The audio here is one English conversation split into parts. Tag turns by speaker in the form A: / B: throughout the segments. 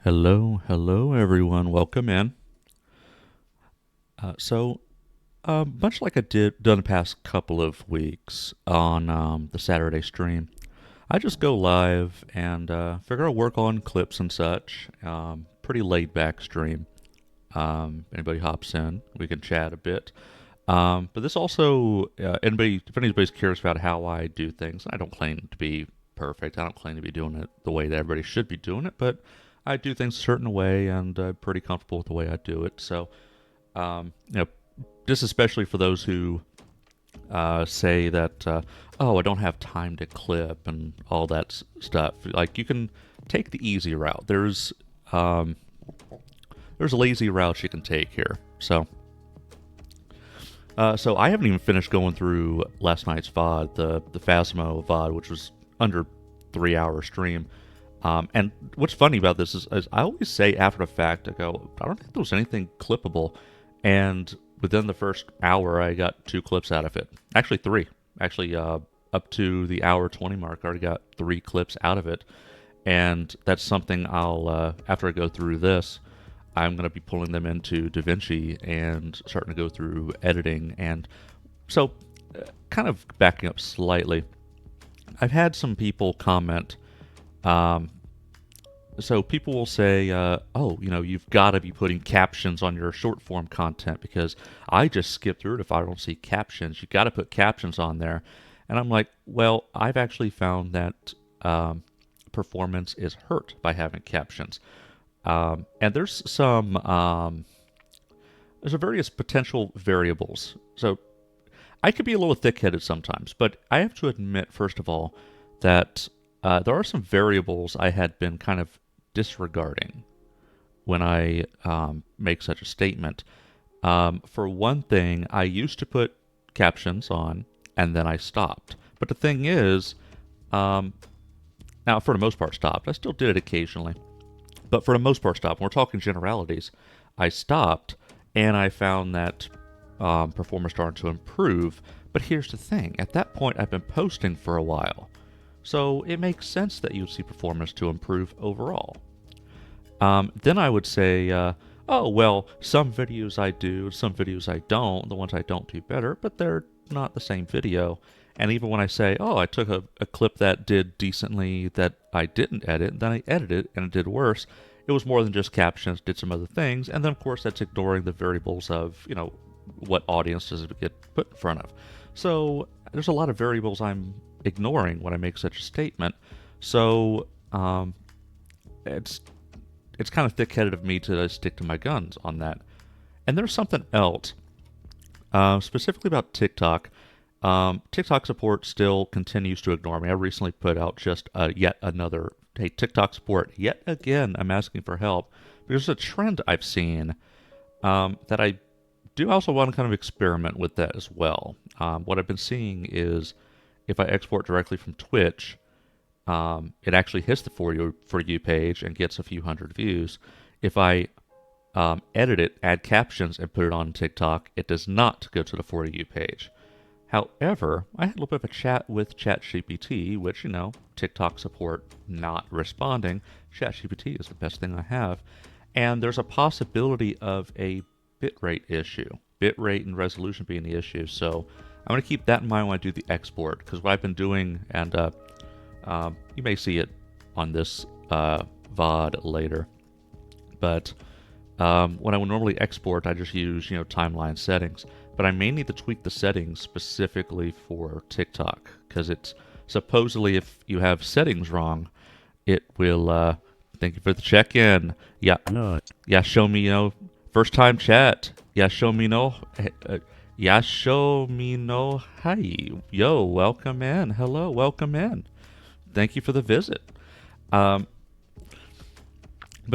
A: Hello, everyone. Welcome in. Much like I done the past couple of weeks on the Saturday stream, I just go live and figure I'll work on clips and such. Pretty laid back stream. Anybody hops in, we can chat a bit. But this also, if anybody's curious about how I do things, I don't claim to be perfect. I don't claim to be doing it the way that everybody should be doing it, but I do things a certain way, and I'm pretty comfortable with the way I do it. So, you know, just especially for those who say that, oh, I don't have time to clip and all that stuff. Like, you can take the easy route. There's a lazy route you can take here. So I haven't even finished going through last night's VOD, the Phasmo VOD, which was under 3 hour stream. And what's funny about this is I always say after the fact, I go, I don't think there was anything clippable. And within the first hour, I got 2 clips out of it. Actually, 3. Actually, up to the hour 20 mark, I already got 3 clips out of it. And that's something after I go through this, I'm going to be pulling them into DaVinci and starting to go through editing. And so, kind of backing up slightly, I've had some people comment. So people will say, oh, you've got to be putting captions on your short form content because I just skip through it if I don't see captions. You got to put captions on there. And I'm like, well, I've actually found that performance is hurt by having captions. And there's there's various potential variables. So I could be a little thick-headed sometimes, but I have to admit, first of all, that there are some variables I had been kind of disregarding when I make such a statement. For one thing, I used to put captions on, and then I stopped. But the thing is, now for the most part stopped. I still did it occasionally. But for the most part stopped. When we're talking generalities, I stopped, and I found that performance started to improve. But here's the thing. At that point, I've been posting for a while. So it makes sense that you'd see performance to improve overall. Then I would say, oh, well, some videos I do, some videos I don't. The ones I don't do better, but they're not the same video. And even when I say, oh, I took a clip that did decently that I didn't edit, then I edited it and it did worse, it was more than just captions, did some other things. And then, of course, that's ignoring the variables of, what audience does it get put in front of. So there's a lot of variables I'm ignoring when I make such a statement. So it's kind of thick-headed of me to stick to my guns on that. And there's something else, specifically about TikTok. TikTok support still continues to ignore me. I recently put out just yet another, hey, TikTok support, yet again, I'm asking for help. There's a trend I've seen that I do also want to kind of experiment with that as well. What I've been seeing is if I export directly from Twitch, it actually hits the For You page and gets a few hundred views. If I edit it, add captions, and put it on TikTok, it does not go to the For You page. However, I had a little bit of a chat with ChatGPT, which, TikTok support not responding. ChatGPT is the best thing I have. And there's a possibility of a bitrate issue, bitrate and resolution being the issue. So I'm going to keep that in mind when I do the export, because what I've been doing, and you may see it on this VOD later, but when I would normally export, I just use, timeline settings. But I may need to tweak the settings specifically for TikTok, because it's supposedly if you have settings wrong, it will, thank you for the check-in. Yeah,
B: No,
A: yeah, show me, first time chat. Yeah, show me no, yeah, show me no, hi. Yo, welcome in. Hello, welcome in. Thank you for the visit. But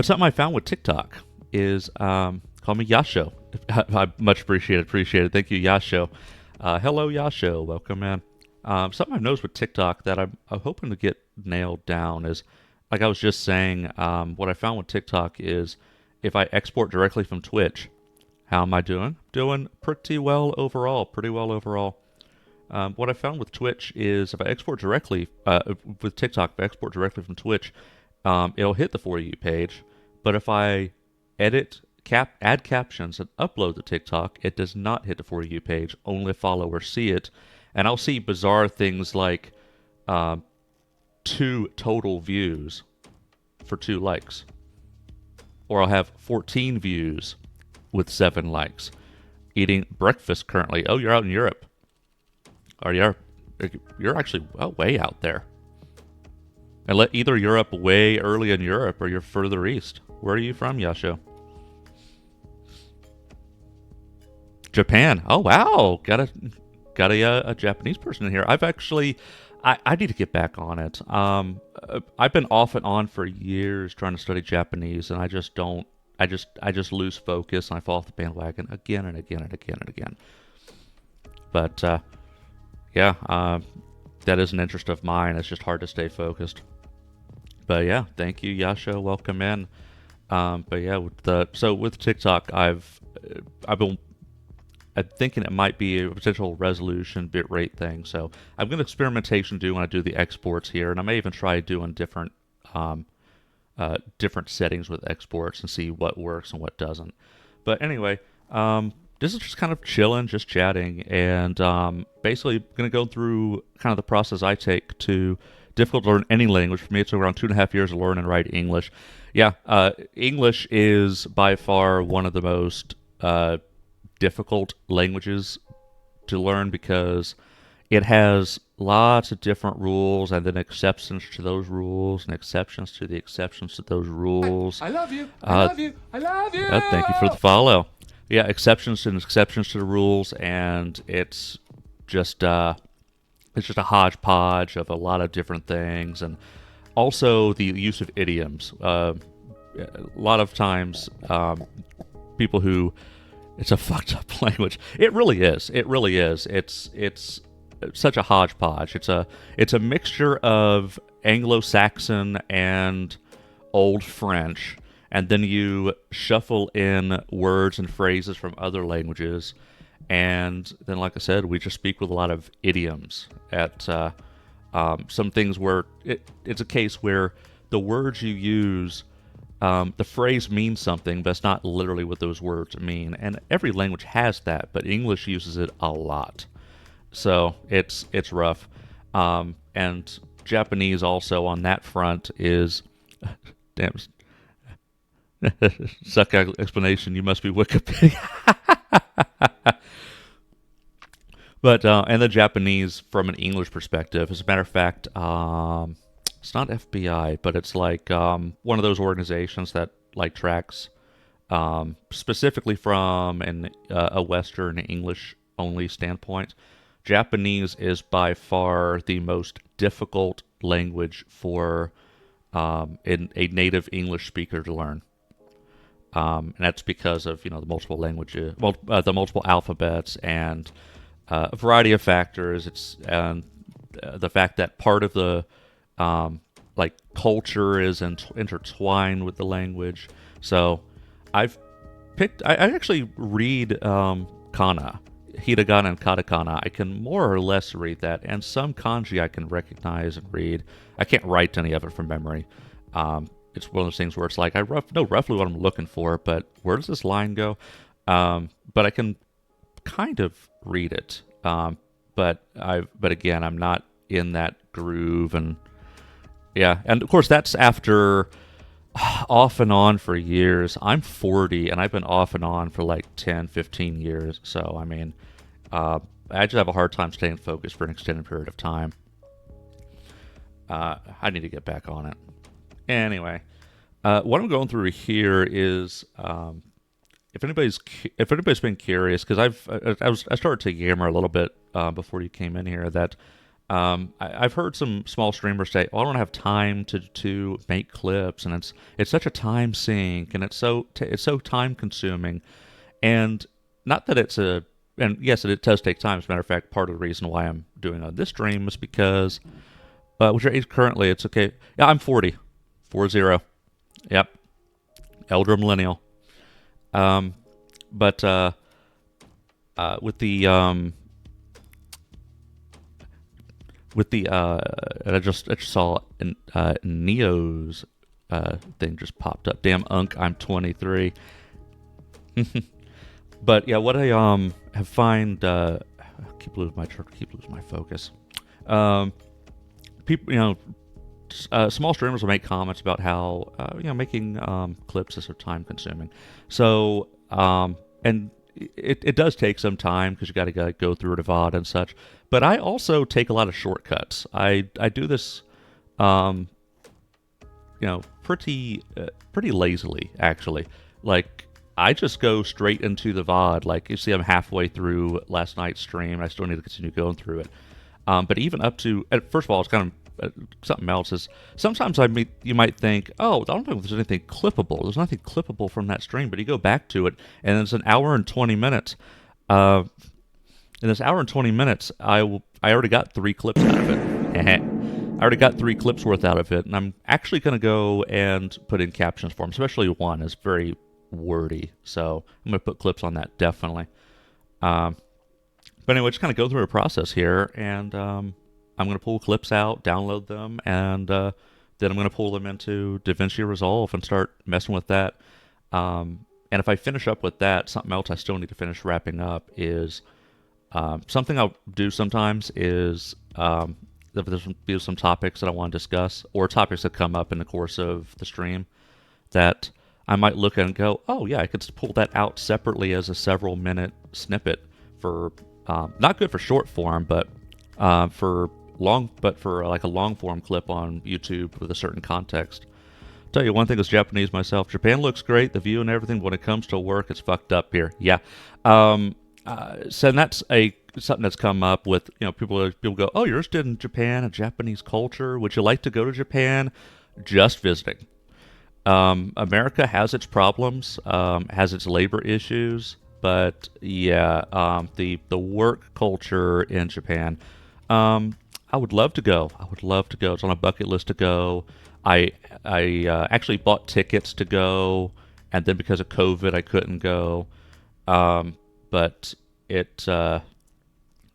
A: something I found with TikTok is, call me Yasho. I much appreciate it. Thank you, Yasho. Hello, Yasho. Welcome in. Something I've noticed with TikTok that I'm hoping to get nailed down is, like I was just saying, what I found with TikTok is if I export directly from Twitch, how am I doing? Doing pretty well overall. What I found with Twitch is if I export directly, with TikTok, if I export directly from Twitch, it'll hit the For You page, But if I add captions and upload to TikTok, it does not hit the For You page. Only followers see it, and I'll see bizarre things like uh, 2 total views for 2 likes, or I'll have 14 views with 7 likes. Eating breakfast currently. Oh, you're out in Europe. Or you're actually way out there. And either you're up way early in Europe or you're further east. Where are you from, Yasho? Japan. Oh wow, got a Japanese person in here. I've actually, I need to get back on it. I've been off and on for years trying to study Japanese, and I just don't. I just lose focus and I fall off the bandwagon again and again and again and again. But yeah, that is an interest of mine. It's just hard to stay focused. But yeah, thank you, Yasha. Welcome in. But yeah, with TikTok, I've been I'm thinking it might be a potential resolution bitrate thing. So I'm going to experimentation do when I do the exports here, and I may even try doing different settings with exports and see what works and what doesn't. But anyway, this is just kind of chilling, just chatting, and basically going to go through kind of the process I take to difficult to learn any language. For me, it took around 2.5 years to learn and write English. Yeah, English is by far one of the most difficult languages to learn because it has lots of different rules and then exceptions to those rules and exceptions to the exceptions to those rules.
B: I love you. I love you. I love you.
A: Thank you for the follow. Yeah, exceptions and exceptions to the rules, and it's just a hodgepodge of a lot of different things, and also the use of idioms. A lot of times, people who it's a fucked up language. It really is. It really is. It's such a hodgepodge. It's a mixture of Anglo-Saxon and Old French, and then you shuffle in words and phrases from other languages, and then, like I said, we just speak with a lot of idioms. At some things where it's a case where the words you use. The phrase means something, but it's not literally what those words mean. And every language has that, but English uses it a lot. So it's rough. And Japanese also on that front is... Damn. Suck explanation, you must be Wikipedia. But, and the Japanese from an English perspective, as a matter of fact... it's not FBI, but it's like one of those organizations that like tracks specifically from a Western English only standpoint. Japanese is by far the most difficult language for a native English speaker to learn, and that's because of the multiple languages, the multiple alphabets, and a variety of factors. It's the fact that part of the like culture is intertwined with the language. So I actually read kana, hiragana, and katakana. I can more or less read that, and some kanji I can recognize and read. I can't write any of it from memory. It's one of those things where it's like I know roughly what I'm looking for, but where does this line go? But I can kind of read it. But again, I'm not in that groove, and yeah, and of course that's after off and on for years. I'm 40 and I've been off and on for like 10, 15 years. So I mean, I just have a hard time staying focused for an extended period of time. I need to get back on it. Anyway, what I'm going through here is if anybody's been curious, because I started to yammer a little bit before you came in here that I've heard some small streamers say, "Oh, I don't have time to make clips, and it's such a time sink, and it's so time consuming." And not that and yes, it does take time. As a matter of fact, part of the reason why I'm doing this stream is because, what's your age currently? It's okay. Yeah, I'm 40. 40. Yep. Elder millennial. But with the and I just saw Neo's thing just popped up. Damn unk, I'm 23. But yeah, what I have find I keep losing my focus. Um, people, small streamers will make comments about how making clips is so time consuming. So and it does take some time because you got to go through a VOD and such. But I also take a lot of shortcuts. I do this um, pretty lazily actually. Like I just go straight into the VOD. Like you see, I'm halfway through last night's stream. I still need to continue going through it. But even up to first of all, it's kind of something else is sometimes you might think, oh, I don't think there's anything clippable. There's nothing clippable from that stream, but you go back to it, and it's an hour and 20 minutes. In this hour and 20 minutes, I already got 3 clips out of it. I already got 3 clips worth out of it, and I'm actually going to go and put in captions for them, especially one is very wordy. So I'm going to put clips on that, definitely. Um, but anyway, just kind of go through a process here, and I'm going to pull clips out, download them, and then I'm going to pull them into DaVinci Resolve and start messing with that. And if I finish up with that, something else I still need to finish wrapping up is something I'll do sometimes is if there's some topics that I want to discuss or topics that come up in the course of the stream that I might look at and go, oh yeah, I could pull that out separately as a several minute snippet for not good for short form, but for like a long form clip on YouTube with a certain context. Tell you one thing as Japanese myself, Japan looks great, the view and everything, but when it comes to work, it's fucked up here. Yeah. So that's something that's come up with, people go, oh, you're interested in Japan and Japanese culture. Would you like to go to Japan? Just visiting. America has its problems, has its labor issues, but yeah, the work culture in Japan, I would love to go. I would love to go. It's on a bucket list to go. I actually bought tickets to go, and then because of COVID, I couldn't go. But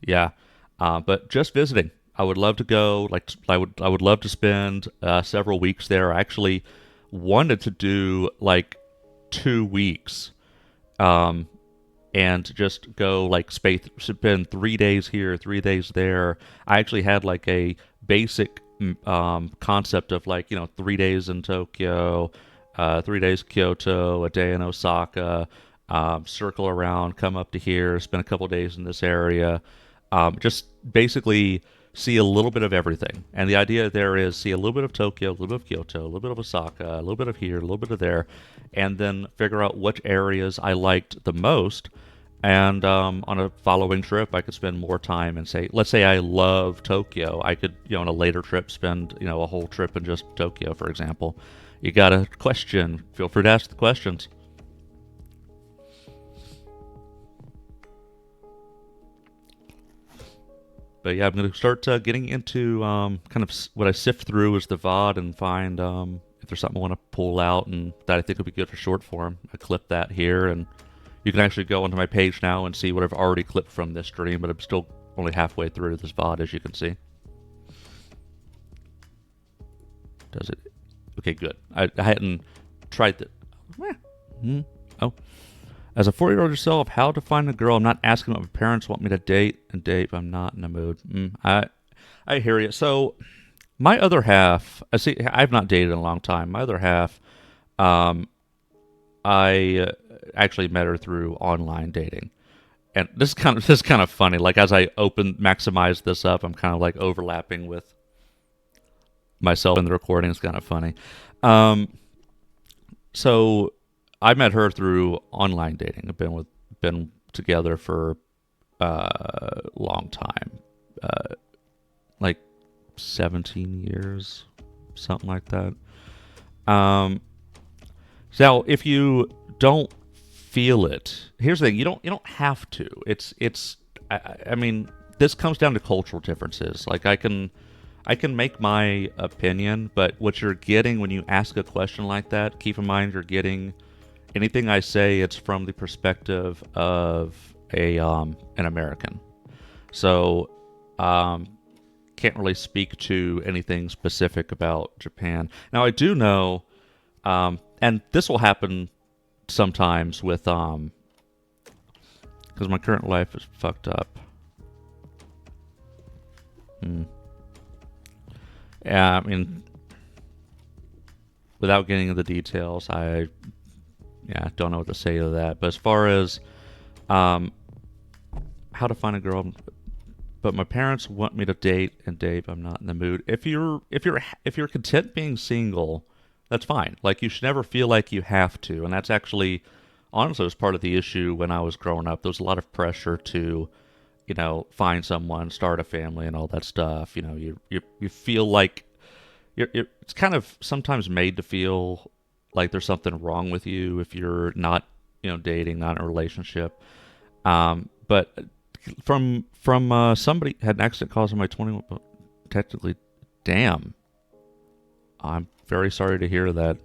A: yeah. But just visiting. I would love to go. Like I would love to spend several weeks there. I actually wanted to do like 2 weeks, and just go like spend 3 days here, 3 days there. I actually had like a basic concept of like 3 days in Tokyo, 3 days Kyoto, a day in Osaka, circle around, come up to here, spend a couple days in this area, just basically see a little bit of everything. And the idea there is see a little bit of Tokyo, a little bit of Kyoto, a little bit of Osaka, a little bit of here, a little bit of there, and then figure out which areas I liked the most. And on a following trip, I could spend more time and say, let's say I love Tokyo. I could, on a later trip, spend, a whole trip in just Tokyo, for example. You got a question, feel free to ask the questions. But yeah, I'm going to start getting into kind of what I sift through is the VOD and find if there's something I want to pull out and that I think would be good for short form. I clip that here, and you can actually go onto my page now and see what I've already clipped from this stream, but I'm still only halfway through this VOD, as you can see. Does it? Okay, good. I hadn't tried that. Oh. As a 40-year-old yourself, how to find a girl? I'm not asking what my parents want me to date but I'm not in the mood. I hear you. So my other half, I've not dated in a long time. My other half, I actually met her through online dating. And this is kind of funny. Like as I maximize this up, I'm kind of like overlapping with myself in the recording. It's kind of funny. So I met her through online dating. I've been together for a long time, like 17 years, something like that. So if you don't feel it, here's the thing: you don't have to. I mean, this comes down to cultural differences. Like I can make my opinion, but what you're getting when you ask a question like that, keep in mind you're getting. Anything I say, it's from the perspective of an American. So, can't really speak to anything specific about Japan. Now, I do know And this will happen sometimes with because my current life is fucked up. Hmm. Yeah, I mean, without getting into the details, I don't know what to say to that. But as far as um, how to find a girl, but my parents want me to date, and Dave, I'm not in the mood. If you're content being single, that's fine. Like you should never feel like you have to, and that's actually honestly was part of the issue when I was growing up. There was a lot of pressure to, find someone, start a family, and all that stuff. You feel like it's kind of sometimes made to feel like there's something wrong with you if you're not, dating, not in a relationship. But from somebody had an accident causing my 21. Technically, damn. I'm very sorry to hear that.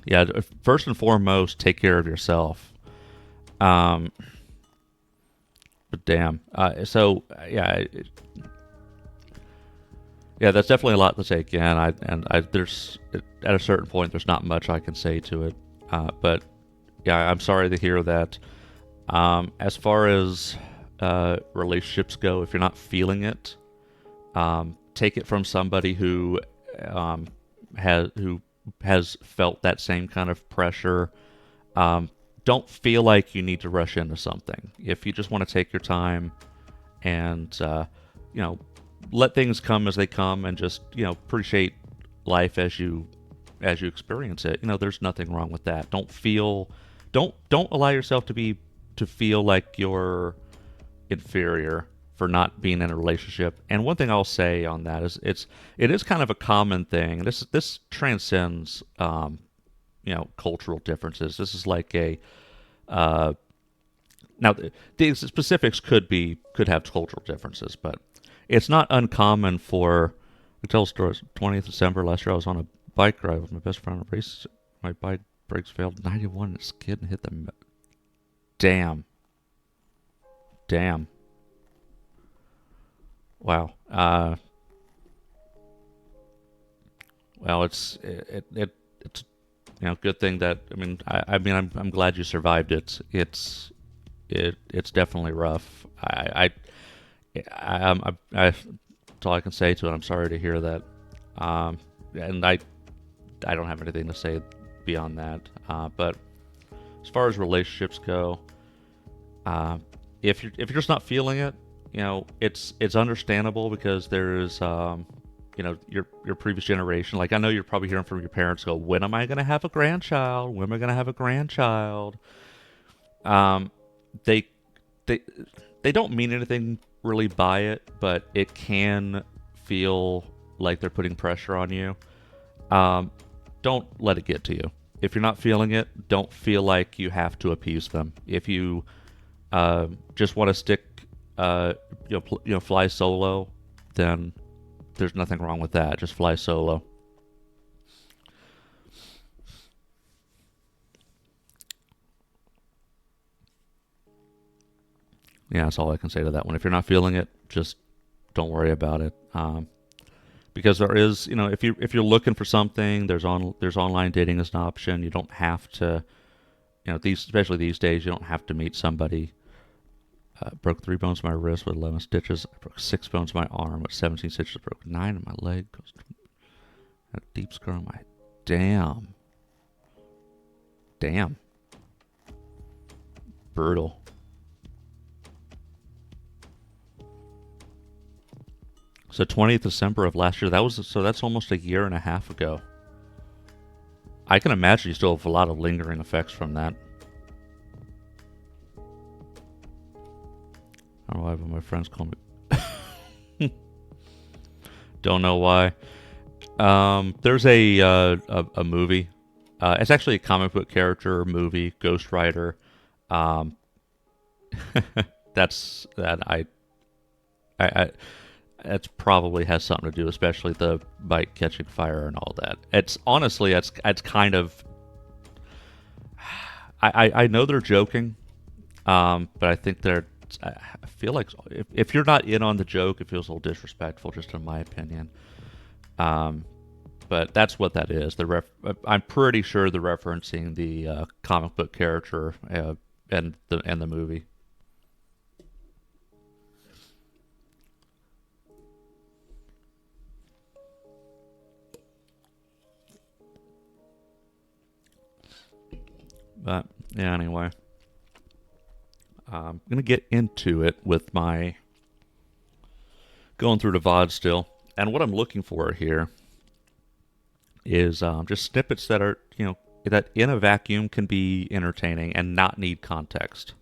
A: Yeah, first and foremost, take care of yourself. Um, but damn. Yeah, that's definitely a lot to take in. There's at a certain point, there's not much I can say to it. But yeah, I'm sorry to hear that. As far as relationships go, if you're not feeling it, take it from somebody um, who has felt that same kind of pressure. Don't feel like you need to rush into something. If you just want to take your time and you know let things come as they come, and just appreciate life as you experience it. There's nothing wrong with that. Don't allow yourself to feel like you're inferior for not being in a relationship. And one thing I'll say on that is it is kind of a common thing. This transcends cultural differences. This is like a uh, now the specifics could have cultural differences, but it's not uncommon for I tell stories. 20th December last year, I was on a bike ride with my best friend. A race, my bike brakes failed. 91 and skid and hit the. Damn. Damn. Wow. Well, it's good thing that I mean I'm glad you survived it. It's definitely rough. That's all I can say to it. I'm sorry to hear that. And I don't have anything to say beyond that. But as far as relationships go, if you're just not feeling it, it's understandable because there's your previous generation. Like I know you're probably hearing from your parents go, when am I going to have a grandchild? When am I going to have a grandchild? Um, they they they don't mean anything really by it, but it can feel like they're putting pressure on you. Um, don't let it get to you. If you're not feeling it, don't feel like you have to appease them. If you just want to stick, fly solo, then there's nothing wrong with that. Just fly solo. Yeah, that's all I can say to that one. If you're not feeling it, just don't worry about it. Because there is, if you're looking for something, there's online dating as an option. You don't have to, especially these days, you don't have to meet somebody. Broke 3 bones in my wrist with 11 stitches. I broke 6 bones in my arm with 17 stitches. Broke 9 in my leg. Had a deep scar on my. Damn. Damn. Brutal. So 20th December of last year. That's almost a year and a half ago. I can imagine you still have a lot of lingering effects from that. I don't know why, but my friends call me. Don't know why. There's a movie. It's actually a comic book character movie, Ghost Rider. Um, that's that I that's probably has something to do, especially the bike catching fire and all that. It's honestly, it's kind of. I know they're joking, but I think I feel like if you're not in on the joke, it feels a little disrespectful, just in my opinion. Um, but that's what that is. I'm pretty sure they're referencing the comic book character and the movie. But yeah, anyway, I'm gonna get into it with my going through the VOD still, and what I'm looking for here is just snippets that are that in a vacuum can be entertaining and not need context.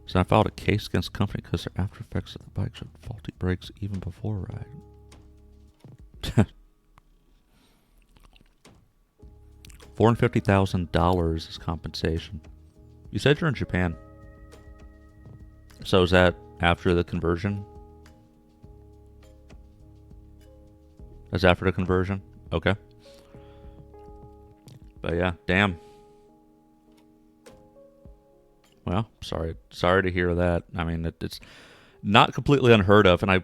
A: So I filed a case against the company because their after effects of the bike showed faulty brakes even before ride. $450,000 is compensation. You said you're in Japan. So is that after the conversion? Is after the conversion? Okay. But yeah, damn. Well, sorry to hear that. I mean, it's not completely unheard of, and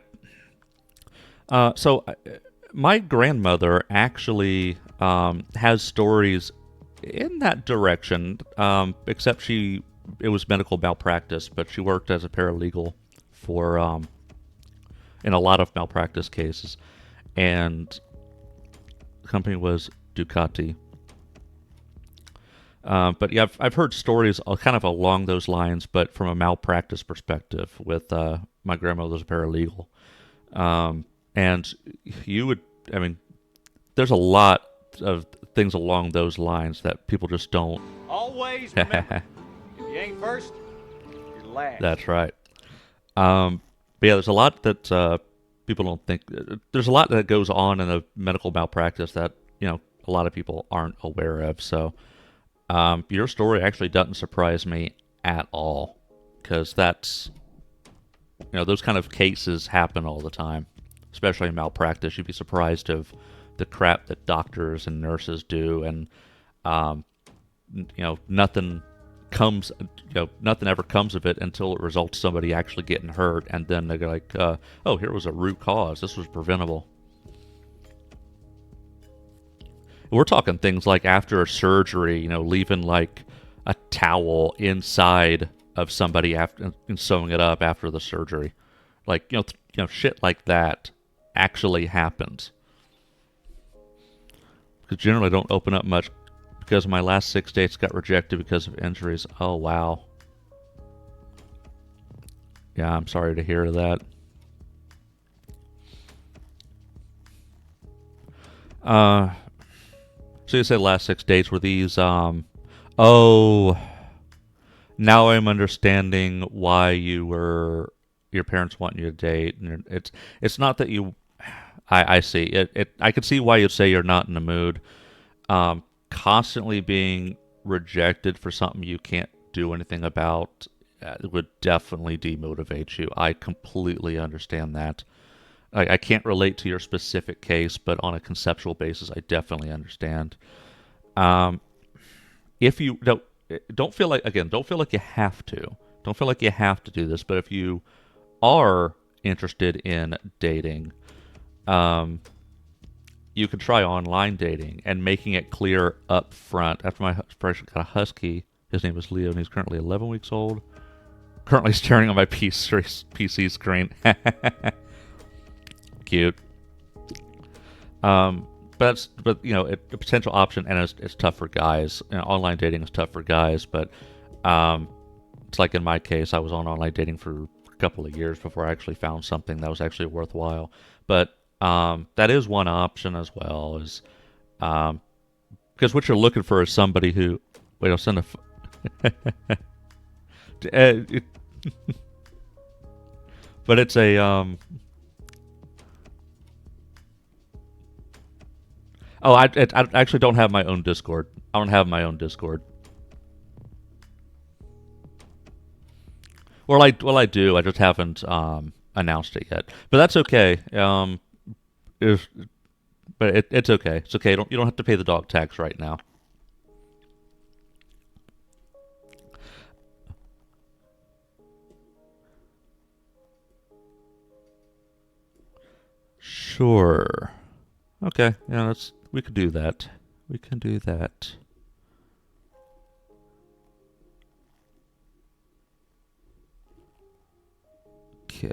A: my grandmother actually has stories in that direction. Except it was medical malpractice, but she worked as a paralegal for in a lot of malpractice cases, and the company was Ducati. But yeah, I've heard stories kind of along those lines, but from a malpractice perspective with my grandmother's a paralegal. And you would, I mean, there's a lot of things along those lines that people just don't.
B: Always remember, if you ain't first, you're last.
A: That's right. But yeah, there's a lot that people don't think. There's a lot that goes on in a medical malpractice that a lot of people aren't aware of. So your story actually doesn't surprise me at all, because that's those kind of cases happen all the time, especially in malpractice. You'd be surprised of the crap that doctors and nurses do, and nothing comes, nothing ever comes of it until it results in somebody actually getting hurt, and then they're like, oh, here was a root cause. This was preventable. We're talking things like after a surgery, leaving like a towel inside of somebody after and sewing it up after the surgery, like shit like that actually happens. Because generally I don't open up much because my last 6 dates got rejected because of injuries. Oh wow. Yeah, I'm sorry to hear that. So you said last 6 dates were these oh, now I'm understanding why your parents want you to date, and it's not that you. I see it. I can see why you'd say you're not in the mood. Constantly being rejected for something you can't do anything about would definitely demotivate you. I completely understand that. I can't relate to your specific case, but on a conceptual basis, I definitely understand. Um, if you don't feel like, again, don't feel like you have to. Don't feel like you have to do this, but if you are interested in dating, you can try online dating and making it clear up front. After my first got a husky, his name is Leo, and he's currently 11 weeks old. Currently staring on my PC screen. Cute. But a potential option, and it's tough for guys. Online dating is tough for guys, but it's like in my case, I was on online dating for a couple of years before I actually found something that was actually worthwhile. But that is one option as well, is because what you're looking for is somebody who. Wait, I'll send a. But it's a Oh, I actually don't have my own Discord. I don't have my own Discord. Well, I do. I just haven't announced it yet. But that's okay. If, but it's okay. It's okay. You don't have to pay the dog tax right now. Sure. Okay. Yeah, We could do that. We can do that. Okay.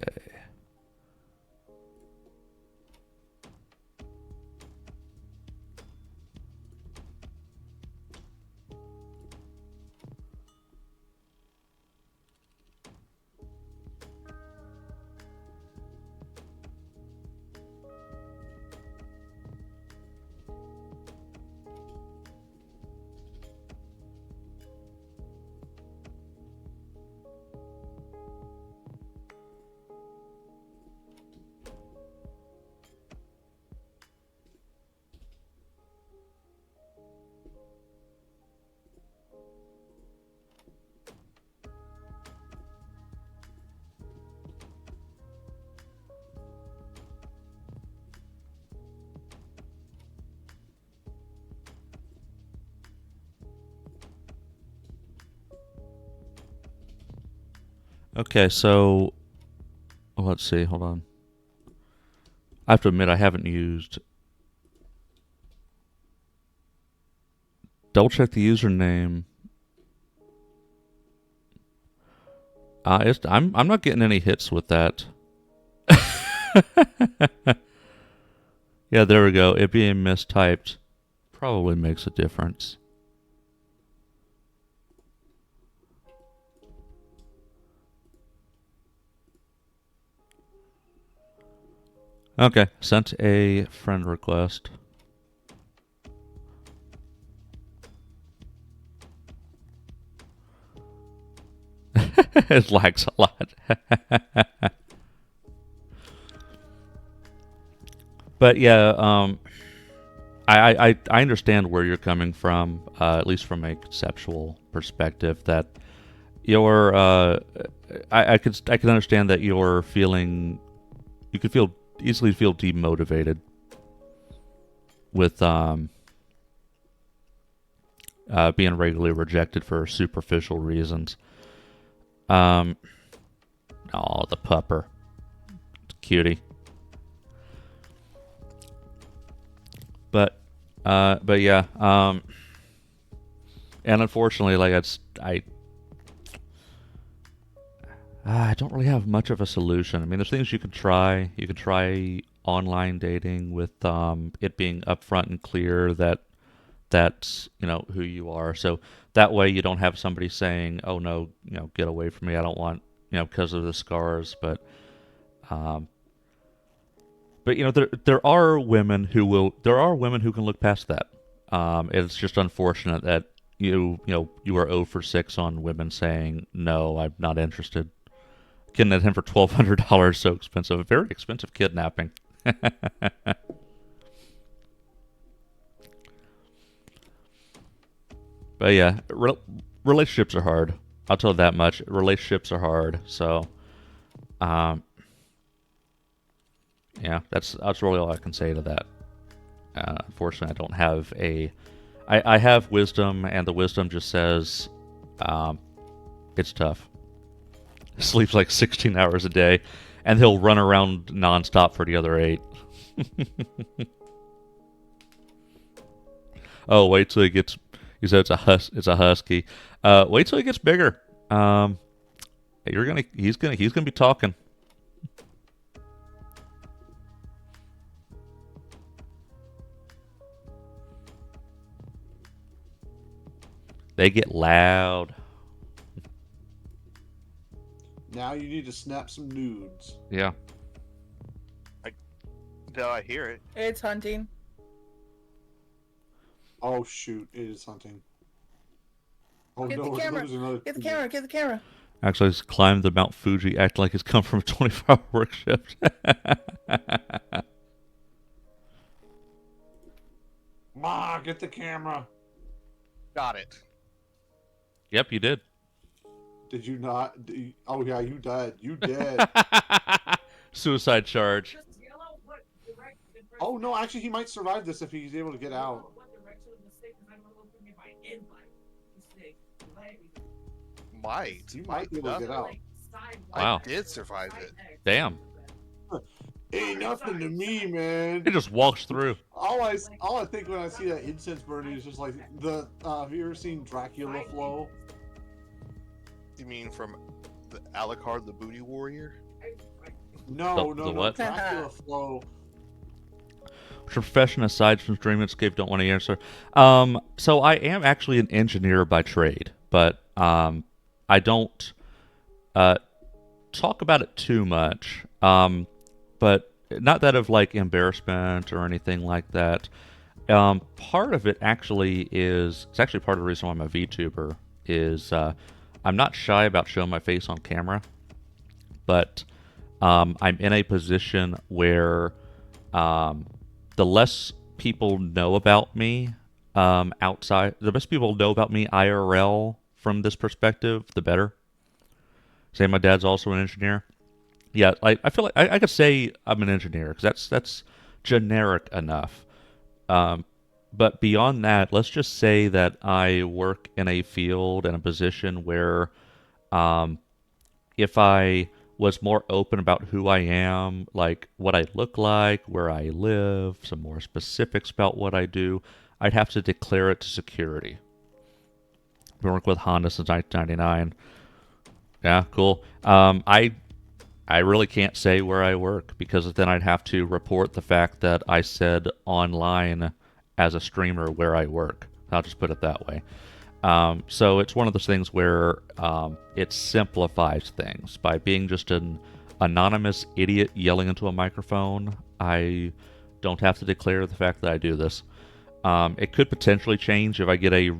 A: Okay, so let's see. Hold on. I have to admit I haven't used. Double check the username. I'm not getting any hits with that. Yeah, there we go. It being mistyped probably makes a difference. Okay, sent a friend request. It lags a lot. But yeah, I understand where you're coming from, at least from a conceptual perspective. That you're, I can understand that you're feeling, you could feel easily feel demotivated with being regularly rejected for superficial reasons. Oh, the pupper, cutie. But yeah, and unfortunately, like I don't really have much of a solution. I mean, there's things you can try. You can try online dating with it being upfront and clear that that's who you are. So that way you don't have somebody saying, "Oh no, get away from me. I don't want because of the scars." Um, but there are women who can look past that. It's just unfortunate that you are 0 for 6 on women saying no, I'm not interested. Getting at him for $1,200, so expensive, very expensive kidnapping. But yeah, relationships are hard. I'll tell you that much. Relationships are hard. So, um, yeah, that's really all I can say to that. Unfortunately, I don't have I have wisdom, and the wisdom just says, um, it's tough. Sleeps like 16 hours a day, and he'll run around nonstop for the other 8. Oh, wait till he gets. He said it's a husky. Wait till he gets bigger. He's gonna be talking. They get loud.
C: Now you need to snap some nudes.
A: Yeah.
D: I hear it.
E: It's hunting.
C: Oh shoot! It is hunting. Oh
E: Get
C: no!
E: the camera.
C: There's another.
E: Get the camera. Get the camera.
A: Actually, he's climbed the Mount Fuji, acting like he's come from a 24-hour work shift.
C: Ma, get the camera.
D: Got it.
A: Yep, you did.
C: Did you not? Oh yeah, you died. You dead.
A: Suicide charge.
C: Oh no! Actually, he might survive this if he's able to get out.
D: Might.
C: You might be able to get out.
A: Wow.
D: I did survive it.
A: Damn.
C: Ain't nothing to me, man.
A: It just walks through.
C: All I think when I see that incense burning is just like the. Have you ever seen Dracula flow?
D: You mean from the Alucard, the Booty Warrior?
C: No,
A: The
C: no, no.
A: what?
C: Dracula flow.
A: Profession aside from Dreamscape, don't want to answer. So I am actually an engineer by trade, but I don't uh, talk about it too much. But not that of like embarrassment or anything like that. Part of it actually is it's actually part of the reason why I'm a VTuber is I'm not shy about showing my face on camera, but I'm in a position where the less people know about me the less people know about me IRL from this perspective, the better. Say my dad's also an engineer. Yeah, I feel like I could say I'm an engineer because that's generic enough. Um, but beyond that, let's just say that I work in a field and a position where um, if I was more open about who I am, like what I look like, where I live, some more specifics about what I do, I'd have to declare it to security. I've been working with Honda since 1999. Yeah, cool. I really can't say where I work because then I'd have to report the fact that I said online as a streamer where I work. I'll just put it that way. So it's one of those things where it simplifies things by being just an anonymous idiot yelling into a microphone. I don't have to declare the fact that I do this. It could potentially change if I get a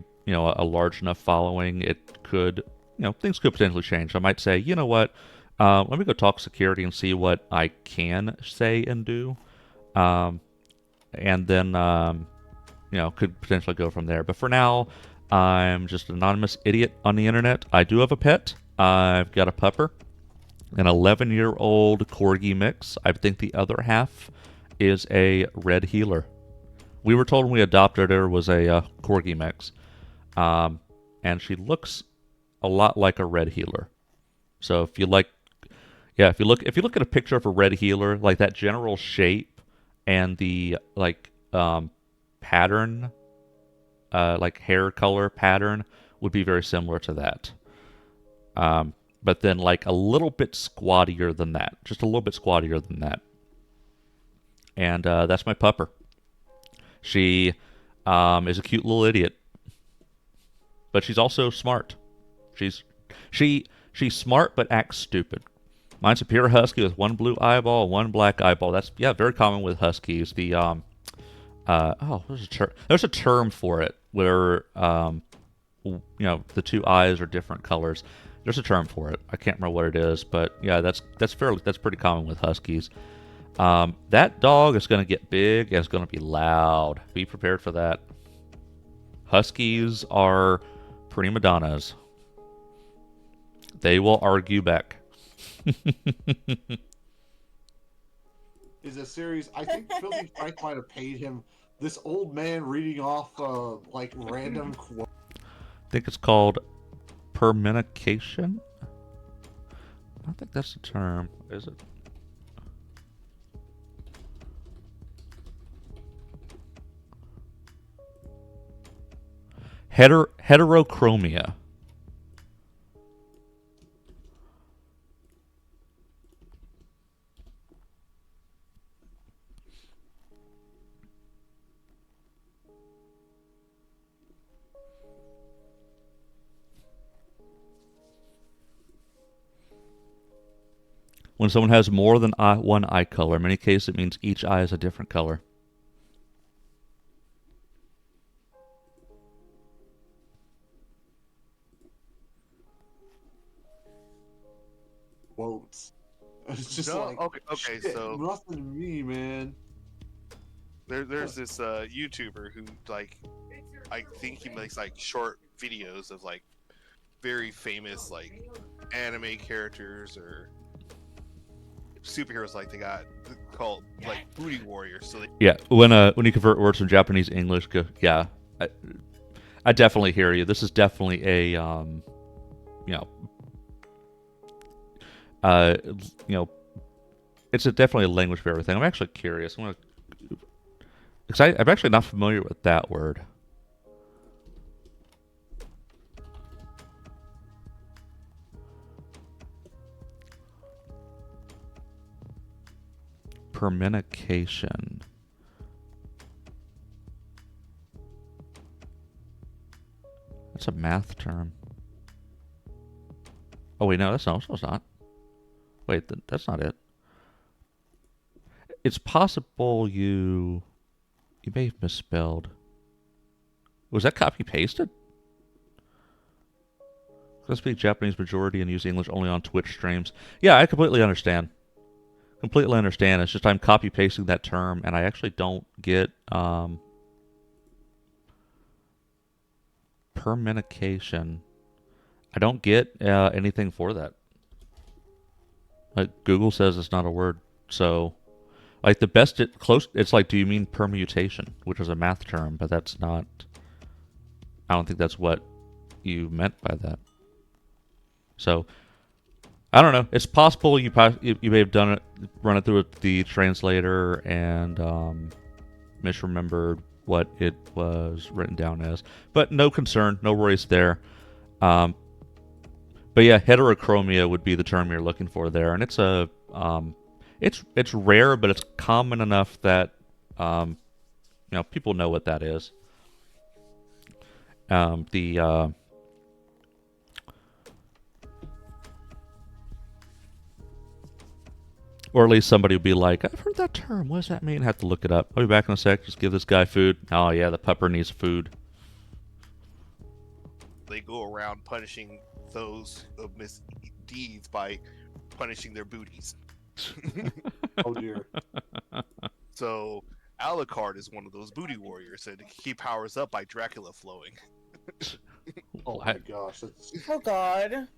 A: large enough following. It could things could potentially change. I might say you know what, let me go talk security and see what I can say and do, and then could potentially go from there. But for now, I'm just an anonymous idiot on the internet. I do have a pet. I've got a pupper, an 11-year-old corgi mix. I think the other half is a red healer. We were told when we adopted her was a corgi mix, and she looks a lot like a red healer. So if you like, yeah, if you look at a picture of a red healer, like that general shape and the pattern, like hair color pattern, would be very similar to that. But then like a little bit squattier than that, just a little bit squattier than that. And that's my pupper. She is a cute little idiot, but she's also smart. She's she's smart but acts stupid. Mine's a pure husky with one blue eyeball, one black eyeball. That's very common with huskies. The there's a term for it where the two eyes are different colors. There's a term for it. I can't remember what it is, but yeah, that's pretty common with huskies. That dog is going to get big and it's going to be loud. Be prepared for that. Huskies are prima donnas. They will argue back.
C: Is a series. I think Filthy Frank might have paid him. This old man reading off like random quotes.
A: I think it's called perminication. I don't think that's the term, is it? Heterochromia. When someone has more than one eye color, in many cases it means each eye is a different color.
C: Quotes. It's just
D: No,
C: like
D: okay,
C: shit,
D: so
C: nothing to me, man.
D: there's this YouTuber who like I think he makes like short videos of like very famous like anime characters or superheroes like they got called like booty warriors. So they
A: Yeah, when you convert words from Japanese to English, yeah, I definitely hear you. This is definitely a you know, uh, you know, it's definitely a language barrier thing. I'm actually curious. Because I'm actually not familiar with that word. Perminication. That's a math term. Oh wait, no, that's not. It's not. Wait, that's not it. It's possible you may have misspelled. Was that copy pasted? I speak Japanese majority and use English only on Twitch streams. Yeah, I completely understand. Completely understand. It's just I'm copy pasting that term, and I actually don't get perminication. I don't get anything for that. Like Google says it's not a word, so like the best close. It's like, do you mean permutation, which is a math term, but that's not. I don't think that's what you meant by that. So I don't know. It's possible you may have done it, run it through the translator, and misremembered what it was written down as. But no concern, no worries there. But yeah, heterochromia would be the term you're looking for there, and it's a it's rare, but it's common enough that people know what that is. Or at least somebody would be like, I've heard that term. What does that mean? Have to look it up. I'll be back in a sec. Just give this guy food. Oh, yeah, the pupper needs food.
D: They go around punishing those misdeeds by punishing their booties.
C: Oh, dear.
D: So, Alucard is one of those booty warriors, and he powers up by Dracula flowing.
C: Oh, my gosh.
E: Oh, God.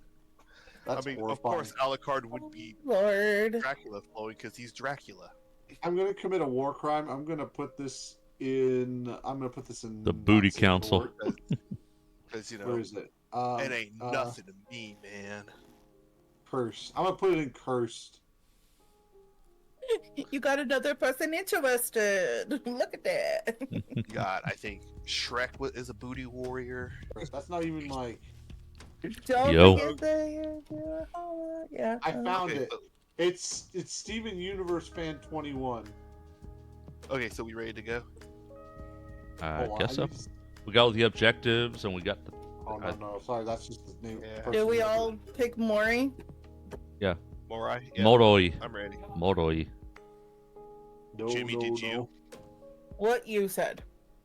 C: That's
D: I mean,
C: horrifying.
D: of course, Alucard would be
E: Lord.
D: Dracula flowing because he's Dracula.
C: I'm gonna commit a war crime. I'm gonna put this in.
A: The Booty Council.
D: Because
C: Where is it?
D: it ain't nothing to me, man.
C: Cursed. I'm gonna put it in cursed.
E: You got another person interested. Look at that.
D: God, I think Shrek is a booty warrior.
C: That's not even like.
E: Don't
A: Yo.
E: forget yeah.
C: I found
D: Okay,
C: it. It's Steven Universe Fan 21.
D: Okay, so we ready to go?
A: I
C: Hold on,
A: guess so.
C: need to-
A: We got all the objectives, and we got the.
C: Oh no, sorry, that's just the name.
D: Yeah.
C: person
E: Did we
C: name.
E: all pick Maury?
D: Morai? Yeah,
A: Moroi.
D: I'm ready.
A: Moroi.
C: No,
D: Jimmy,
C: no,
D: did
C: no.
D: you?
E: What you said.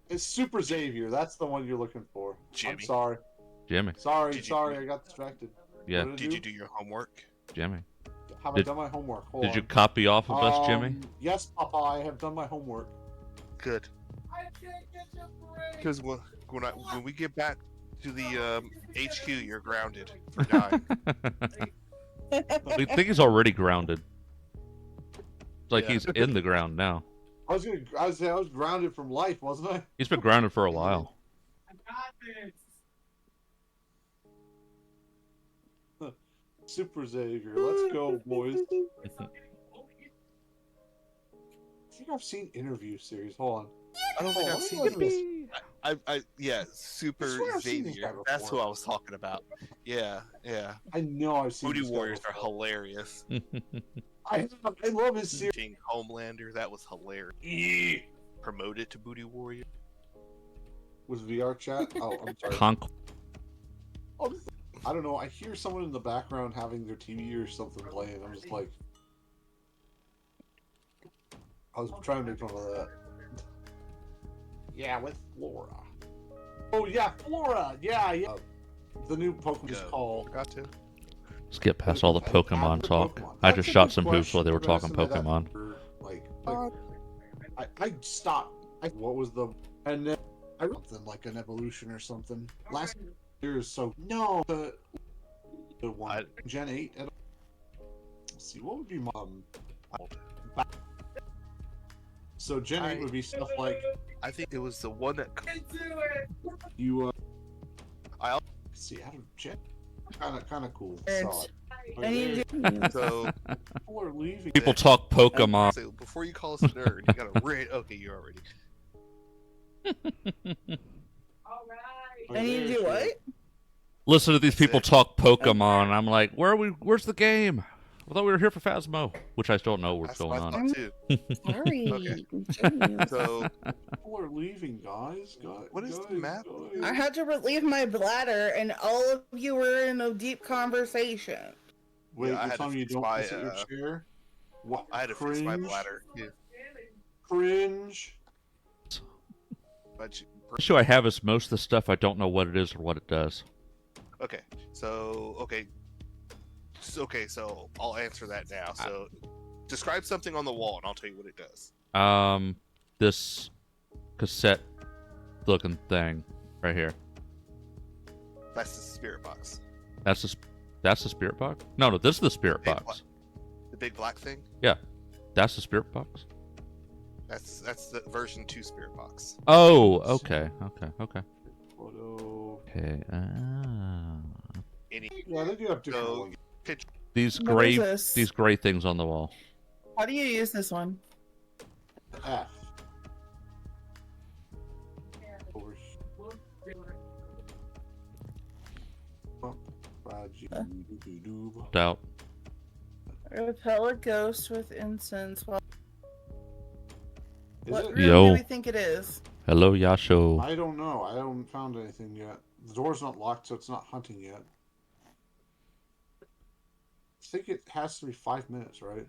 C: It's Super Xavier. That's the one you're looking for. I'm
D: Jimmy.
C: sorry.
A: Jimmy.
C: Sorry,
D: Did you-
C: sorry, I got distracted.
A: Yeah.
C: What
D: Did you do your homework?
A: Jimmy.
C: Have I
A: Did-
C: done my homework? Hold
A: Did you
C: on.
A: copy off of us, Jimmy?
C: Yes, Papa, I have done my homework.
D: Good. Because when we get back to the HQ, you're grounded for dying.
A: I think he's already grounded. It's like
D: Yeah.
A: he's in the ground now.
C: I was grounded from life, wasn't I?
A: He's been grounded for a while.
C: Super Xavier. Let's go, boys. I think I've seen interview series. Hold on.
D: I don't think
C: Oh,
D: I've seen
C: what
D: this.
C: is
D: Yeah, Super
C: I swear I've seen this guy
D: Xavier. That's who
C: before.
D: I was talking about. Yeah.
C: I know I've seen
D: Booty
C: this guy
D: Warriors are
C: before.
D: hilarious.
C: I love his series.
D: King Homelander, that was hilarious. Promoted to Booty Warrior.
C: Was VR chat? Oh, I'm sorry.
A: Conk.
C: Oh, I don't know. I hear someone in the background having their TV or something playing. I'm just like, I was trying to make fun of that. Yeah, with Flora. Oh yeah, Flora. Yeah. The new Pokemon is
D: Go.
C: called.
D: Got to.
A: Let's get past all the Pokemon talk. I just shot some hoops while they were talking Pokemon.
C: Like I stopped. What was the? And then I wrote them like an evolution or something. Last year is so no the one Gen 8. Let's see what would be so Gen 8 would be stuff like
D: I think it was the one that.
C: you.
D: I
C: see. I don't Gen. Kind of cool.
E: Nerds.
C: Saw it.
E: I need you.
D: So
C: People are leaving.
A: People talk Pokemon.
D: so before you call us a nerd, you gotta rate. Okay, you already.
E: I need you what?
A: Listen to these people
D: That's it.
A: talk Pokemon. I'm like, where's the game? I thought we were here for Phasmo, which I still don't know what's
D: That's what
A: going
D: I
A: on.
D: thought too.
E: Sorry.
D: Okay.
E: Jeez.
D: So
C: People are leaving, guys.
D: What is the map?
C: guys.
E: I had to relieve my bladder, and all of you were in a deep conversation.
C: Wait,
D: Yeah, I
C: you're
D: had to
C: telling me you
D: fix
C: don't
D: my,
C: piss at your chair? What?
D: I had to
C: Cringe?
D: fix my bladder. Yeah.
C: Cringe.
D: But you,
A: The issue I have is most of the stuff I don't know what it is or what it does.
D: okay. So so I'll answer that now. So describe something on the wall, and I'll tell you what it does.
A: This cassette-looking thing right here.
D: That's the spirit box.
A: That's the spirit box? No, this is the spirit
D: Big
A: box.
D: The big black thing.
A: Yeah, that's the spirit box.
D: That's the version 2 spirit box.
A: Oh, okay.
C: Photo.
A: Okay.
D: Any
C: Yeah, they do have different
D: So-
C: ones.
D: picture.
A: These
E: What
A: gray
E: is this?
A: these gray things on the wall.
E: How do you use this one?
C: F.
A: Doubt.
E: Repel a ghost with incense. What
C: Is it?
E: room
A: Yo.
E: do we think it is?
A: Hello, Yasho.
C: I don't know. I haven't found anything yet. The door's not locked, so it's not hunting yet. I think it has to be 5 minutes, right?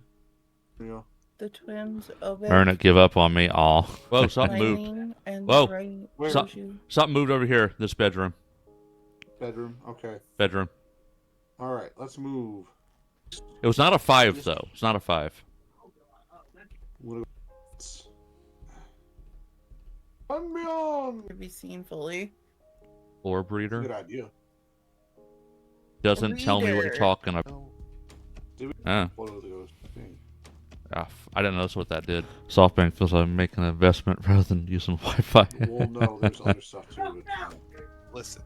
C: Yeah.
E: The twins of
A: Earn it, give up on me. Aw. Whoa, something moved.
E: Lightning and
A: Whoa.
E: right
C: Where?
E: shows you.
A: Something moved over here. This bedroom.
C: Bedroom. Okay.
A: Bedroom.
C: All right. Let's move.
A: It was not a 5 though. It's not a 5.
C: I'm beyond.
E: To be seen fully.
A: Orb
C: Good
A: reader
C: idea.
A: doesn't tell me what you're
E: Reader.
A: talking about.
D: No.
C: Photo of the ghost thing.
A: I didn't notice what that did. SoftBank feels like I'm making an investment rather than using Wi-Fi.
C: Well, no, there's other stuff too. But,
D: Listen,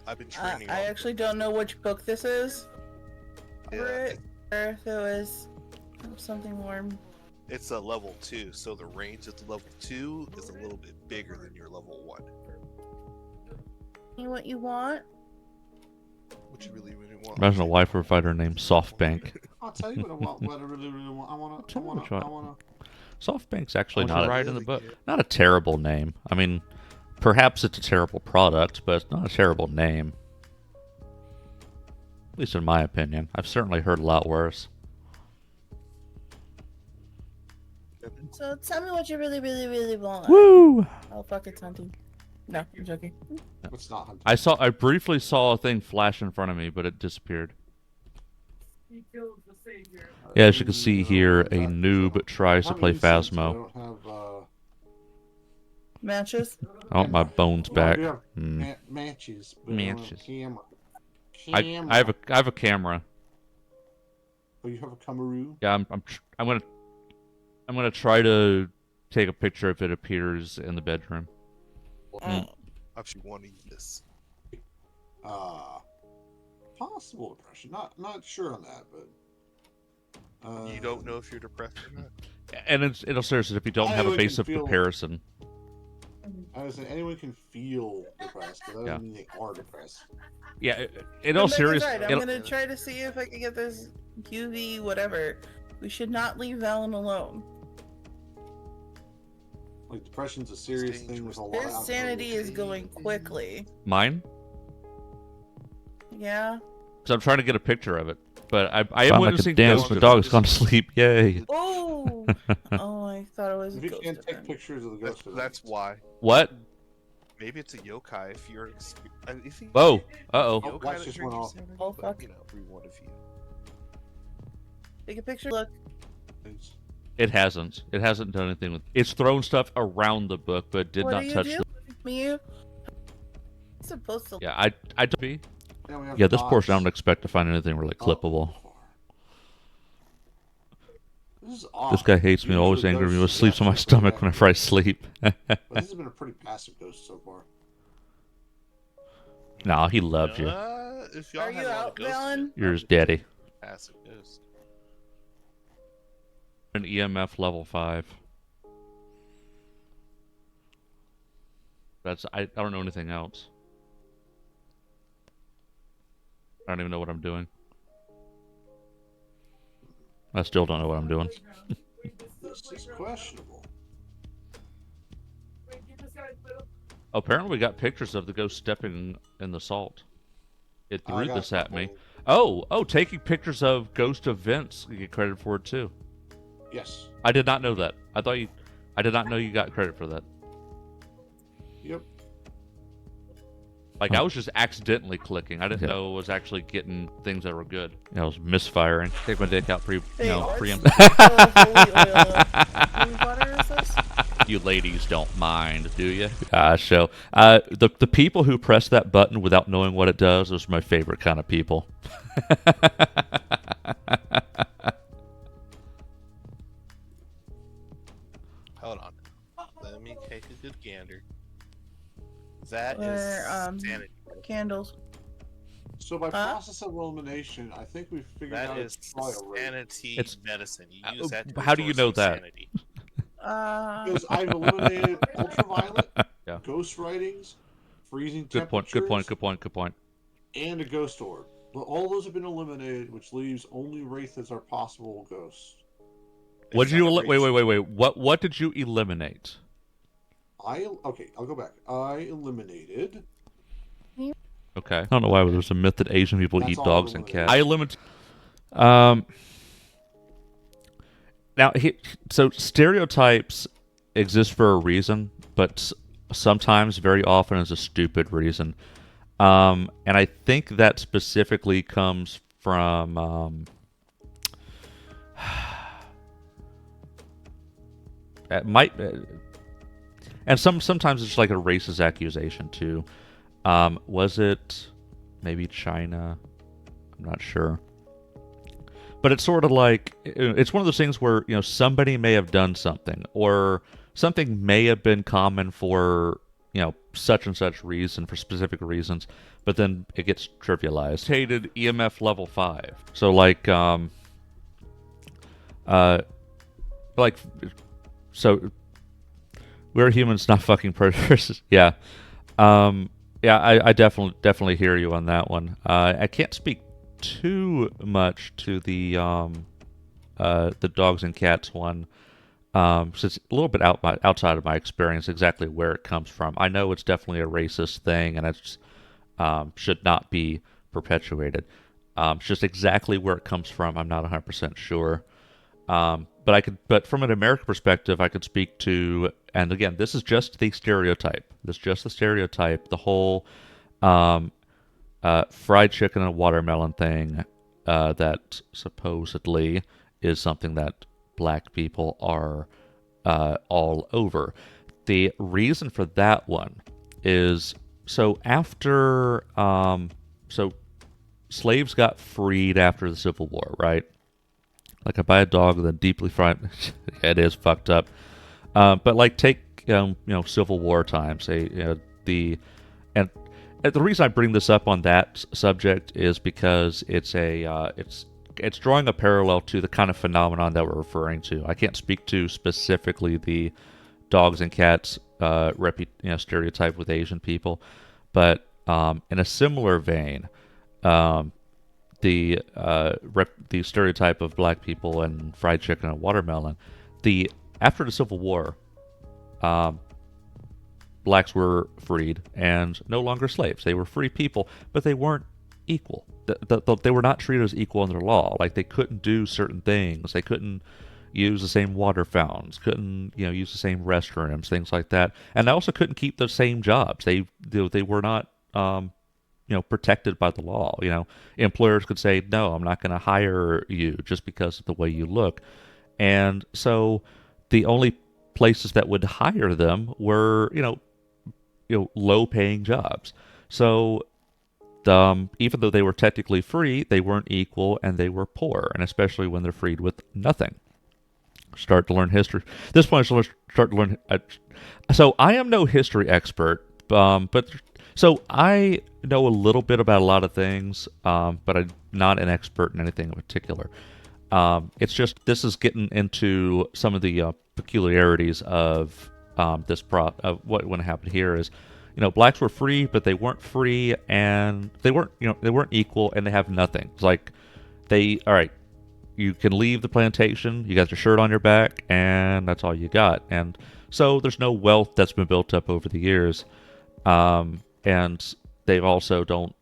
D: I've been training.
E: I
D: on
E: actually don't know which book this is.
D: Yeah,
E: Over it. Or if it was something warm.
D: it's a level 2, so the range of the level 2 is a little bit bigger than your level 1.
E: What you want?
D: What you really want.
A: Imagine a Wi-Fi provider named SoftBank.
C: I'll tell you what I want. What I really want. I want to.
A: Tell
C: I
A: me
C: want
A: what you
C: to. I
A: want.
C: want to.
A: SoftBank's actually
D: What's
A: not
D: right
A: a,
D: in the book?
A: not a terrible name. I mean, perhaps it's a terrible product, but it's not a terrible name. At least in my opinion. I've certainly heard a lot worse.
E: So tell me what you really want.
A: Woo!
E: Oh fuck, it's hunting. No, I'm joking.
C: It's not hunting.
A: I briefly saw a thing flash in front of me, but it disappeared. Yeah, as you can see here, a noob tries to play Phasmo.
C: I don't have.
E: Matches?
A: I want my bones back.
C: We have
A: Mm.
C: matches. But I don't have
A: Matches.
C: Camera.
A: I
C: Camera.
A: I have a camera.
C: Oh, you have a Kamaru?
A: Yeah, I'm gonna try to take a picture if it appears in the bedroom.
E: Mm.
D: I actually want to use this.
C: Possible depression. Not sure on that, but.
D: You don't know if you're depressed or not.
A: And it'll seriously if you don't have a
C: Anyone
A: base
C: can
A: of
C: feel-
A: comparison.
C: I was saying anyone can feel depressed, but that
A: Yeah.
C: doesn't mean they are depressed.
A: Yeah, in all
E: Rebecca's
A: serious,
E: right. I'm
A: it'll-
E: gonna try to see if I can get this UV whatever. We should not leave Valen alone.
C: Like depression's a serious thing with a lot
E: His
C: of
E: sanity is
C: alcohol.
E: going quickly.
A: mine,
E: Yeah.
A: because I'm trying to get a picture of it. But I am
D: Sound like a
A: witnessing
D: dance,
A: ghosts.
D: my
A: My
D: dog
A: dog's gone to sleep. Yay!
E: Oh. Oh, I thought it was a
C: If you
E: ghost.
C: can't take
E: event.
C: pictures of the ghost,
D: That's why.
A: What?
D: Maybe it's a yokai if you're. You think
A: Whoa! Uh-oh.
C: Oh,
D: yokai
C: lights
D: that
C: just
D: drink
C: went
D: your
C: off.
D: sanity,
E: Oh,
D: but,
E: fuck.
D: You know, reward of you.
E: Take a picture. Look.
A: It hasn't. It hasn't done anything with. It's thrown stuff around the book, but did
E: What
A: not
E: do you
A: touch
E: do?
A: the.
E: Me? Supposed to.
A: Yeah, I don't be.
C: we have
A: Yeah, this portion I
C: dots.
A: don't expect to find anything really
C: Oh,
A: clippable.
C: This is odd.
A: This guy hates me,
C: Usually
A: always angry at me,
C: ghosts
A: sleeps on my
C: actually
A: stomach
C: pretty
A: whenever I sleep.
C: But this has been a pretty passive ghost so far.
A: Nah, he loves you.
D: If y'all
E: Are
D: had
E: you
D: a lot of
E: out,
D: ghosts in
E: Valen?
D: it,
A: You're his daddy.
D: Passive ghost.
A: An EMF level 5. I don't know anything else. I don't even know what I'm doing. I still don't know what I'm doing.
C: This is questionable.
A: Apparently we got pictures of the ghost stepping in the salt. It
C: I
A: threw
C: got
A: this
C: a
A: at me.
C: couple.
A: Oh, taking pictures of ghost events you get credit for it too.
C: Yes.
A: I did not know that. I did not know you got credit for that.
C: Yep.
A: Like, I was just accidentally clicking. I didn't know I was actually getting things that were good. I was misfiring. Take my dick out
E: Hey, what
A: preempt.
E: holy oil? Holy water is this?
A: You ladies don't mind, do you? So the people who press that button without knowing what it does, those are my favorite kind of people.
D: Hold on. Let me take a good gander. That is
E: Or,
D: sanity.
E: Candles.
C: So by
E: Huh?
C: process of elimination, I think we've figured
D: That
C: out
D: is
C: its trial rate.
D: sanity
A: It's-
D: medicine. You use that to
A: how do you
D: restore
A: know
D: some
A: that?
D: sanity.
C: Because I've eliminated ultraviolet,
A: Yeah.
C: ghost writings, freezing
A: Good point. Good point.
C: temperatures,
A: Good point. Good point.
C: and a ghost orb. But all those have been eliminated, which leaves only wraith as our possible ghost.
A: What
D: It's
A: did you
D: not a
A: wait? What did you eliminate?
C: Okay, I'll go back. I eliminated.
A: Okay. I don't know why there's a myth that Asian people
C: That's
A: eat
C: all
A: dogs
C: I've
A: and cats.
C: eliminated.
A: I eliminate. Now, so stereotypes exist for a reason, but sometimes, very often, is a stupid reason. And I think that specifically comes from it might, and sometimes it's like a racist accusation too. Was it maybe China? I'm not sure. But it's sort of like, it's one of those things where, somebody may have done something, or something may have been common for, such and such reason, for specific reasons, but then it gets trivialized. Hated EMF level 5. So like, so we're humans, not fucking predators. Yeah. Yeah, I definitely hear you on that one. I can't speak too much to the dogs and cats one, so it's a little bit outside of my experience exactly where it comes from. I know it's definitely a racist thing, and it's should not be perpetuated. It's just exactly where it comes from, I'm not 100% sure. But from an American perspective, I could speak to, and again, this is just the stereotype. This is just the stereotype. The whole fried chicken and watermelon thing that supposedly is something that black people are all over. The reason for that one is so after so slaves got freed after the Civil War, right? Like, I buy a dog that deeply fried. It is fucked up. But like, take Civil War times. And the reason I bring this up on that subject is because it's drawing a parallel to the kind of phenomenon that we're referring to. I can't speak to specifically the dogs and cats stereotype with Asian people, but in a similar vein, the stereotype of black people and fried chicken and watermelon. After the Civil War, blacks were freed and no longer slaves. They were free people, but they weren't equal. They were not treated as equal under law. Like, they couldn't do certain things. They couldn't use the same water fountains. Couldn't use the same restrooms, things like that. And they also couldn't keep the same jobs. They were not protected by the law. Employers could say, no, I'm not going to hire you just because of the way you look. And so the only places that would hire them were, low paying jobs. So even though they were technically free, they weren't equal, and they were poor, and especially when they're freed with nothing. Start to learn history. At this point, I start to learn. So I am no history expert, but So I know a little bit about a lot of things, but I'm not an expert in anything in particular. It's just this is getting into some of the peculiarities of this of what happened here is, blacks were free, but they weren't free, and they weren't equal, and they have nothing. It's like all right, you can leave the plantation, you got your shirt on your back, and that's all you got. And so there's no wealth that's been built up over the years, and they also don't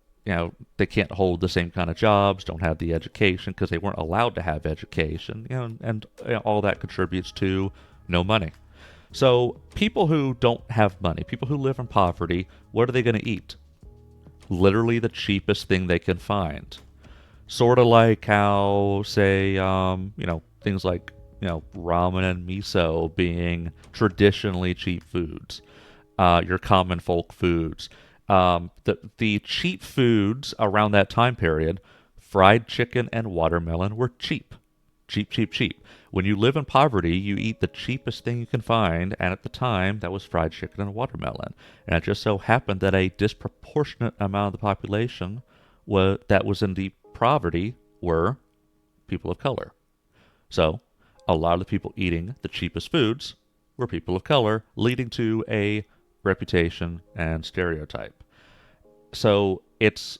A: they can't hold the same kind of jobs, don't have the education because they weren't allowed to have education, and all that contributes to no money. So people who don't have money, people who live in poverty, what are they going to eat? Literally the cheapest thing they can find. Sort of like how, say, things like, ramen and miso being traditionally cheap foods, your common folk foods. The cheap foods around that time period, fried chicken and watermelon were cheap. Cheap, cheap, cheap. When you live in poverty, you eat the cheapest thing you can find, and at the time, that was fried chicken and watermelon. And it just so happened that a disproportionate amount of the population that was in deep poverty were people of color. So, a lot of the people eating the cheapest foods were people of color, leading to a reputation and stereotype. So, it's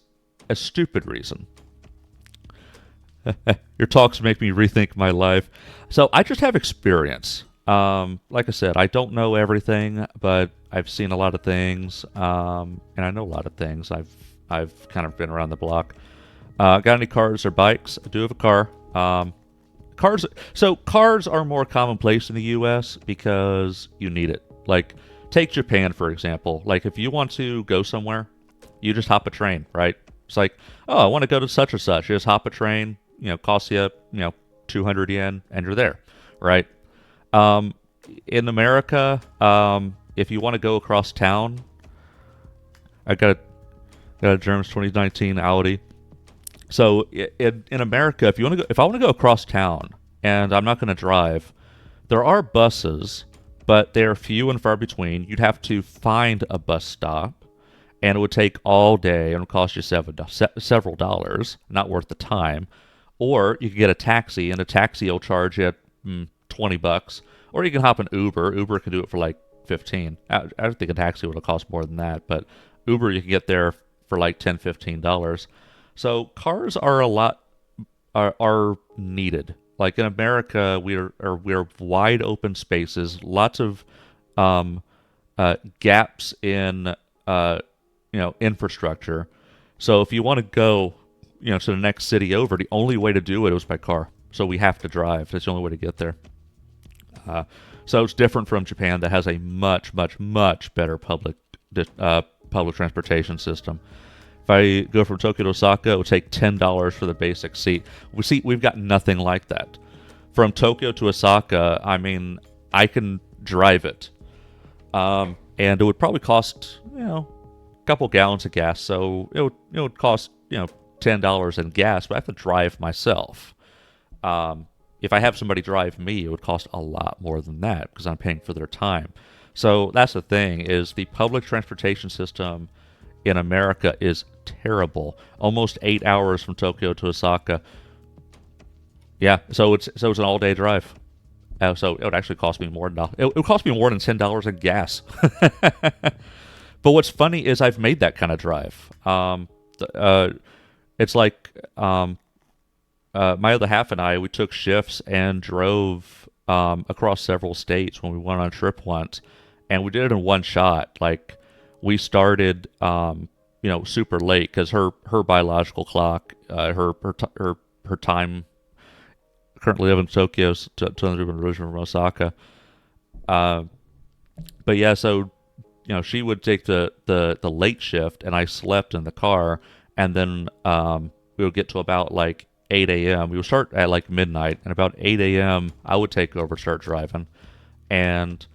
A: a stupid reason. Your talks make me rethink my life. So I just have experience. Like I said, I don't know everything, but I've seen a lot of things, and I know a lot of things. I've kind of been around the block. Got any cars or bikes? I do have a car. Cars. So cars are more commonplace in the U.S. because you need it. Like, take Japan for example. Like, if you want to go somewhere, you just hop a train, right? It's like, oh, I want to go to such and such. You just hop a train. Costs you, 200 yen, and you're there, right? In America, if you want to go across town, I got a German's 2019 Audi. So in America, if I want to go across town and I'm not going to drive, there are buses, but they are few and far between. You'd have to find a bus stop, and it would take all day, and it would cost you several dollars, not worth the time. Or you can get a taxi, and a taxi will charge you $20. Or you can hop an Uber. Uber can do it for like 15. I think a taxi would have cost more than that, but Uber you can get there for like $10, $15. So cars are are needed. Like in America, we're wide open spaces, lots of gaps in infrastructure. So if you want to go to the next city over, the only way to do it was by car. So we have to drive. That's the only way to get there. So it's different from Japan that has a much, much, much better public transportation system. If I go from Tokyo to Osaka, it would take $10 for the basic seat. We've got nothing like that. From Tokyo to Osaka, I mean, I can drive it. And it would probably cost, a couple gallons of gas. So it would cost, $10 in gas, but I have to drive myself. If I have somebody drive me, it would cost a lot more than that because I'm paying for their time. So that's the thing, is the public transportation system in America is terrible. Almost 8 hours from Tokyo to Osaka. Yeah, so it's an all-day drive. So it would actually cost me more than it would cost me more than $10 in gas. But what's funny is I've made that kind of drive. It's like my other half and I, we took shifts and drove across several states when we went on a trip once, and we did it in one shot. Like, we started, super late because her biological clock, her time. Currently live in Tokyo, originally from Osaka. But yeah, so she would take the late shift, and I slept in the car. And then we would get to about like 8 a.m. We would start at like midnight, and about 8 a.m. I would take over, start driving. And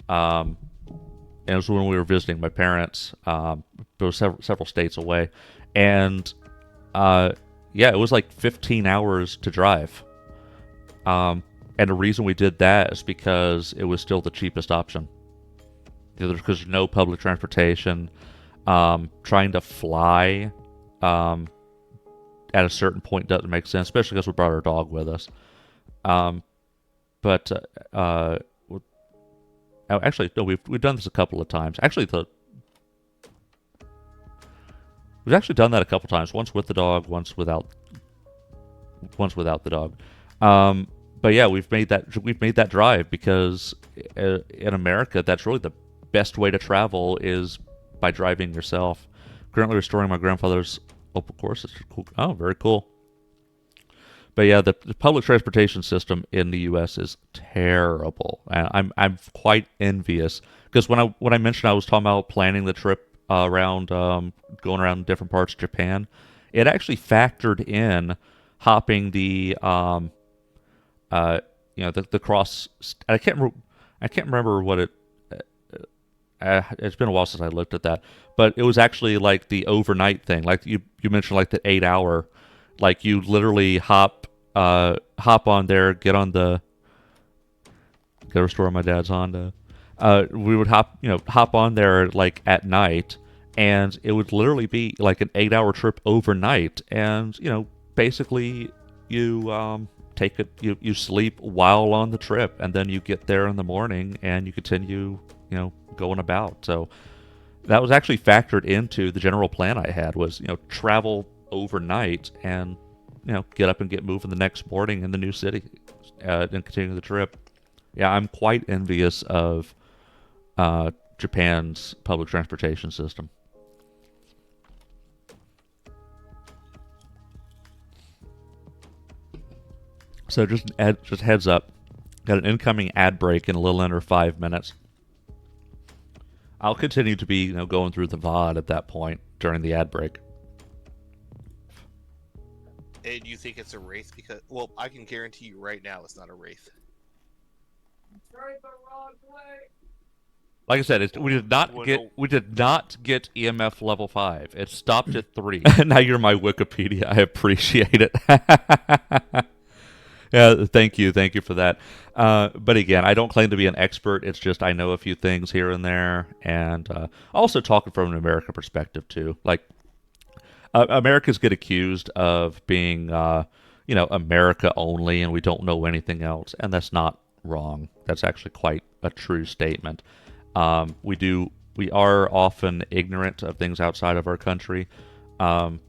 A: it was when we were visiting my parents. It was several states away. And it was like 15 hours to drive. And the reason we did that is because it was still the cheapest option. Because there's no public transportation. Trying to fly at a certain point doesn't make sense, especially because we brought our dog with us. But actually, no, we've done this a couple of times. Actually, we've actually done that a couple times. Once with the dog, once without the dog. But yeah, we've made that drive because in America, that's really the best way to travel is by driving yourself. Currently restoring my grandfather's Opel Corsa. Cool. Oh, very cool. But yeah, the public transportation system in the U.S. is terrible. And I'm quite envious because when I mentioned I was talking about planning the trip around going around different parts of Japan, it actually factored in hopping the the cross. I can't remember what it. It's been a while since I looked at that, but it was actually like the overnight thing. Like you mentioned, like the 8 hour, like you literally hop on there, get on the. Gotta restore my dad's Honda. We would hop on there like at night, and it would literally be like an 8 hour trip overnight, and basically you take it, you sleep while on the trip, and then you get there in the morning and you continue going about. So that was actually factored into the general plan I had was travel overnight and get up and get moving the next morning in the new city and continue the trip. Yeah, I'm quite envious of Japan's public transportation system. So just heads up, got an incoming ad break in a little under 5 minutes. I'll continue to be going through the VOD at that point during the ad break.
D: And you think it's a wraith because, well, I can guarantee you right now it's not a wraith.
A: Like I said, we did not get EMF level 5. It stopped at 3. Now you're my Wikipedia. I appreciate it. Yeah, thank you for that. But again, I don't claim to be an expert. It's just I know a few things here and there, and also talking from an American perspective too. Like Americans get accused of being, America only, and we don't know anything else, and that's not wrong. That's actually quite a true statement. We are often ignorant of things outside of our country. But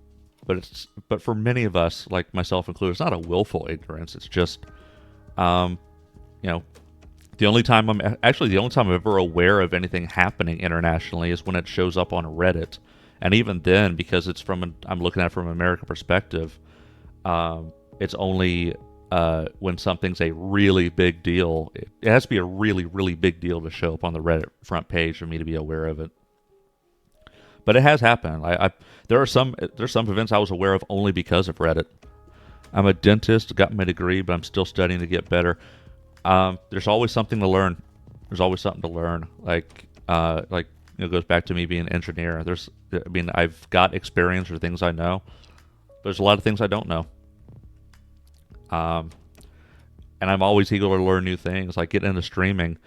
A: for many of us, like myself included, it's not a willful ignorance. It's just, the only time I'm ever aware of anything happening internationally is when it shows up on Reddit, and even then, because I'm looking at it from an American perspective, it's only when something's a really big deal. It has to be a really, really big deal to show up on the Reddit front page for me to be aware of it. But it has happened. There's some events I was aware of only because of Reddit. I'm a dentist, got my degree, but I'm still studying to get better. There's always something to learn. It goes back to me being an engineer. I've got experience or things I know. There's a lot of things I don't know. And I'm always eager to learn new things, like get into streaming.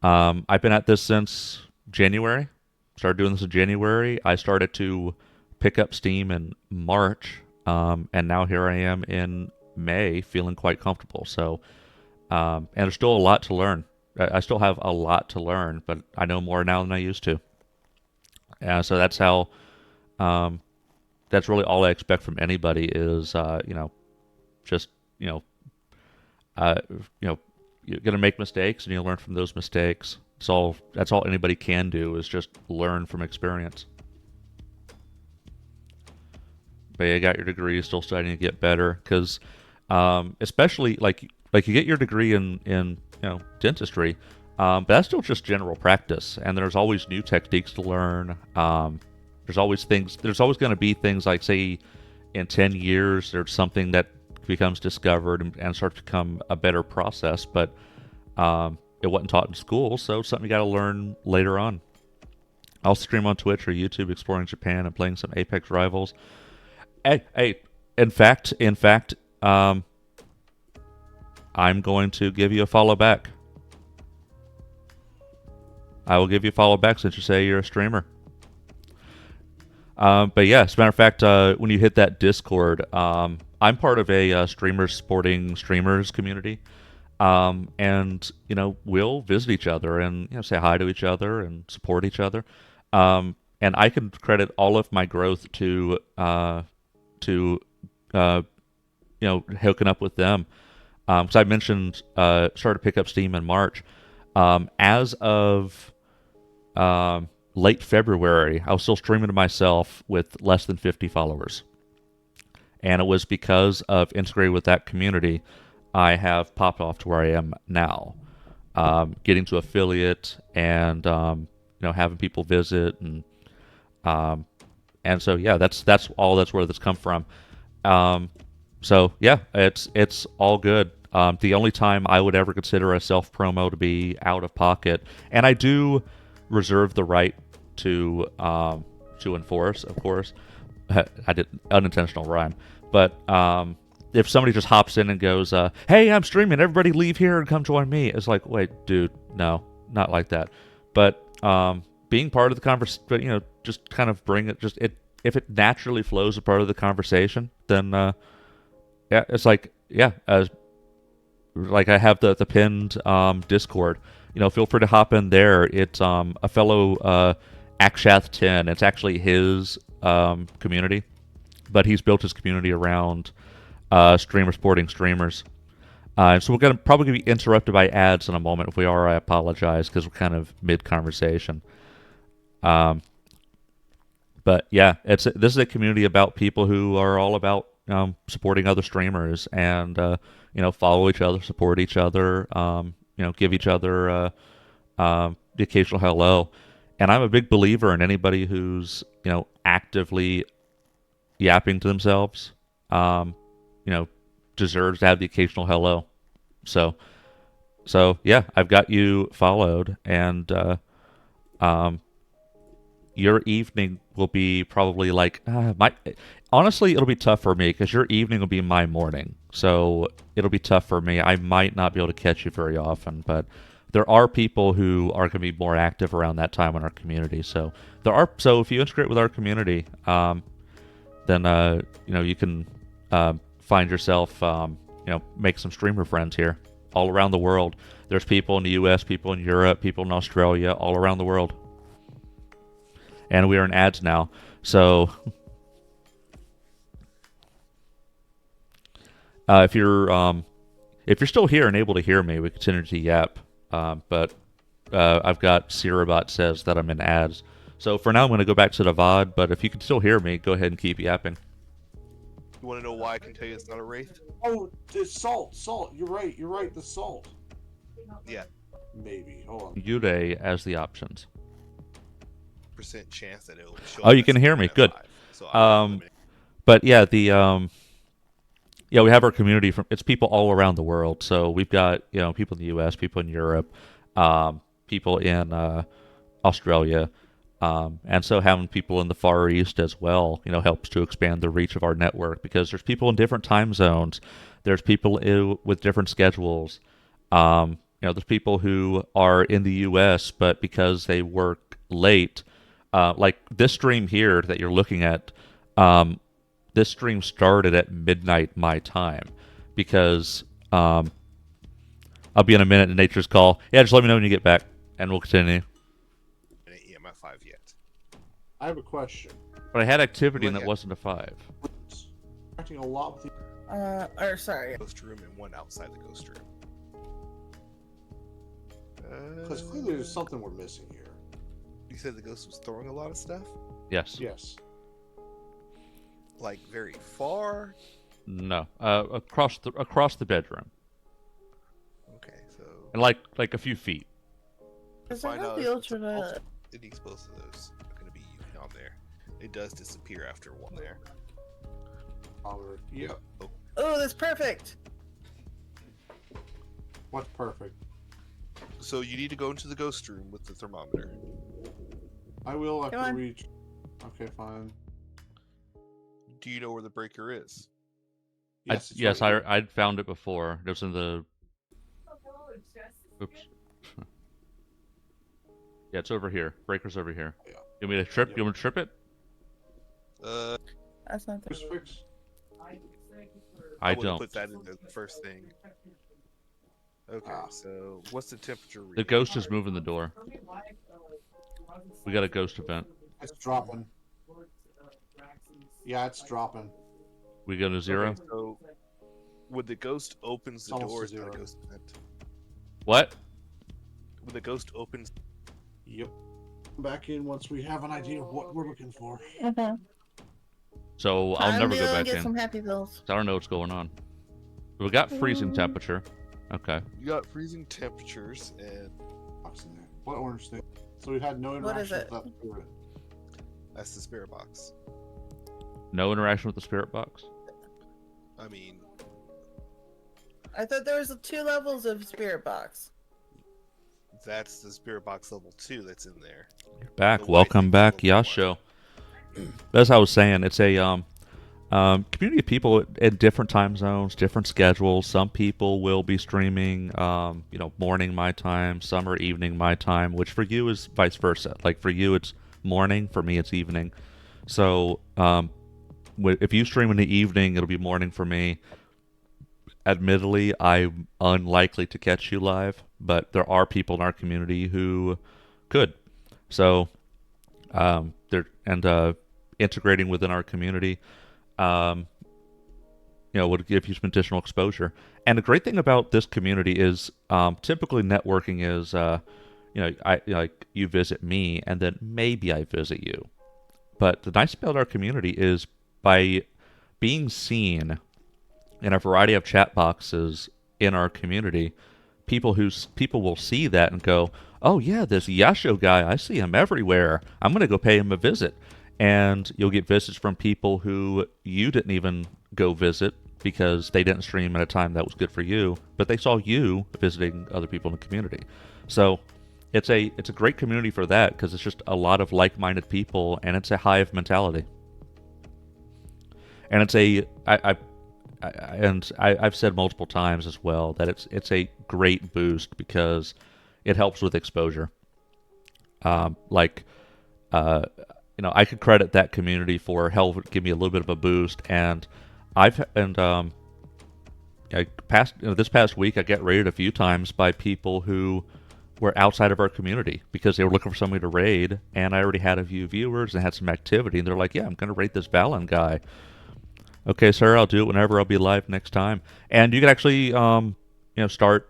A: I've been at this since January. Started doing this in January. I started to pick up steam in March, and now here I am in May, feeling quite comfortable. So, and there's still a lot to learn. I still have a lot to learn, but I know more now than I used to. So that's how. That's really all I expect from anybody is, you're gonna make mistakes and you learn from those mistakes. That's all anybody can do is just learn from experience. But you got your degree, still studying to get better, because especially like you get your degree in dentistry, but that's still just general practice, and there's always new techniques to learn. There's always going to be things like, say, in 10 years, there's something that becomes discovered and starts to become a better process, but it wasn't taught in school, so it's something you got to learn later on. I'll stream on Twitch or YouTube exploring Japan and playing some Apex Rivals. Hey, in fact, I'm going to give you a follow back. I will give you a follow back since you say you're a streamer. But yeah, as a matter of fact, when you hit that Discord, I'm part of a streamers supporting streamers community. And we'll visit each other and say hi to each other and support each other. And I can credit all of my growth to hooking up with them. Because I mentioned started to pick up steam in March. As of late February, I was still streaming to myself with less than 50 followers. And it was because of integrating with that community, I have popped off to where I am now. Getting to affiliate and having people visit um, and so yeah, that's all. That's where this come from. Um, so yeah, it's all good. The only time I would ever consider a self promo to be out of pocket, and I do reserve the right to enforce, of course. I did unintentional rhyme, but if somebody just hops in and goes, "Hey, I'm streaming. Everybody leave here and come join me," it's like, wait, dude, no, not like that. But being part of the conversation, just kind of bring it. Just it if it naturally flows a part of the conversation, then yeah, it's like yeah, like I have the pinned Discord. Feel free to hop in there. It's a fellow Akshath 10. It's actually his community, but he's built his community around streamers supporting streamers. So we're probably gonna be interrupted by ads in a moment. If we are, I apologize because we're kind of mid conversation. Um, but yeah, this is a community about people who are all about supporting other streamers and follow each other, support each other, give each other the occasional hello. And I'm a big believer in anybody who's actively yapping to themselves, you know, deserves to have the occasional hello. So yeah, I've got you followed, and um, your evening will be probably like my. Honestly, it'll be tough for me because your evening will be my morning. So it'll be tough for me. I might not be able to catch you very often, but there are people who are going to be more active around that time in our community. So so if you integrate with our community, then you can find yourself make some streamer friends here all around the world. There's people in the U.S., people in Europe, people in Australia, all around the world, and we are in ads now. So if you're still here and able to hear me, we continue to yap. But I've got Sirabot says that I'm in ads. So for now, I'm going to go back to the VOD. But if you can still hear me, go ahead and keep yapping.
D: You want to know why I can tell you it's not a wraith?
C: Oh, the salt. You're right. The salt.
D: Yeah.
C: Maybe. Hold on.
A: Yurei as the options.
D: Percent chance that it'll show.
A: Oh, you can hear me. Good.
D: So
A: but yeah, we have our community it's people all around the world. So we've got people in the U.S., people in Europe, people in Australia, and so having people in the Far East as well, helps to expand the reach of our network because there's people in different time zones. There's people with different schedules. There's people who are in the U.S., but because they work late, like this stream here that you're looking at, this stream started at midnight my time because I'll be in a minute in Nature's Call. Yeah, just let me know when you get back, and we'll continue.
D: I'm at 5 yet.
C: I have a question.
A: But I had activity and it wasn't a 5.
C: Acting a lot with
E: or sorry.
D: Ghost room and one outside the ghost room.
C: because clearly there's something we're missing here.
D: You said the ghost was throwing a lot of stuff?
A: Yes.
C: Yes.
D: Like very far?
A: No. Across the bedroom.
D: Okay, so
A: And like a few feet.
E: Does it
D: find
E: have
D: out
E: the
D: if it's
E: ultraviolet?
D: it needs both of those are going to be on there. It does disappear after one there.
C: Yep.
E: Oh, that's perfect.
C: What's perfect?
D: So you need to go into the ghost room with the thermometer.
C: I will
E: Come
C: after
E: on.
C: reach. Okay, fine.
D: Do you know where the breaker is?
C: Yes. it's
A: Yes,
C: right here.
A: I'd found it before. It was in the. Oops. Yeah, it's over here. Breaker's over here.
C: Yeah.
A: You want me to trip?
C: Yep.
A: You want me to trip it?
E: That's not the
C: Crucifix?
A: I
D: would have
A: don't.
D: put that in the first thing. Okay,
C: Ah.
D: so what's the temperature
A: The
D: reading?
A: ghost is moving the door. We got a ghost event.
C: It's dropping. Yeah, it's dropping.
A: We go to 0.
D: Okay, so would the ghost opens
C: It's
D: the
C: almost
D: door?
C: a
D: Is that a
C: 0.
D: ghost event?
A: What?
D: When the ghost opens,
C: Yep. Back in once we have an idea of what we're looking for.
A: So I'll
E: Time
A: never
E: to
A: go back
E: get
A: in.
E: some happy pills.
A: I don't know what's going on. We got freezing temperature. Okay.
D: you got freezing temperatures, and
C: Box in there. What orange thing? So we've had no
E: What is
C: interaction
E: it?
C: with that spirit.
D: that's the spirit box.
A: No interaction with the spirit box.
D: I mean,
E: I thought there was 2 levels of spirit box.
D: that's the spirit box level 2 that's in there.
A: You're back.
D: The white
A: Welcome
D: thing is
A: back,
D: level 1.
A: Yasho. As I was saying, it's a community of people in different time zones, different schedules. Some people will be streaming, morning my time. Some are evening my time, which for you is vice versa. Like for you, it's morning. For me, it's evening. So if you stream in the evening, it'll be morning for me. Admittedly, I'm unlikely to catch you live, but there are people in our community who could. So they're integrating within our community. Would give you some additional exposure. And the great thing about this community is, typically networking is, like you visit me, and then maybe I visit you. But the nice about our community is by being seen in a variety of chat boxes in our community, people will see that and go, "Oh yeah, this Yasho guy, I see him everywhere. I'm gonna go pay him a visit." And you'll get visits from people who you didn't even go visit because they didn't stream at a time that was good for you, but they saw you visiting other people in the community. So it's a great community for that because it's just a lot of like-minded people, and it's a hive mentality. And it's I've said multiple times as well that it's a great boost because it helps with exposure. I could credit that community for help give me a little bit of a boost, and this past week I got raided a few times by people who were outside of our community because they were looking for somebody to raid, and I already had a few viewers and had some activity, and they're like, "Yeah, I'm going to raid this Valen guy." Okay, sir, I'll do it whenever I'll be live next time. And you can actually, start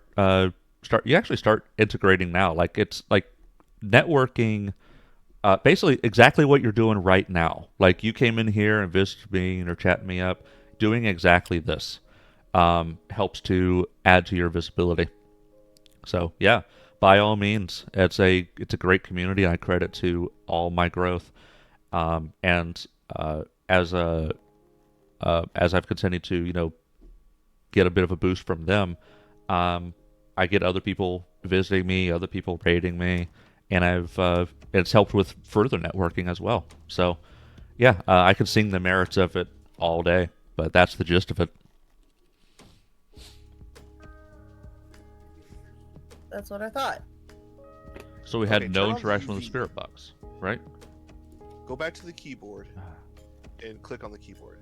A: integrating now. Like it's like networking. Basically, exactly what you're doing right now. Like you came in here and visited me or chatted me up, doing exactly this helps to add to your visibility. So yeah, by all means, it's a great community. I credit to all my growth, and as I've continued to get a bit of a boost from them, I get other people visiting me, other people rating me, and it's helped with further networking as well. So yeah, I could sing the merits of it all day, but that's the gist of it.
E: That's what I thought.
A: So we had
D: Okay,
A: no
D: turn on the
A: interaction with the
D: UV.
A: spirit box, right?
D: Go back to the keyboard and click on the keyboard.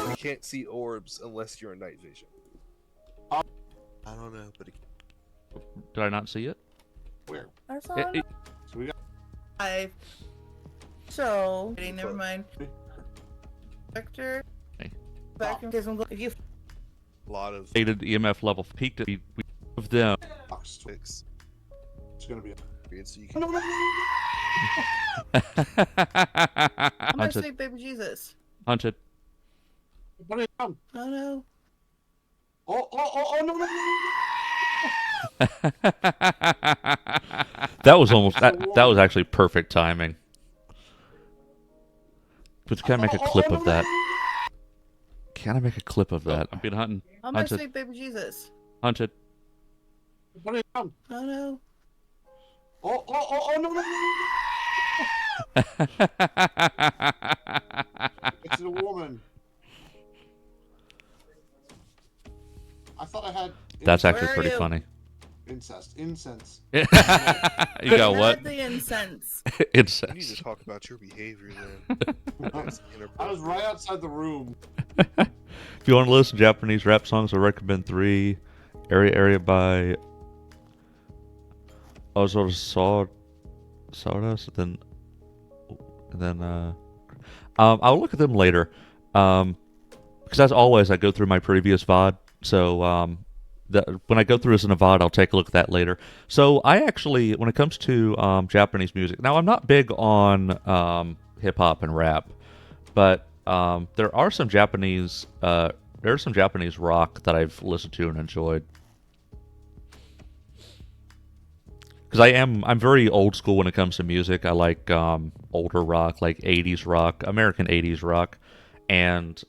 D: You can't see orbs unless you're in night vision. I don't know, but
A: Did I not see it?
C: Where?
E: I saw
A: It-
E: it.
A: it-
C: So we got
E: So, never mind. Vector.
A: Hey.
E: Back in case I'm if you
D: a lot of
A: Stated EMF level peaked at of them.
C: box.
D: fix.
C: It's gonna be.
D: So you
C: Oh, no,
D: can
C: no, no,
E: I'm gonna
A: Hunted.
E: say baby Jesus.
A: Hunted.
C: no. Put it down.
E: Oh no.
C: Oh, no, no,
A: That was almost that was actually perfect timing. But you gotta make a clip of that. Can I make a clip of that? I've been hunting.
E: I'm gonna
A: Hunted.
E: say baby Jesus.
A: Hunted.
C: Put it down.
E: Oh no.
C: Oh, no, no, It's a woman. I thought I had
A: That's actually
E: Where are
A: pretty
E: you?
A: funny.
C: Incest. Incense.
A: You
E: I
A: got what?
E: had the incense.
D: We need to
A: Incest.
D: talk about your behavior then. That's
C: I was right outside the room.
A: If you want to listen to Japanese rap songs, I recommend 3. Area by Ozora Sawdust, then I'll look at them later. Because as always, I go through my previous VOD, so when I go through this in a VOD, I'll take a look at that later. So I actually, when it comes to Japanese music, now I'm not big on hip hop and rap, but there's some Japanese rock that I've listened to and enjoyed. Because I'm very old school when it comes to music. I like older rock, like 80s rock, American 80s rock, and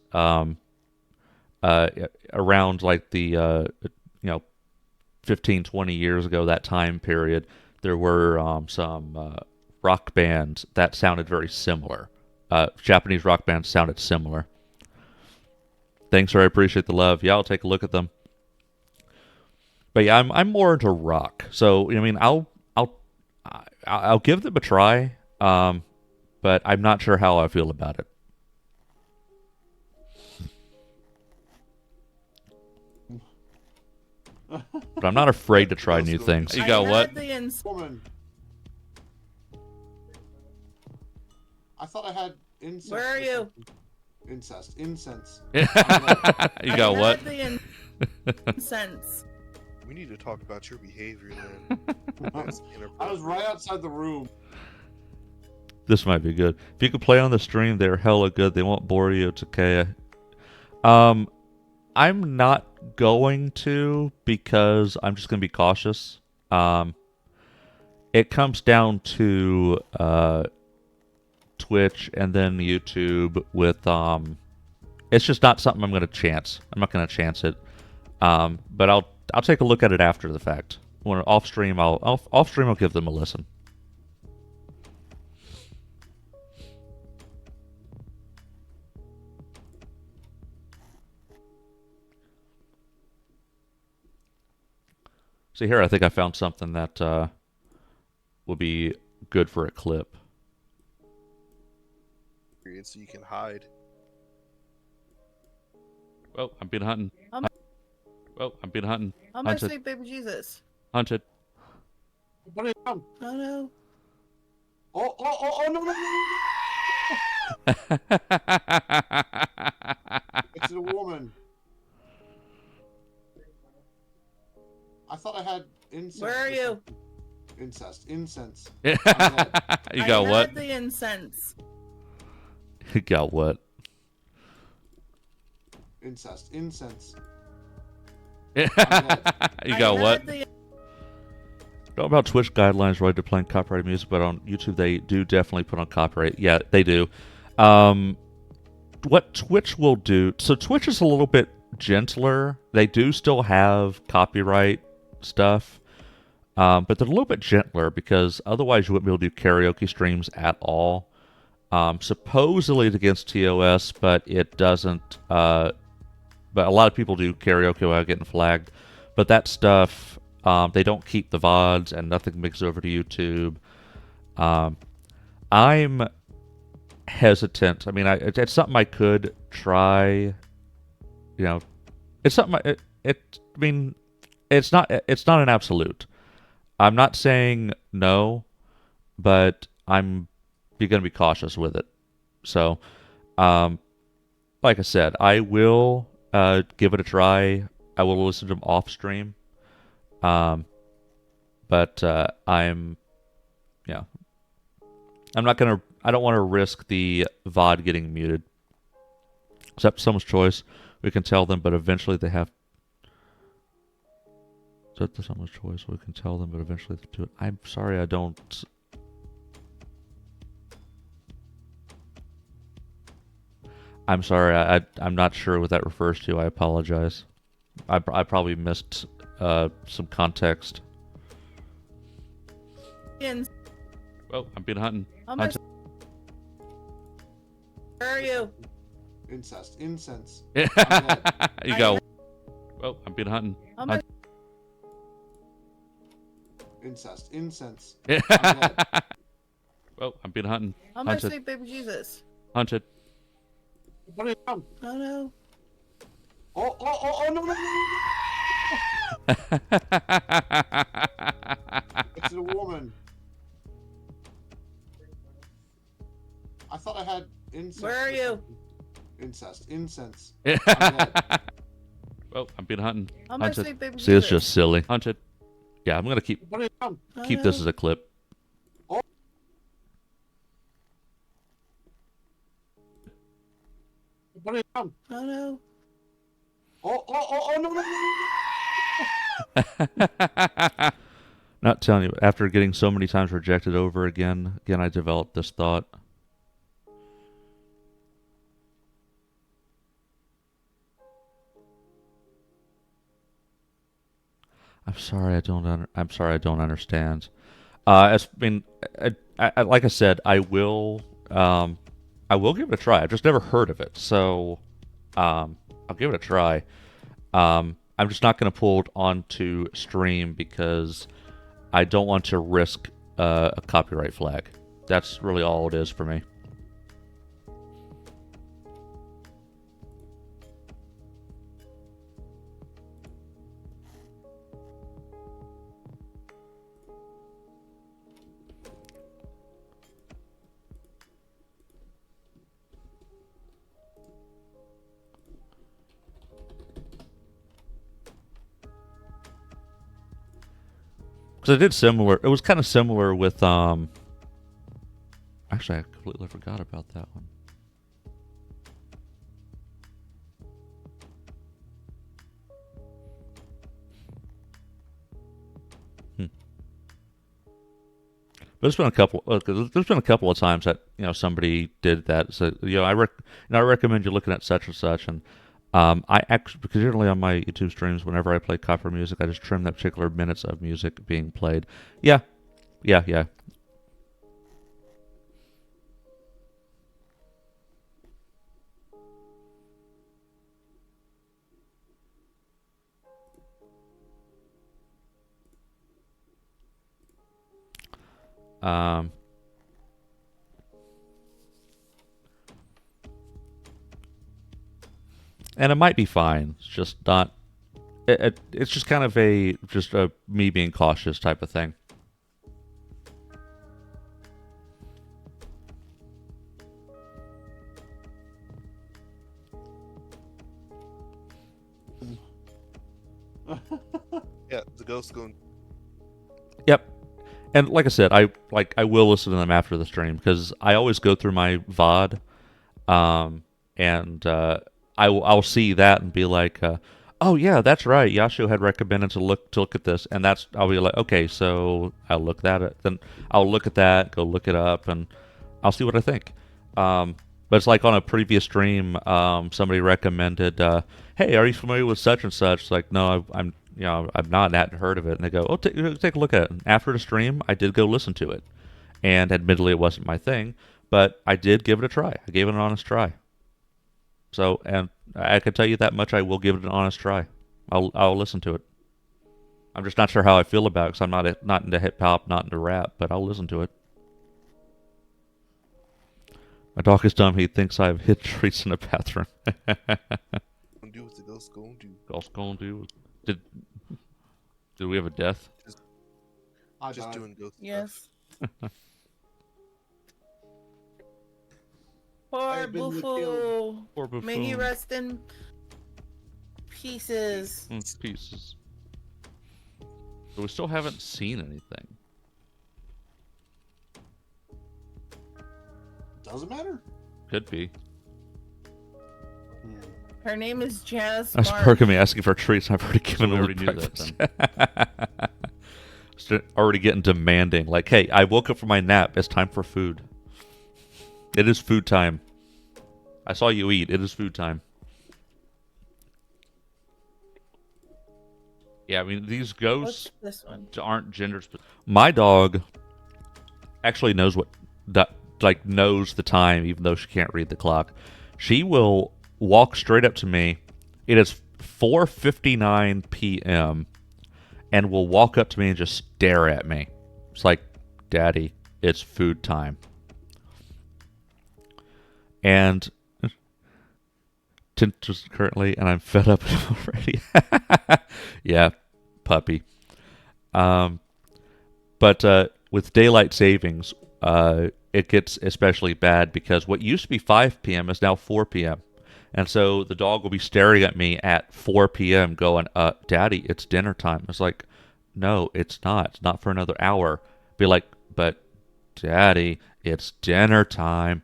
A: around like the 15, 20 years ago, that time period, there were some rock bands that sounded very similar. Japanese rock bands sounded similar. Thanks, sir. I appreciate the love. Yeah, I'll take a look at them. But yeah, I'm more into rock. So I mean, I'll give them a try. But I'm not sure how I feel about it. But I'm not afraid to try new things. You got what?
C: Woman. I thought I had incest.
E: Where are you?
C: Incest. Incense.
A: You got what?
E: I had the incense.
D: We need to talk about your behavior then. That's
C: I was right outside the room.
A: This might be good. If you could play on the stream, they're hella good. They won't bore you. It's okay. I'm not going to because I'm just going to be cautious. It comes down to Twitch and then YouTube with it's just not something I'm going to chance. I'm not going to chance it. But I'll take a look at it after the fact. When off stream, I'll give them a listen. See here, I think I found something that will be good for a clip.
D: so you can hide.
A: Oh, I'm being hunted. Oh, I'm being hunted.
E: I'm my sweet baby Jesus.
A: Hunted.
C: Put it down.
E: Oh no.
C: Oh, no, no, no, no. It's a woman. I thought I had incest.
E: Where are you?
C: Incest. Incense.
A: You got what?
E: I had the incense.
A: You got what?
C: Incest. Incense.
A: You got what? Know about Twitch guidelines related to playing copyrighted music, but on YouTube they do definitely put on copyright. Yeah, they do. What Twitch will do, so Twitch is a little bit gentler. They do still have copyright stuff, but they're a little bit gentler because otherwise you wouldn't be able to do karaoke streams at all. Supposedly it's against TOS, but it doesn't. But a lot of people do karaoke without getting flagged. But that stuff, they don't keep the VODs and nothing makes it over to YouTube. I'm hesitant. I mean, it's something I could try. You know, it's something. I mean, it's not an absolute. I'm not saying no, but I'm going to be cautious with it. So, like I said, I will give it a try. I will listen to them off stream. But I'm not gonna. I don't want to risk the VOD getting muted. It's up to someone's choice. We can tell them, but eventually they have. It's up to someone's choice. We can tell them, but eventually they do it. I'm sorry, I don't. I'm sorry, I'm not sure what that refers to. I apologize. I probably missed some context. Oh, I'm being hunted.
E: Where are you?
C: Incest. Incense.
A: You go. Oh, I'm being hunted.
C: Incest. Incense. I'm dead.
A: Well, I'm being hunted.
E: Oh my
A: Hunted.
E: sweet baby Jesus.
A: Hunted.
C: What are you-
E: Oh no.
C: Oh, no, no, no, no. It's a woman. I thought I had incest.
E: Where are
C: or
E: you?
C: something. Incest. Incense. I'm dead.
A: Well, I'm being hunted.
E: Oh my
A: Hunted.
E: sweet baby
A: See, it's
E: Jesus.
A: just silly. Hunted. Yeah, I'm gonna keep
C: What are you-
E: Oh,
A: this
E: no.
A: as a clip.
C: What are you-
E: Oh no.
C: Oh, no, no, no.
A: Not telling you. After getting so many times rejected over again, I developed this thought. I'm sorry, I don't. I'm sorry, I don't understand. It's been, like I said, I will. I will give it a try. I've just never heard of it, so I'll give it a try. I'm just not going to pull it onto stream because I don't want to risk a copyright flag. That's really all it is for me. Because I did similar. It was kind of similar with Actually, I completely forgot about that one. But there's been a couple. There's been a couple of times that somebody did that. So I recommend you looking at such and such. And I actually, because generally on my YouTube streams, whenever I play copper music, I just trim that particular minutes of music being played. Yeah. Um, and it might be fine. It's just not. It's just kind of just a me being cautious type of thing.
D: Yeah, the ghost going.
A: Yep. And like I said, I will listen to them after the stream because I always go through my VOD, and I'll see that and be like, oh yeah, that's right. Yashu had recommended to look at this, and I'll be like, okay, so I'll look then I'll look at that, go look it up, and I'll see what I think. But it's like on a previous stream, somebody recommended, hey, are you familiar with such and such? Like, no, I'm not, hadn't heard of it. And they go, oh, take a look at it. And after the stream, I did go listen to it. And admittedly, it wasn't my thing, but I did give it a try. I gave it an honest try. So, and I can tell you that much, I will give it an honest try. I'll listen to it. I'm just not sure how I feel about it because I'm not into hip hop, not into rap, but I'll listen to it. My dog is dumb. He thinks I have hid treats in the bathroom.
D: Do what the ghost gonna do.
A: Ghost gonna do? Did we have a death?
D: Just doing ghost
E: Yes.
C: I
E: Poor
C: have been
E: Bufu.
A: Poor
E: May he
A: buffoon.
E: rest in pieces.
A: Pieces. So we still haven't seen anything.
C: Doesn't matter.
A: Could be.
E: Her name is Janice
A: That's
E: Marsh.
A: perking me asking for treats. I've already given
B: we
A: her
B: already knew that
A: breakfast. Already getting demanding. Like, hey, I woke up from my nap. It's time for food. It is food time. I saw you eat. It is food time. Yeah, I mean, these ghosts
E: What's this one?
A: aren't gender specific. My dog actually knows knows the time, even though she can't read the clock. She will walk straight up to me. It is 4:59 p.m. and will walk up to me and just stare at me. It's like, Daddy, it's food time. And just currently, and I'm fed up already. Yeah, puppy. But with daylight savings, it gets especially bad because what used to be 5 p.m. is now 4 p.m. And so the dog will be staring at me at 4 p.m. going, Daddy, it's dinner time. It's like, no, it's not. It's not for another hour. Be like, but Daddy, it's dinner time.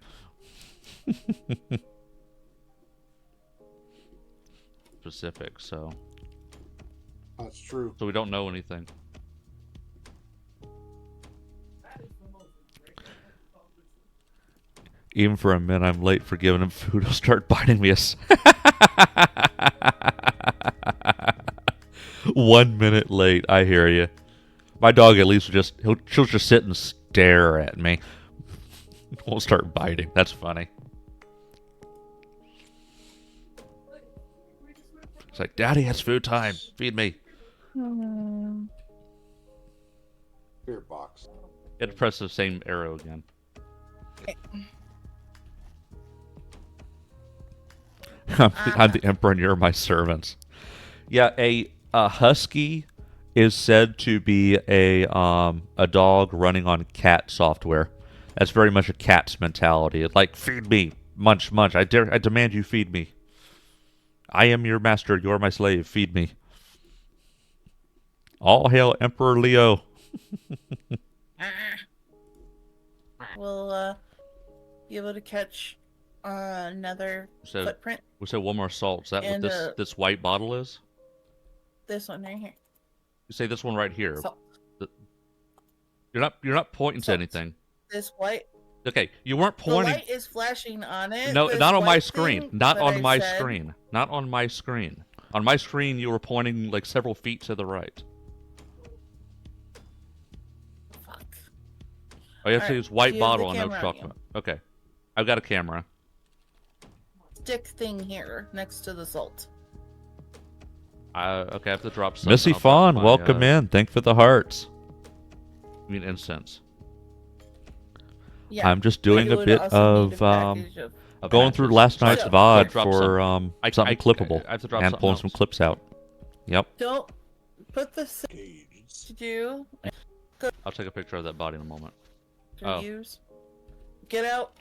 A: Specific, so.
C: That's true.
A: So we don't know anything. Even for a minute, I'm late for giving him food. He'll start biting me. 1 minute late. I hear you. My dog at least she'll just sit and stare at me. Won't start biting. That's funny. It's like, Daddy, it's food time. Feed me.
C: Spirit box.
A: It press the same arrow again. I'm the emperor and you're my servants. Yeah, a husky is said to be a dog running on cat software. That's very much a cat's mentality. It's like, feed me, munch, munch. I demand you feed me. I am your master. You're my slave. Feed me. All hail Emperor Leo.
E: We'll be able to catch another footprint.
A: We said one more salt. Is that
E: And,
A: what this white bottle is?
E: This one right here.
A: You say this one right here.
E: Salt.
A: You're not pointing to
E: Salt.
A: anything.
E: This white.
A: Okay, you weren't
E: The
A: pointing.
E: light is flashing on it.
A: No,
E: this
A: not on my
E: white
A: screen.
E: thing
A: Not
E: that
A: on
E: I
A: my
E: said-
A: screen. Not on my screen. On my screen, you were pointing like several feet to the right.
E: Fuck.
A: Oh, you have to
E: Alright,
A: use white
E: use
A: bottle.
E: the
A: I know what you're
E: camera
A: talking about. Okay, I've got a camera.
E: Stick thing here next to the salt.
A: Okay, I have to drop something.
F: Missy
A: I'll drop
F: Fawn,
A: my,
F: welcome in. Thank for the hearts.
A: I mean incense.
E: Yeah.
F: I'm just doing
E: but
F: a
E: it would
F: bit
E: also need
F: of
E: a package of-
F: going through last night's
E: So-
F: VOD
A: drop
F: for something clippable
A: I have to drop
F: and
A: something
F: pulling some
A: else.
F: clips out. Yep.
E: Don't put this
C: Cages.
E: to do.
A: I'll take a picture of that body in a moment.
E: To
A: Oh.
E: use. Get out.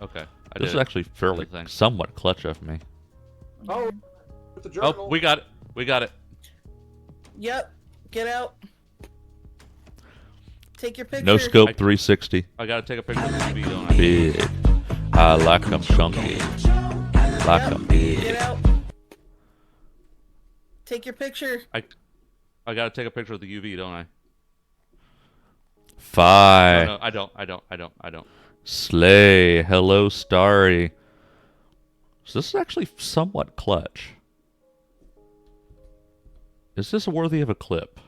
A: Okay, I
F: This
A: did
F: is
A: it.
F: actually fairly
A: Thing.
F: somewhat clutch of me.
C: Oh, with the journal.
A: Oh, we got it. We got it.
E: Yep. Get out. Take your picture.
F: No scope 360.
A: I gotta take a picture of the TV, don't I?
F: Big. I like them chunky. Like
E: Yep.
F: them big.
E: Get out. Take your picture.
A: I gotta take a picture of the UV, don't I?
F: Fi.
A: No, I don't.
F: Slay. Hello, Starry. So this is actually somewhat clutch. Is this worthy of a clip?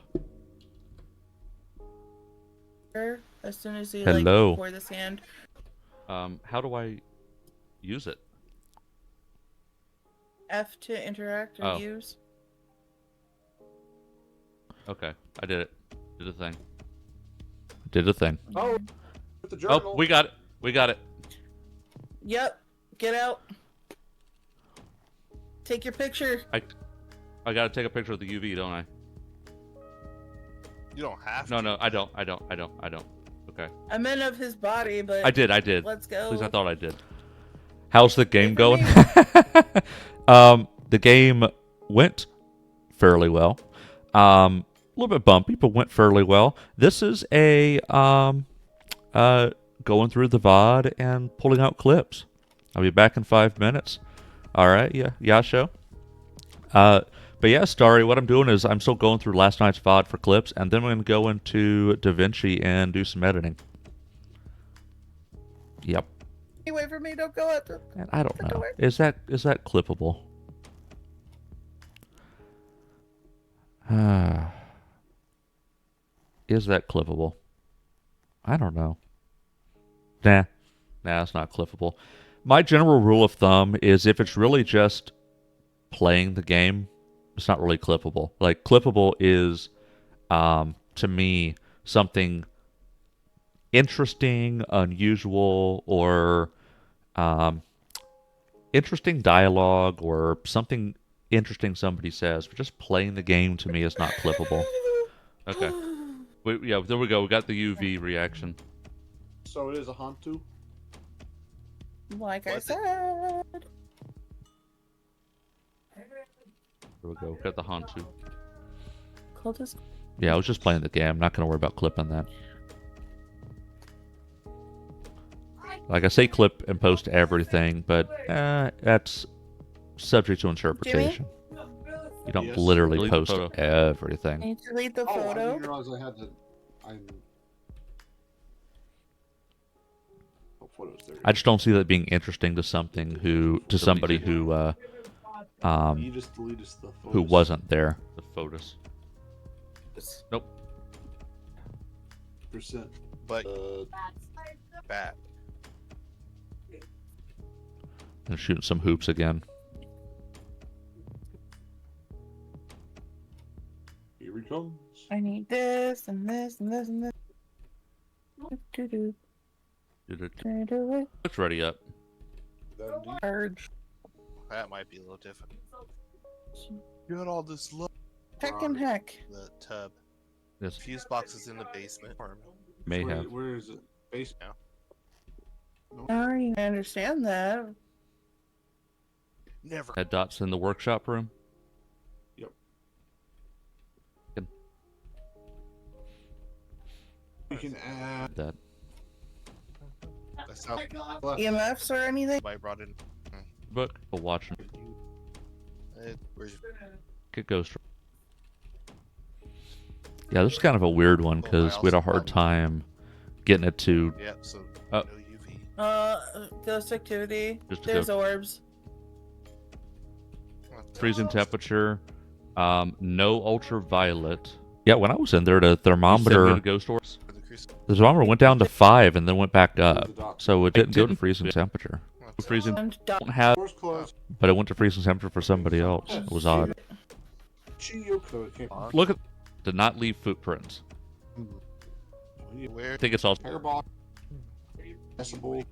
E: As soon as you
F: Hello.
E: like pour this hand.
A: How do I use it?
E: F to interact or
A: Oh.
E: use.
A: Okay, I did it. Did the thing.
F: Did a thing.
C: Oh, with the journal.
A: Oh, we got it. We got it.
E: Yep. Get out. Take your picture.
A: I gotta take a picture of the UV, don't I?
D: You don't have
A: No,
D: to.
A: no, I don't. Okay.
E: I meant of his body, but
A: I did.
E: let's go.
A: At least I thought I did.
F: How's the game
E: for
F: going?
E: me.
F: The game went fairly well. A little bit bumpy, but went fairly well. This is a going through the VOD and pulling out clips. I'll be back in 5 minutes. All right, yeah, show. But yeah, Starry, what I'm doing is I'm still going through last night's VOD for clips, and then I'm going to go into DaVinci and do some editing. Yep.
E: Wait for me. Don't go out.
F: And I don't know.
E: door.
F: Is that clippable? Is that clippable? I don't know. Nah, it's not clippable. My general rule of thumb is if it's really just playing the game, it's not really clippable. Like clippable is, to me, something interesting, unusual, or um, interesting dialogue, or something interesting somebody says. But just playing the game to me is not clippable. Okay. Yeah, there we go. We got the UV reaction.
C: So it is a Hantu?
E: Like I
D: What the-
E: said.
F: There we go. We got the Hantu.
E: Cultist.
F: Yeah, I was just playing the game. I'm not going to worry about clipping that. Like I say, clip and post everything, but that's subject to interpretation. You don't
C: Yes.
F: literally
A: Delete the
F: post
A: photo.
F: everything.
E: Need to delete the
C: Oh, I
E: photo.
C: didn't realize I had to. Oh, photos there.
F: I just don't see that being interesting to somebody who
C: You just deleted the photos.
F: who wasn't there.
A: The photos.
F: Nope.
C: Percent.
D: But bad.
F: And shooting some hoops again.
C: Here he comes.
E: I need this and this and this and this. Do-do-do. Do-do-do.
F: It's ready up.
C: That indeed.
E: Urge.
D: That might be a little different. You got all this love.
E: Heck and heck.
D: The tub.
F: Yes,
D: Fuse boxes in the basement. Or
F: may have.
C: Where is it? Base
D: now.
E: I understand that.
D: Never.
F: Had dots in the workshop room.
C: You can add.
F: That.
D: That's how
E: EMFs or anything?
D: I brought in.
F: Book. We'll watch it.
D: Where's
F: Get Ghost. Yeah, this is kind of a weird one because we had a hard time getting it to.
D: yeah, so
F: Oh.
D: no UV.
E: Ghost activity.
F: Just to
E: There's
F: go-
E: orbs.
F: Freezing temperature. No ultraviolet. Yeah, when I was in there, the thermometer the thermometer went down to 5 and then went back up, so it didn't go to freezing temperature. Freezing
E: And dot.
F: don't have,
C: Doors closed.
F: but it went to freezing temperature for somebody else. It was odd.
C: Chiyoko came.
F: Look at, did not leave footprints.
D: Where
F: I think it's all
C: Hairball. Decibel.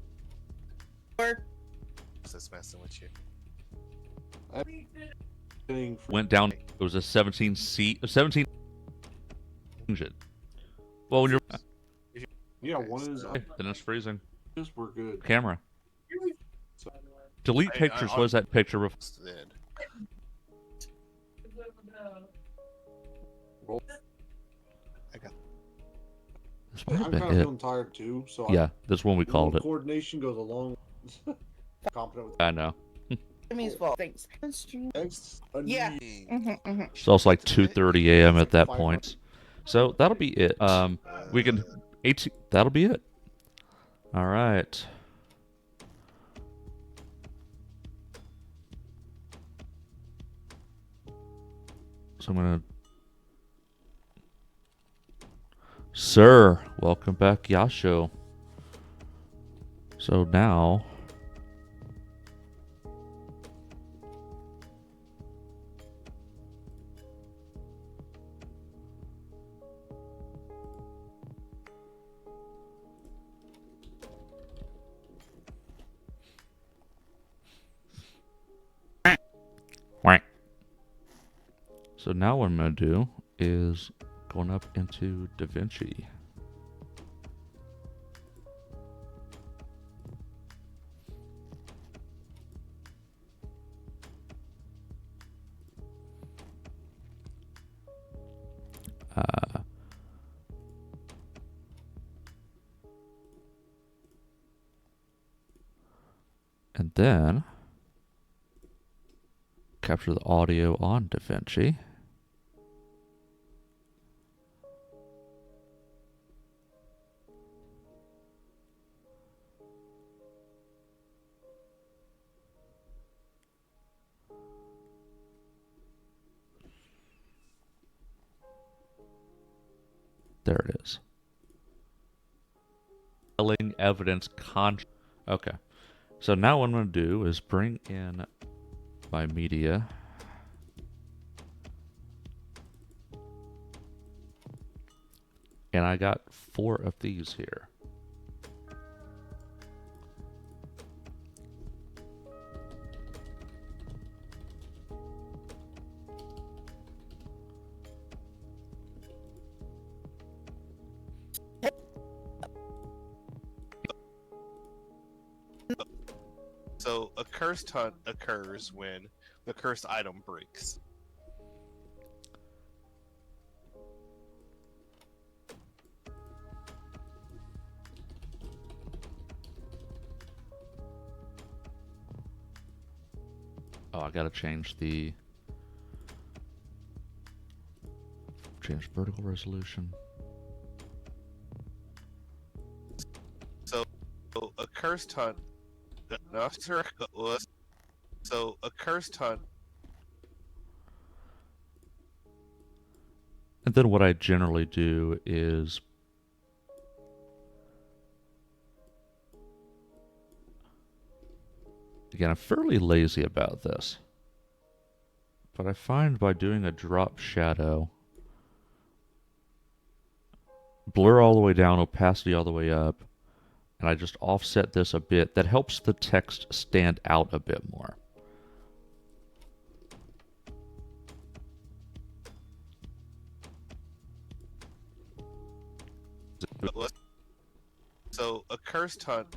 D: is this messing with you?
C: Getting
F: went down. It was a 17 engine. Well, when you're
C: yeah, one is
F: then it's freezing.
C: we're good.
F: Camera. Delete pictures. What is that picture of?
D: Then. I got
F: This might have
C: I'm
F: been
C: kind of
F: it.
C: feeling tired too, so
F: Yeah, this one we called it.
C: Coordination goes a long. Competent with
F: I know.
E: Jimmy's fault. Thanks.
C: next.
E: Yeah.
D: Dang.
E: Mm-hmm, mm-hmm.
F: It's also like 2:30 a.m. at that point. So that'll be it. We can 18. That'll be it. All right. So I'm gonna. Sir, welcome back, Yasho. So now. So now what I'm going to do is going up into DaVinci. And then capture the audio on DaVinci. There it is. Telling evidence Okay. So now what I'm going to do is bring in my media.
A: And I got 4 of these here.
D: So a cursed hunt occurs when the cursed item breaks.
A: Oh, I gotta change vertical resolution.
D: So a cursed hunt. No, so a cursed hunt.
A: And then what I generally do is again, I'm fairly lazy about this. But I find by doing a drop shadow, blur all the way down, opacity all the way up, and I just offset this a bit, that helps the text stand out a bit more.
D: So a cursed hunt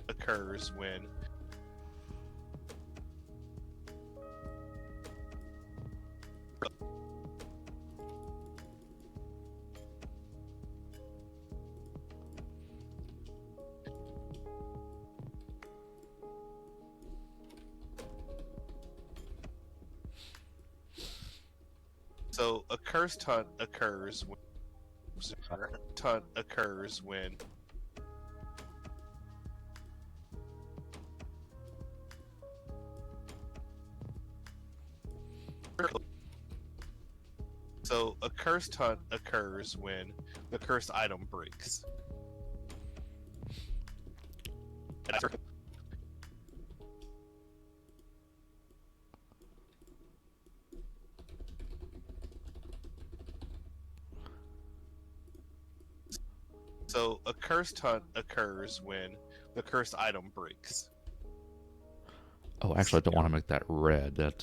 D: occurs when a cursed hunt occurs when So a cursed hunt occurs when the cursed item breaks. So a cursed hunt occurs when the cursed item breaks.
A: Oh, actually, I don't want to make that red.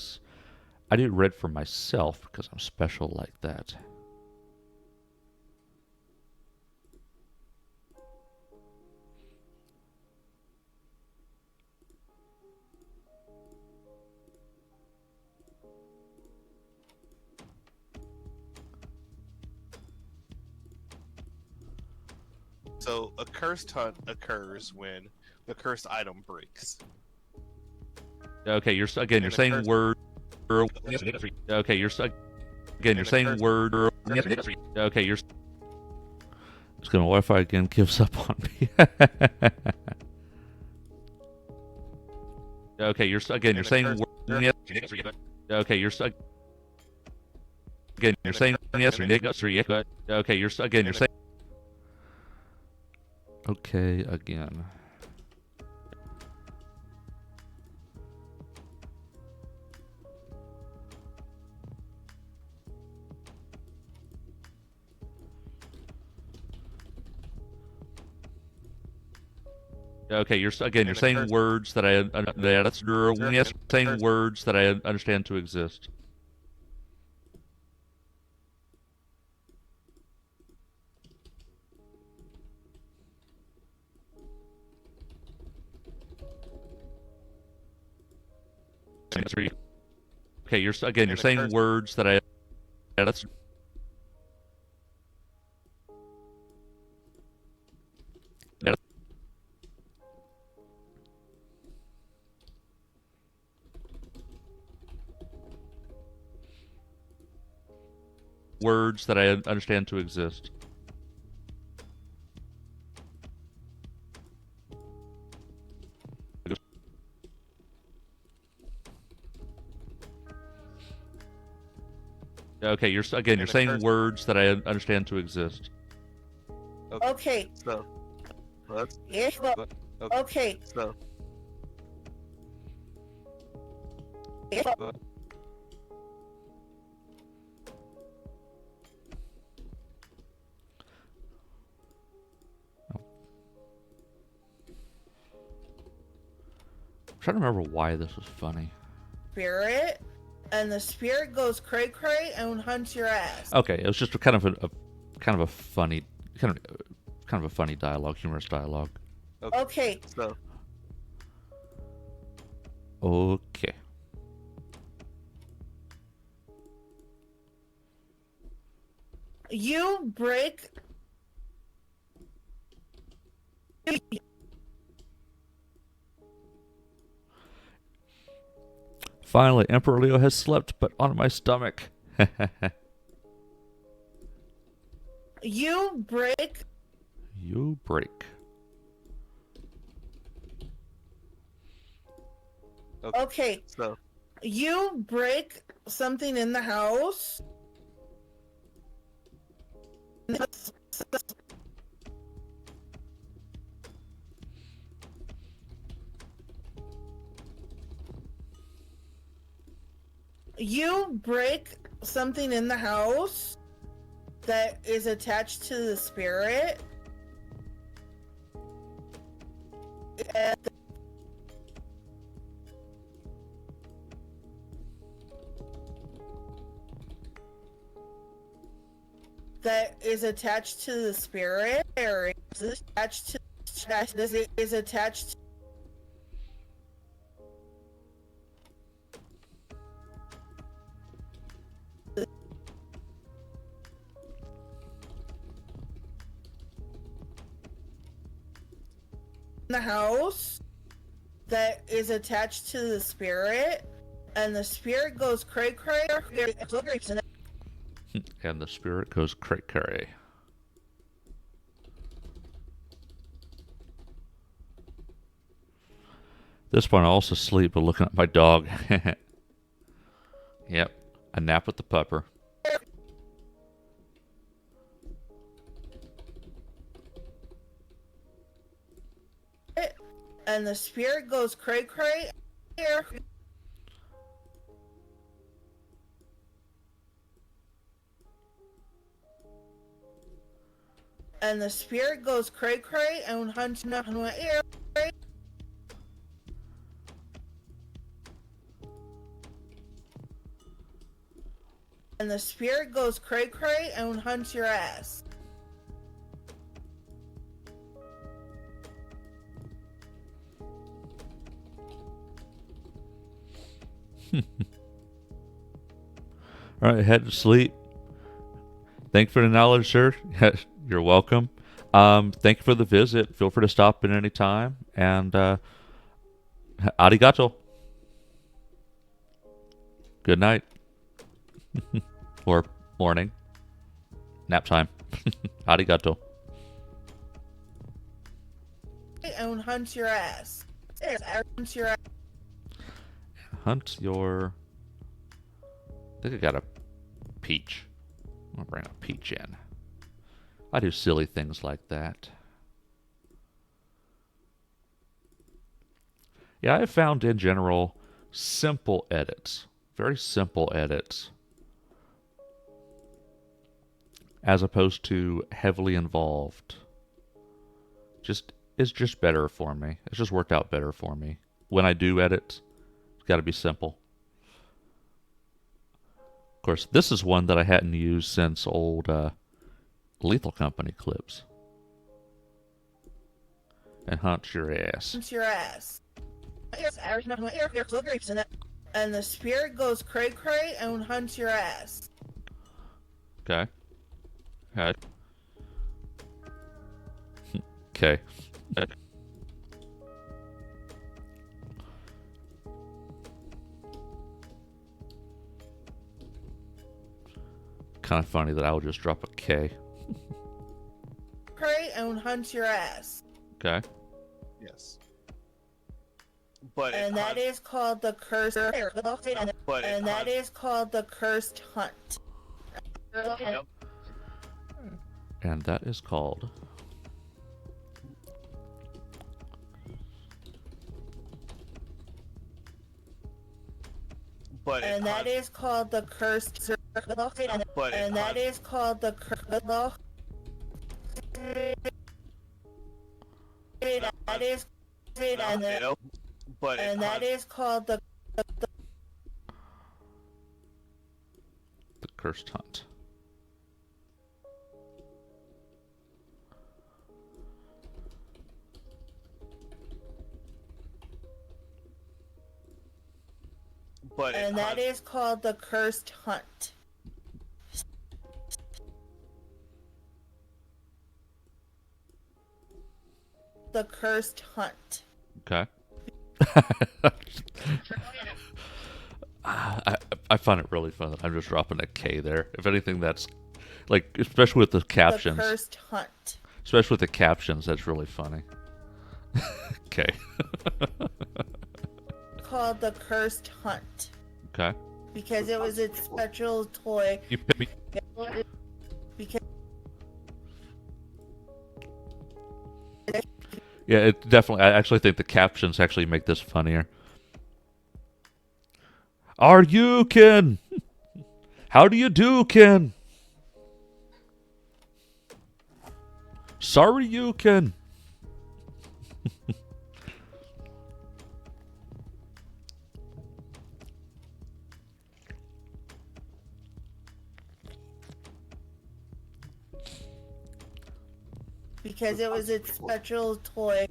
A: I do red for myself because I'm special like that.
D: So a cursed hunt occurs when the cursed item breaks.
A: Okay, you're saying word. Okay, you're saying word. Okay, you're. It's gonna Wi-Fi again gives up on me. Okay, you're saying word. Okay, you're saying yes or niggas or yeah. Okay, you're saying. Okay, again. Okay, you're saying words that that's yes, saying words that I understand to exist. Okay, you're saying words that I that's words that I understand to exist. Okay, you're saying words that I understand to exist.
E: Okay.
D: So let's
E: Yes, but okay.
D: so
E: Yes, but
A: trying to remember why this was funny.
E: Spirit, and the spirit goes cray cray and hunts your ass.
A: Okay, it was just a kind of a funny kind of a funny dialogue, humorous dialogue.
E: Okay.
D: So
A: Okay.
E: You break.
A: Finally, Emperor Leo has slept, but on my stomach.
E: You break.
A: You break.
E: Okay.
D: So
E: You break something in the house. You break something in the house that is attached to the spirit. And that is attached to the spirit, or is attached to is attached to the house that is attached to the spirit, and the spirit goes cray cray.
A: And the spirit goes cray cray. This point I also sleep but looking at my dog. Yep. A nap with the pupper.
E: And the spirit goes cray cray. And the spirit goes cray cray and hunts nothing with air. And the spirit goes cray cray and hunts your ass.
A: All right, head to sleep. Thank you for the knowledge, sir. You're welcome. Thank you for the visit. Feel free to stop in any time. And arigato. Good night. Or morning. Nap time. Arigato.
E: And hunt your ass. Hunt your ass.
A: Hunt your... I think I got a peach. I'm going to bring a peach in. I do silly things like that. Yeah, I found in general simple edits. Very simple edits. As opposed to heavily involved. It's just better for me. It's just worked out better for me. When I do edit, it's got to be simple. Of course, this is one that I hadn't used since old Lethal Company clips. And hunt your ass.
E: Hunt your ass. And the spirit goes cray cray and hunts your ass.
A: Okay. Okay. Okay. Kind of funny that I would just drop a K.
E: Cray and hunt your ass.
A: Okay.
D: yes. But
E: And that is called the cursed.
D: But
E: And that is called the cursed hunt.
D: Yep.
A: And that is called...
D: But
E: And that is called the cursed.
D: But
E: And that is called the cursed. That is. And
D: you
E: that,
D: know, But
E: And that is called the
F: The Cursed Hunt.
E: and that is called the Cursed Hunt. The Cursed Hunt.
F: Okay. I find it really fun that I'm just dropping a K there. If anything, that's like, especially with the captions.
E: The Cursed Hunt.
F: Especially with the captions, that's really funny. Okay.
E: Called the Cursed Hunt.
F: Okay.
E: Because it was its special toy.
F: You pick me.
E: Because
F: Yeah, it definitely. I actually think the captions actually make this funnier. Are you Ken? How do you do, Ken? Sorry, you Ken.
E: because it was its special toy.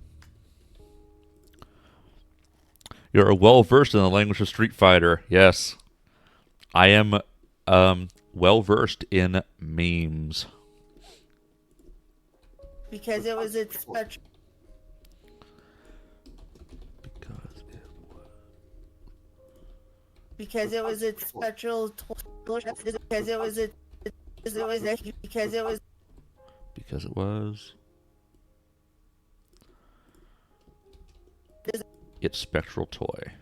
F: You're well versed in the language of Street Fighter. Yes, I am. Well versed in memes.
E: Because it was its special. Because it was its special toy. Because it was because it was
F: Because it was its spectral toy.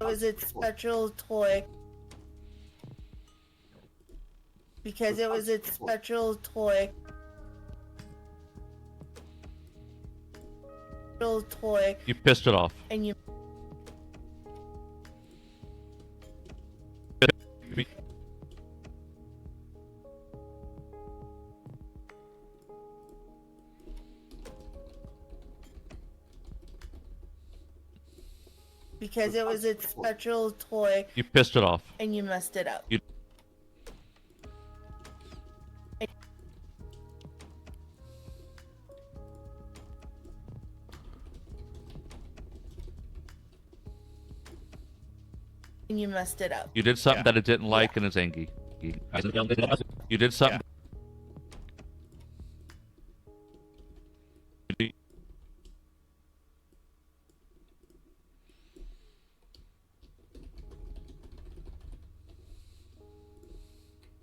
E: It was its special toy. Because it was its special toy. Toy.
F: You pissed it off.
E: And you. Because it was its special toy.
F: You pissed it off.
E: And you messed it up.
F: You.
E: And you messed it up.
F: You did something that it didn't like and it's angry. You did something.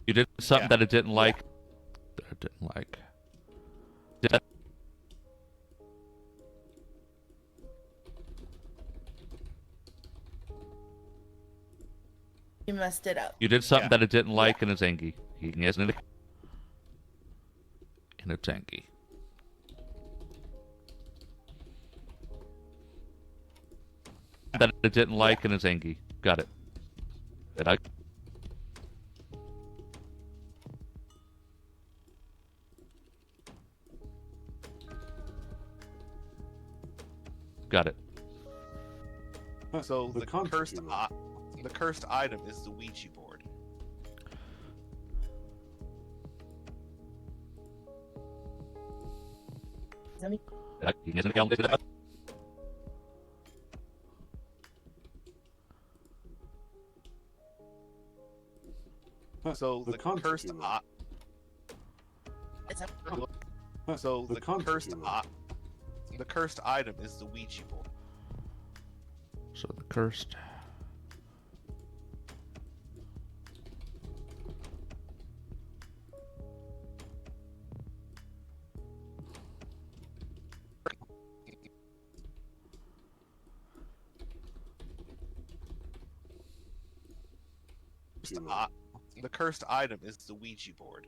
F: You did something that it didn't like. That it didn't like.
E: You messed it up.
F: You did something that it didn't like and it's angry. Isn't it? And it's angry. That it didn't like and it's angry. Got it. Did I? Got it.
D: So the cursed item is the Ouija board. So the cursed the cursed item is the Ouija board.
F: So the cursed.
D: The cursed item is the Ouija board.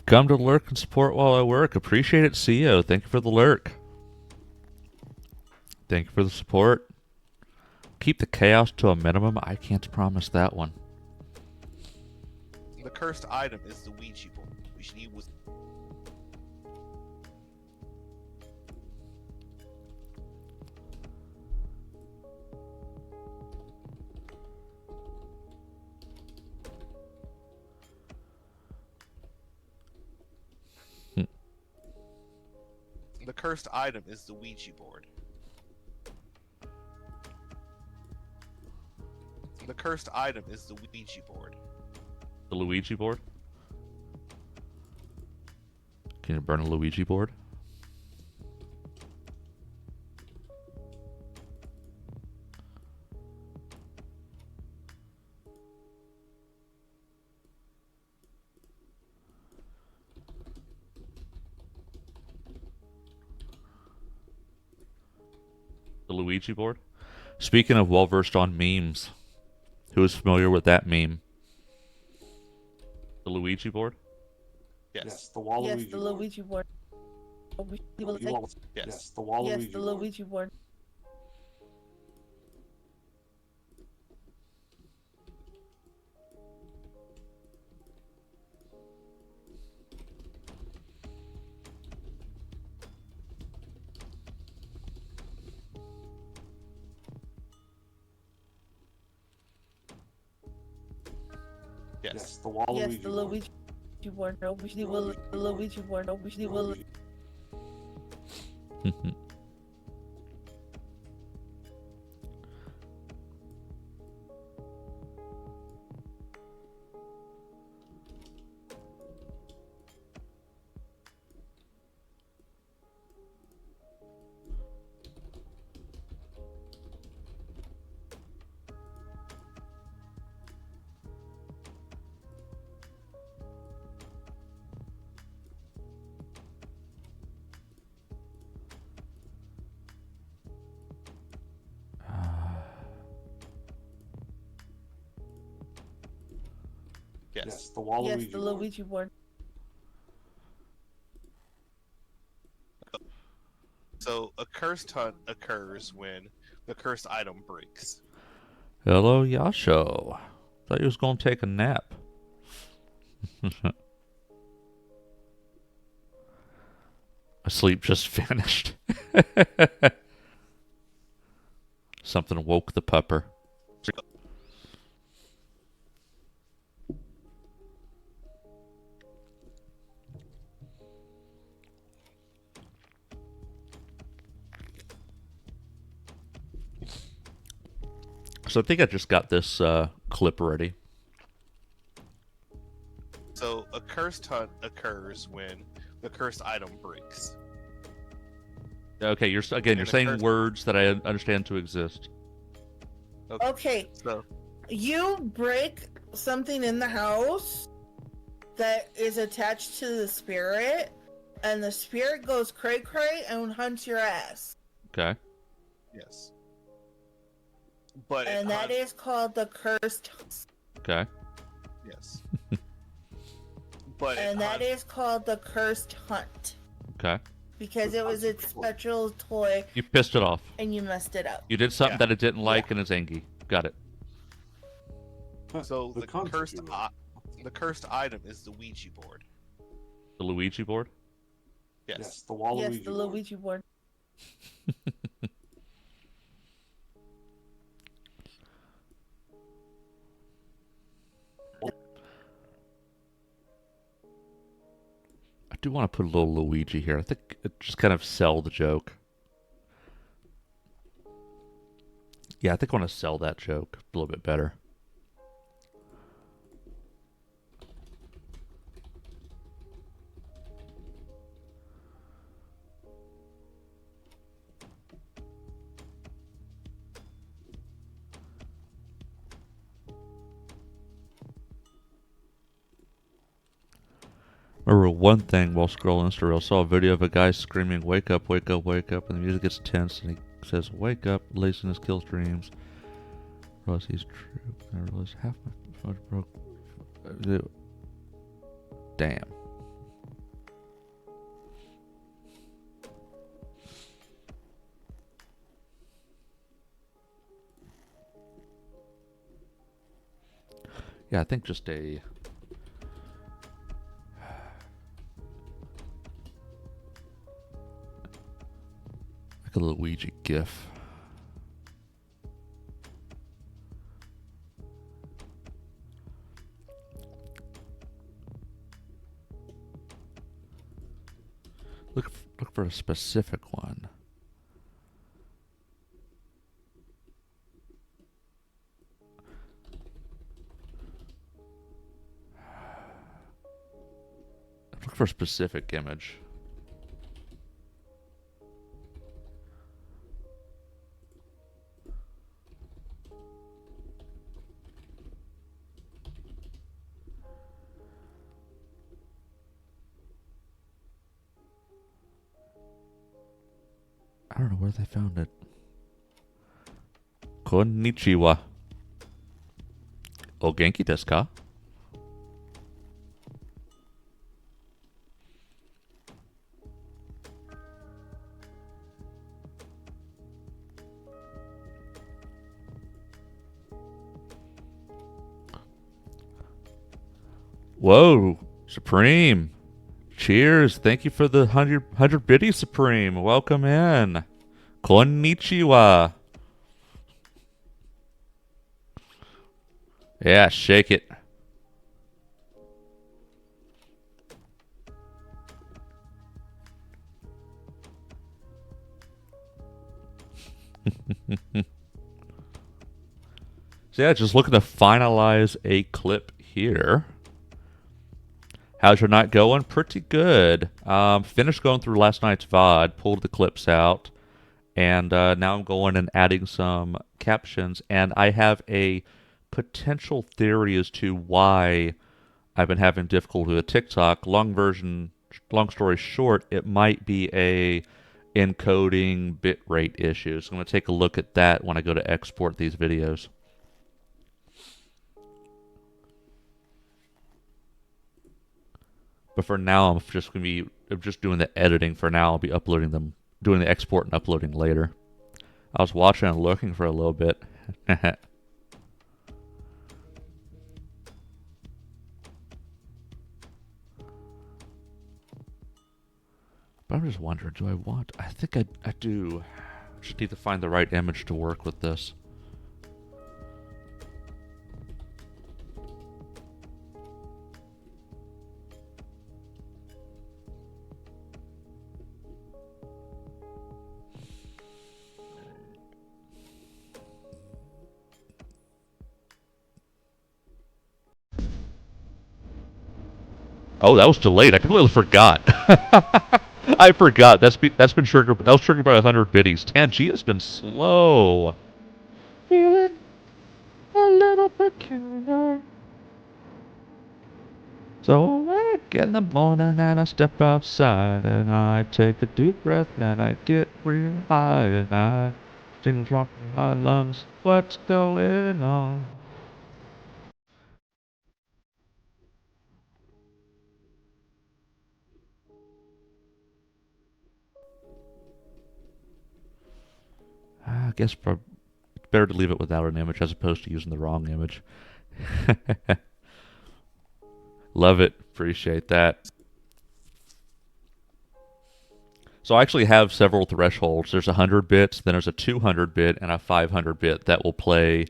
F: Come to lurk and support while I work. Appreciate it, CEO. Thank you for the lurk. Thank you for the support. Keep the chaos to a minimum. I can't promise that one.
D: The cursed item is the Ouija board, which he was. The cursed item is the Ouija board. The cursed item is the Ouija board.
F: The Luigi board? Can you burn a Luigi board? The Luigi board? Speaking of well-versed on memes, who is familiar with that meme? The Luigi board?
D: Yes.
C: The Waluigi
E: Yes, the
C: board.
E: Luigi board.
D: Yes.
C: The Waluigi
E: Yes, the
C: board.
E: Luigi board.
D: Yes.
C: The Waluigi
E: Yes, the
C: board.
E: Luigi board. No, the Luigi board. No,
C: Waluigi.
D: Yes.
C: The Waluigi
E: Yes, the
C: board.
E: Luigi board.
D: So a cursed hunt occurs when the cursed item breaks.
F: Hello, Yasho. Thought you was gonna take a nap. My sleep just vanished. Something woke the pupper. So I think I just got this clip ready.
D: So a cursed hunt occurs when the cursed item breaks.
F: Okay, you're
D: And
F: saying
D: cursed-
F: words that I understand to exist.
E: Okay,
D: So
E: you break something in the house that is attached to the spirit, and the spirit goes cray cray and hunts your ass.
F: Okay.
D: yes. But
E: And that is called the cursed.
F: Okay.
D: yes. But
E: And that is called the cursed hunt.
F: Okay.
E: Because it was its special toy
F: You pissed it off.
E: and you messed it up.
F: You did something
D: Yeah.
F: that it didn't like and it's angry. Got it.
D: So the
C: cunts
D: cursed
C: do it.
D: the cursed item is the Ouija board.
F: The Luigi board?
D: Yes.
C: The Waluigi
E: Yes, the
C: board.
E: Luigi board.
F: I do want to put a little Luigi here. I think it just kind of sell the joke. Yeah, I think I want to sell that joke a little bit better. Remember one thing while scrolling Instagram, I saw a video of a guy screaming, "Wake up, wake up, wake up," and the music gets tense and he says, "Wake up, laziness kills dreams." realize he's true. I realize half my phone broke. Damn. Yeah, I think just a like a Luigi gif. Look for a specific one. Look for a specific image. I don't know where they found it. Konnichiwa. O genki desu ka? Whoa, Supreme. Cheers. Thank you for the 100 biddies, Supreme. Welcome in. Konnichiwa. Yeah, shake it. So yeah, just looking to finalize a clip here. How's your night going? Pretty good. Finished going through last night's VOD, pulled the clips out, and now I'm going and adding some captions, and I have a potential theory as to why I've been having difficulty with TikTok. Long story short, it might be a encoding bitrate issue. So I'm going to take a look at that when I go to export these videos. But for now, I'm just doing the editing for now. I'll be uploading them, doing the export and uploading later. I was watching and looking for a little bit. But I'm just wondering, I think I do. Just need to find the right image to work with this. Oh, that was delayed. I completely forgot. I forgot. That's been triggered. That was triggered by 100 biddies. Tangia's been slow. Feeling a little peculiar. So I get in the morning and I step outside and I take a deep breath and I get real high and I sing rock in my lungs. What's going on? I guess it's better to leave it without an image as opposed to using the wrong image. Love it. Appreciate that. So I actually have several thresholds. There's 100 bits, then there's a 200 bit and a 500 bit that will play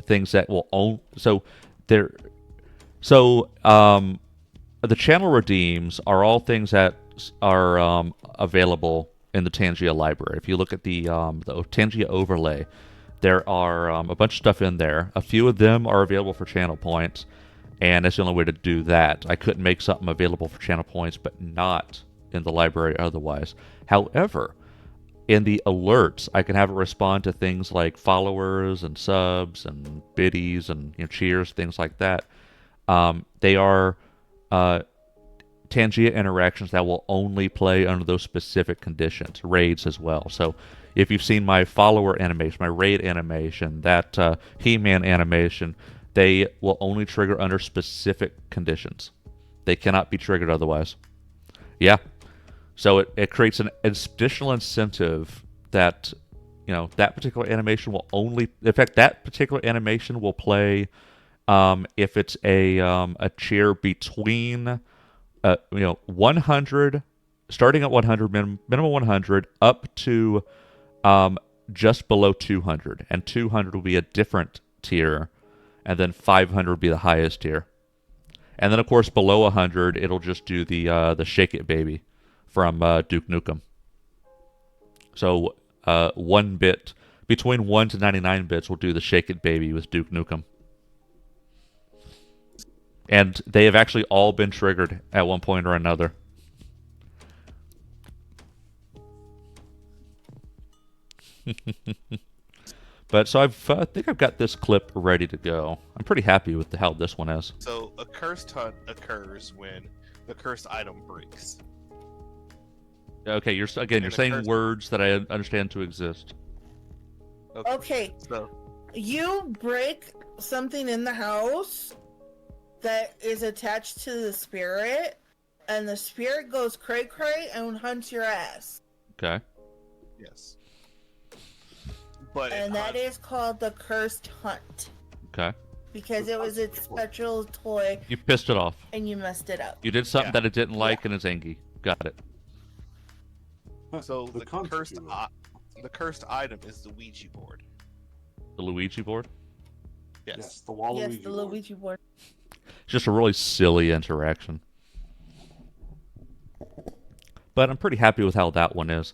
F: things that will own. So there. So the channel redeems are all things that are available in the Tangia library. If you look at the Tangia overlay, there are a bunch of stuff in there. A few of them are available for channel points, and that's the only way to do that. I couldn't make something available for channel points, but not in the library otherwise. However, in the alerts, I can have it respond to things like followers and subs and biddies and cheers, things like that. They are Tangia interactions that will only play under those specific conditions, raids as well. So if you've seen my follower animation, my raid animation, that He-Man animation, they will only trigger under specific conditions. They cannot be triggered otherwise. Yeah. So it creates an additional incentive that, that particular animation will only, in fact, that particular animation will play if it's a cheer between 100, starting at 100, minimum 100, up to just below 200, and 200 will be a different tier, and then 500 would be the highest tier, and then of course below 100 it'll just do the Shake It Baby from Duke Nukem. So 1 bit between 1 to 99 bits will do the Shake It Baby with Duke Nukem. And they have actually all been triggered at one point or another. But so I think I've got this clip ready to go. I'm pretty happy with how this one is.
D: So a cursed hunt occurs when the cursed item breaks.
F: Okay, you're saying words that I understand to exist.
E: Okay.
D: So
E: You break something in the house that is attached to the spirit, and the spirit goes cray cray and hunts your ass.
F: Okay.
D: yes. But
E: And that is called the cursed hunt.
F: Okay.
E: Because it was its special toy
F: You pissed it off.
E: and you messed it up.
F: You did something that it didn't like and it's angry. Got it.
D: so the cursed
C: concept.
D: the cursed item is the Ouija board.
F: The Luigi board.
D: Yes.
C: Yes, the Waluigi.
E: Yes, the
C: board.
E: Luigi board.
F: It's just a really silly interaction. But I'm pretty happy with how that one is.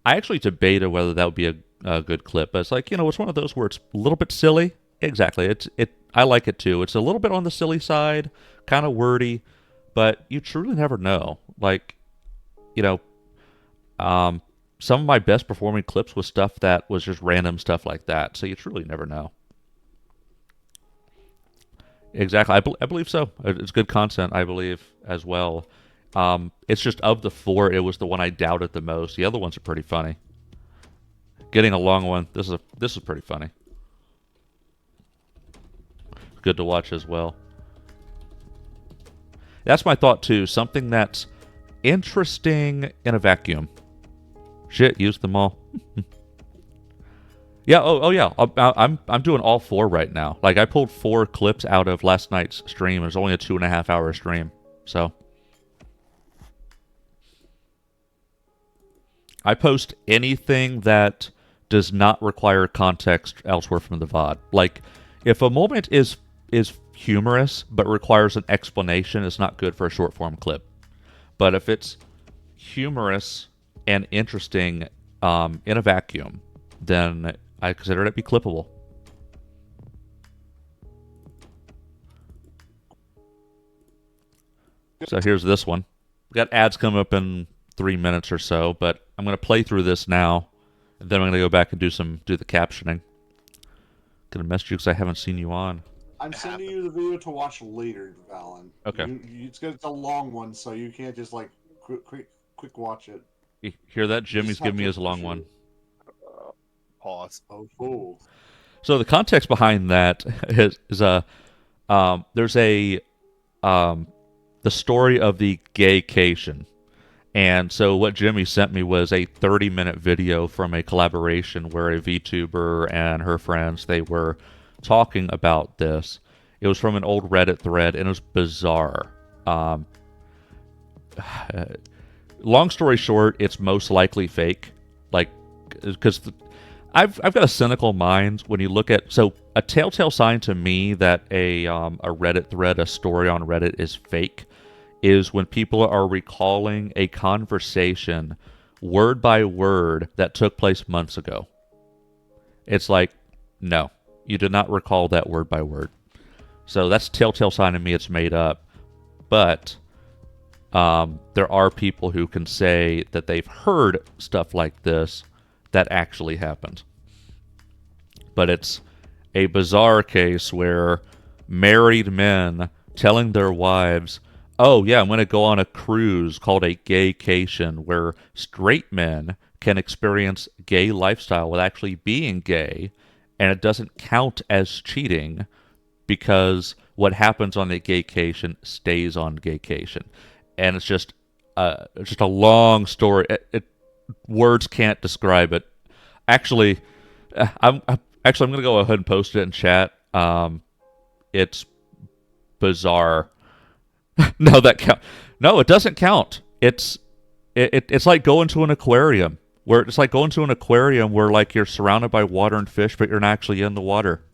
F: I actually debated whether that would be a good clip, but it's like, it's one of those where it's a little bit silly. Exactly. I like it too. It's a little bit on the silly side, kind of wordy, but you truly never know. Like, some of my best performing clips was stuff that was just random stuff like that. So you truly never know. Exactly. I believe so. It's good content, I believe, as well. It's just of the 4, it was the one I doubted the most. The other ones are pretty funny. Getting a long one. This is pretty funny. Good to watch as well. That's my thought too. Something that's interesting in a vacuum. Shit, use them all. Yeah. Oh yeah. I'm doing all 4 right now. Like I pulled 4 clips out of last night's stream. It was only a 2.5 hour stream, so I post anything that does not require context elsewhere from the VOD. Like if a moment is humorous but requires an explanation, it's not good for a short form clip. But if it's humorous and interesting in a vacuum, then I consider it to be clippable. So here's this one. We got ads coming up in 3 minutes or so, but I'm going to play through this now, and then I'm going to go back and do the captioning. Gonna message you because I haven't seen you on.
C: I'm sending you the video to watch later, Valen.
F: Okay.
C: It's a long one, so you can't just like quick watch it.
F: You hear that? Jimmy's
C: have
F: giving me
C: to
F: his long
C: push
F: one.
D: Pause.
C: Oh, cool.
F: So the context behind that is there's the story of the gaycation. And so what Jimmy sent me was a 30-minute video from a collaboration where a VTuber and her friends, they were talking about this. It was from an old Reddit thread, and it was bizarre. Long story short, it's most likely fake. Like, because I've got a cynical mind when you look at... So a telltale sign to me that a Reddit thread, a story on Reddit is fake is when people are recalling a conversation word by word that took place months ago. It's like, no, you did not recall that word by word. So that's a telltale sign to me it's made up. But there are people who can say that they've heard stuff like this that actually happened. But it's a bizarre case where married men telling their wives, oh yeah, I'm going to go on a cruise called a gaycation where straight men can experience gay lifestyle with actually being gay, and it doesn't count as cheating because what happens on the gaycation stays on gaycation, and it's just a long story. Words can't describe it. Actually, I'm gonna go ahead and post it in chat. It's bizarre. No, that count. No, it doesn't count. It's like going to an aquarium where it's like going to an aquarium where like you're surrounded by water and fish, but you're not actually in the water.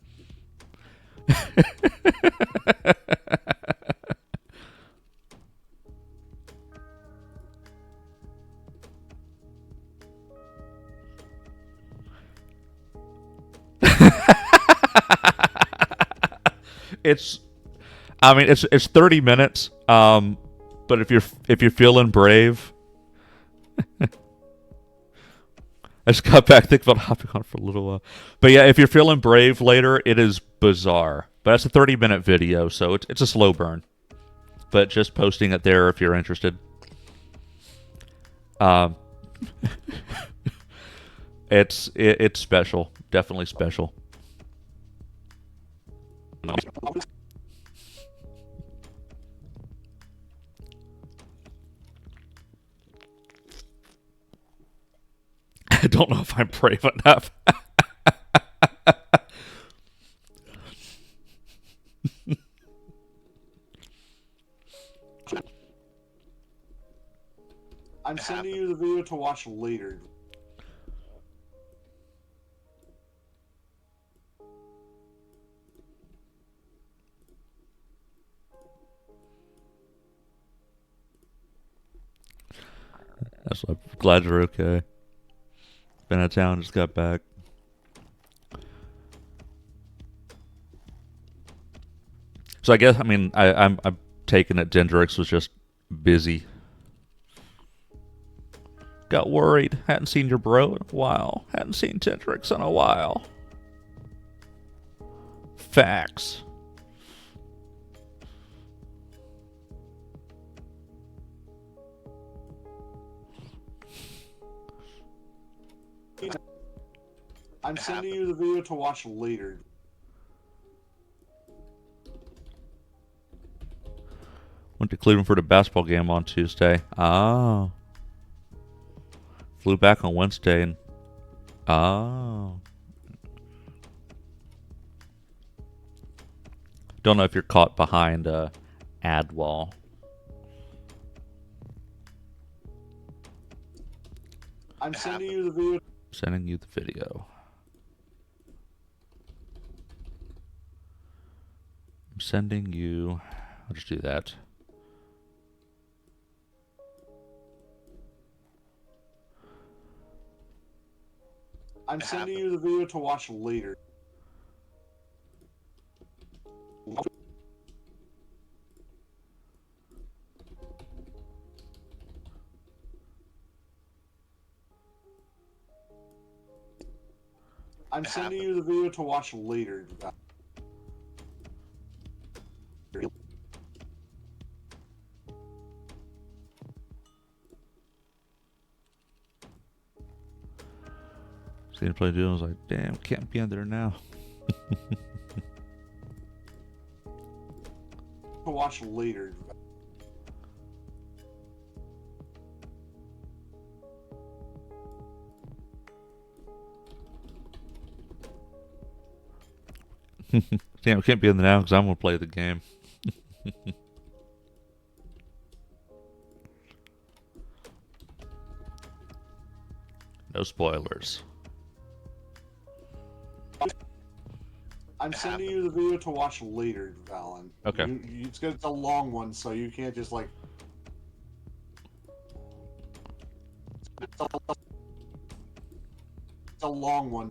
F: it's it's 30 minutes. But if you're feeling brave, I just got back thinking about hopping on for a little while. But yeah, if you're feeling brave later, it is bizarre. But that's a 30-minute video, so it's a slow burn. But just posting it there if you're interested. Um, it's special, definitely special. I don't know if I'm brave enough.
C: I'm sending you the video to watch later.
F: I'm glad you're okay. Been out of town, just got back. So I guess I'm taking it Dendrix was just busy. Got worried. Hadn't seen your bro in a while. Hadn't seen Dendrix in a while. Facts.
C: I'm sending you the video to watch later.
F: Went to Cleveland for the basketball game on Tuesday. Oh. Flew back on Wednesday and oh. Don't know if you're caught behind a ad wall.
C: I'm sending you the video.
F: Sending you the video. I'm sending you. I'll just do that.
C: I'm sending you the video to watch later. I'm sending you the video to watch later.
F: Seen him play dude, I was like, damn, can't be in there now.
C: To watch later.
F: Damn, can't be in there now because I'm gonna play the game. No spoilers.
C: I'm sending you the video to watch later, Valen.
F: Okay.
C: It's a long one, so you can't just like. It's a long one.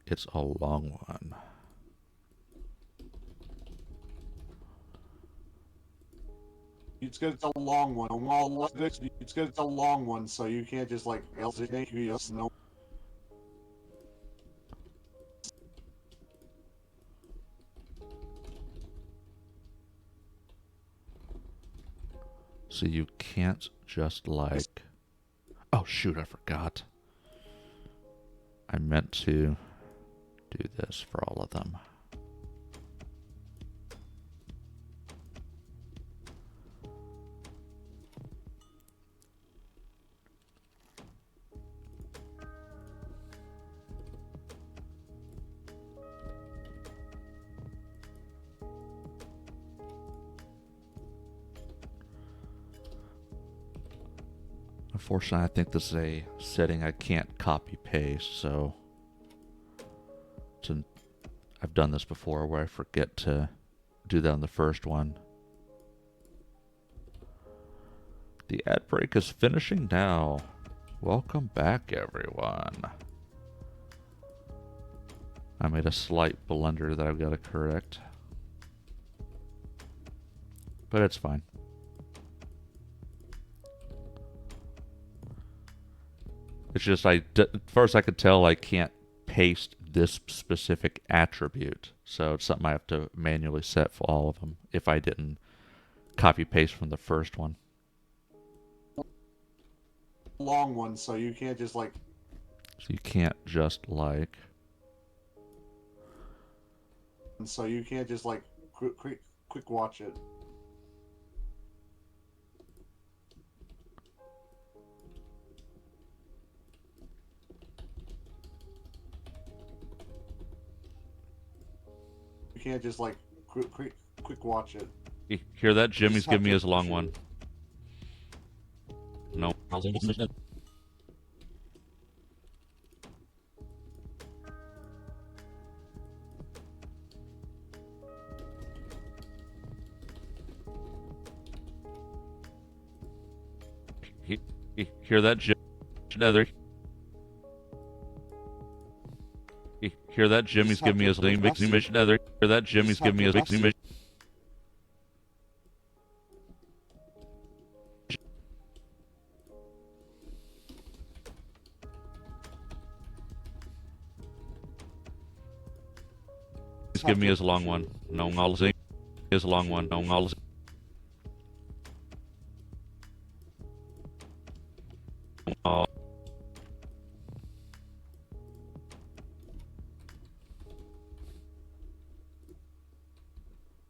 F: It's a long one.
C: It's a long one. It's a long one, so you can't just like. You just know.
F: So you can't just like... Oh shoot, I forgot. I meant to do this for all of them. Unfortunately, I think this is a setting I can't copy paste, so I've done this before where I forget to do that on the first one. The ad break is finishing now. Welcome back, everyone. I made a slight blunder that I've got to correct, but it's fine. It's just as far as I could tell, I can't paste this specific attribute, so it's something I have to manually set for all of them if I didn't copy paste from the first one.
C: Long one, so you can't just like.
F: So you can't just like.
C: So you can't just like quick watch it. You can't just like quick watch it.
F: You hear that? Jimmy's giving me his long one. No. You hear that? Another. You hear that? Jimmy's giving me his mission. Other. Hear that? Jimmy's giving me his mission. He's giving me his long one. No, all his long one. No, all. Oh.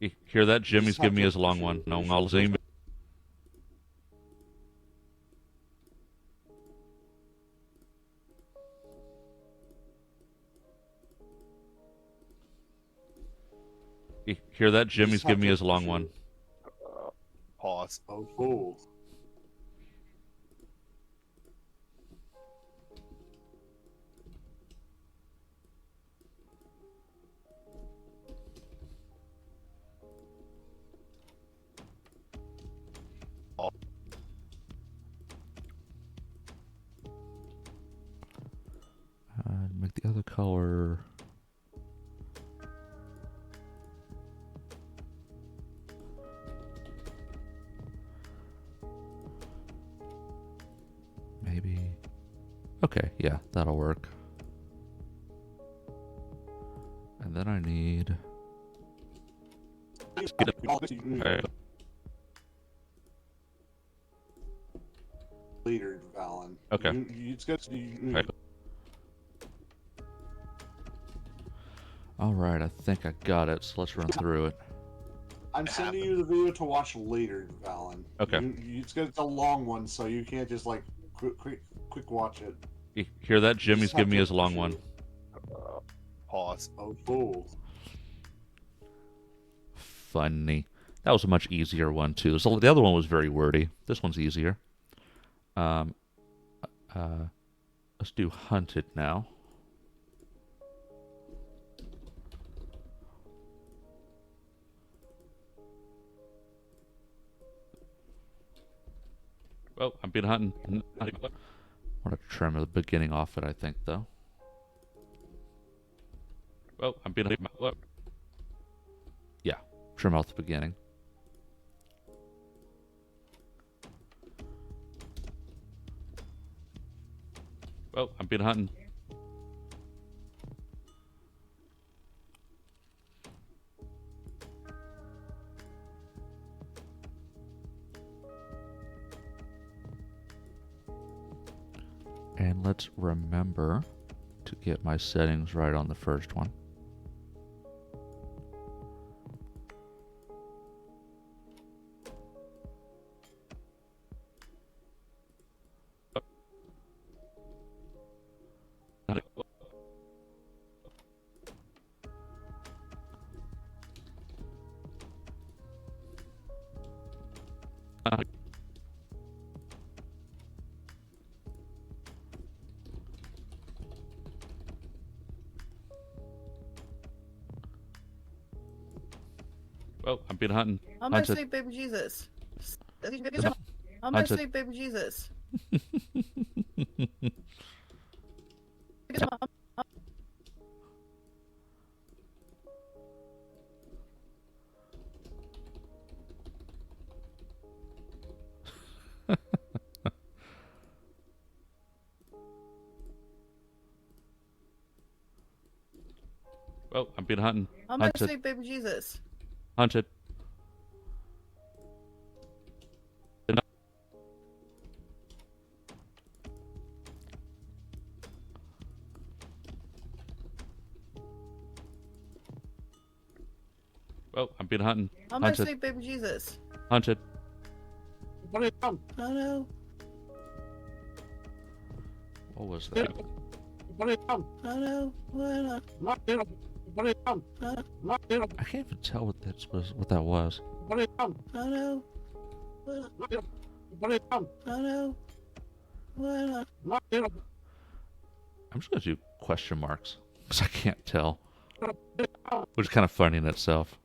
F: You hear that? Jimmy's giving me his long one. No, all. You hear that? Jimmy's giving me his long one.
D: Pause.
C: Oh, cool.
F: Make the other color. Maybe. Okay, yeah, that'll work. And then I need.
C: Leader, Valen.
F: Okay.
C: It's good.
F: Okay. All right, I think I got it. So let's run through it.
C: I'm sending you the video to watch later, Valen.
F: Okay.
C: It's a long one, so you can't just like quick watch it.
F: You hear that? Jimmy's giving me his long one.
D: Pause.
C: Oh, cool.
F: Funny. That was a much easier one too. So the other one was very wordy. This one's easier. Let's do hunted now. Well, I'm being hunted. I want to trim the beginning off it, I think, though. Well, I'm being hunted. Yeah, trim out the beginning. Well, I'm being hunted. And let's remember to get my settings right on the first one. Well, I've been hunting.
E: I'm my sweet baby Jesus. I'm my sweet baby Jesus.
F: Well, I've been hunting.
E: I'm my sweet baby Jesus.
F: Hunted. Well, I've been hunting.
E: I'm my sweet baby Jesus.
F: Hunted.
E: Oh no.
F: What was that?
E: Oh no.
F: I can't even tell what that was. What that was.
E: Oh no. Oh no.
F: I'm just gonna do question marks because I can't tell, which is kind of funny in itself.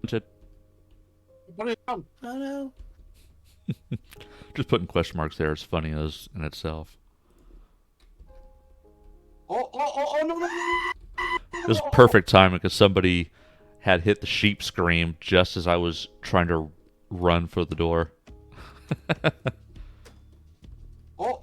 F: Hunted.
E: Oh no.
F: Just putting question marks there is funny as in itself.
C: Oh, no.
F: This is perfect timing because somebody had hit the sheep scream just as I was trying to run for the door.
C: No. No.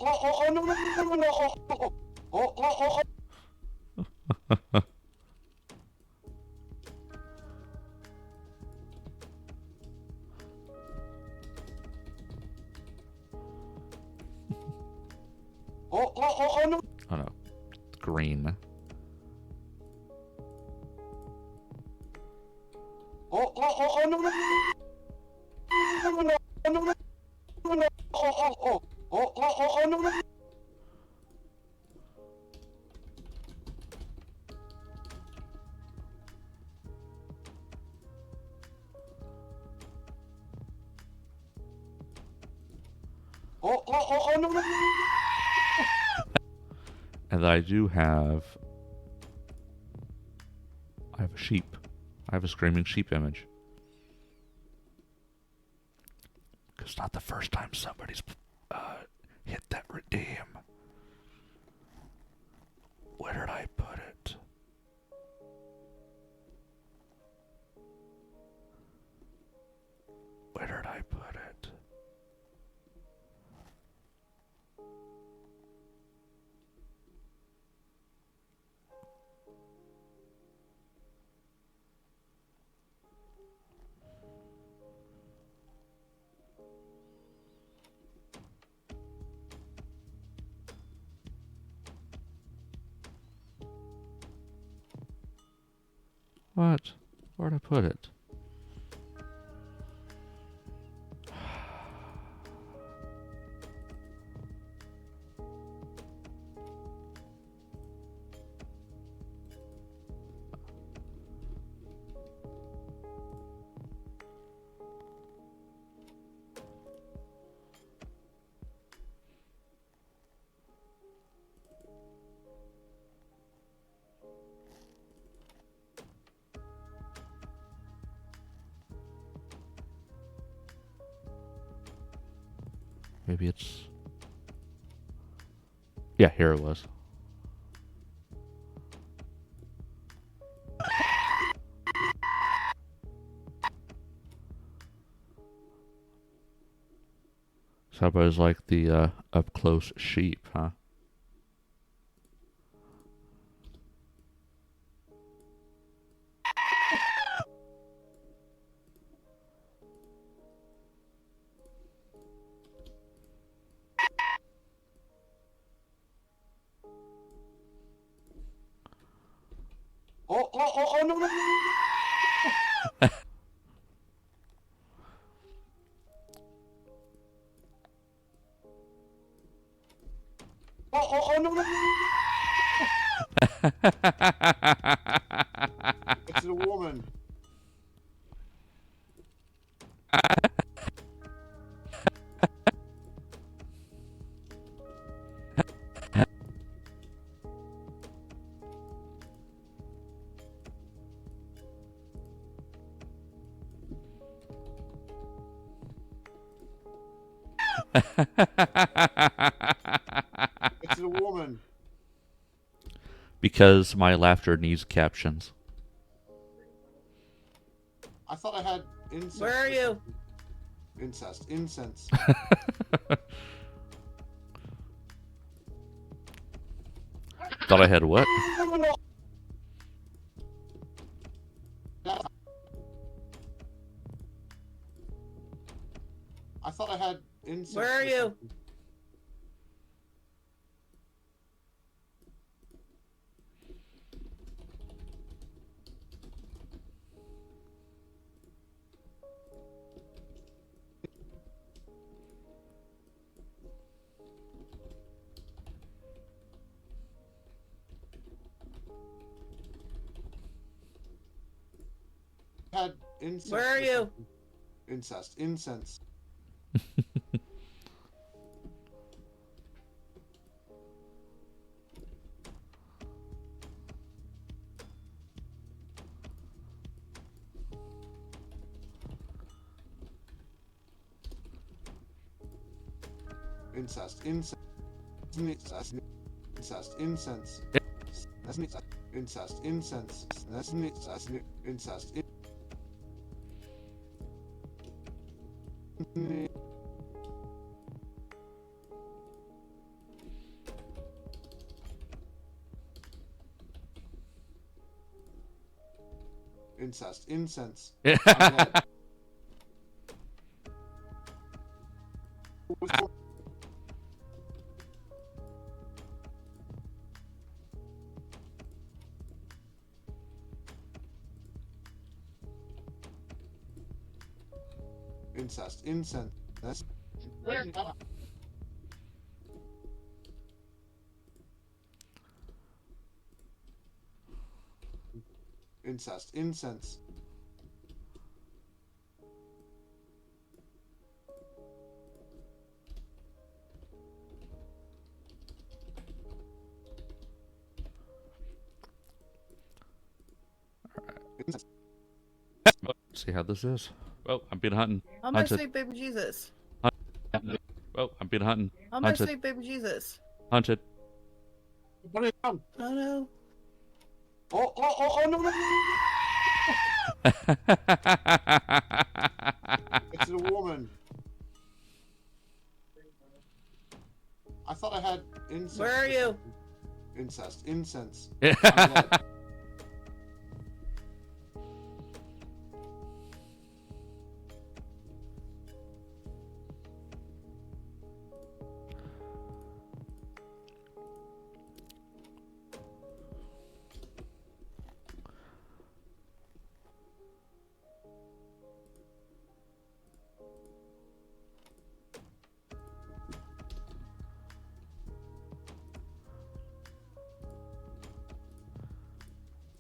F: Oh no, green.
C: No. No.
F: And I do have... I have a sheep. I have a screaming sheep image. Because it's not the first time somebody's hit that redeem. Where did I put it? Where did I put it? What? Where'd I put it? Maybe it's... Yeah, here it was. So I was like the up close sheep, huh?
C: Oh, no, no, no, no. Oh, no, no, no. It's a woman. It's a woman.
F: Because my laughter needs captions.
C: I thought I had incest.
E: Where are you?
C: Incest. Incense.
F: Thought I had what?
C: I thought I had incest.
E: Where are you?
C: Had incest.
E: Where are you?
C: Incest. Incense. Incest. Incest. Incest. Incest. Incense. Incest. Incense. Incest. Incest. Incense. I'm dead. Incest. Incense. Incest. Incense. Incest.
F: See how this is. Oh, I'm being hunted.
E: Oh my
F: Hunted.
E: sweet baby Jesus.
F: Oh, I'm being hunted.
E: Oh my
F: Hunted.
E: sweet baby Jesus.
F: Hunted.
C: Put it down.
E: Oh no.
C: Oh, no, no, no. It's a woman. I thought I had incest.
E: Where are you?
C: Incest. Incense. I'm dead.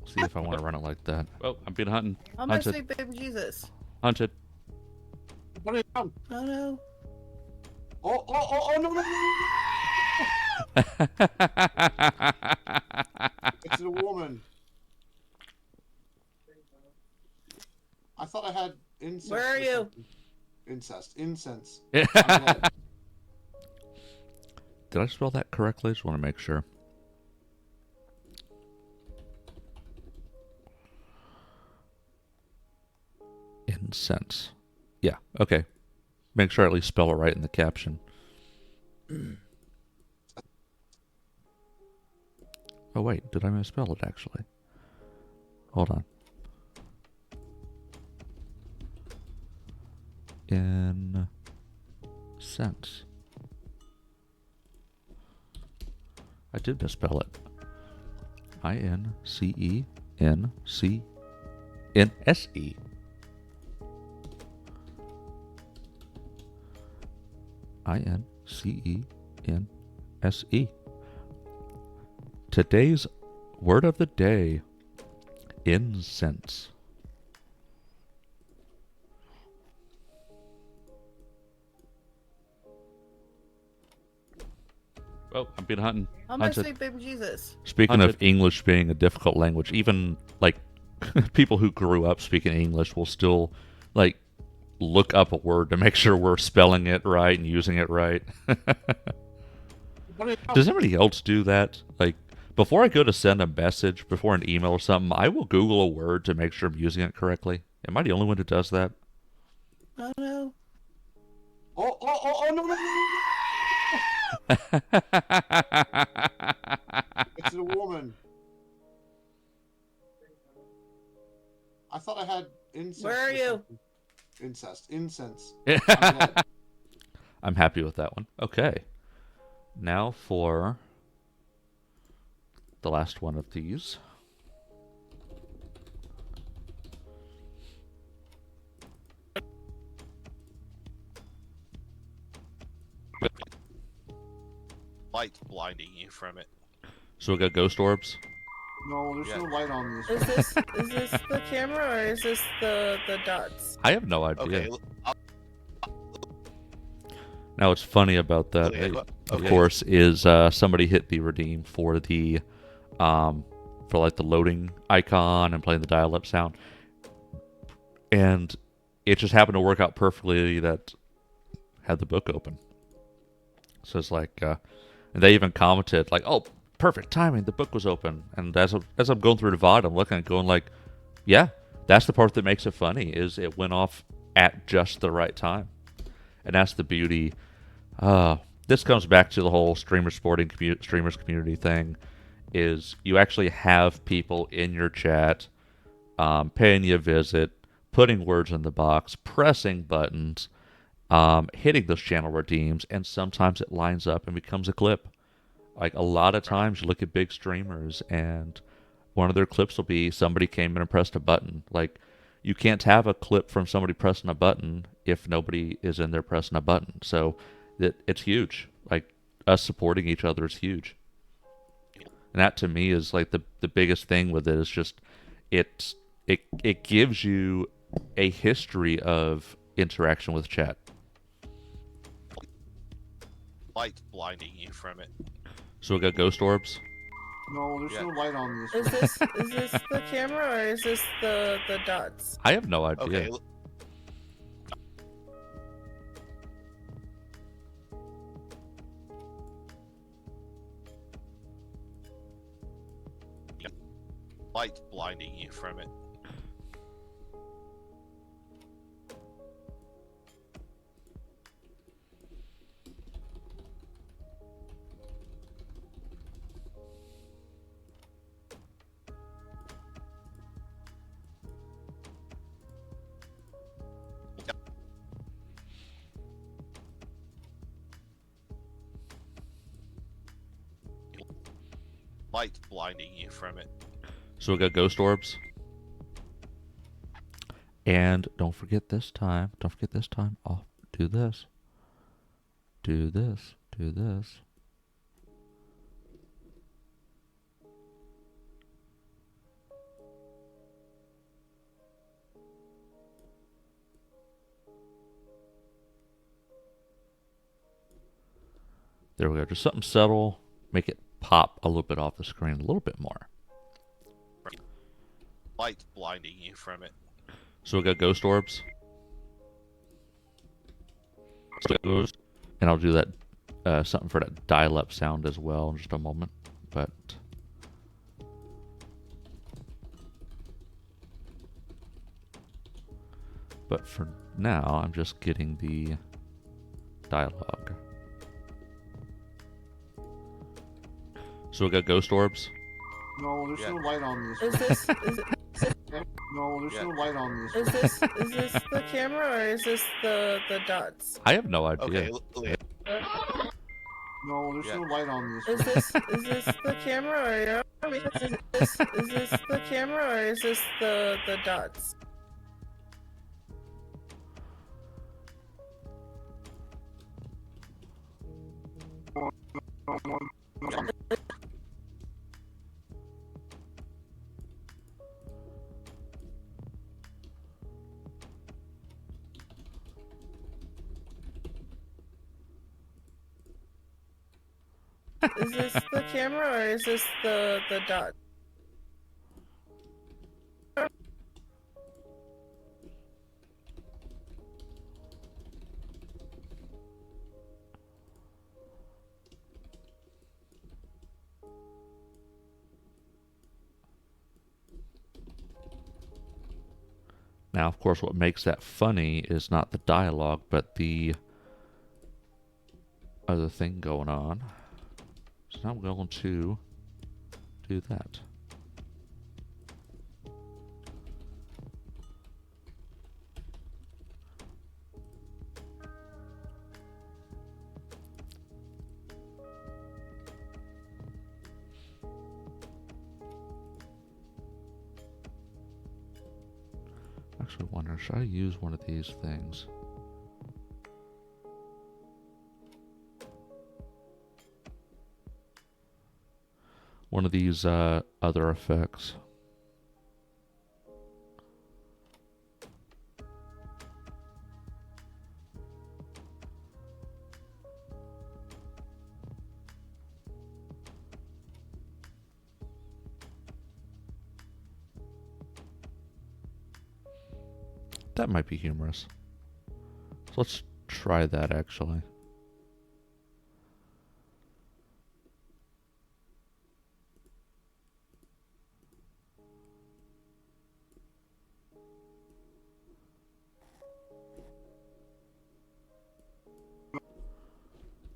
F: See if I want to run it like that. Oh, I'm being hunted.
E: Oh my
F: Hunted.
E: sweet baby Jesus.
F: Hunted.
C: Put it down.
E: Oh no.
C: Oh, no, no, no. It's a woman. I thought I had incest.
E: Where are you?
C: Incest. Incense. I'm dead.
A: Did I spell that correctly? Just want to make sure. Incense. Yeah, okay. Make sure I at least spell it right in the caption. Oh, wait. Did I misspell it, actually? Hold on. Incense. I did misspell it. INCENCNSE. INCENSE. Today's word of the day: incense. Oh, I've been hunting.
E: How much sweet baby Jesus?
A: Speaking of English being a difficult language, even like people who grew up speaking English will still like look up a word to make sure we're spelling it right and using it right. Does anybody else do that? Like, before I go to send a message, before an email or something, I will Google a word to make sure I'm using it correctly. Am I the only one who does that?
E: I don't know.
C: Oh, no, no, no, no. It's a woman. I thought I had incest.
E: Where are you?
C: Incense.
A: I'm happy with that one. Okay. Now for the last one of these.
D: Light blinding you from it.
A: So we got ghost orbs.
C: No, there's no light on this.
E: Is this the camera or is this the dots?
A: I have no idea.
D: Okay.
A: Now, what's funny about that, of course, is somebody hit the redeem for the, for like the loading icon and playing the dial-up sound, and it just happened to work out perfectly that had the book open. So it's like, and they even commented like, "Oh, perfect timing, the book was open." And as I'm going through the VOD, I'm looking at it going like, "Yeah, that's the part that makes it funny, is it went off at just the right time." And that's the beauty. This comes back to the whole streamers community thing, is you actually have people in your chat paying you a visit, putting words in the box, pressing buttons, hitting those channel redeems, and sometimes it lines up and becomes a clip. Like, a lot of times you look at big streamers and one of their clips will be somebody came in and pressed a button. Like, you can't have a clip from somebody pressing a button if nobody is in there pressing a button. So it's huge. Like, us supporting each other is huge. And that to me is like the biggest thing with it, is just it gives you a history of interaction with chat.
D: Light blinding you from it.
A: So we got ghost orbs.
C: No, there's no light on this.
E: Is this the camera or is this the dots?
A: I have no idea.
D: Okay. Light blinding you from it. Light blinding you from it.
A: So we got ghost orbs. And don't forget this time, I'll do this. Do this. Do this. There we go. Just something subtle. Make it pop a little bit off the screen, a little bit more.
D: Light blinding you from it.
A: So we got ghost orbs. And I'll do that something for that dial-up sound as well in just a moment, but for now, I'm just getting the dialogue. So we got ghost orbs.
C: No, there's no light on this. No, there's no light on this.
E: Is this the camera or is this the dots?
A: I have no idea.
D: Okay,
C: No, there's no light on this.
E: Is this the camera or is this the camera or is this the dots? Is this the camera or is this the dot?
A: Now, of course, what makes that funny is not the dialogue, but the other thing going on. So now I'm going to do that. Actually wonder, should I use one of these things? One of these other effects. That might be humorous. So let's try that actually.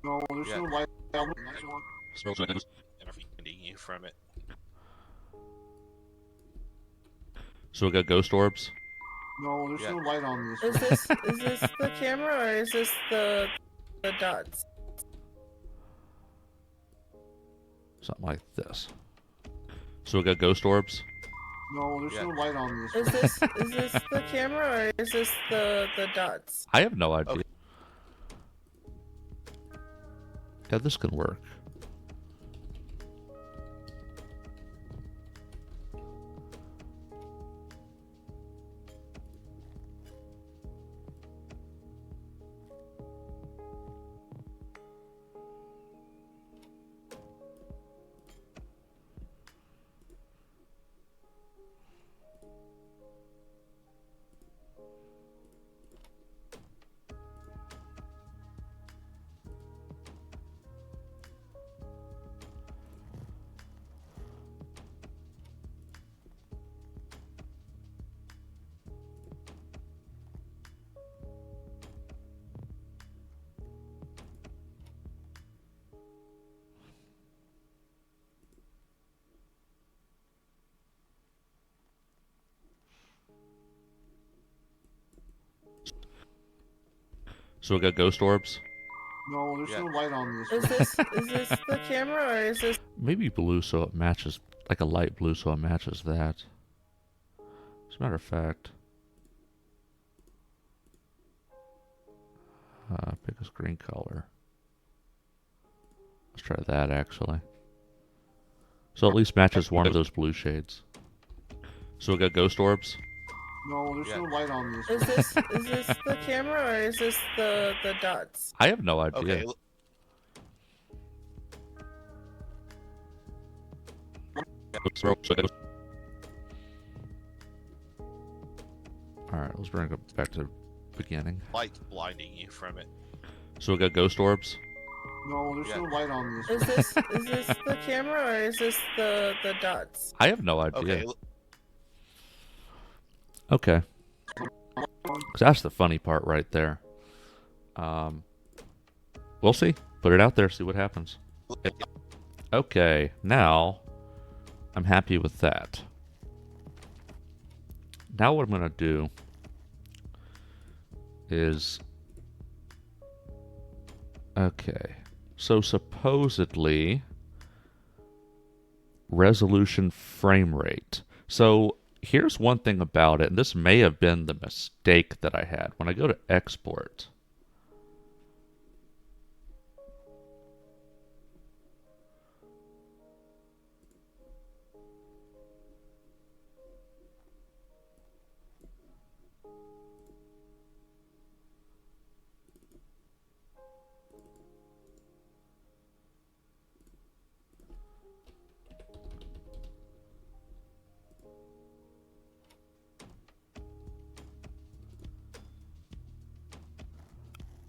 C: No, there's no light on this one.
D: smells like you from it.
A: So we got ghost orbs.
C: No, there's no light on this.
E: Is this the camera or is this the dots?
A: Something like this. So we got ghost orbs.
C: No, there's no light on this.
E: Is this the camera or is this the dots?
A: I have no idea.
D: Okay.
A: Yeah, this can work. So we got ghost orbs.
C: No, there's no light on this.
E: Is this the camera or is this?
A: Maybe blue so it matches, like a light blue so it matches that. As a matter of fact, pick a screen color. Let's try that actually. So at least matches one of those blue shades. So we got ghost orbs.
C: No, there's no light on this.
E: Is this the camera or is this the dots?
A: I have no idea.
D: Okay.
A: Alright, let's bring it back to the beginning.
D: Light blinding you from it.
A: So we got ghost orbs.
C: No, there's
D: Yeah.
C: no light on this.
E: Is this the camera or is this the dots?
A: I have no idea.
D: Okay.
A: Okay. 'Cause that's the funny part right there. We'll see. Put it out there, see what happens. Okay, now I'm happy with that. Now what I'm going to do is... Okay. So supposedly... resolution frame rate. So here's one thing about it, and this may have been the mistake that I had. When I go to export...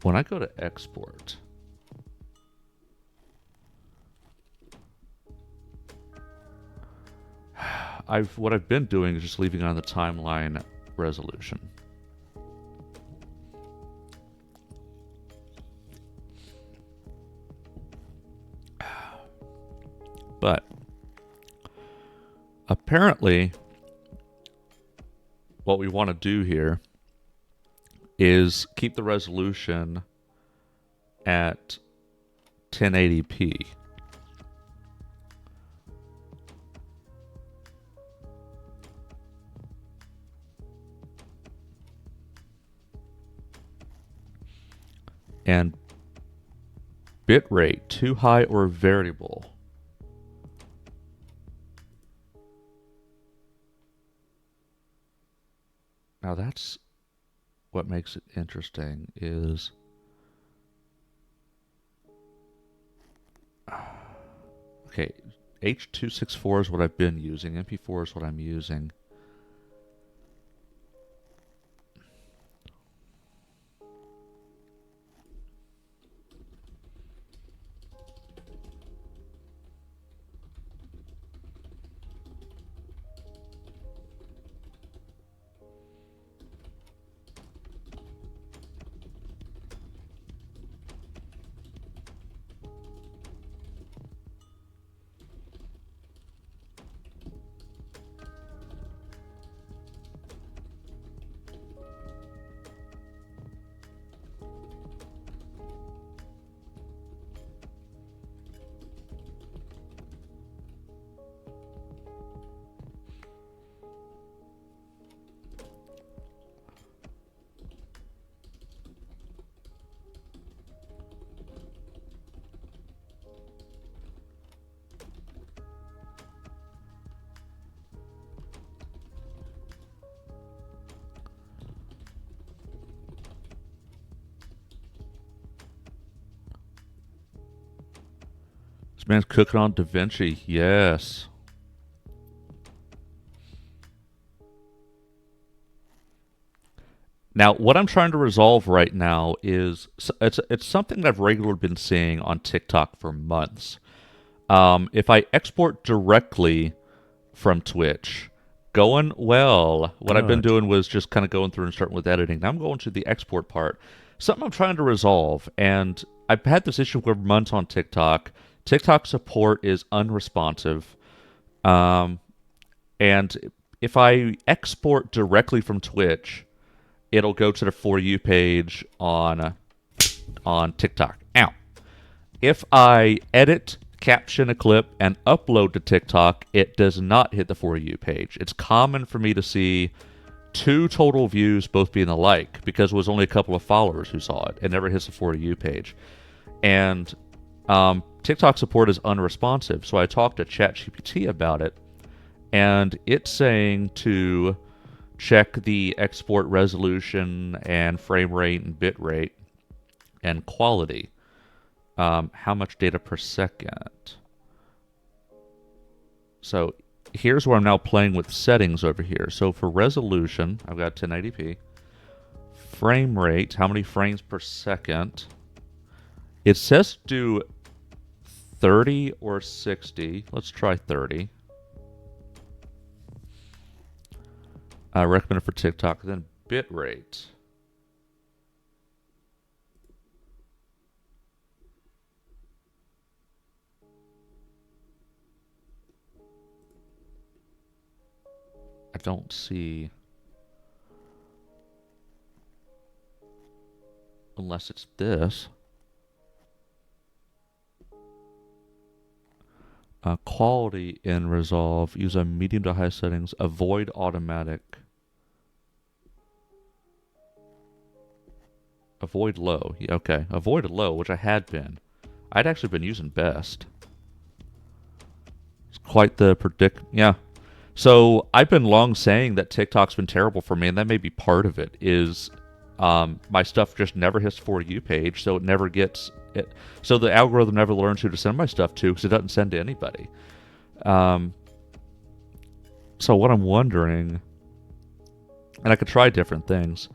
A: When I go to export, what I've been doing is just leaving on the timeline resolution. But apparently what we want to do here is keep the resolution at 1080p. And bitrate too high or variable. Now that's what makes it interesting is okay, H.264 is what I've been using, MP4 is what I'm using. This man's cooking on DaVinci. Yes. Now, what I'm trying to resolve right now is it's something that I've regularly been seeing on TikTok for months. If I export directly from Twitch, going well. What I've been doing was just kind of going through and starting with editing. Now I'm going to the export part. Something I'm trying to resolve, and I've had this issue for months on TikTok. TikTok support is unresponsive. And if I export directly from Twitch, it'll go to the For You page on TikTok. Ow. If I edit, caption a clip, and upload to TikTok, it does not hit the For You page. It's common for me to see 2 total views both being alike because it was only a couple of followers who saw it. It never hits the For You page. And TikTok support is unresponsive, so I talked to ChatGPT about it, and it's saying to check the export resolution and frame rate and bit rate and quality. How much data per second? So here's where I'm now playing with settings over here. So for resolution, I've got 1080p. Frame rate, how many frames per second? It says do 30 or 60. Let's try 30. Recommended for TikTok. Then bitrate. I don't see... Unless it's this. Quality in Resolve. Use a medium to high settings. Avoid automatic. Avoid low. Yeah, okay. Avoid low, which I had been. I'd actually been using best. It's quite the Yeah. So I've been long saying that TikTok's been terrible for me, and that may be part of it. Is my stuff just never hits For You page, so it never gets it. So the algorithm never learns who to send my stuff to because it doesn't send to anybody. So what I'm wondering, and I could try different things.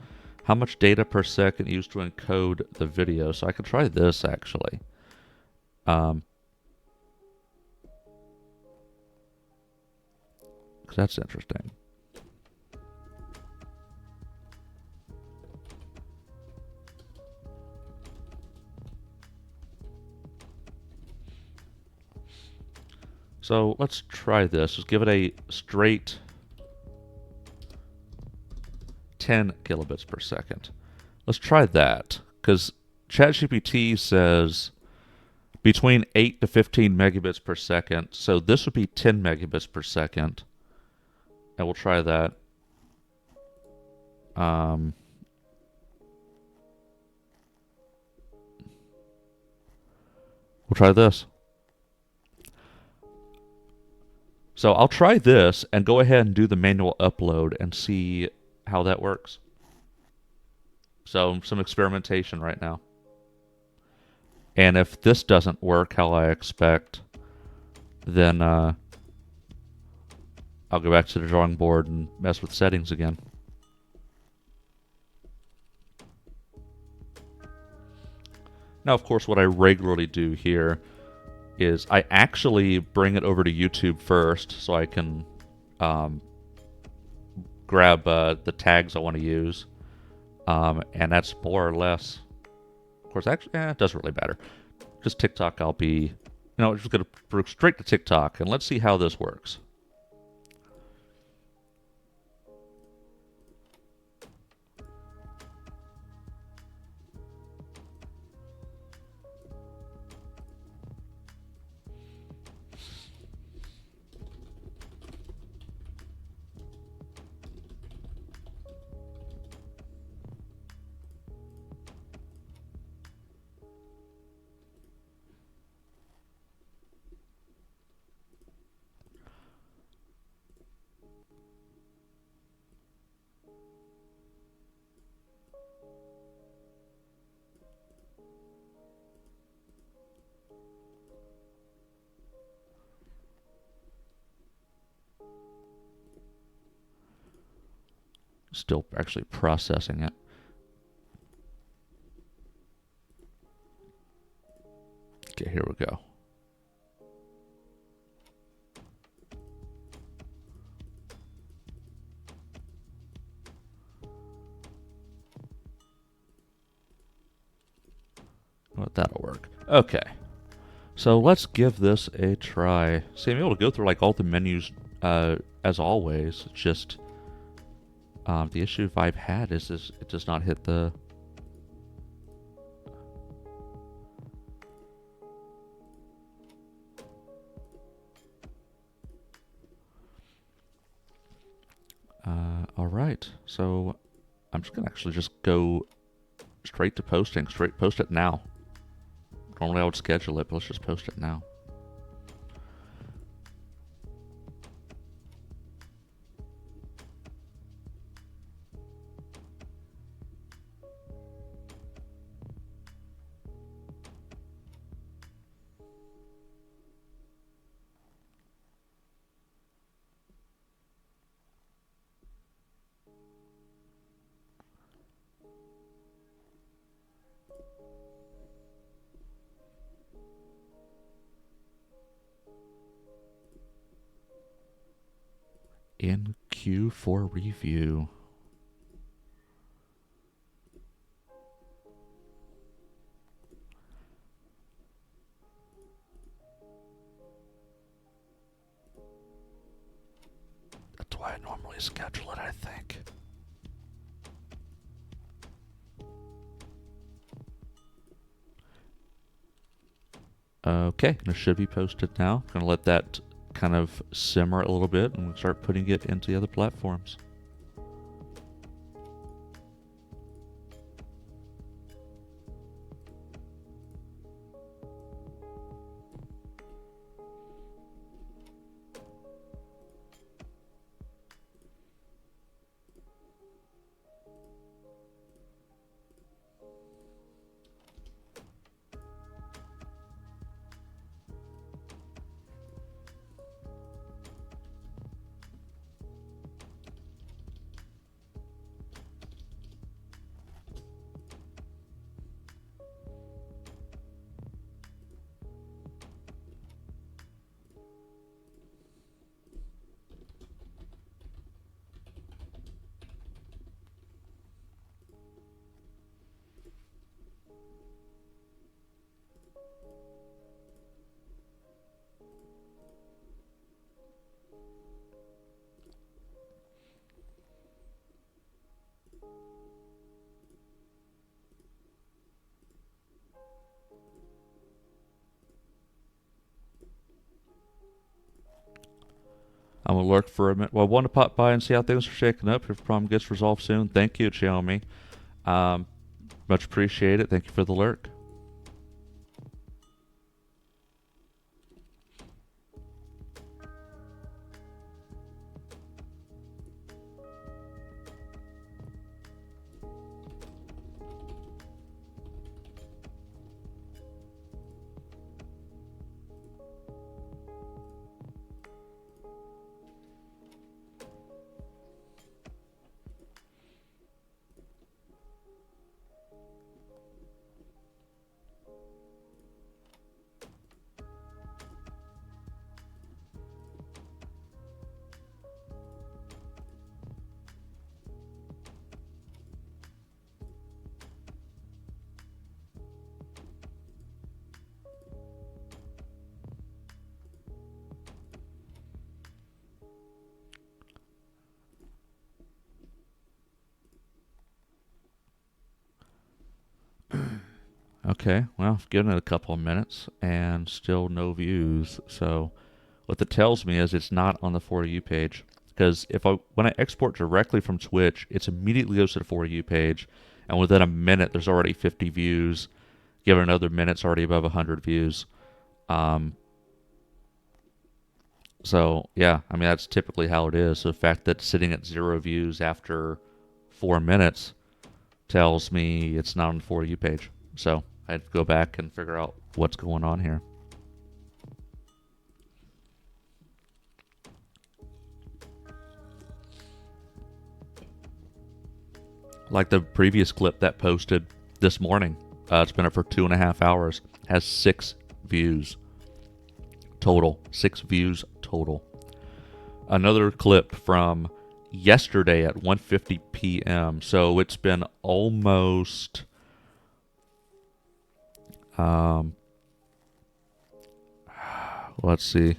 A: How much data per second used to encode the video? So I could try this actually. Because that's interesting. So let's try this. Just give it a straight 10 kilobits per second. Let's try that, because ChatGPT says between 8 to 15 megabits per second. So this would be 10 megabits per second. And we'll try that. We'll try this. So I'll try this and go ahead and do the manual upload and see how that works. So some experimentation right now. And if this doesn't work how I expect, then I'll go back to the drawing board and mess with settings again. Now, of course, what I regularly do here is I actually bring it over to YouTube first so I can grab the tags I want to use. And that's more or less, of course, actually, it doesn't really matter. Just TikTok, I'll be, just going to go straight to TikTok, and let's see how this works. Still actually processing it. Okay, here we go. Well, that'll work. Okay. So let's give this a try. See, I'm able to go through like all the menus as always. It's just the issue I've had is it does not hit the... all right. So I'm just going to actually just go straight to posting. Straight post it now. Normally I would schedule it, but let's just post it now.
F: In queue for review. That's why I normally schedule it, I think. Okay, it should be posted now. I'm going to let that kind of simmer a little bit and start putting it into the other platforms. I'm going to lurk for a minute. Well, I want to pop by and see how things are shaking up. If the problem gets resolved soon, thank you, Xiaomi. Much appreciated. Thank you for the lurk. Okay, well, I've given it a couple of minutes and still no views. So what that tells me is it's not on the For You page. Because when I export directly from Twitch, it immediately goes to the For You page, and within a minute there's already 50 views. Give it another minute, it's already above 100 views. So yeah, I mean that's typically how it is. So the fact that it's sitting at 0 views after 4 minutes tells me it's not on the For You page. So I'd go back and figure out what's going on here. Like the previous clip that posted this morning, it's been up for 2.5 hours, has 6 views total. 6 views total. Another clip from yesterday at 1:50 p.m. So it's been almost let's see.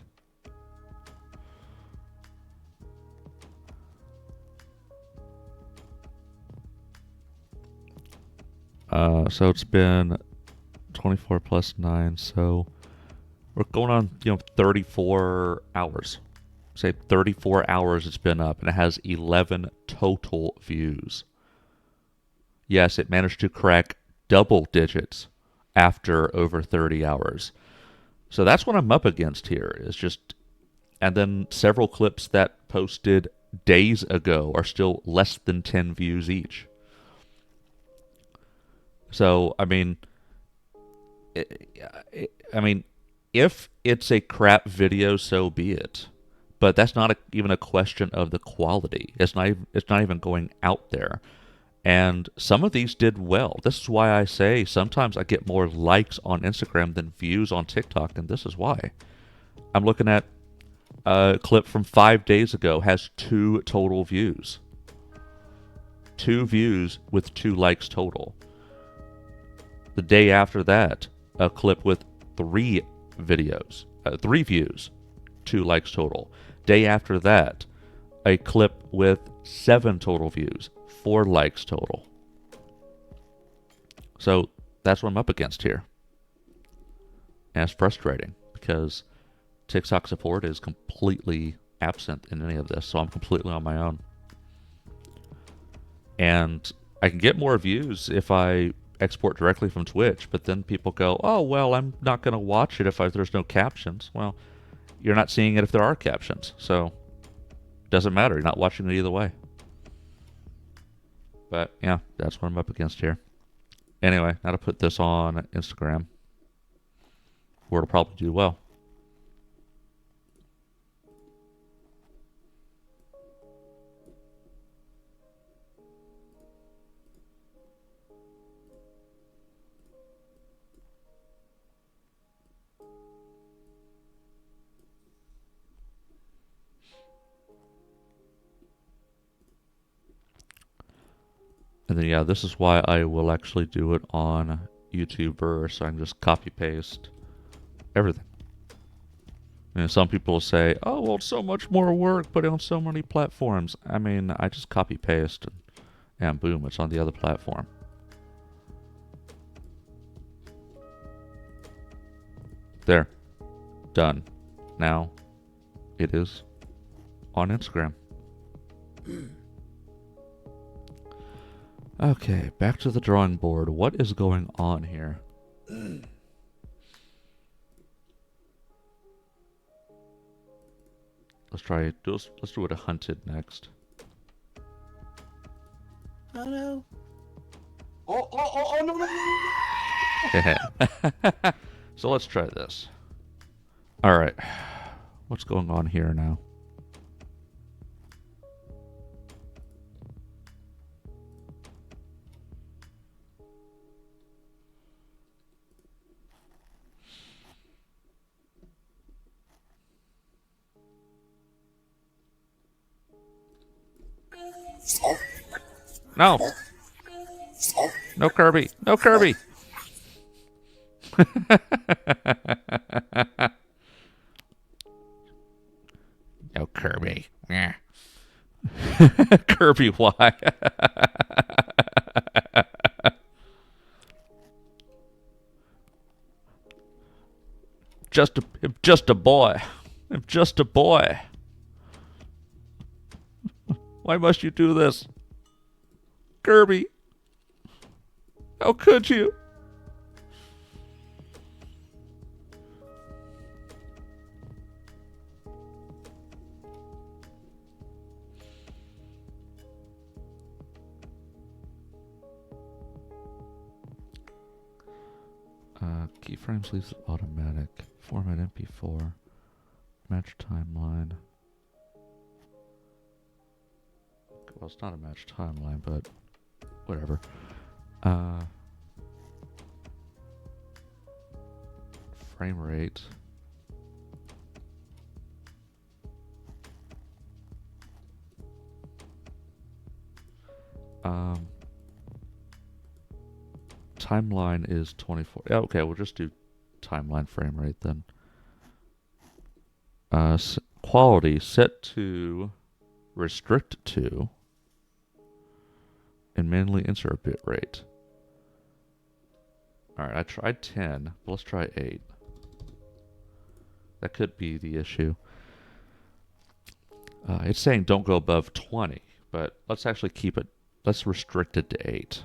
F: So it's been 24 plus 9, so we're going on, 34 hours. Say 34 hours it's been up, and it has 11 total views. Yes, it managed to crack double digits after over 30 hours. So that's what I'm up against here. Is just, and then several clips that posted days ago are still less than 10 views each. So, I mean, if it's a crap video, so be it. But that's not even a question of the quality. It's not even going out there. And some of these did well. This is why I say sometimes I get more likes on Instagram than views on TikTok, and this is why. I'm looking at clip from 5 days ago has 2 total views. 2 views with 2 likes total. The day after that, a clip with 3 videos, 3 views, 2 likes total. Day after that, a clip with 7 total views, 4 likes total. So that's what I'm up against here. And it's frustrating because TikTok support is completely absent in any of this, so I'm completely on my own. And I can get more views if I export directly from Twitch, but then people go, oh, well, I'm not going to watch it if there's no captions. Well, you're not seeing it if there are captions, so it doesn't matter. You're not watching it either way. But yeah, that's what I'm up against here. Anyway, now to put this on Instagram, where it'll probably do well. And then, yeah, this is why I will actually do it on YouTuber, so I can just copy paste everything. And some people will say, oh, well, it's so much more work putting on so many platforms. I mean, I just copy paste and boom, it's on the other platform. There. Done. Now it is on Instagram. Okay, back to the drawing board. What is going on here? Let's do it a hunted next.
E: Oh no.
C: Oh, no.
F: So let's try this. Alright. What's going on here now? No! No Kirby! No Kirby! No Kirby. Kirby, why? I'm just a boy. I'm just a boy. Why must you do this? Kirby. How could you? Keyframes leaves it automatic. Format MP4. Match timeline. Well, it's not a match timeline, but whatever. Frame rate. Timeline is 24. Yeah, okay, we'll just do timeline frame rate then. Quality set to restrict to and manually insert bit rate. Alright, I tried 10, but let's try 8. That could be the issue. It's saying don't go above 20, but let's actually keep it, let's restrict it to 8.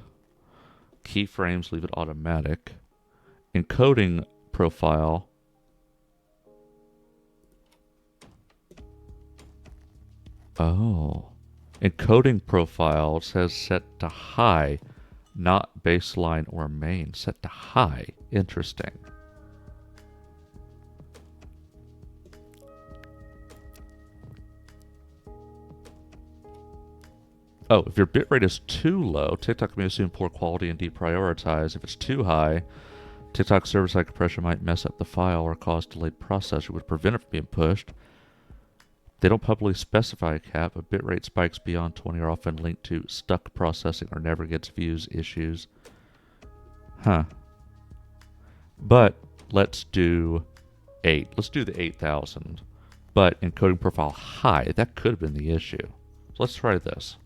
F: Keyframes, leave it automatic. Encoding profile. Oh. Encoding profile says set to high, not baseline or main. Set to high. Interesting. Oh, if your bitrate is too low, TikTok may assume poor quality and deprioritize. If it's too high, TikTok server-side compression might mess up the file or cause delayed processing, which would prevent it from being pushed. They don't publicly specify a cap, but bitrate spikes beyond 20 are often linked to stuck processing or never gets views issues. Huh. But let's do 8. Let's do the 8,000. But encoding profile high, that could have been the issue. So let's try this.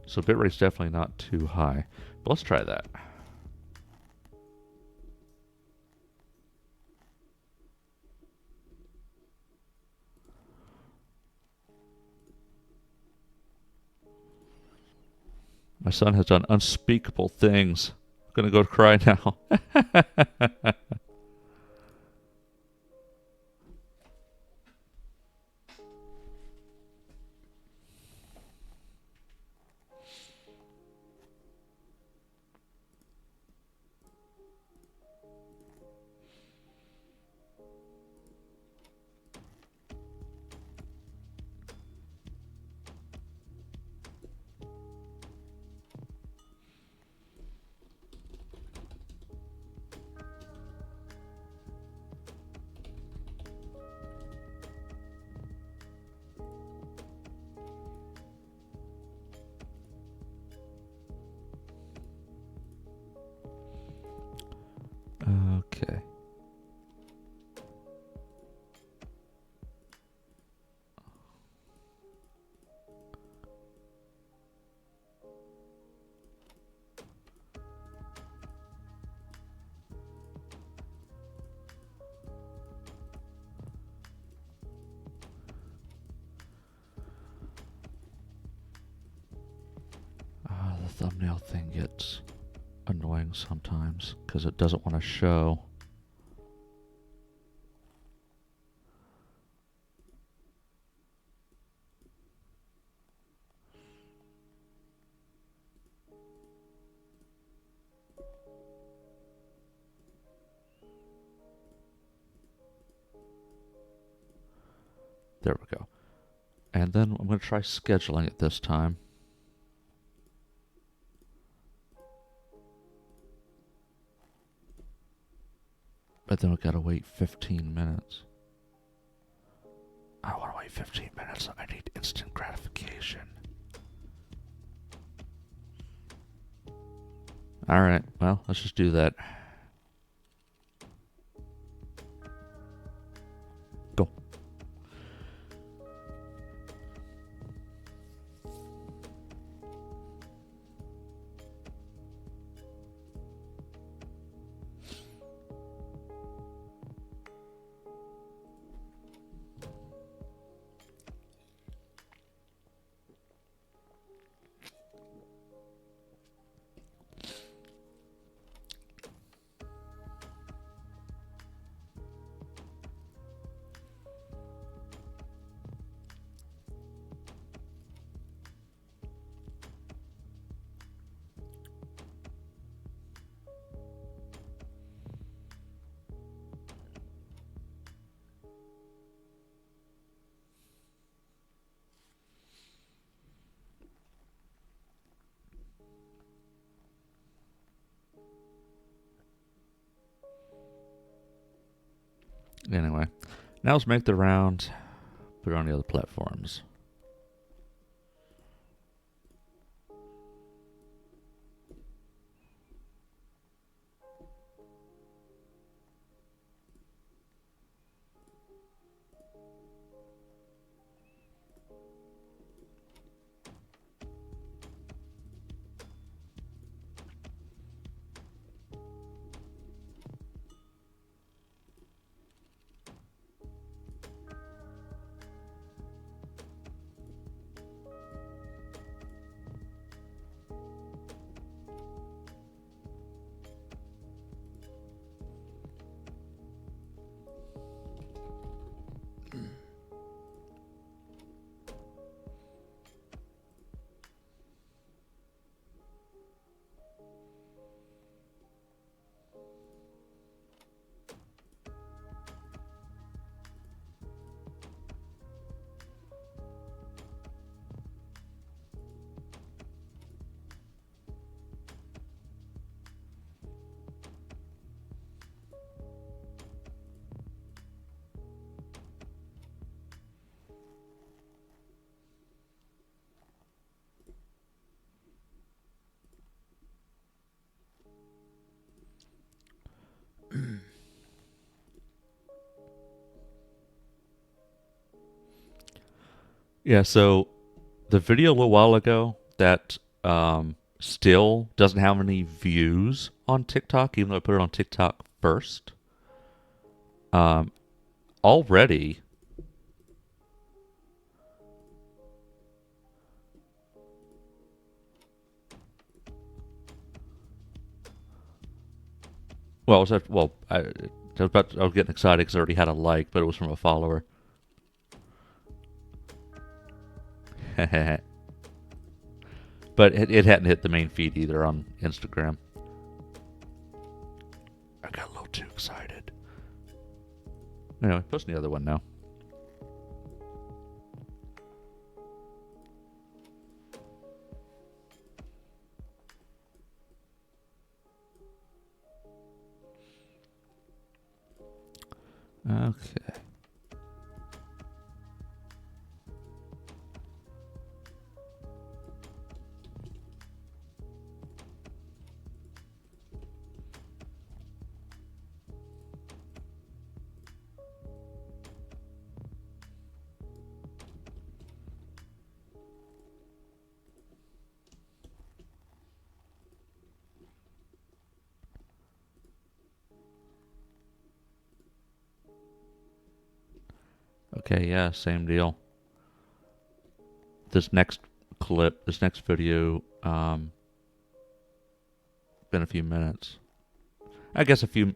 F: So bitrate's definitely not too high. But let's try that. My son has done unspeakable things. I'm gonna go cry now. Okay. The thumbnail thing gets annoying sometimes because it doesn't want to show. There we go. And then I'm going to try scheduling it this time. But then we got to wait 15 minutes. I don't want to wait 15 minutes. I need instant gratification. Alright, well, let's just do that. Go. Anyway, now let's make the round. Put it on the other platforms.
A: Yeah, so the video a little while ago that still doesn't have any views on TikTok, even though I put it on TikTok first. Um, already, well, I was getting excited because I already had a like, but it was from a follower. But it hadn't hit the main feed either on Instagram. I got a little too excited. Anyway, posting the other one now. Okay. Okay, yeah, same deal. This next this next video, been a few minutes. I guess a few.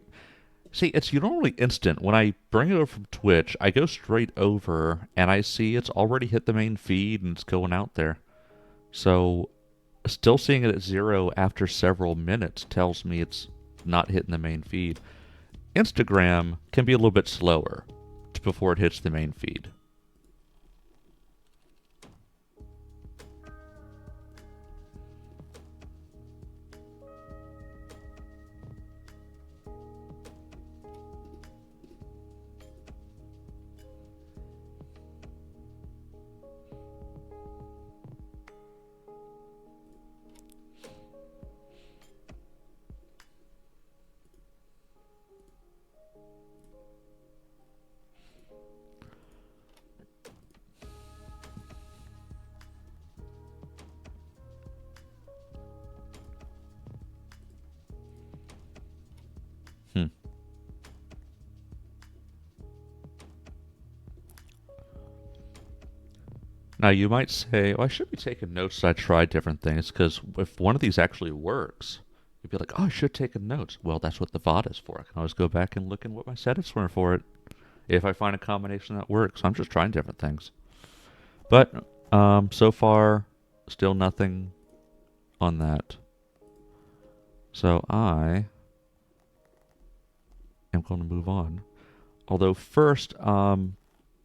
A: See, it's normally instant. When I bring it over from Twitch, I go straight over and I see it's already hit the main feed and it's going out there. So, still seeing it at 0 after several minutes tells me it's not hitting the main feed. Instagram can be a little bit slower before it hits the main feed. Hmm. Now you might say, well, I should be taking notes as I try different things, because if one of these actually works, you'd be like, oh, I should take notes. Well, that's what the VOD is for. I can always go back and look at what my settings were for it if I find a combination that works. I'm just trying different things. But so far, still nothing on that. So I am going to move on. Although first, I'm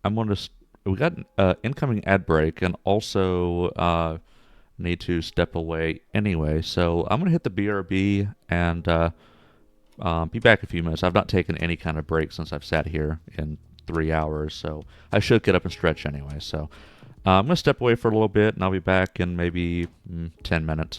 A: going to. We got an incoming ad break, and also need to step away anyway. So I'm going to hit the BRB and be back in a few minutes. I've not taken any kind of break since I've sat here in 3 hours, so I should get up and stretch anyway. So I'm going to step away for a little bit, and I'll be back in maybe 10 minutes.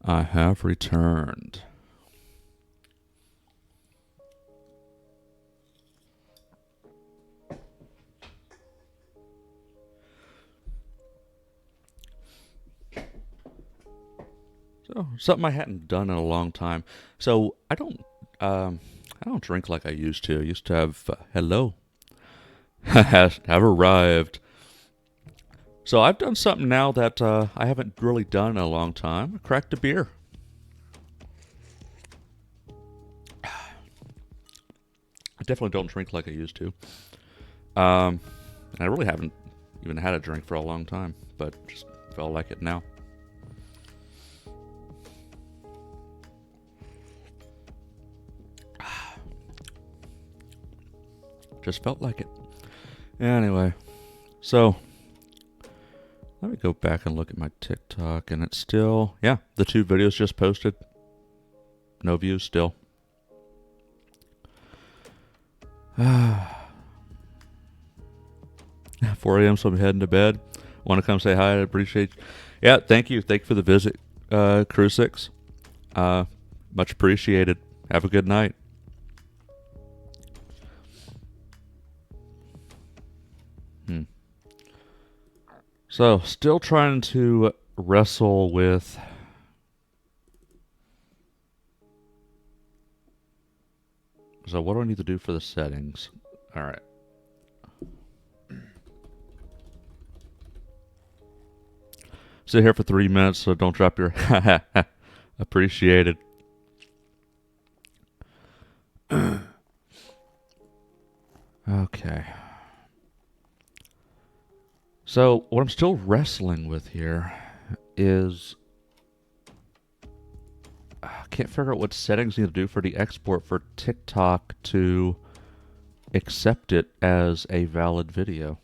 F: I have returned. So, something I hadn't done in a long time. So, I don't drink like I used to. I used to have, hello, have arrived. So, I've done something now that I haven't really done in a long time. I cracked a beer. I definitely don't drink like I used to. And I really haven't even had a drink for a long time, but just felt like it now. Just felt like it. Anyway, so let me go back and look at my TikTok, and it's still, yeah, the 2 videos just posted. No views still. 4 a.m. so I'm heading to bed. Want to come say hi? I appreciate you. Yeah, thank you. Thank you for the visit, Crew 6. Much appreciated. Have a good night. So, still trying to wrestle with so what do I need to do for the settings? All right. Sit here for 3 minutes, so don't drop your appreciated. Okay. So, what I'm still wrestling with here is I can't figure out what settings I need to do for the export for TikTok to accept it as a valid video.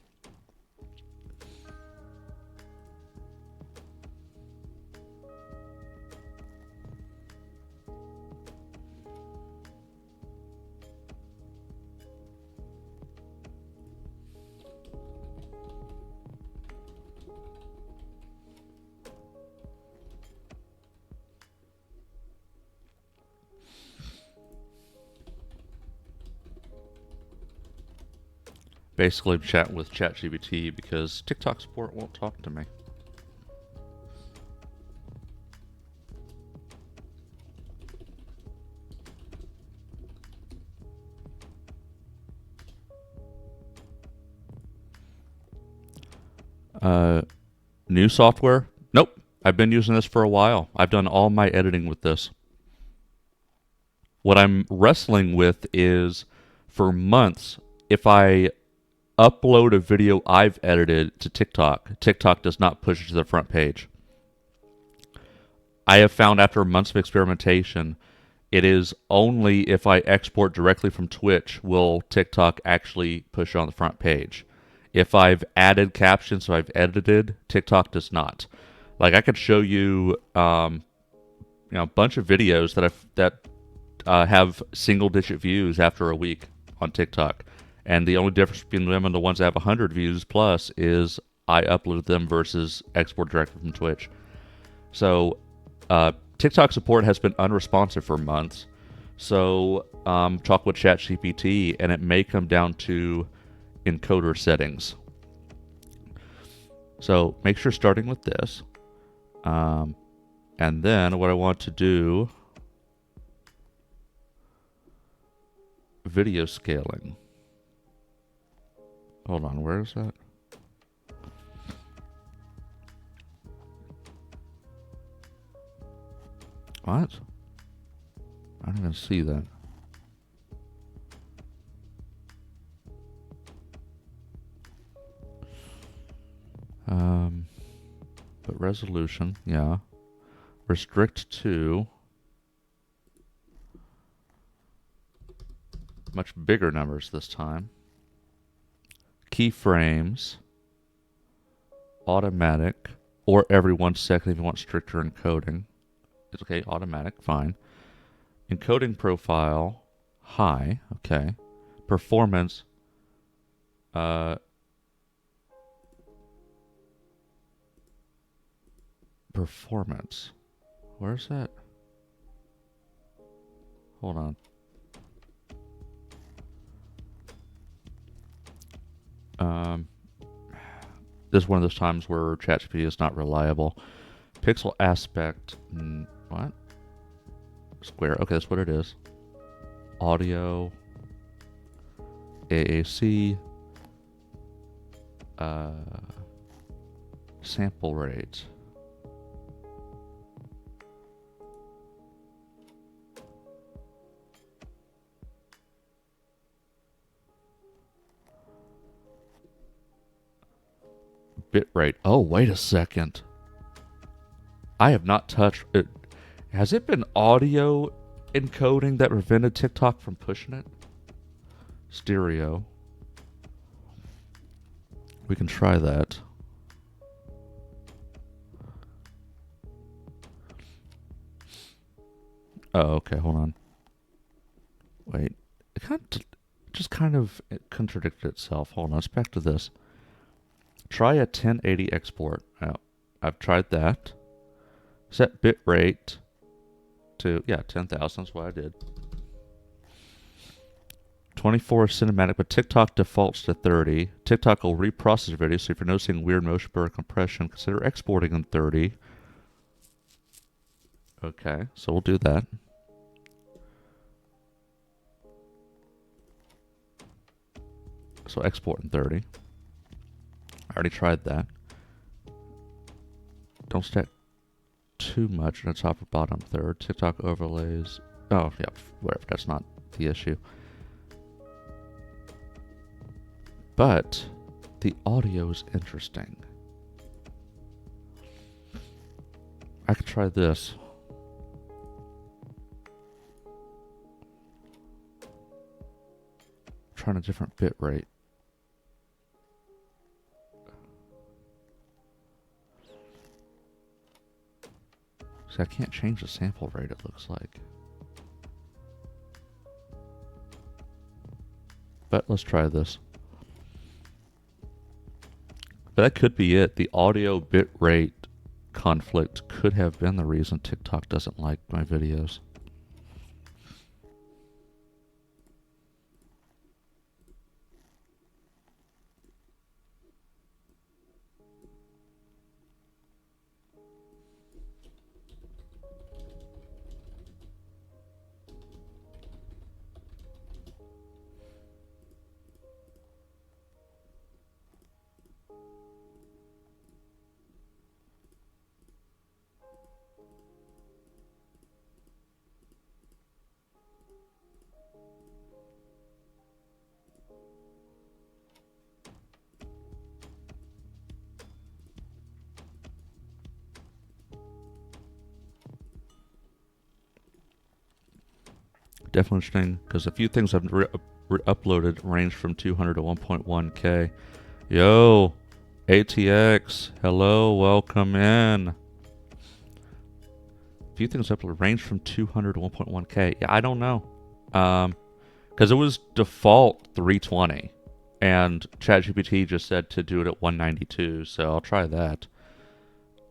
F: Basically, I'm chatting with ChatGPT because TikTok support won't talk to me. New software? Nope. I've been using this for a while. I've done all my editing with this. What I'm wrestling with is, for months, if I upload a video I've edited to TikTok, TikTok does not push it to the front page. I have found after months of experimentation, it is only if I export directly from Twitch will TikTok actually push it on the front page. If I've added captions, so I've edited, TikTok does not. Like, I could show you, a bunch of videos that have single-digit views after a week on TikTok. And the only difference between them and the ones that have 100 views plus is I uploaded them versus export directly from Twitch. So TikTok support has been unresponsive for months. So talk with ChatGPT, and it may come down to encoder settings. So make sure starting with this. And then what I want to do, video scaling. Hold on, where is that? What? I don't even see that. But resolution, yeah. Restrict to much bigger numbers this time. Keyframes, automatic, or every 1 second if you want stricter encoding. It's okay, automatic, fine. Encoding profile, high, okay. Performance, performance. Where's that? Hold on. Um, this is one of those times where ChatGPT is not reliable. Pixel aspect. What? Square. Okay, that's what it is. Audio. AAC. Sample rate. Bitrate. Oh, wait a second. I have not touched it. Has it been audio encoding that prevented TikTok from pushing it? Stereo. We can try that. Oh, okay, hold on. Wait. Just kind of contradicted itself. Hold on, let's back to this. Try a 1080 export. Oh, I've tried that. Set bitrate to, 10,000 is what I did. 24 cinematic, but TikTok defaults to 30. TikTok will reprocess your video, so if you're noticing weird motion blur compression, consider exporting in 30. Okay, so we'll do that. So export in 30. I already tried that. Don't stack too much in the top or bottom third. TikTok overlays. Oh, yeah, whatever. That's not the issue. But the audio is interesting. I could try this. Trying a different bit rate. See, I can't change the sample rate, it looks like. But let's try this. But that could be it. The audio bit rate conflict could have been the reason TikTok doesn't like my videos. Definitely interesting, because a few things I've uploaded range from 200 to 1.1k. Yo, ATX, hello, welcome in. A few things uploaded range from 200 to 1.1k. Yeah, I don't know. Because it was default 320, and ChatGPT just said to do it at 192, so I'll try that.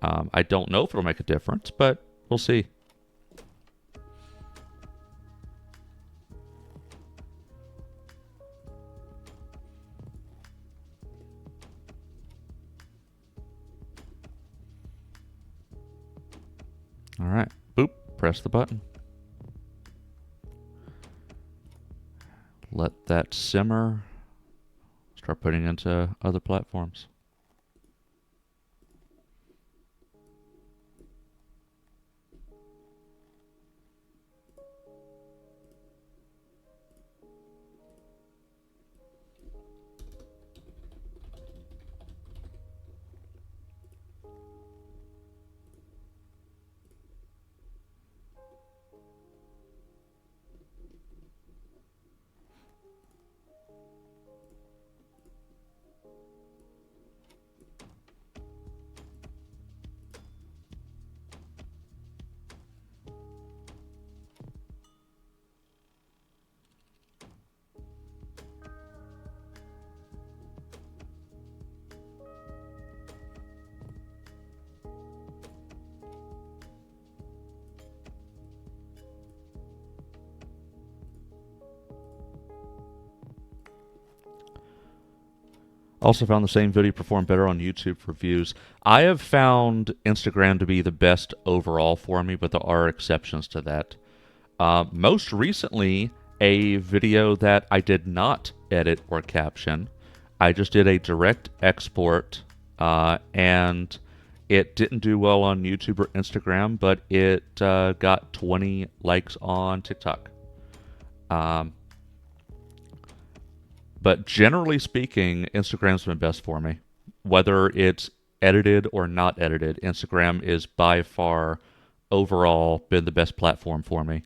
F: I don't know if it'll make a difference, but we'll see. All right, boop, press the button. Let that simmer. Start putting into other platforms. Also found the same video performed better on YouTube for views. I have found Instagram to be the best overall for me, but there are exceptions to that. Most recently, a video that I did not edit or caption. I just did a direct export, and it didn't do well on YouTube or Instagram, but it got 20 likes on TikTok. But generally speaking, Instagram's been best for me. Whether it's edited or not edited, Instagram is by far overall been the best platform for me.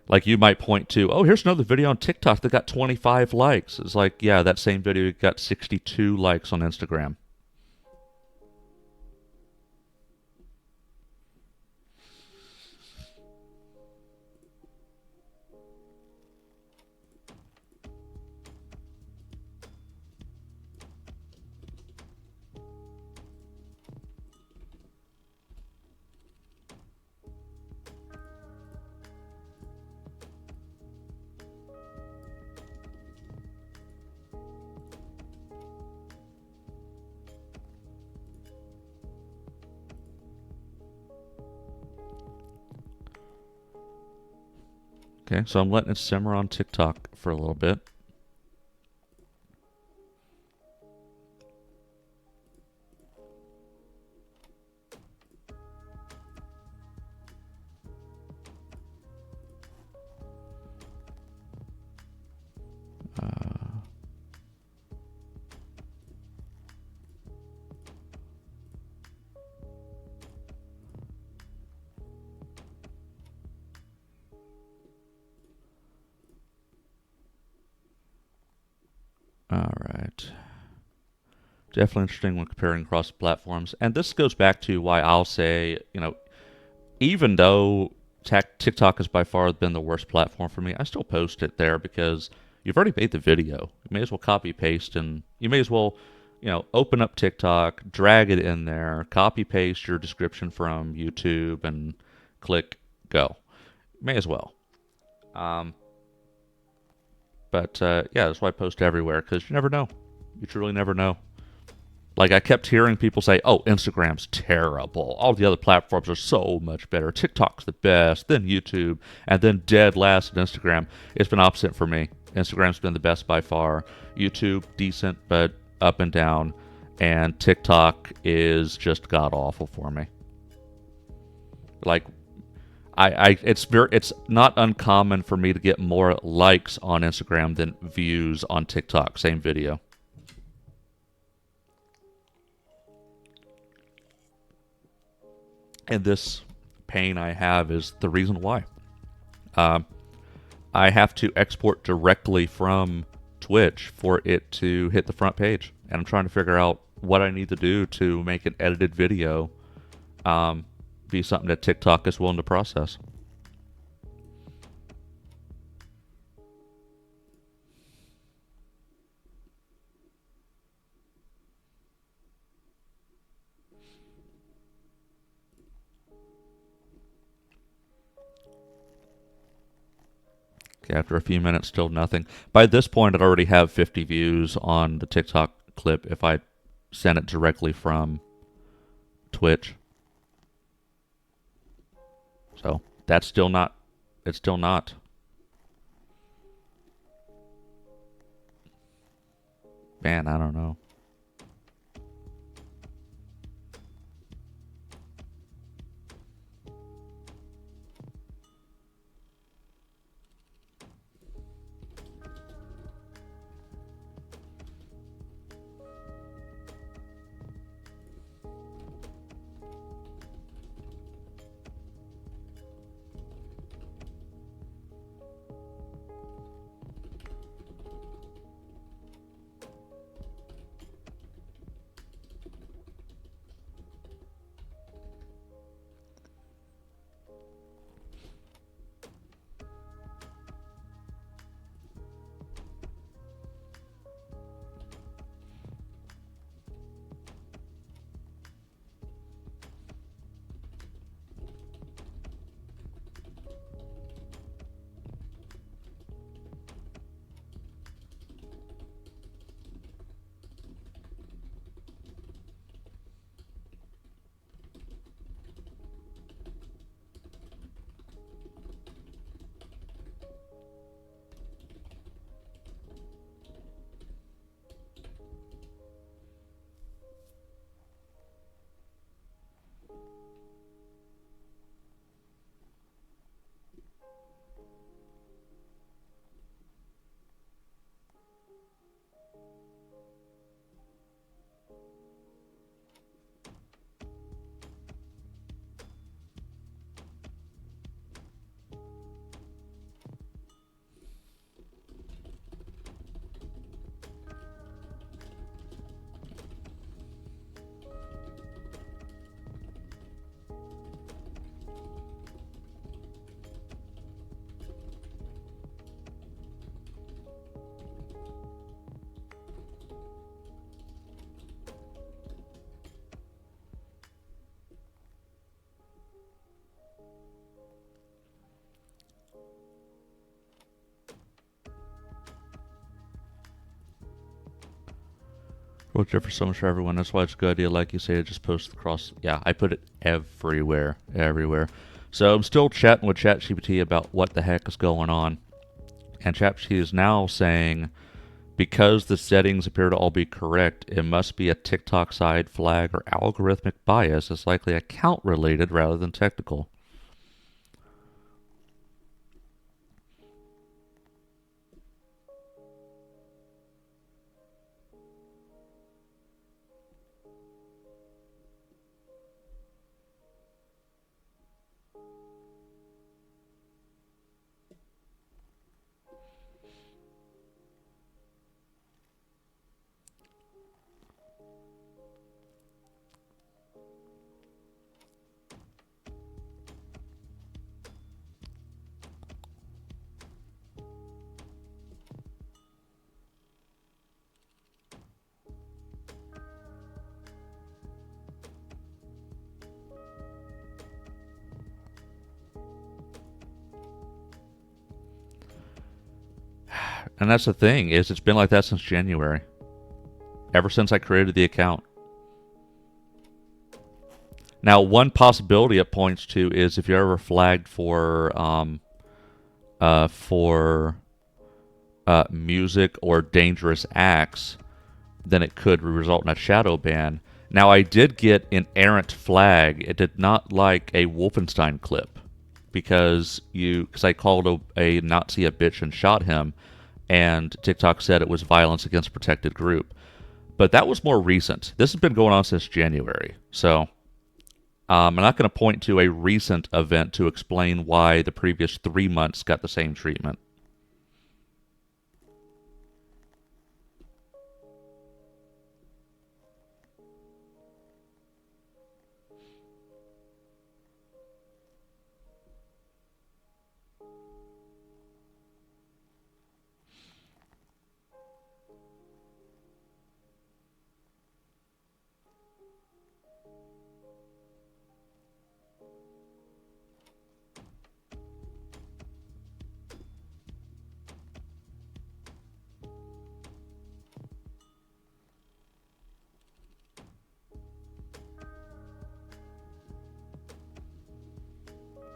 F: Like you might point to, oh, here's another video on TikTok that got 25 likes. It's like, yeah, that same video got 62 likes on Instagram. Okay, so I'm letting it simmer on TikTok for a little bit. All right. Definitely interesting when comparing across platforms. And this goes back to why I'll say, even though TikTok has by far been the worst platform for me, I still post it there because you've already made the video. You may as well copy paste, and you may as well, open up TikTok, drag it in there, copy paste your description from YouTube, and click go. May as well. But yeah, that's why I post everywhere, because you never know. You truly never know. Like, I kept hearing people say, oh, Instagram's terrible. All the other platforms are so much better. TikTok's the best, then YouTube, and then dead last at Instagram. It's been opposite for me. Instagram's been the best by far. YouTube, decent, but up and down. And TikTok is just god-awful for me. Like, it's not uncommon for me to get more likes on Instagram than views on TikTok. Same video. And this pain I have is the reason why. I have to export directly from Twitch for it to hit the front page. And I'm trying to figure out what I need to do to make an edited video be something that TikTok is willing to process. Okay, after a few minutes, still nothing. By this point, I'd already have 50 views on the TikTok clip if I sent it directly from Twitch. So that's still not. It's still not. Man, I don't know. Works different so much for everyone. That's why it's a good idea, like you say, to just post across. Yeah, I put it everywhere, everywhere. So I'm still chatting with ChatGPT about what the heck is going on, and ChatGPT is now saying because the settings appear to all be correct, it must be a TikTok side flag or algorithmic bias. It's likely account related rather than technical. And that's the thing, is it's been like that since January. Ever since I created the account. Now, one possibility it points to is if you're ever flagged for music or dangerous acts, then it could result in a shadow ban. Now, I did get an errant flag. It did not like a Wolfenstein clip because I called a Nazi a bitch and shot him, and TikTok said it was violence against a protected group. But that was more recent. This has been going on since January. So I'm not going to point to a recent event to explain why the previous 3 months got the same treatment.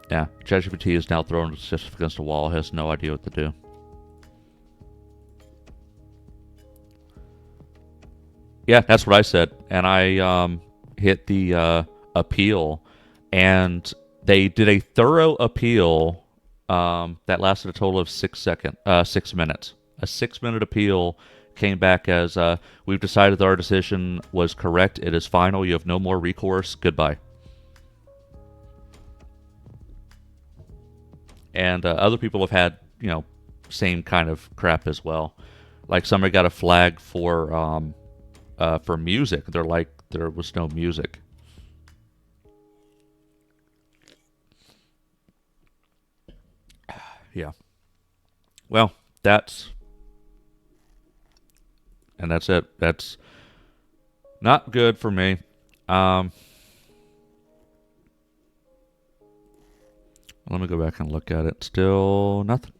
F: Yeah, ChatGPT is now thrown just against the wall, has no idea what to do. Yeah, that's what I said. And I hit the appeal, and they did a thorough appeal that lasted a total of 6 minutes. A 6 minute appeal came back as we've decided that our decision was correct. It is final. You have no more recourse. Goodbye. And other people have had, same kind of crap as well. Like somebody got a flag for music. They're like, there was no music. Yeah. Well, that's it. That's not good for me. Let me go back and look at it. Still nothing.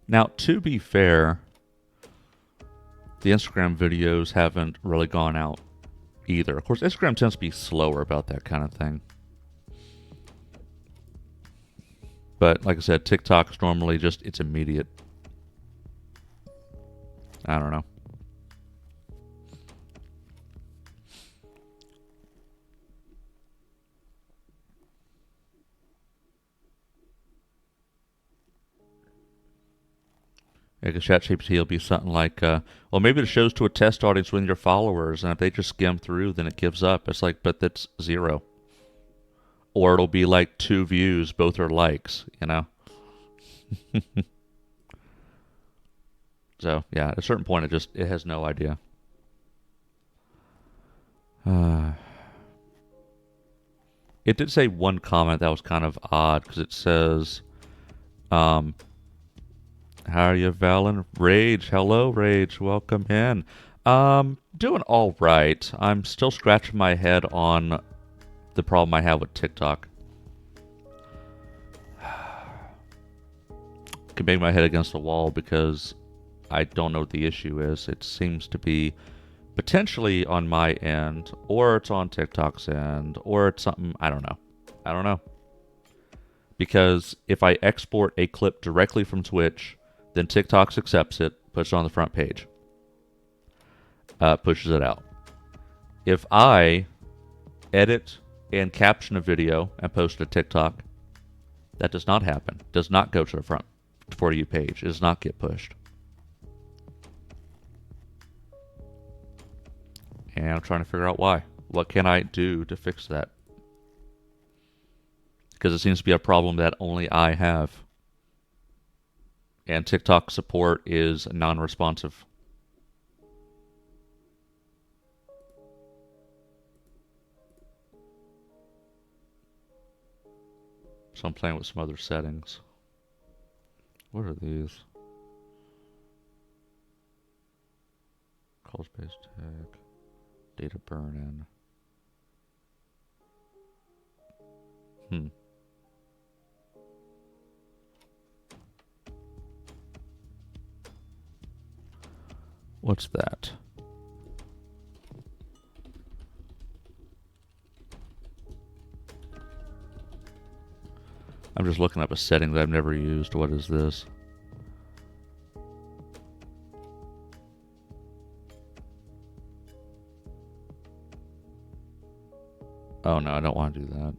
F: Now, to be fair, the Instagram videos haven't really gone out either. Of course, Instagram tends to be slower about that kind of thing. But like I said, TikTok is normally just, it's immediate. I don't know. Like a ChatGPT will be something like, well, maybe it shows to a test audience within your followers, and if they just skim through, then it gives up. It's like, but that's 0. Or it'll be like 2 views, both are likes, you know? So, yeah, at a certain point, it has no idea. It did say one comment that was kind of odd, because it says, how are you, Valen? Rage, hello, Rage, welcome in. Doing all right. I'm still scratching my head on the problem I have with TikTok. Can bang my head against the wall because I don't know what the issue is. It seems to be potentially on my end, or it's on TikTok's end, or it's something, I don't know. I don't know. Because if I export a clip directly from Twitch, then TikTok accepts it, puts it on the front page, pushes it out. If I edit and caption a video and post it to TikTok, that does not happen. Does not go to the front For You page. It does not get pushed. And I'm trying to figure out why. What can I do to fix that? Because it seems to be a problem that only I have. And TikTok support is non-responsive. So I'm playing with some other settings. What are these? Calls-based tag. Data burn-in. What's that? I'm just looking up a setting that I've never used. What is this? Oh no, I don't want to do that.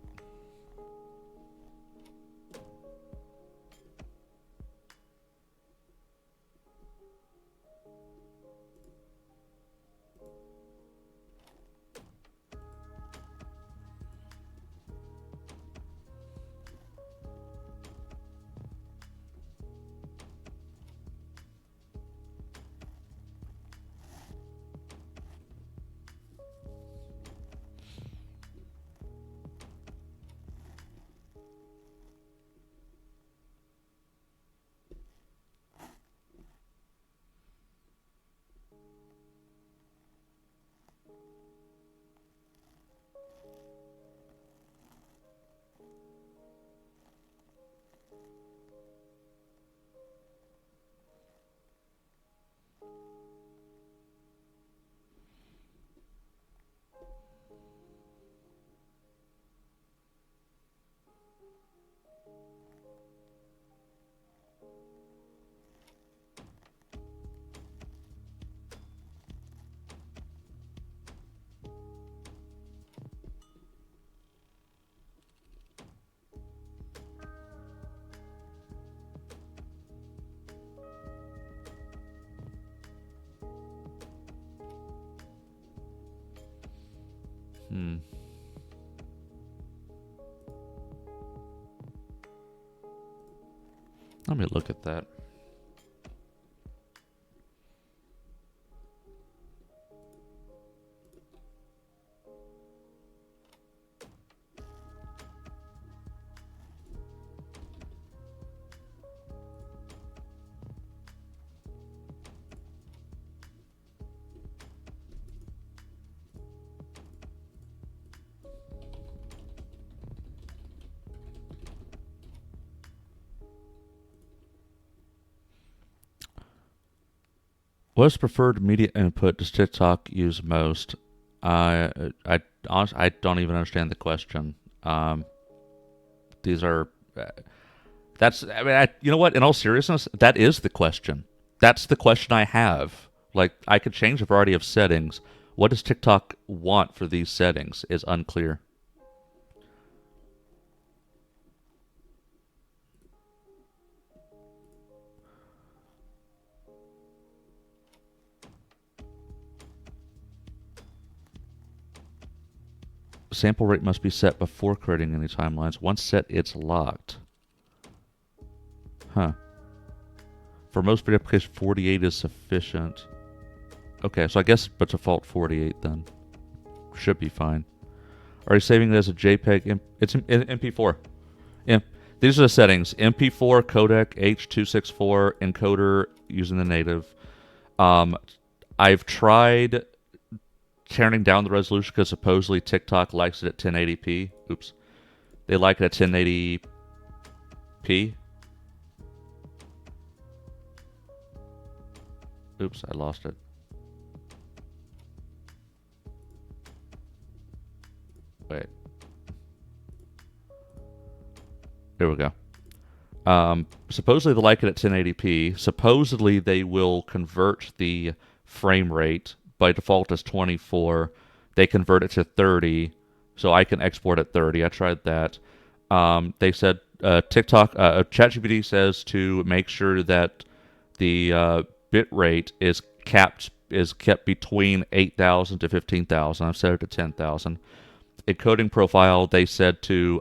F: Let me look at that. What's preferred media input does TikTok use most? I honestly, I don't even understand the question. These are that's I mean you know what? In all seriousness, that is the question. That's the question I have. Like I could change a variety of settings. What does TikTok want for these settings is unclear. Sample rate must be set before creating any timelines. Once set, it's locked. Huh. For most video applications, 48 is sufficient. Okay, so I guess by default 48 then. Should be fine. Are you saving it as a JPEG? It's in MP4. Yeah. These are the settings. MP4, codec, H.264, encoder using the native. I've tried turning down the resolution because supposedly TikTok likes it at 1080p. Oops. They like it at 1080p. Oops, I lost it. Wait. There we go. Supposedly they like it at 1080p. Supposedly they will convert the frame rate. By default as 24. They convert it to 30, so I can export at 30. I tried that. They said ChatGPT says to make sure that the bit rate is kept between 8,000 to 15,000. I've set it to 10,000. Encoding profile, they said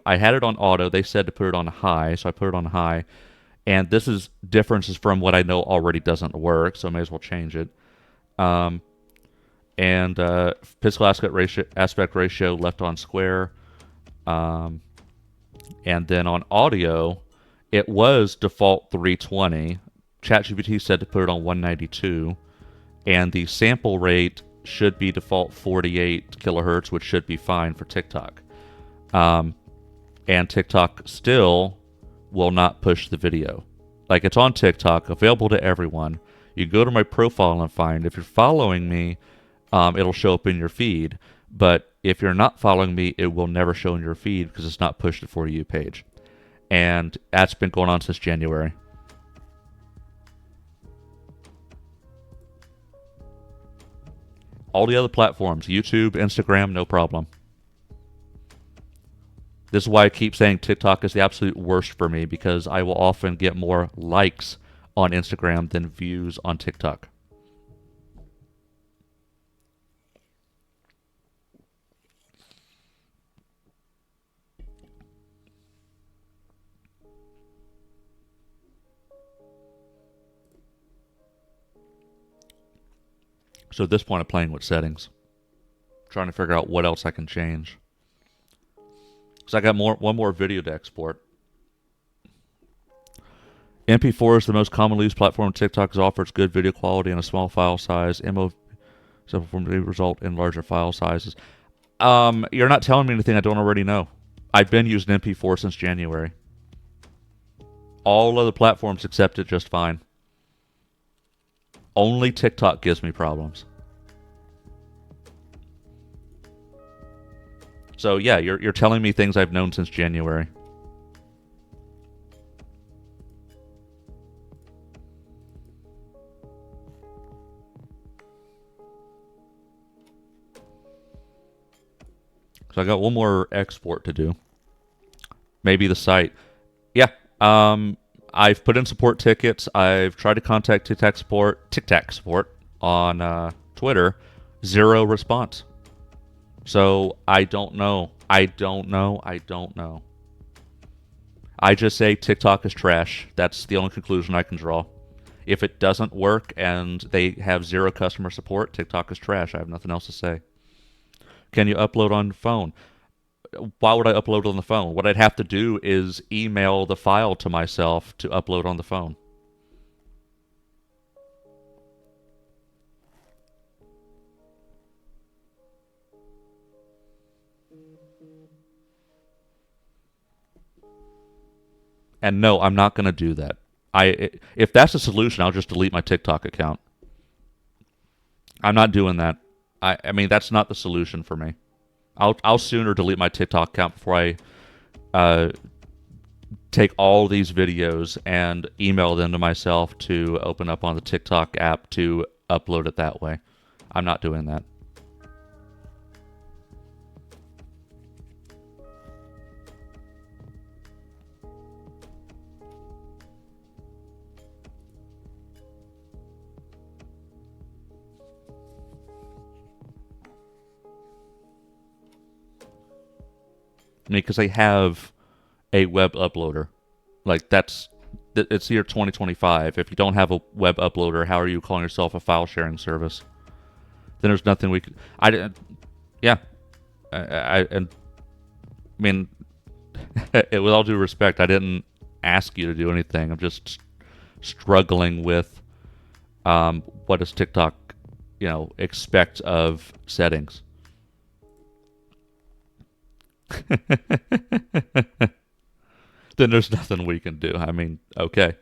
F: I had it on auto. They said to put it on high, so I put it on high. And this is differences from what I know already doesn't work, so I may as well change it. And physical aspect ratio left on square. And then on audio, it was default 320. ChatGPT said to put it on 192. And the sample rate should be default 48 kilohertz, which should be fine for TikTok. And TikTok still will not push the video. Like, it's on TikTok, available to everyone. You go to my profile and find, if you're following me, it'll show up in your feed. But if you're not following me, it will never show in your feed because it's not pushed to For You page. And that's been going on since January. All the other platforms, YouTube, Instagram, no problem. This is why I keep saying TikTok is the absolute worst for me, because I will often get more likes on Instagram than views on TikTok. So at this point, I'm playing with settings, trying to figure out what else I can change. So I got one more video to export. MP4 is the most commonly used platform TikTok offers good video quality and a small file size. MO may result in larger file sizes. You're not telling me anything I don't already know. I've been using MP4 since January. All other platforms accept it just fine. Only TikTok gives me problems. So yeah, you're telling me things I've known since January. So I got one more export to do. Maybe the site. Yeah. I've put in support tickets. I've tried to contact Tic Tac support on Twitter. Zero response. So I don't know. I just say TikTok is trash. That's the only conclusion I can draw. If it doesn't work and they have zero customer support, TikTok is trash. I have nothing else to say. Can you upload on phone? Why would I upload on the phone? What I'd have to do is email the file to myself to upload on the phone. And no, I'm not going to do that. If that's a solution, I'll just delete my TikTok account. I'm not doing that. I mean, that's not the solution for me. I'll sooner delete my TikTok account before I take all these videos and email them to myself to open up on the TikTok app to upload it that way. I'm not doing that.
A: because they have a web uploader. Like it's the year 2025. If you don't have a web uploader, how are you calling yourself a file sharing service? Then there's nothing we could. I didn't. Yeah, and I mean, with all due respect, I didn't ask you to do anything. I'm just struggling with what does TikTok, expect of settings. Then there's nothing we can do. I mean, okay.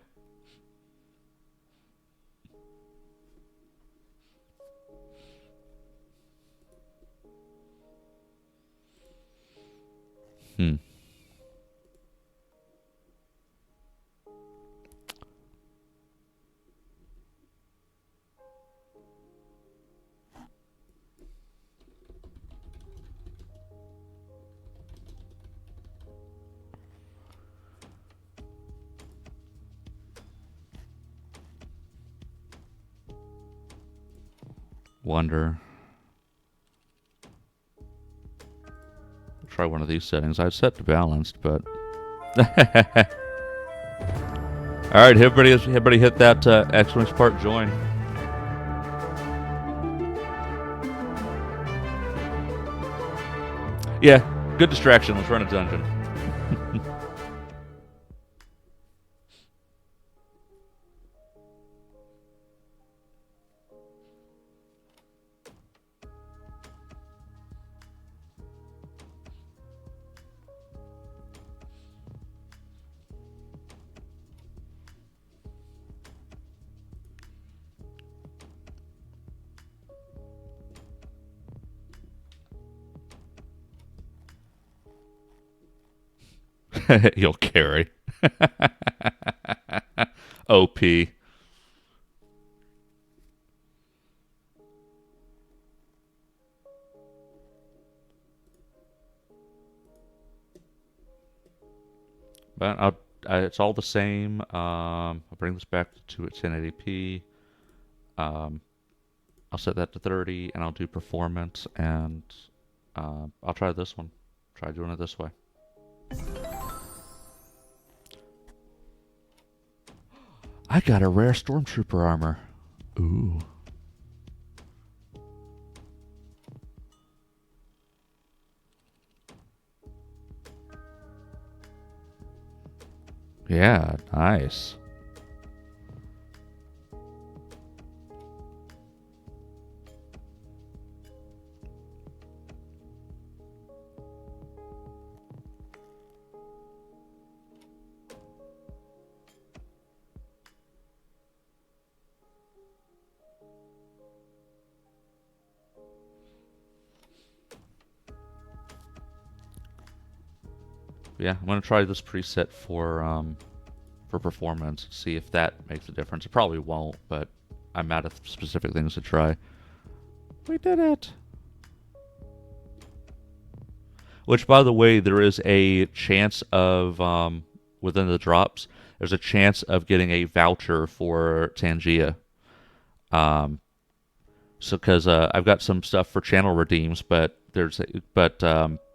A: Hmm. Wonder. Try one of these settings. I'd set to balanced, but. All right, everybody hit that excellence part join. Yeah, good distraction. Let's run a dungeon. You'll carry. OP. But it's all the same. I'll bring this back to 1080p. I'll set that to 30, and I'll do performance, and I'll try this one. Try doing it this way. I got a rare stormtrooper armor. Ooh. Yeah, nice. Yeah, I'm gonna try this preset for performance. See if that makes a difference. It probably won't, but I'm out of specific things to try. We did it. Which, by the way, there is a chance of within the drops. There's a chance of getting a voucher for Tangia. So because I've got some stuff for channel redeems, but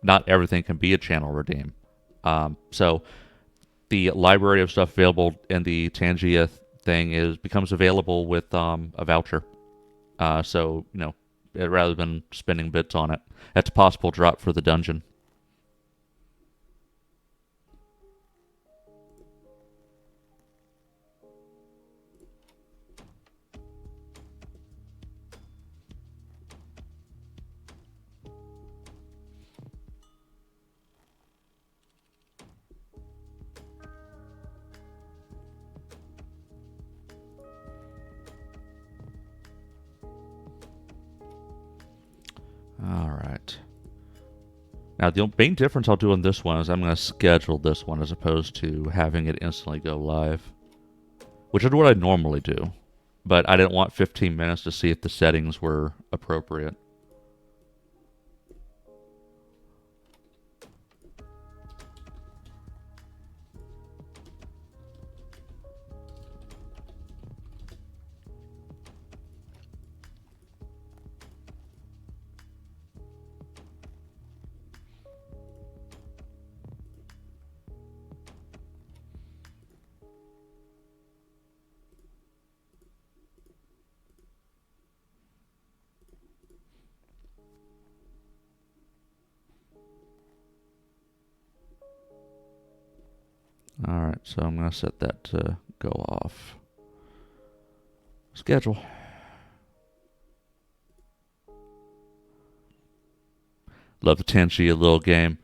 A: not everything can be a channel redeem. So the library of stuff available in the Tangia thing becomes available with a voucher. So rather than spending bits on it, that's a possible drop for the dungeon. All right. Now, the main difference I'll do on this one is I'm going to schedule this one as opposed to having it instantly go live, which is what I normally do. But I didn't want 15 minutes to see if the settings were appropriate.
F: So I'm going to set that to go off. Schedule. Love the Tenchi, a little game.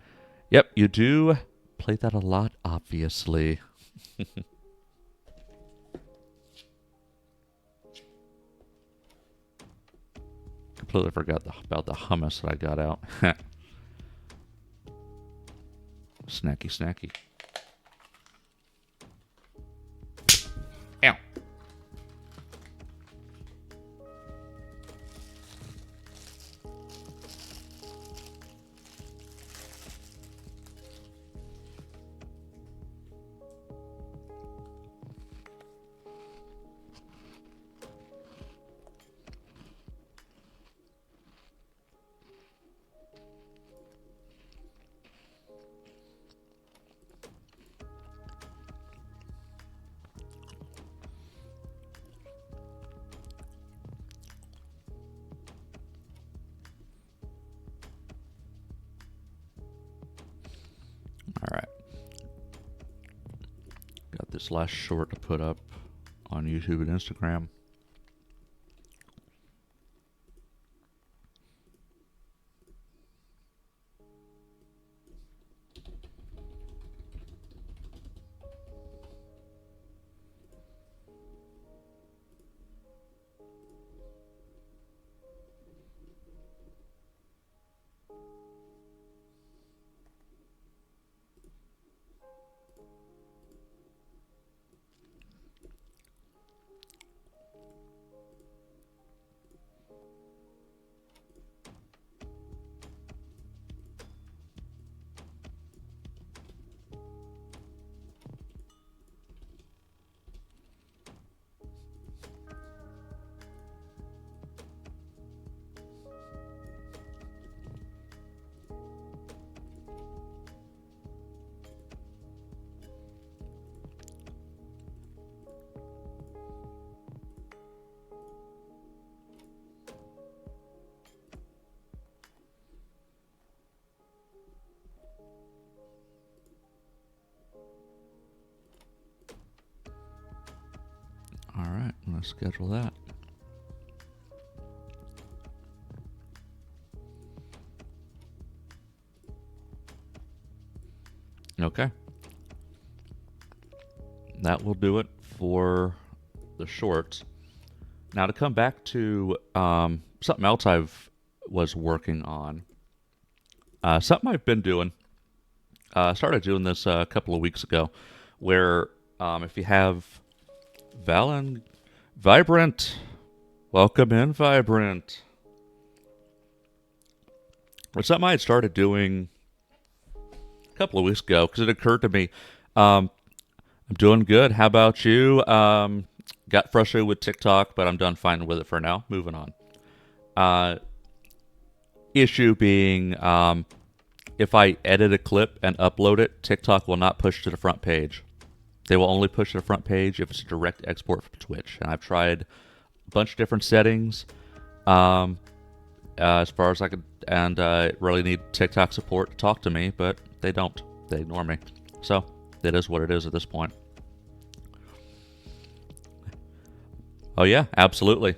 F: Yep, you do play that a lot, obviously. Completely forgot about the hummus that I got out. Snacky, snacky. Ow. Alright. Got this last short to put up on YouTube and Instagram. Alright, I'm going to schedule that. Okay. That will do it for the shorts. Now to come back to something else was working on. Something I've been doing. Started doing this a couple of weeks ago, where if you have Vibrant, welcome in, Vibrant. It's something I had started doing a couple of weeks ago because it occurred to me, I'm doing good. How about you? Got frustrated with TikTok, but I'm done fine with it for now. Moving on. Issue being, if I edit a clip and upload it, TikTok will not push to the front page. They will only push to the front page if it's a direct export from Twitch. And I've tried a bunch of different settings as far as I could, and really need TikTok support to talk to me, but they don't. They ignore me. So it is what it is at this point. Oh yeah, absolutely.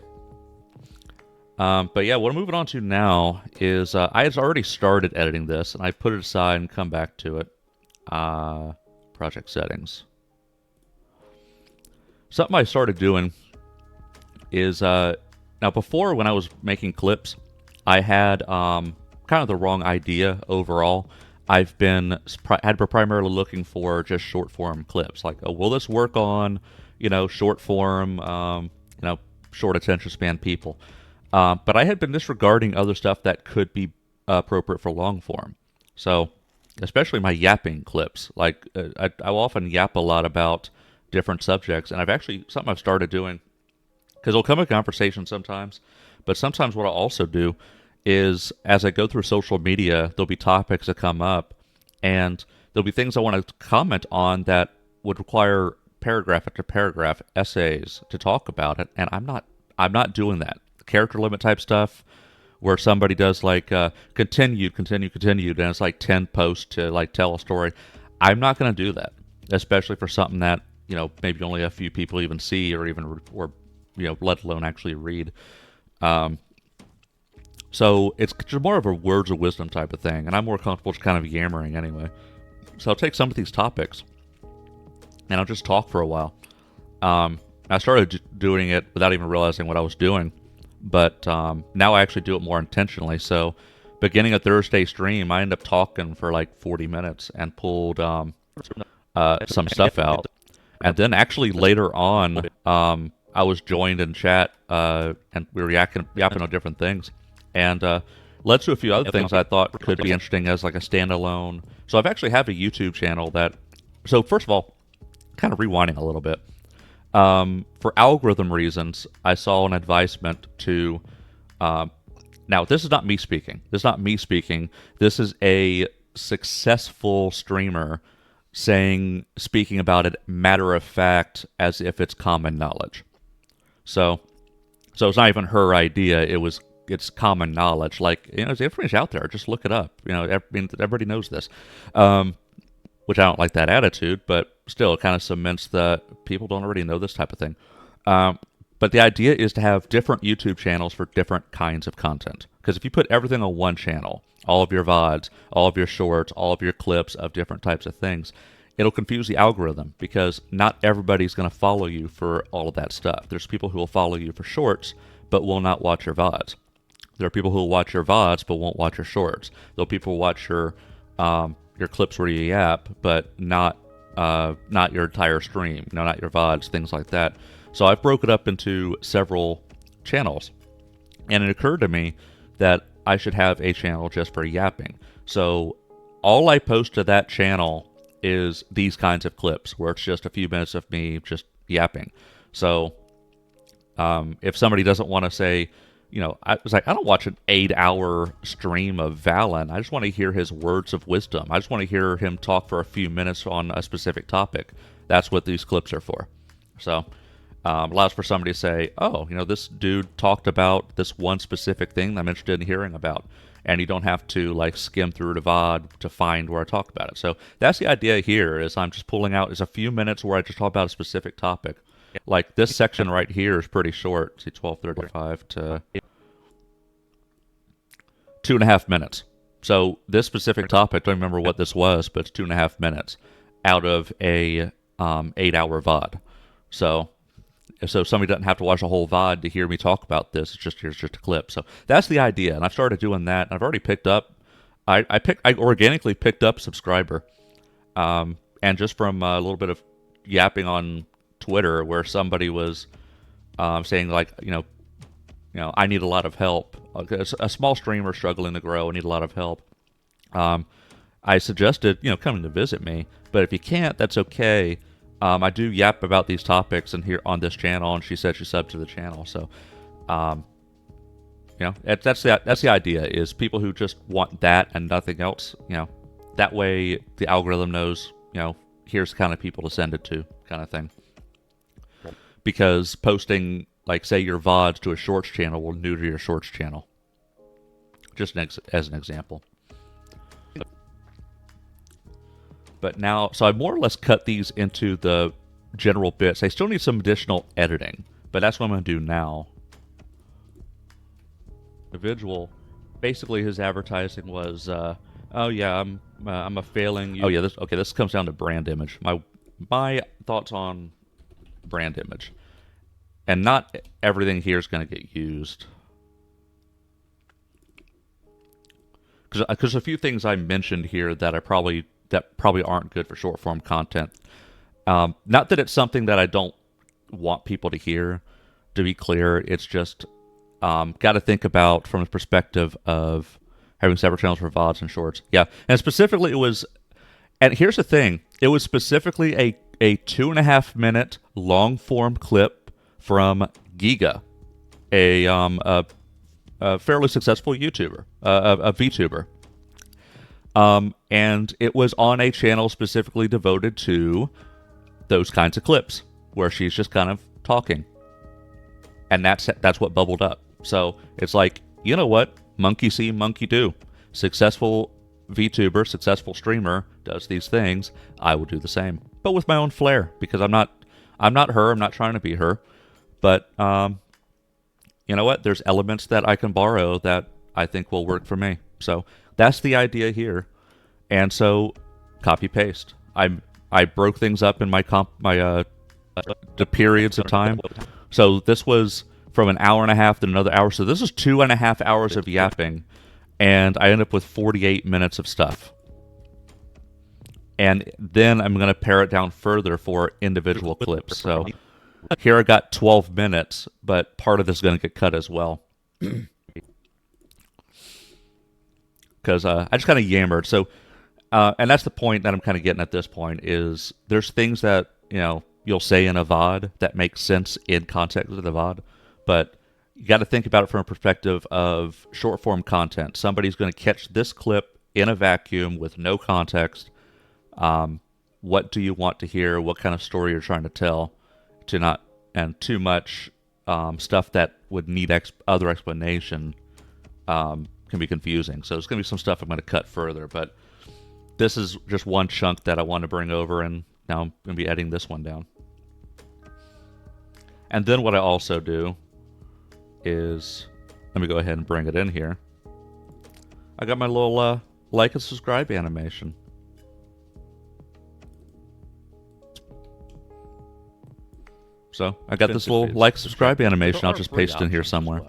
F: But yeah, what I'm moving on to now is I had already started editing this, and I put it aside and come back to it. Project settings. Something I started doing is now before when I was making clips, I had kind of the wrong idea overall. I've been primarily looking for just short form clips, like, oh, will this work on short form, short attention span people? But I had been disregarding other stuff that could be appropriate for long form. So, especially my yapping clips. Like, I will often yap a lot about different subjects, and something I've started doing, because it'll come in conversation sometimes, but sometimes what I'll also do is, as I go through social media, there'll be topics that come up, and there'll be things I want to comment on that would require paragraph after paragraph essays to talk about it, and I'm not doing that. Character limit type stuff, where somebody does like continued, and it's like 10 posts to like tell a story. I'm not going to do that.
A: especially for something that, maybe only a few people even see or let alone actually read. So it's just more of a words of wisdom type of thing, and I'm more comfortable just kind of yammering anyway. So I'll take some of these topics, and I'll just talk for a while. I started doing it without even realizing what I was doing, but now I actually do it more intentionally. So beginning a Thursday stream, I end up talking for like 40 minutes and pulled some stuff out. And then actually later on, I was joined in chat, and we were yapping on different things. And led to a few other things I thought could be interesting as like a standalone. So I've actually have a YouTube channel that... So first of all, kind of rewinding a little bit. For algorithm reasons, I saw an advisement to... now, this is not me speaking. This is a successful streamer speaking about it matter of fact as if it's common knowledge. So it's not even her idea. It's common knowledge. Like, the information out there. Just look it up. Everybody knows this. Which I don't like that attitude, but still, it kind of cements that people don't already know this type of thing. But the idea is to have different YouTube channels for different kinds of content. Because if you put everything on one channel, all of your VODs, all of your shorts, all of your clips of different types of things, it'll confuse the algorithm because not everybody's going to follow you for all of that stuff. There's people who will follow you for shorts, but will not watch your VODs. There are people who will watch your VODs, but won't watch your shorts. There are people who watch your clips where you yap, but not your entire stream, not your VODs, things like that. So I've broken it up into several channels, and it occurred to me that I should have a channel just for yapping. So all I post to that channel is these kinds of clips, where it's just a few minutes of me just yapping. So if somebody doesn't want to say, I was like, I don't watch an 8-hour stream of Valen. I just want to hear his words of wisdom. I just want to hear him talk for a few minutes on a specific topic. That's what these clips are for. So allows for somebody to say, oh, this dude talked about this one specific thing that I'm interested in hearing about. And you don't have to like skim through the VOD to find where I talk about it. So that's the idea here, is I'm just pulling out is a few minutes where I just talk about a specific topic. Like this section right here is pretty short. See, 12:35 to 2.5 minutes. So this specific topic, don't remember what this was, but it's 2.5 minutes out of a 8-hour VOD. So somebody doesn't have to watch a whole VOD to hear me talk about this. Here's just a clip. So that's the idea, and I've started doing that. And I've already picked up. I organically picked up subscriber, and just from a little bit of yapping on Twitter, where somebody was saying like, I need a lot of help. A small streamer struggling to grow, I need a lot of help. I suggested, coming to visit me, but if you can't, that's okay. I do yap about these topics and here on this channel, and she said she subbed to the channel. So, that's the idea, is people who just want that and nothing else. That way the algorithm knows, here's the kind of people to send it to, kind of thing. Because posting, like, say, your VODs to a shorts channel will neuter your shorts channel. Just as an example. But now, so I more or less cut these into the general bits. I still need some additional editing, but that's what I'm going to do now. Individual, basically his advertising was, oh yeah, I'm a failing. Oh yeah, this comes down to brand image. My thoughts on brand image, and not everything here is going to get used. Because a few things I mentioned here that probably aren't good for short form content. Not that it's something that I don't want people to hear. To be clear, it's just got to think about from the perspective of having separate channels for VODs and shorts. Yeah, and specifically it was, and here's the thing, it was specifically a 2.5 minute long form clip from Giga, a fairly successful YouTuber, a VTuber. And it was on a channel specifically devoted to those kinds of clips where she's just kind of talking. And that's what bubbled up. So it's like, you know what? Monkey see, monkey do. Successful VTuber, successful streamer does these things. I will do the same. but with my own flair, because I'm not her. I'm not trying to be her, but you know what? There's elements that I can borrow that I think will work for me. So that's the idea here. And so copy paste. I broke things up in the periods of time. So this was from an hour and a half to another hour. So this is 2.5 hours of yapping, and I end up with 48 minutes of stuff. And then I'm going to pare it down further for individual clips. So here I got 12 minutes, but part of this is going to get cut as well. Because I just kind of yammered. So, and that's the point that I'm kind of getting at this point is there's things that, you'll say in a VOD that makes sense in context of the VOD, but you got to think about it from a perspective of short form content. Somebody's going to catch this clip in a vacuum with no context. What do you want to hear? What kind of story you're trying to tell? And too much stuff that would need other explanation can be confusing. So there's going to be some stuff I'm going to cut further, but this is just one chunk that I want to bring over, and now I'm going to be editing this one down. And then what I also do is, let me go ahead and bring it in here. I got my little like and subscribe animation. So I got this little like subscribe animation. I'll just paste in here somewhere.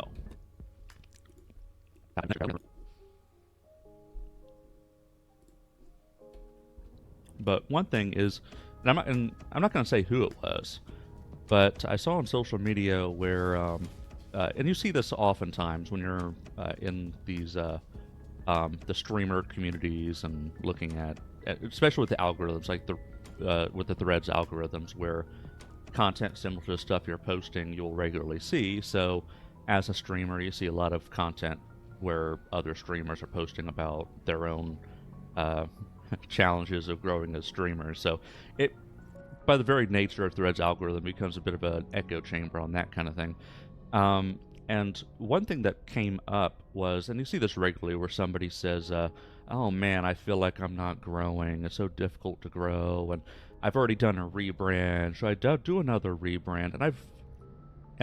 A: But one thing is, and I'm not going to say who it was, but I saw on social media where, and you see this oftentimes when you're in these the streamer communities and looking at, especially with the algorithms, like with the Threads algorithms, where content similar to the stuff you're posting you'll regularly see. So as a streamer, you see a lot of content where other streamers are posting about their own challenges of growing as streamers. So it, by the very nature of Threads algorithm, becomes a bit of an echo chamber on that kind of thing. And one thing that came up was, and you see this regularly, where somebody says, oh man, I feel like I'm not growing. It's so difficult to grow, and I've already done a rebrand. Should I do another rebrand? And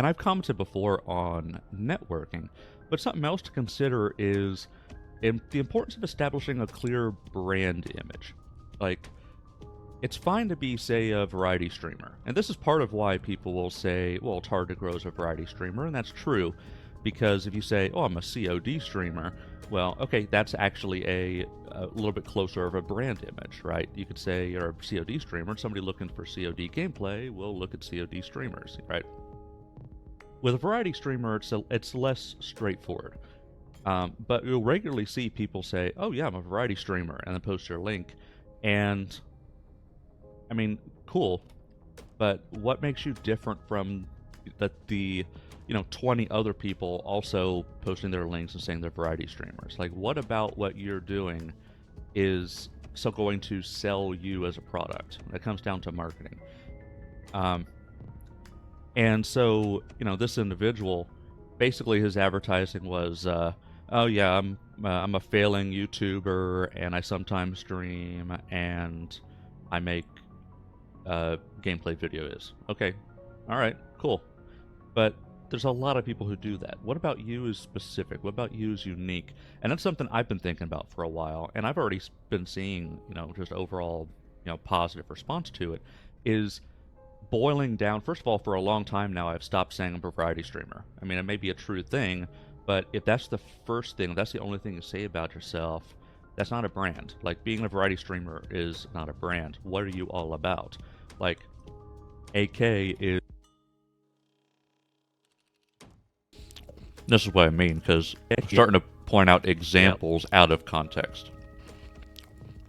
A: I've commented before on networking, but something else to consider is the importance of establishing a clear brand image. Like, it's fine to be, say, a variety streamer. And this is part of why people will say, well, it's hard to grow as a variety streamer, and that's true. Because if you say, oh, I'm a COD streamer, well, okay, that's actually a little bit closer of a brand image, right? You could say you're a COD streamer, somebody looking for COD gameplay will look at COD streamers, right? With a variety streamer, it's less straightforward. But you'll regularly see people say, oh yeah, I'm a variety streamer, and then post your link. And, I mean, cool, but what makes you different from the 20 other people also posting their links and saying they're variety streamers? Like, what about what you're doing is going to sell you as a product? That comes down to marketing. And so, this individual, basically his advertising was, oh yeah, I'm a failing YouTuber, and I sometimes stream, and I make gameplay videos. Okay, all right, cool. But there's a lot of people who do that. What about you is specific? What about you is unique? And that's something I've been thinking about for a while, and I've already been seeing, just overall, positive response to it, is boiling down. First of all, for a long time now, I've stopped saying I'm a variety streamer. I mean, it may be a true thing, but if that's the first thing, that's the only thing you say about yourself, that's not a brand. Like, being a variety streamer is not a brand. What are you all about? Like, AK is... This is what I mean, because I'm starting to point out examples out of context.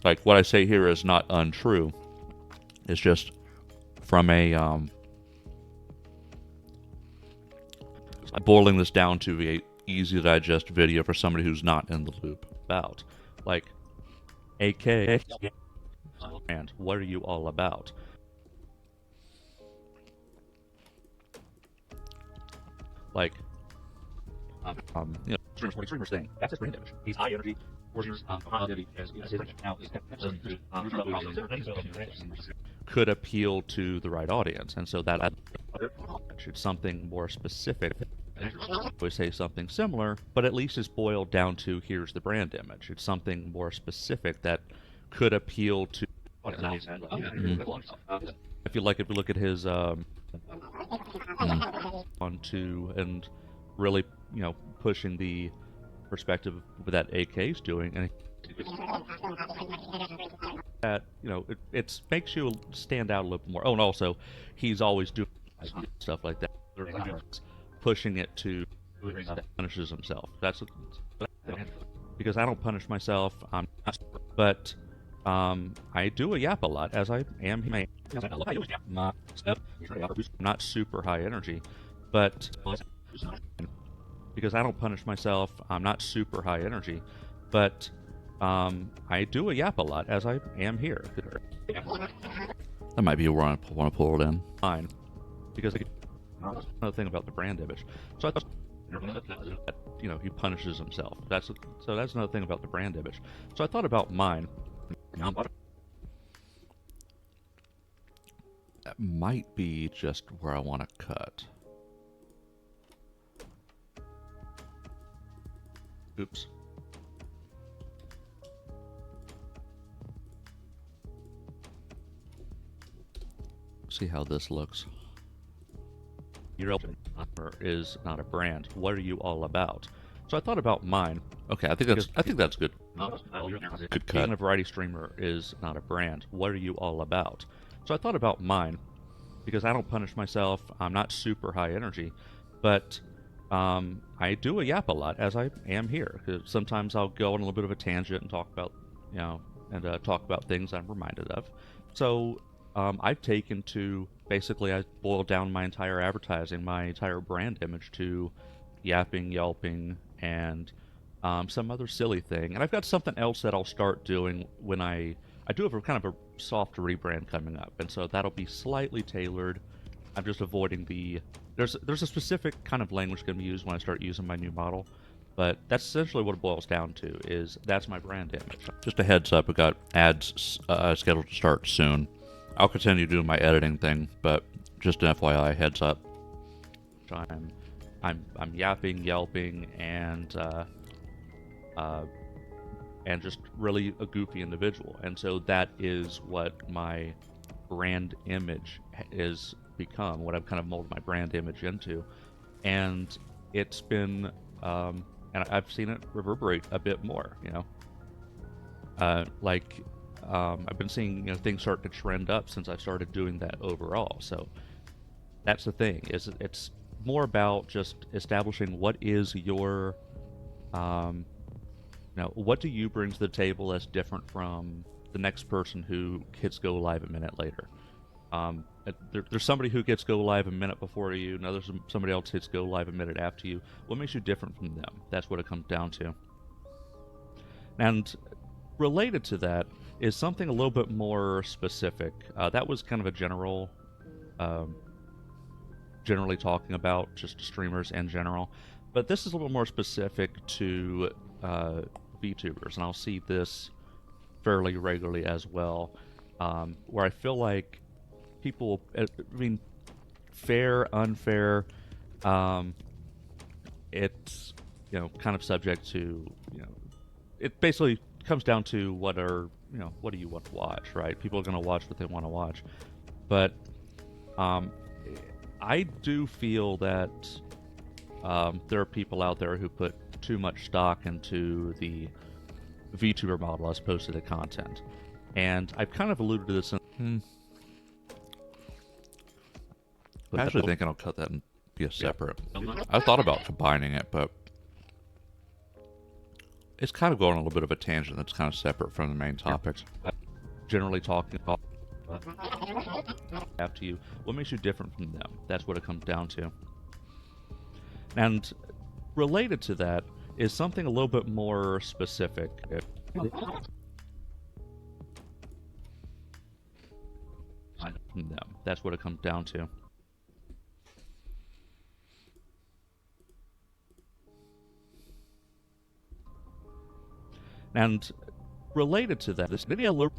A: Like, what I say here is not untrue. It's just from a... boiling this down to a easy to digest video for somebody who's not in the loop about. Like, AK, and what are you all about? Like, streamers thing. That's his brand image. He's high energy, positive, positivity. Now, could appeal to the right audience. And so that it's something more specific. We say something similar, but at least it's boiled down to here's the brand image. It's something more specific that could appeal to. If you look at his onto and really, pushing the perspective that AK's doing, and that it makes you stand out a little bit more. Oh, and also he's always doing stuff like that, pushing it to punishes himself. That's because I don't punish myself. But I do a yap a lot, as I am. Not super high energy, but because I don't punish myself, I'm not super high energy, but I do a yap a lot, as I am here. That might be where I want to pull it in. Fine, because another thing about the brand image. So I thought, he punishes himself. That's another thing about the brand image. So I thought about mine. That might be just where I want to cut. Oops. See how this looks. Your is not a brand. What are you all about? So I thought about mine. Okay, I think that's good. Good cut. Being a variety streamer is not a brand. What are you all about? So I thought about mine because I don't punish myself. I'm not super high energy, but I do a yap a lot, as I am here. 'Cause sometimes I'll go on a little bit of a tangent and talk about, talk about things I'm reminded of. So I've taken to basically I boiled down my entire advertising, my entire brand image to yapping, yelping, and some other silly thing. And I've got something else that I'll start doing when I do have a kind of a soft rebrand coming up, and so that'll be slightly tailored. I'm just avoiding there's a specific kind of language going to be used when I start using my new model, but that's essentially what it boils down to. Is that's my brand image. Just a heads up, we got ads scheduled to start soon. I'll continue doing my editing thing, but just an FYI, heads up. I'm yapping, yelping, and just really a goofy individual, and so that is what my brand image is become. What I've kind of molded my brand image into, and it's been, and I've seen it reverberate a bit more. I've been seeing things start to trend up since I started doing that overall. So that's the thing. It's more about just establishing what is your what do you bring to the table that's different from the next person who hits go live a minute later. There's somebody who gets go live a minute before you. Now there's somebody else hits go live a minute after you. What makes you different from them? That's what it comes down to. And related to that is something a little bit more specific. That was kind of a generally talking about just streamers in general, but this is a little more specific to VTubers, and I'll see this fairly regularly as well, where I feel like people, fair, unfair, it's kind of subject to it basically comes down to what do you want to watch, right? People are going to watch what they want to watch, but I do feel that there are people out there who put too much stock into the VTuber model as opposed to the content, and I've kind of alluded to this in I'm actually thinking I'll cut that and be a separate. I thought about combining it, but it's kind of going on a little bit of a tangent that's kind of separate from the main topics. Generally talking about after you, what makes you different from them? That's what it comes down to. And related to that is something a little bit more specific. From them. That's what it comes down to. And related to that is maybe a little.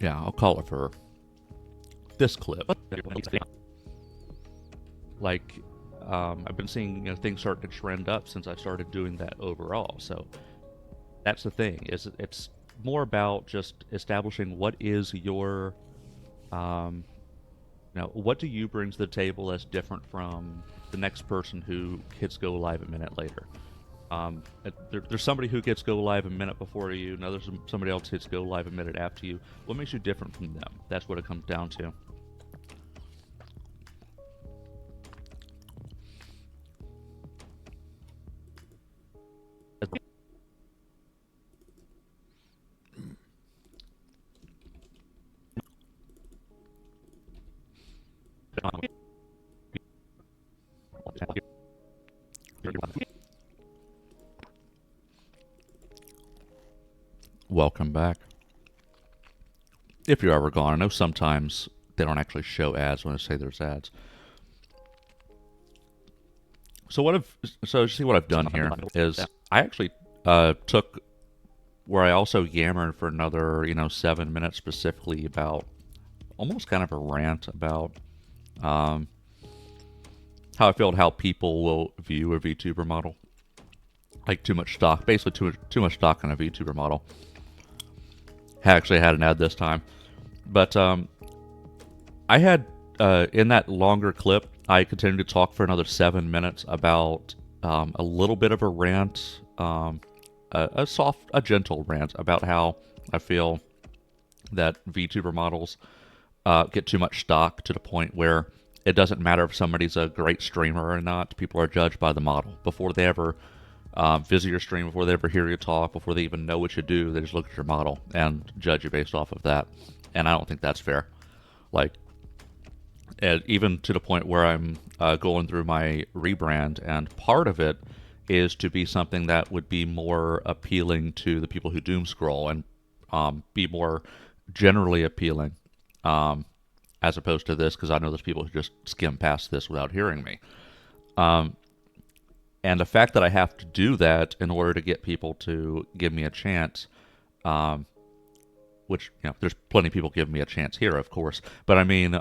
A: Yeah, I'll call it for this clip. Like, I've been seeing things start to trend up since I started doing that overall. So that's the thing. Is it's more about just establishing what is your, what do you bring to the table that's different from the next person who hits go live a minute later. There's somebody who gets go live a minute before you. Now there's somebody else hits go live a minute after you. What makes you different from them? That's what it comes down to. Welcome back. If you're ever gone, I know sometimes they don't actually show ads when I say there's ads. So see what I've done here is I actually took where I also yammered for another 7 minutes specifically about almost kind of a rant about how I felt how people will view a VTuber model, like too much stock, basically too much stock in a VTuber model. Actually had an ad this time, but I had in that longer clip I continued to talk for another 7 minutes about a little bit of a rant, a gentle rant about how I feel that VTuber models get too much stock to the point where it doesn't matter if somebody's a great streamer or not. People are judged by the model before they ever visit your stream, before they ever hear you talk, before they even know what you do. They just look at your model and judge you based off of that. And I don't think that's fair. Like, even to the point where I'm going through my rebrand, and part of it is to be something that would be more appealing to the people who doom scroll and be more generally appealing, as opposed to this, because I know there's people who just skim past this without hearing me. And the fact that I have to do that in order to get people to give me a chance, which, there's plenty of people giving me a chance here, of course, but I mean,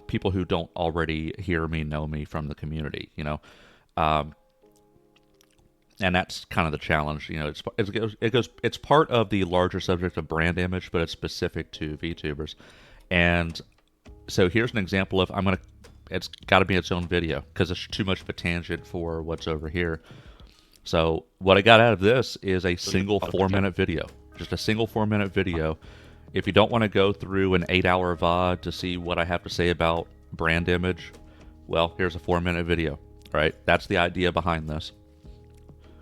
A: people who don't already hear me, know me from the community, and that's kind of the challenge. It's part of the larger subject of brand image, but it's specific to VTubers. And so here's an example of it's got to be its own video because it's too much of a tangent for what's over here. So what I got out of this is a single 4-minute video, just a single 4-minute video. If you don't want to go through an 8-hour VOD to see what I have to say about brand image, well, here's a 4-minute video, right? That's the idea behind this.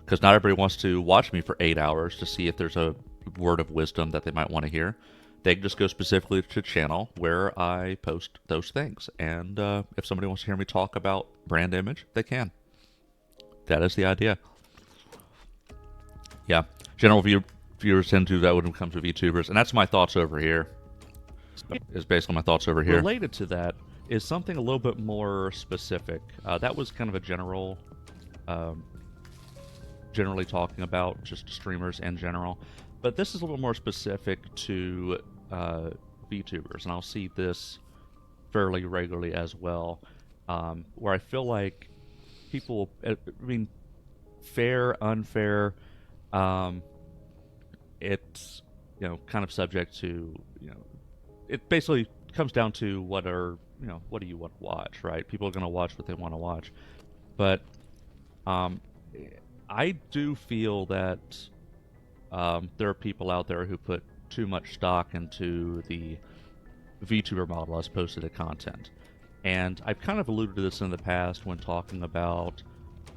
A: Because not everybody wants to watch me for 8 hours to see if there's a word of wisdom that they might want to hear. They can just go specifically to the channel where I post those things. And if somebody wants to hear me talk about brand image, they can. That is the idea. Yeah. General viewers tend to that when it comes to VTubers. And that's my thoughts over here. Is basically my thoughts over here. Related to that is something a little bit more specific. That was kind of a generally talking about just streamers in general. But this is a little more specific to VTubers, and I'll see this fairly regularly as well, where I feel like people, fair, unfair, it's, kind of subject to, it basically comes down to what do you want to watch, right? People are going to watch what they want to watch. But I do feel that there are people out there who put too much stock into the VTuber model as opposed to the content. And I've kind of alluded to this in the past when talking about,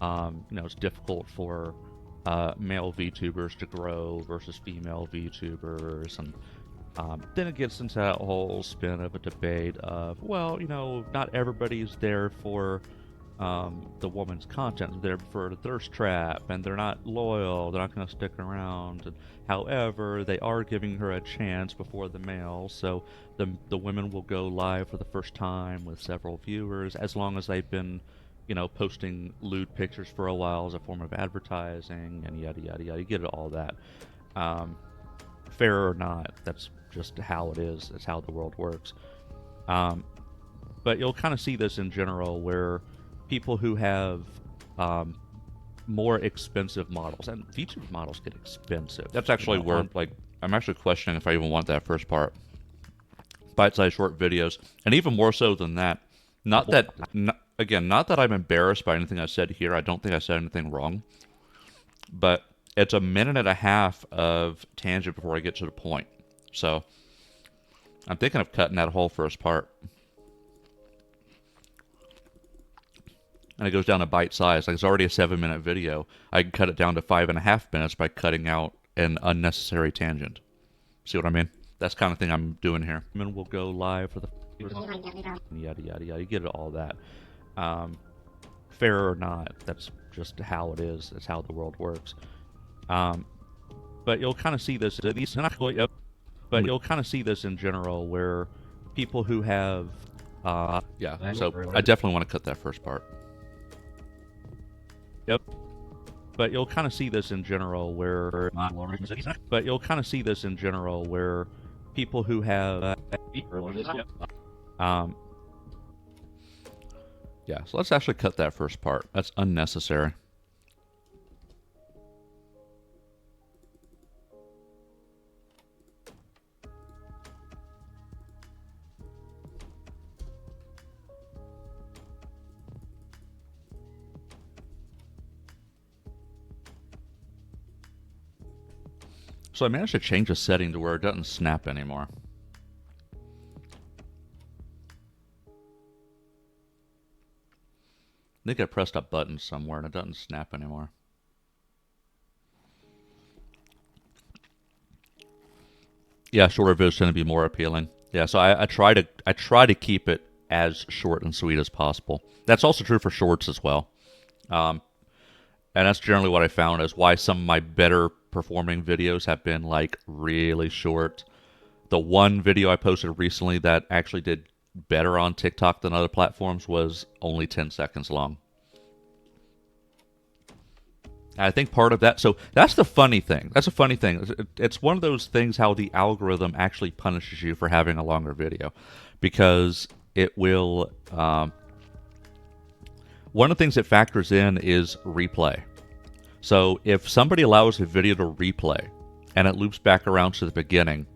A: it's difficult for male VTubers to grow versus female VTubers. And then it gets into that whole spin of a debate of, well, not everybody's there for the woman's content. They're for the thirst trap, and they're not loyal. They're not going to stick around. And, however, they are giving her a chance before the males, so the women will go live for the first time with several viewers, as long as they've been, posting lewd pictures for a while as a form of advertising, and yada yada yada. You get all that. fair or not, that's just how it is. It's how the world works. Um, but you'll kind of see this in general where people who have um, more expensive models, and VTuber models get expensive. That's actually where, like, I'm actually questioning if I even want that first part. Bite-sized short videos, and even more so than that. Not that, not that I'm embarrassed by anything I said here. I don't think I said anything wrong. But it's a minute and a half of tangent before I get to the point. So I'm thinking of cutting that whole first part. And it goes down to bite size. Like, it's already a 7-minute video. I can cut it down to 5.5 minutes by cutting out an unnecessary tangent. See what I mean? That's the kind of thing I'm doing here. And then we'll go live for the yada yada yada. You get all that. Fair or not, that's just how it is. It's how the world works. But you'll kind of see this. But you'll kind of see this in general where people who have. Yeah. So I definitely want to cut that first part. Yep. But you'll kind of see this in general where. But you'll kind of see this in general where people who have. Yeah, so let's actually cut that first part. That's unnecessary. So I managed to change a setting to where it doesn't snap anymore. I think I pressed a button somewhere and it doesn't snap anymore. Yeah, shorter videos tend to be more appealing. Yeah, so I try to keep it as short and sweet as possible. That's also true for shorts as well. And that's generally what I found is why some of my better performing videos have been like really short. The one video I posted recently that actually did better on TikTok than other platforms was only 10 seconds long. I think part of that, so that's the funny thing. That's a funny thing. It's one of those things how the algorithm actually punishes you for having a longer video, because it will, one of the things it factors in is replay. So if somebody allows a video to replay and it loops back around to the beginning,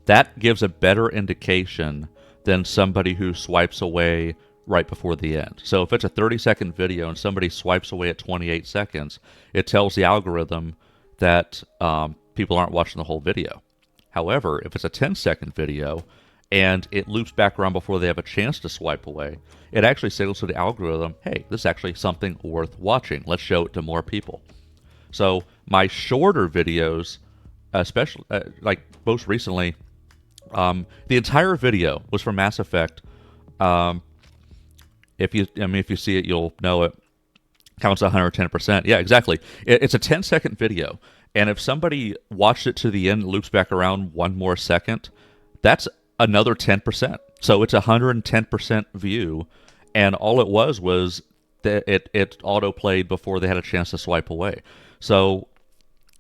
A: that gives a better indication than somebody who swipes away right before the end. So if it's a 30-second video and somebody swipes away at 28 seconds, it tells the algorithm that people aren't watching the whole video. However, if it's a 10-second video and it loops back around before they have a chance to swipe away, it actually signals to the algorithm, hey, this is actually something worth watching. Let's show it to more people. So my shorter videos, especially like most recently, the entire video was from Mass Effect. If you see it, you'll know it. Counts 110%. Yeah, exactly. It's a 10-second video, and if somebody watched it to the end, loops back around one more second, that's another 10%. So it's 110% view, and all it was that it auto played before they had a chance to swipe away. So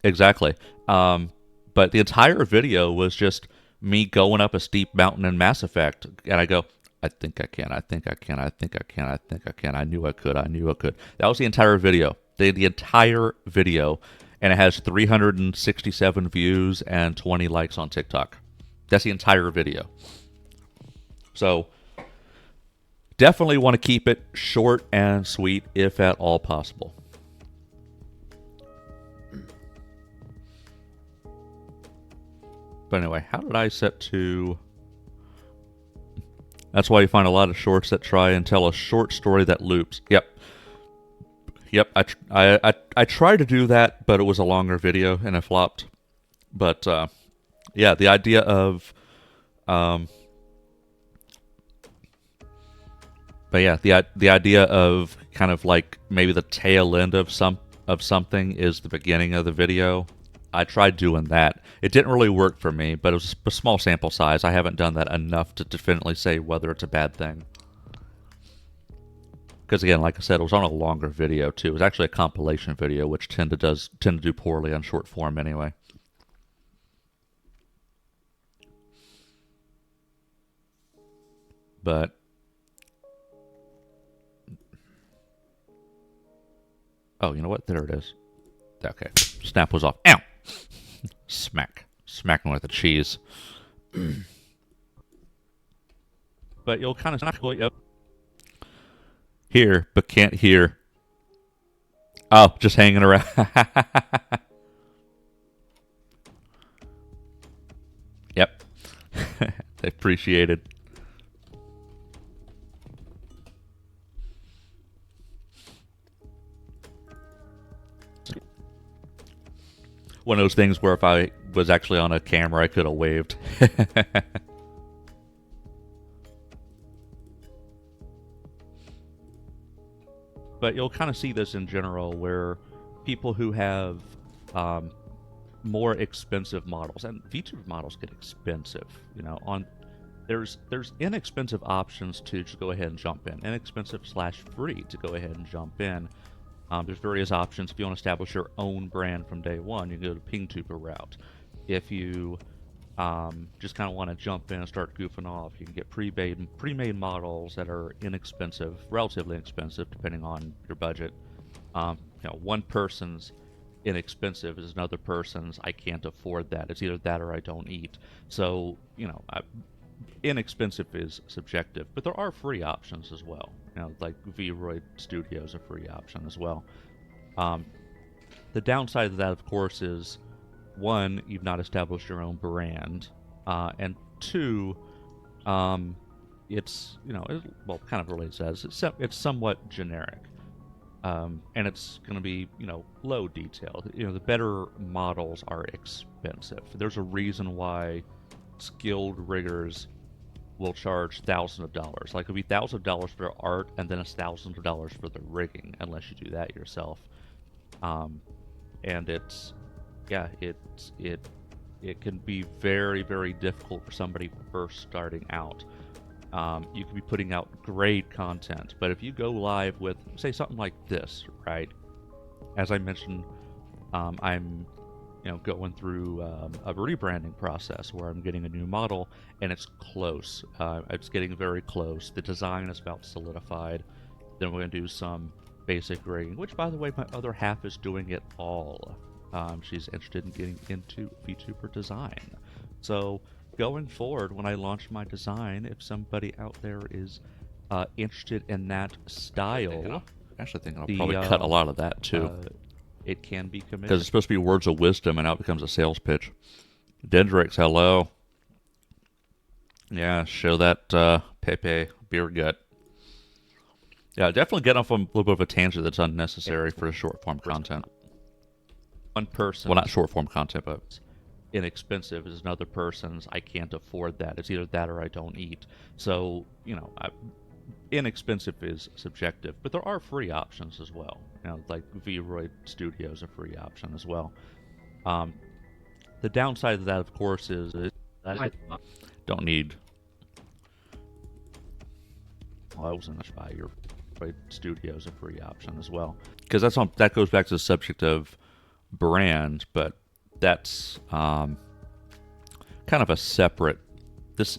A: exactly. But the entire video was just me going up a steep mountain in Mass Effect, and I go, I think I can, I think I can, I think I can, I think I can, I knew I could, I knew I could. That was the entire video. The entire video, and it has 367 views and 20 likes on TikTok. That's the entire video. So definitely want to keep it short and sweet if at all possible. But anyway, how did I set to... That's why you find a lot of shorts that try and tell a short story that loops. Yep. I tried to do that, but it was a longer video and it flopped. But yeah, the idea of the idea of kind of like maybe the tail end of something is the beginning of the video. I tried doing that. It didn't really work for me, but it was a small sample size. I haven't done that enough to definitely say whether it's a bad thing. Because again, like I said, it was on a longer video too. It was actually a compilation video, which tend to do poorly on short form anyway.
F: but oh, you know what? There it is. Okay, snap was off. Ow! Smack. Smacking with the cheese. But you'll kind of yep. Here, but can't hear. Oh, just hanging around. Yep. They appreciate it. One of those things where if I was actually on a camera, I could have waved. But you'll kind of see this in general where people who have more expensive models, and VTuber models get expensive, you know, there's inexpensive options to just go ahead and jump in, inexpensive / free to go ahead and jump in. There's various options. If you want to establish your own brand from day one, you can go the PingTuber route. If you just kind of want to jump in and start goofing off, you can get pre-made models that are inexpensive, relatively inexpensive, depending on your budget. You know, one person's inexpensive is another person's I can't afford that. It's either that or I don't eat. So, you know, inexpensive is subjective, but there are free options as well. You know, like Vroid Studio is a free option as well. The downside of that, of course, is one, you've not established your own brand, and two, it's, you know, well, kind of relates as it's somewhat generic, and it's going to be, you know, low detail. You know, the better models are expensive. There's a reason why skilled riggers will charge thousands of dollars. Like, it'll be thousands of dollars for art and then thousands of dollars for the rigging, unless you do that yourself. And it's, yeah, it can be very, very difficult for somebody first starting out. You can be putting out great content, but if you go live with, say, something like this, right? As I mentioned, I'm, you know, going through a rebranding process where I'm getting a new model, and it's close. It's getting very close. The design is about solidified. Then we're going to do some basic rigging, which, by the way, my other half is doing it all. She's interested in getting into VTuber design. So going forward, when I launch my design, if somebody out there is interested in that style, I actually think I'll probably cut a lot of that too. It can be commissioned. Because it's supposed to be words of wisdom, and now it becomes a sales pitch. Dendrix, hello. Yeah, show that Pepe beer gut. Yeah, definitely get off on a little bit of a tangent that's unnecessary for short form content. One person, well, not short form content, but inexpensive is another person's I can't afford that. It's either that or I don't eat. So, you know, inexpensive is subjective, but there are free options as well. You know, like Vroid Studio is a free option as well. The downside of that, of course, is that I don't need. Well, I wasn't much by your Vroid Studio is a free option as well, because that goes back to the subject of brand, but that's kind of a separate. This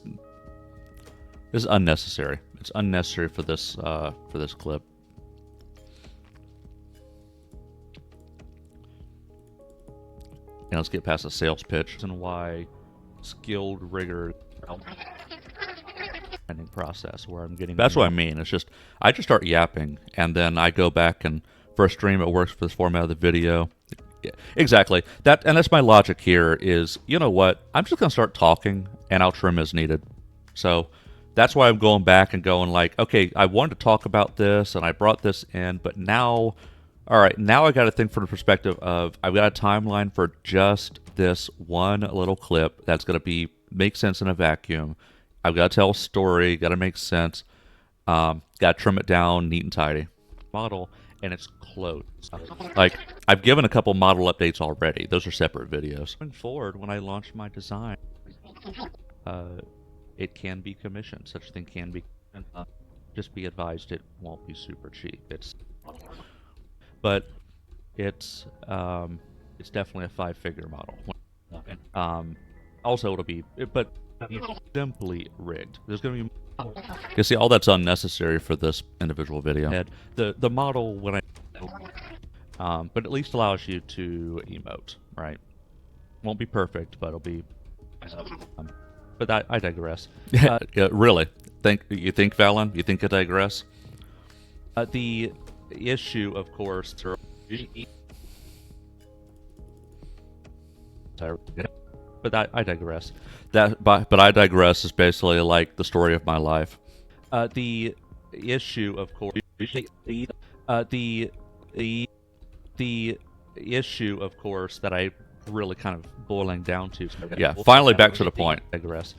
F: is unnecessary. It's unnecessary for this clip. And let's get past the sales pitch and why skilled rigger process where I'm getting. That's what I mean. It's just I just start yapping, and then I go back, and for a stream it works for this format of the video. Yeah, exactly. That's my logic here is, you know what? I'm just gonna start talking, and I'll trim as needed. So that's why I'm going back and going like, okay, I wanted to talk about this, and I brought this in, but now, all right, now I got to think from the perspective of I've got a timeline for just this one little clip that's gonna make sense in a vacuum. I've got to tell a story, got to make sense, got to trim it down neat and tidy. Model, and it's close. Like, I've given a couple model updates already. Those are separate videos. Going forward, when I launch my design, it can be commissioned. Such a thing can be. Just be advised, it won't be super cheap. But it's definitely a 5-figure model. Also, it'll be, but simply rigged. There's going to be You see, all that's unnecessary for this individual video. And the model, when but at least allows you to emote, right? Won't be perfect, but it'll be. But I digress. Yeah, really? You think, Valen? You think I digress? The issue, of course, but I digress. But I digress is basically like the story of my life. The issue, of course, the issue, of course, that I really kind of boiling down to. Yeah, finally back to the point. Digress.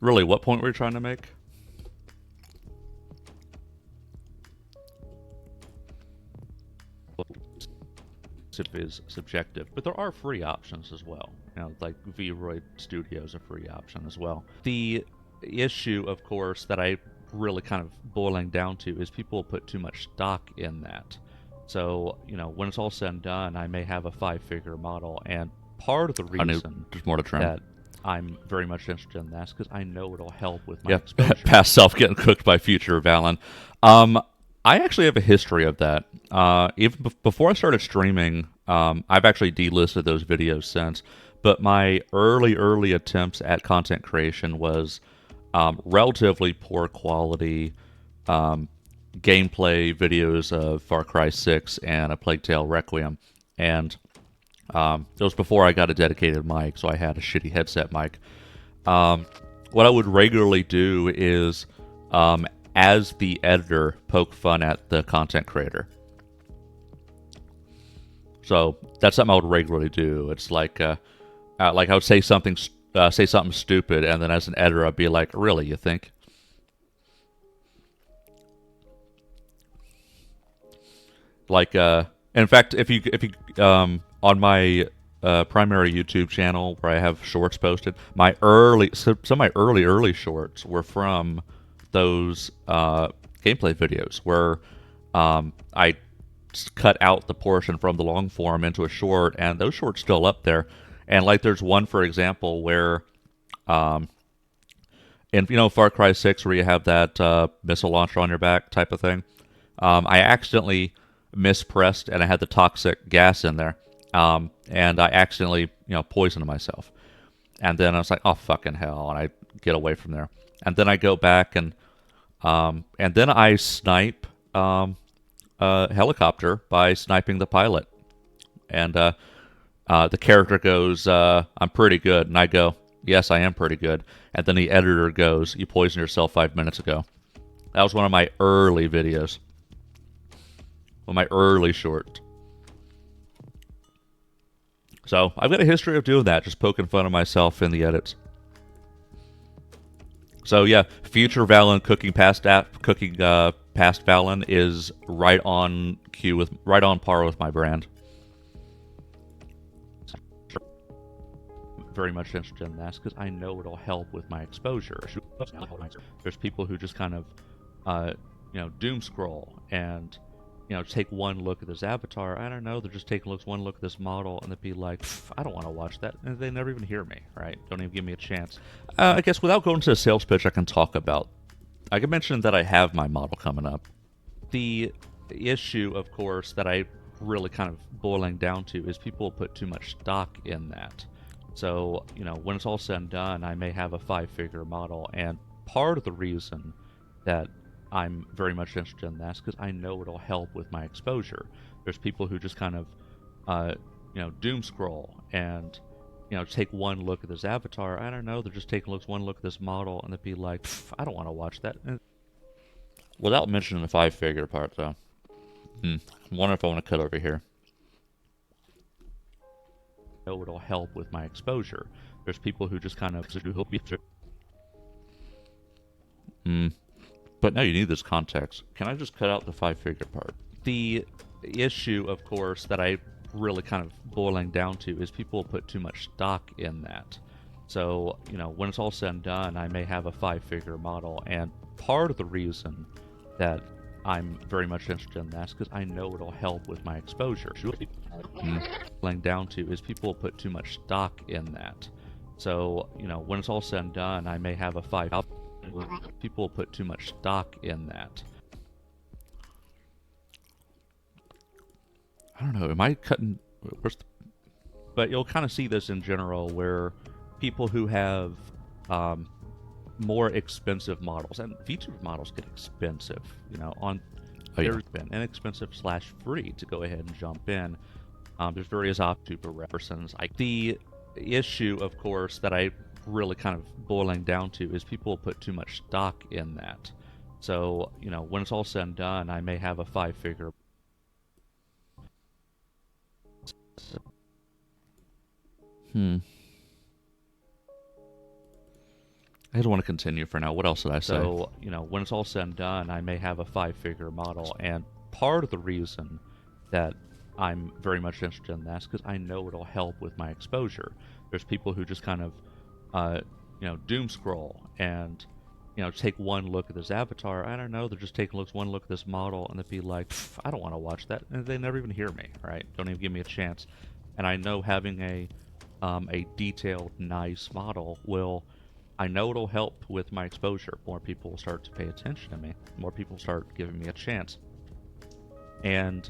F: Really, what point were you trying to make? Is subjective, but there are free options as well. You know, like VRoid Studio is a free option as well. The issue, of course, that I really kind of boiling down to is people put too much stock in that. So, you know, when it's all said and done, I may have a 5-figure model, and part of the reason there's more to trim. That I'm very much interested in that is because I know it'll help with my exposure.
A: Past self getting cooked by future Valen. I actually have a history of that. Even before I started streaming, I've actually delisted those videos since. But my early attempts at content creation was relatively poor quality gameplay videos of Far Cry 6 and A Plague Tale Requiem. And it was before I got a dedicated mic, so I had a shitty headset mic. What I would regularly do is, as the editor, poke fun at the content creator. So that's something I would regularly do. It's like I would say something stupid, and then as an editor, I'd be like, "Really, you think?" Like, in fact, if you on my primary YouTube channel where I have shorts posted, some of my early shorts were from those gameplay videos where I cut out the portion from the long form into a short, and those shorts still up there. And like, there's one, for example, where in Far Cry 6 where you have that missile launcher on your back type of thing, I accidentally mispressed and I had the toxic gas in there, and I accidentally poisoned myself. And then I was like, oh fucking hell, and I get away from there. And then I go back and then I snipe a helicopter by sniping the pilot. And the character goes, I'm pretty good. And I go, yes, I am pretty good. And then the editor goes, you poisoned yourself 5 minutes ago. That was one of my early videos. One of my early shorts. So I've got a history of doing that, just poking fun of myself in the edits. So yeah, future Valen cooking past Valen is right on par with my brand. Very much interested in that because I know it'll help with my exposure. There's people who just kind of doom scroll and take one look at this avatar. I don't know, they're just taking one look at this model and they'd be like, I don't want to watch that. And they never even hear me, right? Don't even give me a chance. I guess without going to a sales pitch, I can mention that I have my model coming up. The issue, of course, that I really kind of boiling down to is people put too much stock in that. So, when it's all said and done, I may have a 5-figure model, and part of the reason that I'm very much interested in that because I know it'll help with my exposure. There's people who just kind of, doom scroll and, take one look at this avatar. I don't know, they're just taking one look at this model and they'd be like, I don't want to watch that. Without mentioning the 5-figure part, though. I wonder if I want to cut over here. Know it'll help with my exposure. There's people who just kind of But no, you need this context. Can I just cut out the 5-figure part? The issue, of course, that I really kind of boiling down to is people put too much stock in that. So, when it's all said and done, I may have a 5-figure model, and part of the reason that I'm very much interested in that because I know it'll help with my exposure. Laying down to is people put too much stock in that. So, when it's all said and done, I may have a 5. People put too much stock in that. I don't know. Am I cutting? But you'll kind of see this in general where people who have more expensive models, and VTuber models get expensive, there's been inexpensive / free to go ahead and jump in. There's various OpTuber representatives. The issue, of course, that I really kind of boiling down to is people put too much stock in that. So, when it's all said and done, I may have a 5-figure. I don't want to continue for now. What else did I say? So, when it's all said and done, I may have a 5-figure model. And part of the reason that I'm very much interested in that is because I know it'll help with my exposure. There's people who just kind of, doom scroll and, take one look at this avatar. I don't know. They're just taking one look at this model and they'd be like, I don't want to watch that. And they never even hear me, right? Don't even give me a chance. And I know having a detailed, nice model I know it'll help with my exposure. More people will start to pay attention to me. More people start giving me a chance. And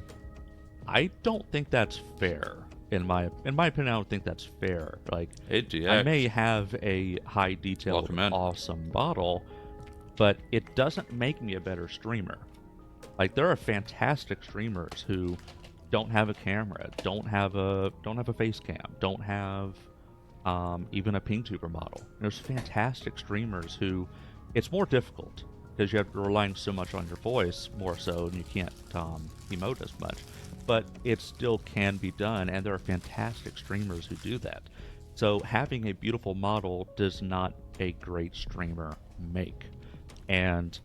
A: I don't think that's fair. In my opinion, I don't think that's fair. Like,
F: hey, DX.
A: I may have a high detailed, awesome model, but it doesn't make me a better streamer. Like, there are fantastic streamers who don't have a camera, don't have a face cam, don't have even a PingTuber model. There's fantastic streamers who it's more difficult because you have to rely so much on your voice more so, and you can't emote as much. But it still can be done, and there are fantastic streamers who do that. So having a beautiful model does not a great streamer make. And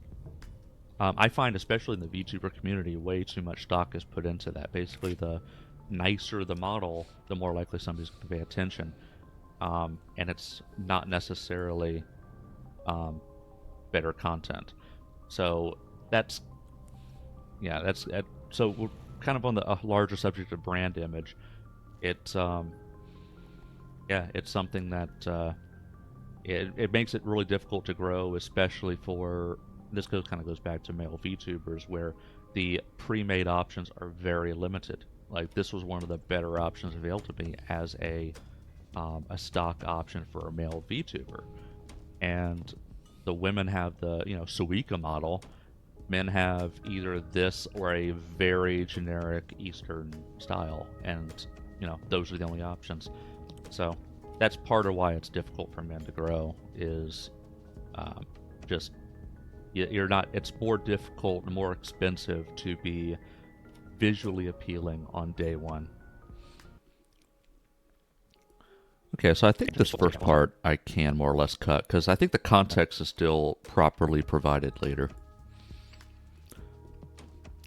A: I find, especially in the VTuber community, way too much stock is put into that. Basically, the nicer the model, the more likely somebody's going to pay attention. And it's not necessarily better content. So so we're kind of on the larger subject of brand image. It's it's something that it makes it really difficult to grow, especially for this kind of goes back to male VTubers where the pre-made options are very limited. Like, this was one of the better options available to me as a stock option for a male VTuber, and the women have the Suika model. Men have either this or a very generic Eastern style, and those are the only options. So that's part of why it's difficult for men to grow. Is just you're not. It's more difficult and more expensive to be visually appealing on day one. Okay, so I think this first part I can more or less cut because I think the context is still properly provided later.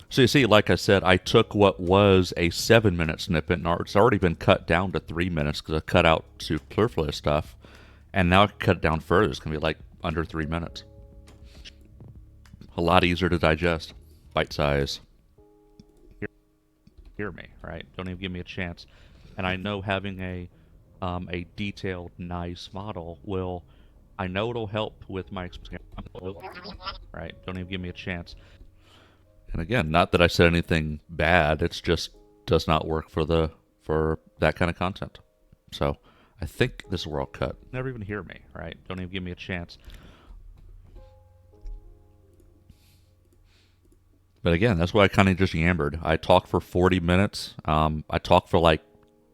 A: So you see, like I said, I took what was a 7-minute snippet, and it's already been cut down to 3 minutes because I cut out superfluous stuff, and now I can cut it down further. It's going to be like under 3 minutes. A lot easier to digest. Bite size. Hear me, right? Don't even give me a chance. And I know having a detailed, nice model I know it'll help with my experience. Right? Don't even give me a chance. And again, not that I said anything bad, it's just does not work for that kind of content. So I think this is where I'll cut. Never even hear me, right? Don't even give me a chance. But again, that's why I kind of just yammered. I talked for 40 minutes. I talked for like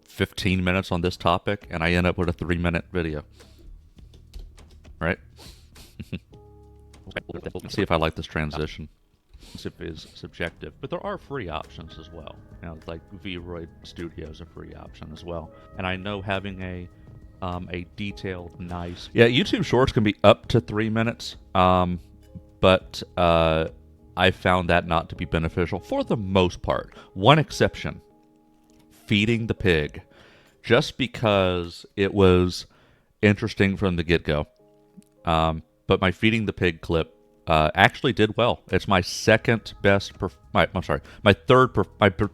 A: 15 minutes on this topic, and I end up with a 3-minute video. Right? Let's see if I like this transition. Is subjective, but there are free options as well. Like Vroid Studio is a free option as well. And I know having a detailed, nice. Yeah, YouTube Shorts can be up to 3 minutes, but I found that not to be beneficial for the most part. One exception: feeding the pig, just because it was interesting from the get-go. But my feeding the pig clip actually did well. It's my second best. I'm sorry, my third.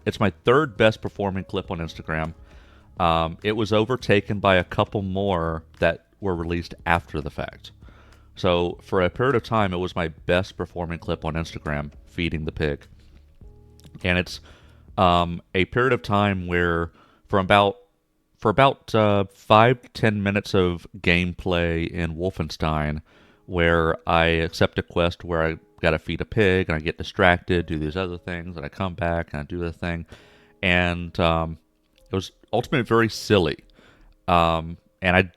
A: It's my third best performing clip on Instagram. It was overtaken by a couple more that were released after the fact. So for a period of time, it was my best performing clip on Instagram, feeding the pig. And it's a period of time where for about 5 to 10 minutes of gameplay in Wolfenstein, where I accept a quest where I gotta feed a pig and I get distracted, do these other things, and I come back and I do the thing, and it was ultimately very silly. And I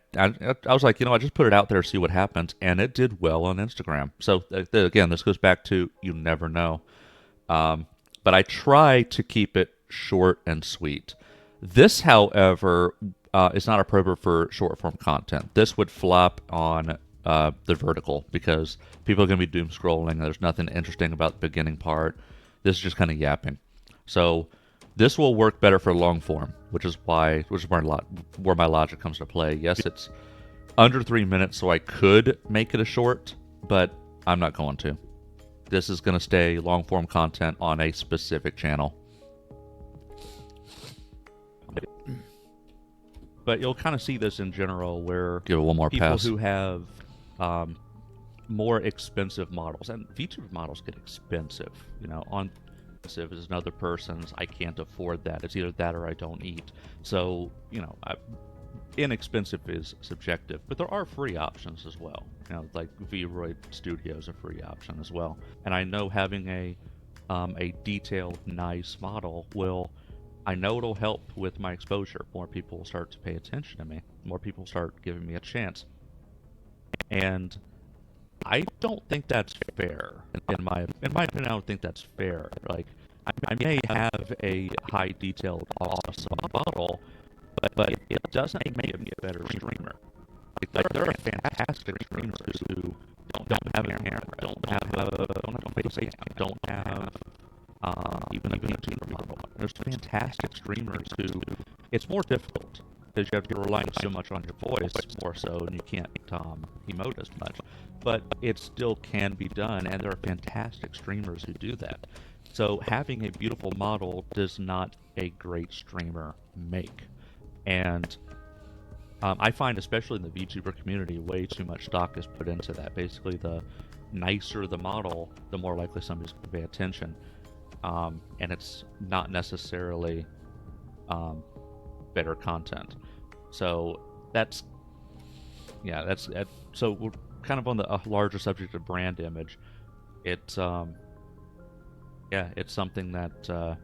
A: was like, I just put it out there to see what happens, and it did well on Instagram. So again, this goes back to you never know. But I try to keep it short and sweet. This, however, is not appropriate for short form content. This would flop on the vertical because people are going to be doom scrolling. There's nothing interesting about the beginning part. This is just kind of yapping. So this will work better for long form, which is where my logic comes to play. Yes, it's under 3 minutes, so I could make it a short, but I'm not going to. This is going to stay long form content on a specific channel. But you'll kind of see this in general where
F: Give it one more
A: people
F: pass.
A: who have more expensive models, and VTuber models get expensive, on if it's another person's, I can't afford that. It's either that or I don't eat. So, inexpensive is subjective, but there are free options as well. Like Vroid Studio is a free option as well. And I know having a detailed, nice model I know it'll help with my exposure. More people will start to pay attention to me. More people start giving me a chance. And I don't think that's fair. In my opinion, I don't think that's fair. Like, I may have a high detailed, awesome model, but it doesn't make me a better streamer. Like there are fantastic streamers who don't have a camera, don't have a face cam, don't have even a VTuber model. There's fantastic streamers who it's more difficult because you're relying so much on your voice more so, and you can't emote as much. But it still can be done, and there are fantastic streamers who do that. So having a beautiful model does not a great streamer make. And I find, especially in the VTuber community, way too much stock is put into that. Basically, the nicer the model, the more likely somebody's going to pay attention. And it's not necessarily better content. So so we're kind of on a larger subject of brand image. It's it's something that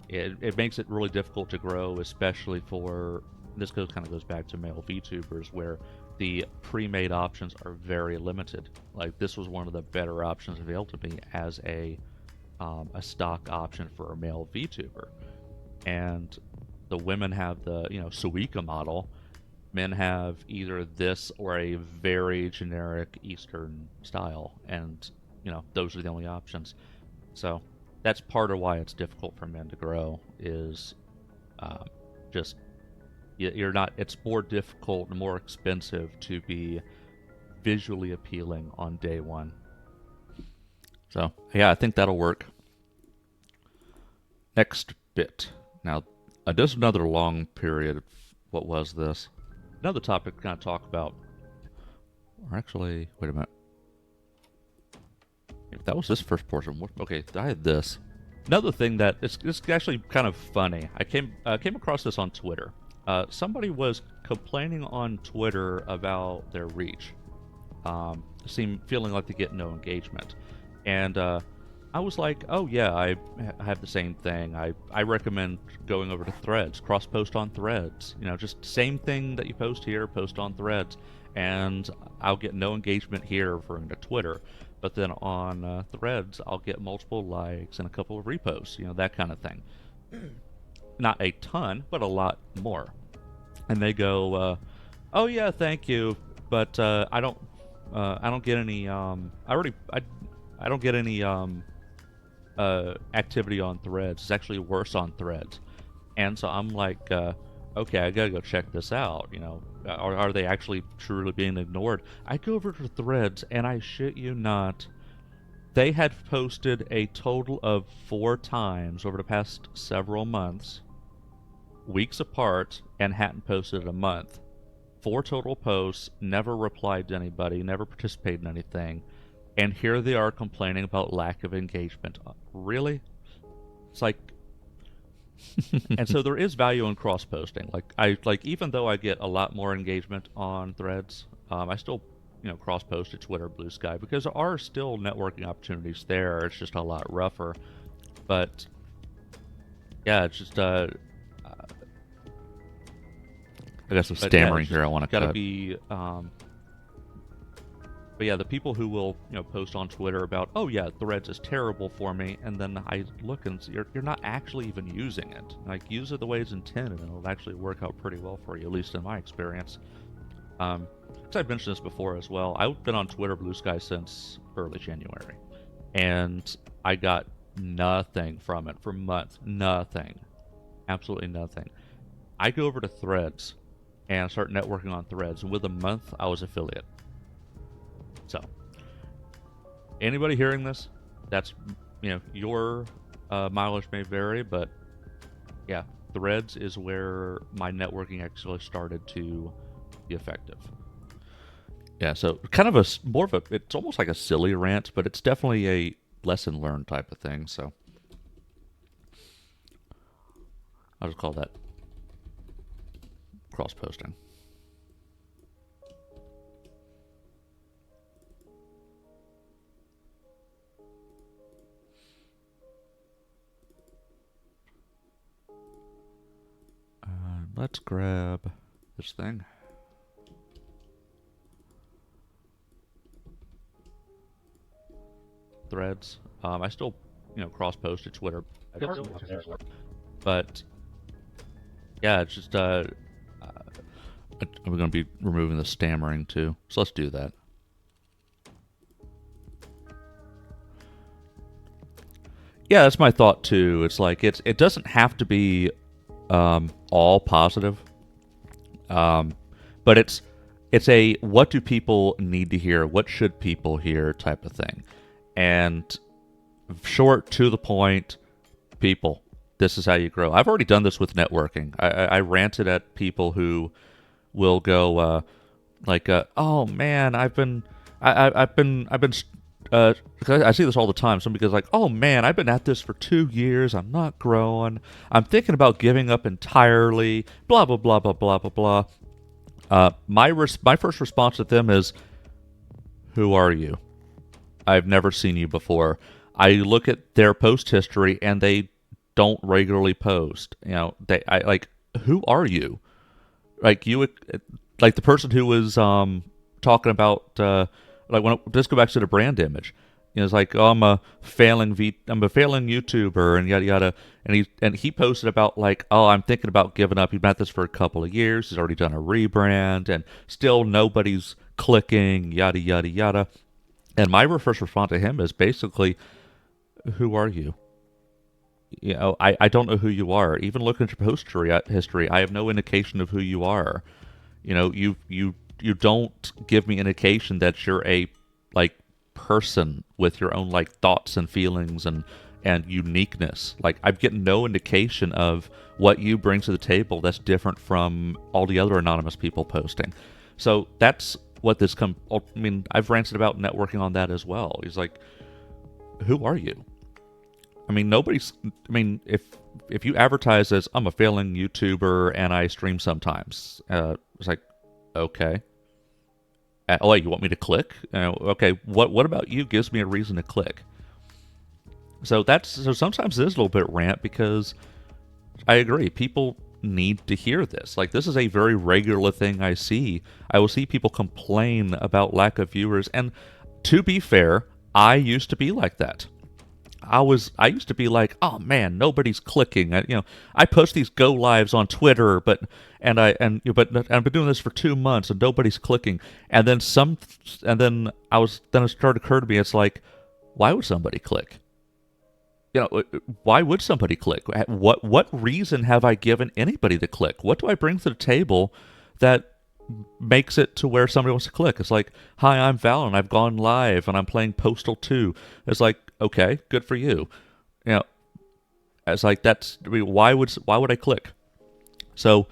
A: it makes it really difficult to grow, especially for this goes back to male VTubers where the pre-made options are very limited. Like this was one of the better options available to me as a stock option for a male VTuber, and the women have the Suika model. Men have either this or a very generic Eastern style, and those are the only options. So that's part of why it's difficult for men to grow. Is just you're not. It's more difficult and more expensive to be visually appealing on day one. So yeah, I think that'll work. Next bit. Now, this is another long period. What was this? Another topic to kind of talk about. Or actually, wait a minute. If that was this first portion. Okay, I had this. Another thing that it's actually kind of funny. I came across this on Twitter. Somebody was complaining on Twitter about their reach. Feeling like they get no engagement. And I was like, oh yeah, I have the same thing. I recommend going over to Threads, cross-post on Threads. Just same thing that you post here, post on Threads. And I'll get no engagement here referring to Twitter. But then on Threads, I'll get multiple likes and a couple of reposts, that kind of thing. Not a ton, but a lot more. And they go, oh yeah, thank you, but I don't get any I don't get any activity on Threads. It's actually worse on Threads. And so I'm like, okay, I gotta go check this out. Are they actually truly being ignored? I go over to Threads, and I shit you not, they had posted a total of 4 times over the past several months, weeks apart, and hadn't posted in a month. 4 total posts, never replied to anybody, never participated in anything, and here they are complaining about lack of engagement. Really? It's like, and so there is value in cross posting. Like even though I get a lot more engagement on Threads, I still cross post to Twitter, Blue Sky, because there are still networking opportunities there. It's just a lot rougher. But yeah, it's just
F: I got some stammering here. I want to
A: gotta
F: cut.
A: be. But yeah, the people who will post on Twitter about, oh yeah, Threads is terrible for me, and then I look and see, you're not actually even using it. Like, use it the way it's intended, and it'll actually work out pretty well for you, at least in my experience. Because I've mentioned this before as well. I've been on Twitter, Blue Sky, since early January, and I got nothing from it for months. Nothing, absolutely nothing. I go over to Threads and start networking on Threads, and within a month, I was affiliate. So, anybody hearing this, that's, your mileage may vary, but yeah, Threads is where my networking actually started to be effective. Yeah, so kind of it's almost like a silly rant, but it's definitely a lesson learned type of thing, so I'll just call that cross-posting. Let's grab this thing. Threads. I still, cross-post to Twitter. But, yeah, it's just, I'm going to be removing the stammering, too. So let's do that. Yeah, that's my thought, too. It's like, it doesn't have to be all positive, but it's a what do people need to hear, what should people hear type of thing, and short, to the point, people, this is how you grow. I've already done this with networking. I ranted at people who will go oh man, I've been I see this all the time. Somebody goes like, "Oh man, I've been at this for 2 years. I'm not growing. I'm thinking about giving up entirely." Blah blah blah blah blah blah blah. My first response to them is, "Who are you? I've never seen you before." I look at their post history and they don't regularly post. Who are you? Like the person who was talking about. Let's go back to the brand image. It's like, oh, I'm a failing YouTuber and yada yada. And he posted about like, oh, I'm thinking about giving up. He's been at this for a couple of years. He's already done a rebrand, and still nobody's clicking. Yada yada yada. And my first response to him is basically, who are you? I don't know who you are. Even looking at your post history, I have no indication of who you are. You don't give me indication that you're a person with your own thoughts and feelings and uniqueness. I'm getting no indication of what you bring to the table that's different from all the other anonymous people posting. So that's what this I've ranted about networking on that as well. He's like, who are you? If you advertise as, I'm a failing YouTuber and I stream sometimes, it's like, okay. Oh, wait, you want me to click? Okay, what about you gives me a reason to click? So sometimes it is a little bit rant, because I agree, people need to hear this. This is a very regular thing I see. I will see people complain about lack of viewers, and to be fair, I used to be like that. I used to be like, oh man, nobody's clicking. I post these go lives on Twitter, but I've been doing this for 2 months and nobody's clicking. And then it started to occur to me, it's like, why would somebody click? Why would somebody click? What reason have I given anybody to click? What do I bring to the table that
F: makes it to where somebody wants to click. It's like, hi, I'm Val, and I've gone live, and I'm playing Postal 2. It's like, okay, good for you. You know, it's like, I mean, why would I click? So,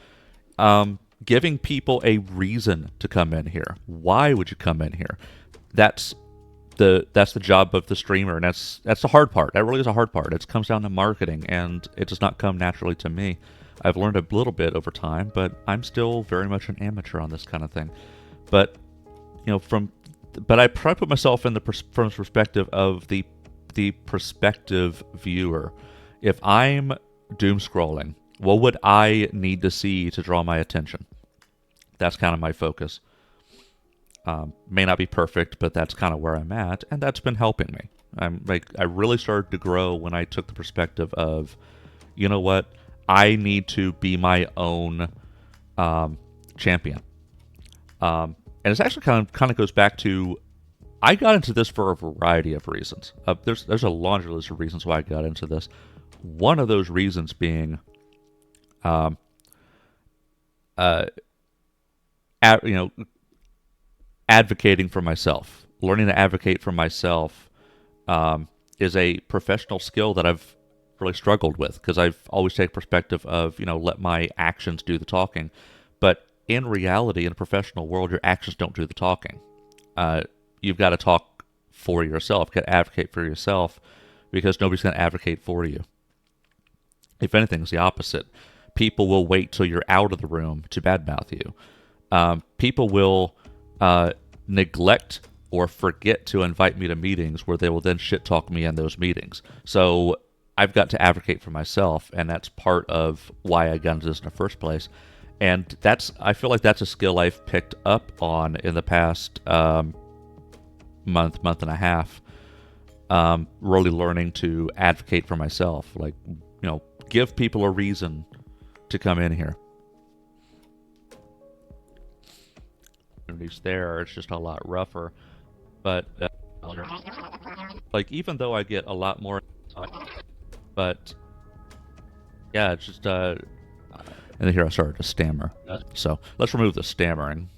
F: giving people a reason to come in here. Why would you come in here? That's the job of the streamer, and that's the hard part. That really is a hard part. It comes down to marketing, and it does not come naturally to me. I've learned a little bit over time, but I'm still very much an amateur on this kind of thing. But but I try to put myself in from the perspective of the prospective viewer. If I'm doom scrolling, what would I need to see to draw my attention? That's kind of my focus. May not be perfect, but that's kind of where I'm at, and that's been helping me. I really started to grow when I took the perspective of, you know what, I need to be my own champion. And it's actually kind of goes back to, I got into this for a variety of reasons. There's a laundry list of reasons why I got into this. One of those reasons being, advocating for myself. Learning to advocate for myself is a professional skill that I've really struggled with, because I've always taken perspective of, let my actions do the talking. But in reality, in a professional world, your actions don't do the talking. You've got to talk for yourself, got to advocate for yourself, because nobody's going to advocate for you. If anything, it's the opposite. People will wait till you're out of the room to badmouth you. People will neglect or forget to invite me to meetings where they will then shit talk me in those meetings. So I've got to advocate for myself, and that's part of why I got into this in the first place. And I feel like that's a skill I've picked up on in the past month and a half. Really learning to advocate for myself, like, give people a reason to come in here. There, it's just a lot rougher, but like, even though I get a lot more, but yeah, it's just and then here I started to stammer. So let's remove the stammering.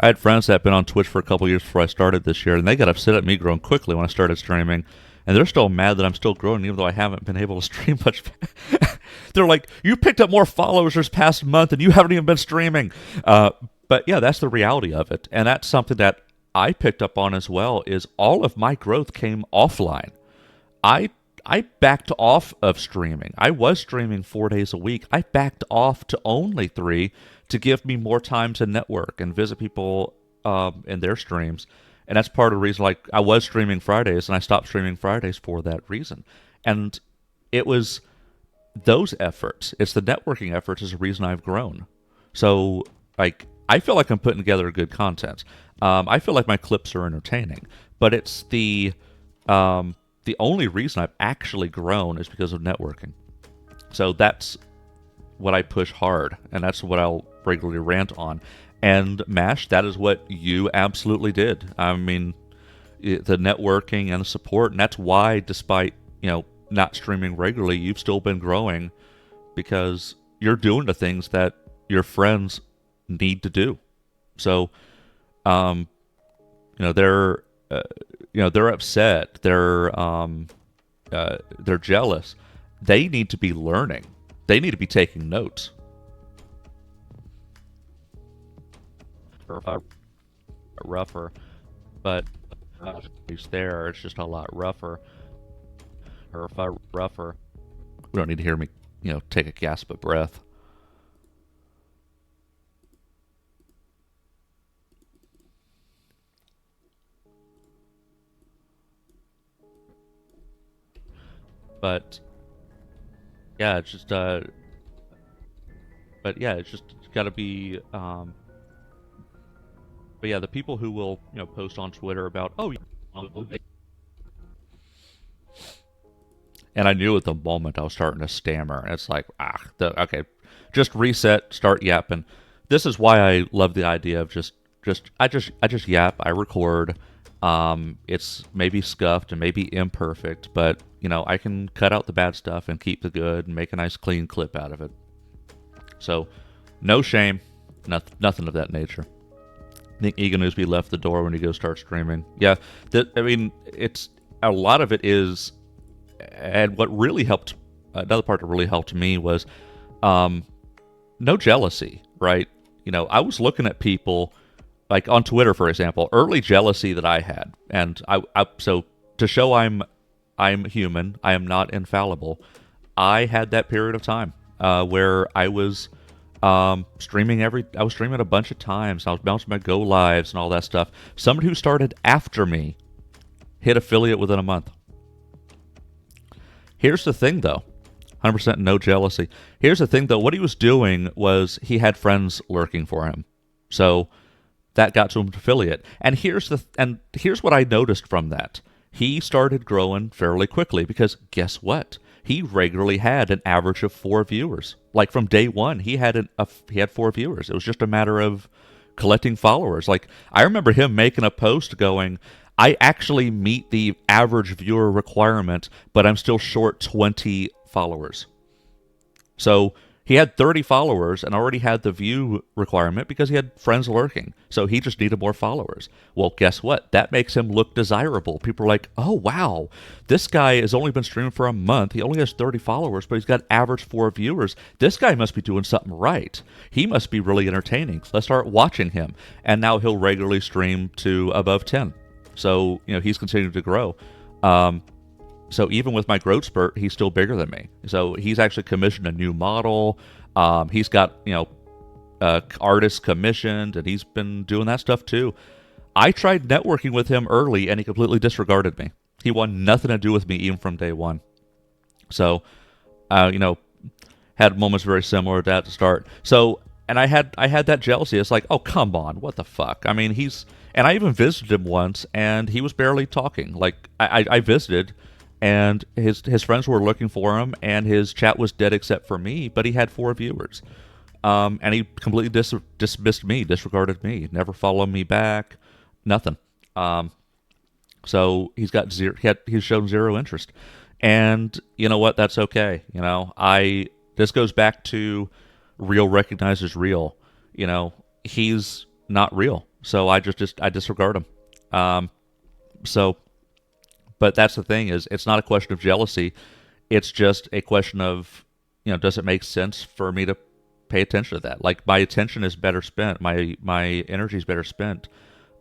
F: I had friends that had been on Twitch for a couple years before I started this year, and they got upset at me growing quickly when I started streaming. And they're still mad that I'm still growing, even though I haven't been able to stream much. They're like, you picked up more followers this past month, and you haven't even been streaming. But yeah, that's the reality of it. And that's something that I picked up on as well, is all of my growth came offline. I backed off of streaming. I was streaming 4 days a week. I backed off to only 3 to give me more time to network and visit people in their streams. And that's part of the reason, like, I was streaming Fridays, and I stopped streaming Fridays for that reason. And it was those efforts, it's the networking efforts, is the reason I've grown. So, like, I feel like I'm putting together good content. I feel like my clips are entertaining. But it's the only reason I've actually grown is because of networking. So that's what I push hard, and that's what I'll regularly rant on. And MASH, that is what you absolutely did. I mean, the networking and the support, and that's why, despite, not streaming regularly, you've still been growing, because you're doing the things that your friends need to do. So, they're upset, they're jealous. They need to be learning. They need to be taking notes. Rougher, but it's there. It's just a lot rougher. Rougher. We don't need to hear me, take a gasp of breath. But yeah, it's just but yeah, it's just got to be But yeah, the people who will, post on Twitter about, and I knew at the moment I was starting to stammer. And it's like, okay, just reset, start yapping. This is why I love the idea of I just yap, I record. It's maybe scuffed and maybe imperfect, but I can cut out the bad stuff and keep the good and make a nice clean clip out of it.
A: So, no shame, nothing of that nature. I think Egan Newsby left the door when he goes start streaming. Yeah, I mean, it's a lot of it is, and what really helped, another part that really helped me was, no jealousy, right? You know, I was looking at people, like on Twitter, for example, early jealousy that I had, and so to show I'm human, I am not infallible. I had that period of time where I was streaming I was streaming a bunch of times. I was bouncing my go lives and all that stuff. Somebody who started after me hit affiliate within a month. Here's the thing, though. 100% no jealousy. Here's the thing, though. What he was doing was he had friends lurking for him. So that got to him to affiliate. And here's what I noticed from that. He started growing fairly quickly because guess what? He regularly had an average of 4 viewers. Like from day one, he had 4 viewers. It was just a matter of collecting followers. Like I remember him making a post going, I actually meet the average viewer requirement, but I'm still short 20 followers. So he had 30 followers and already had the view requirement because he had friends lurking. So he just needed more followers. Well, guess what? That makes him look desirable. People are like, oh, wow, this guy has only been streaming for a month. He only has 30 followers, but he's got average 4 viewers. This guy must be doing something right. He must be really entertaining. Let's start watching him. And now he'll regularly stream to above 10. So, you know, he's continuing to grow. So even with my growth spurt, he's still bigger than me. So he's actually commissioned a new model. He's got, you know, artists commissioned, and he's been doing that stuff too. I tried networking with him early, and he completely disregarded me. He wanted nothing to do with me even from day one. So, you know, had moments very similar to that to start. So, and I had that jealousy. It's like, oh, come on, what the fuck? I mean, and I even visited him once, and he was barely talking. Like, I visited, and his friends were looking for him, and his chat was dead except for me, but he had 4 viewers. And he completely dismissed me, disregarded me, never followed me back, nothing. So he's got he's shown zero interest. And you know what? That's okay. You know, this goes back to real recognizes real. You know, he's not real. So I disregard him. But that's the thing is, it's not a question of jealousy. It's just a question of, you know, does it make sense for me to pay attention to that? Like, my attention is better spent. My energy is better spent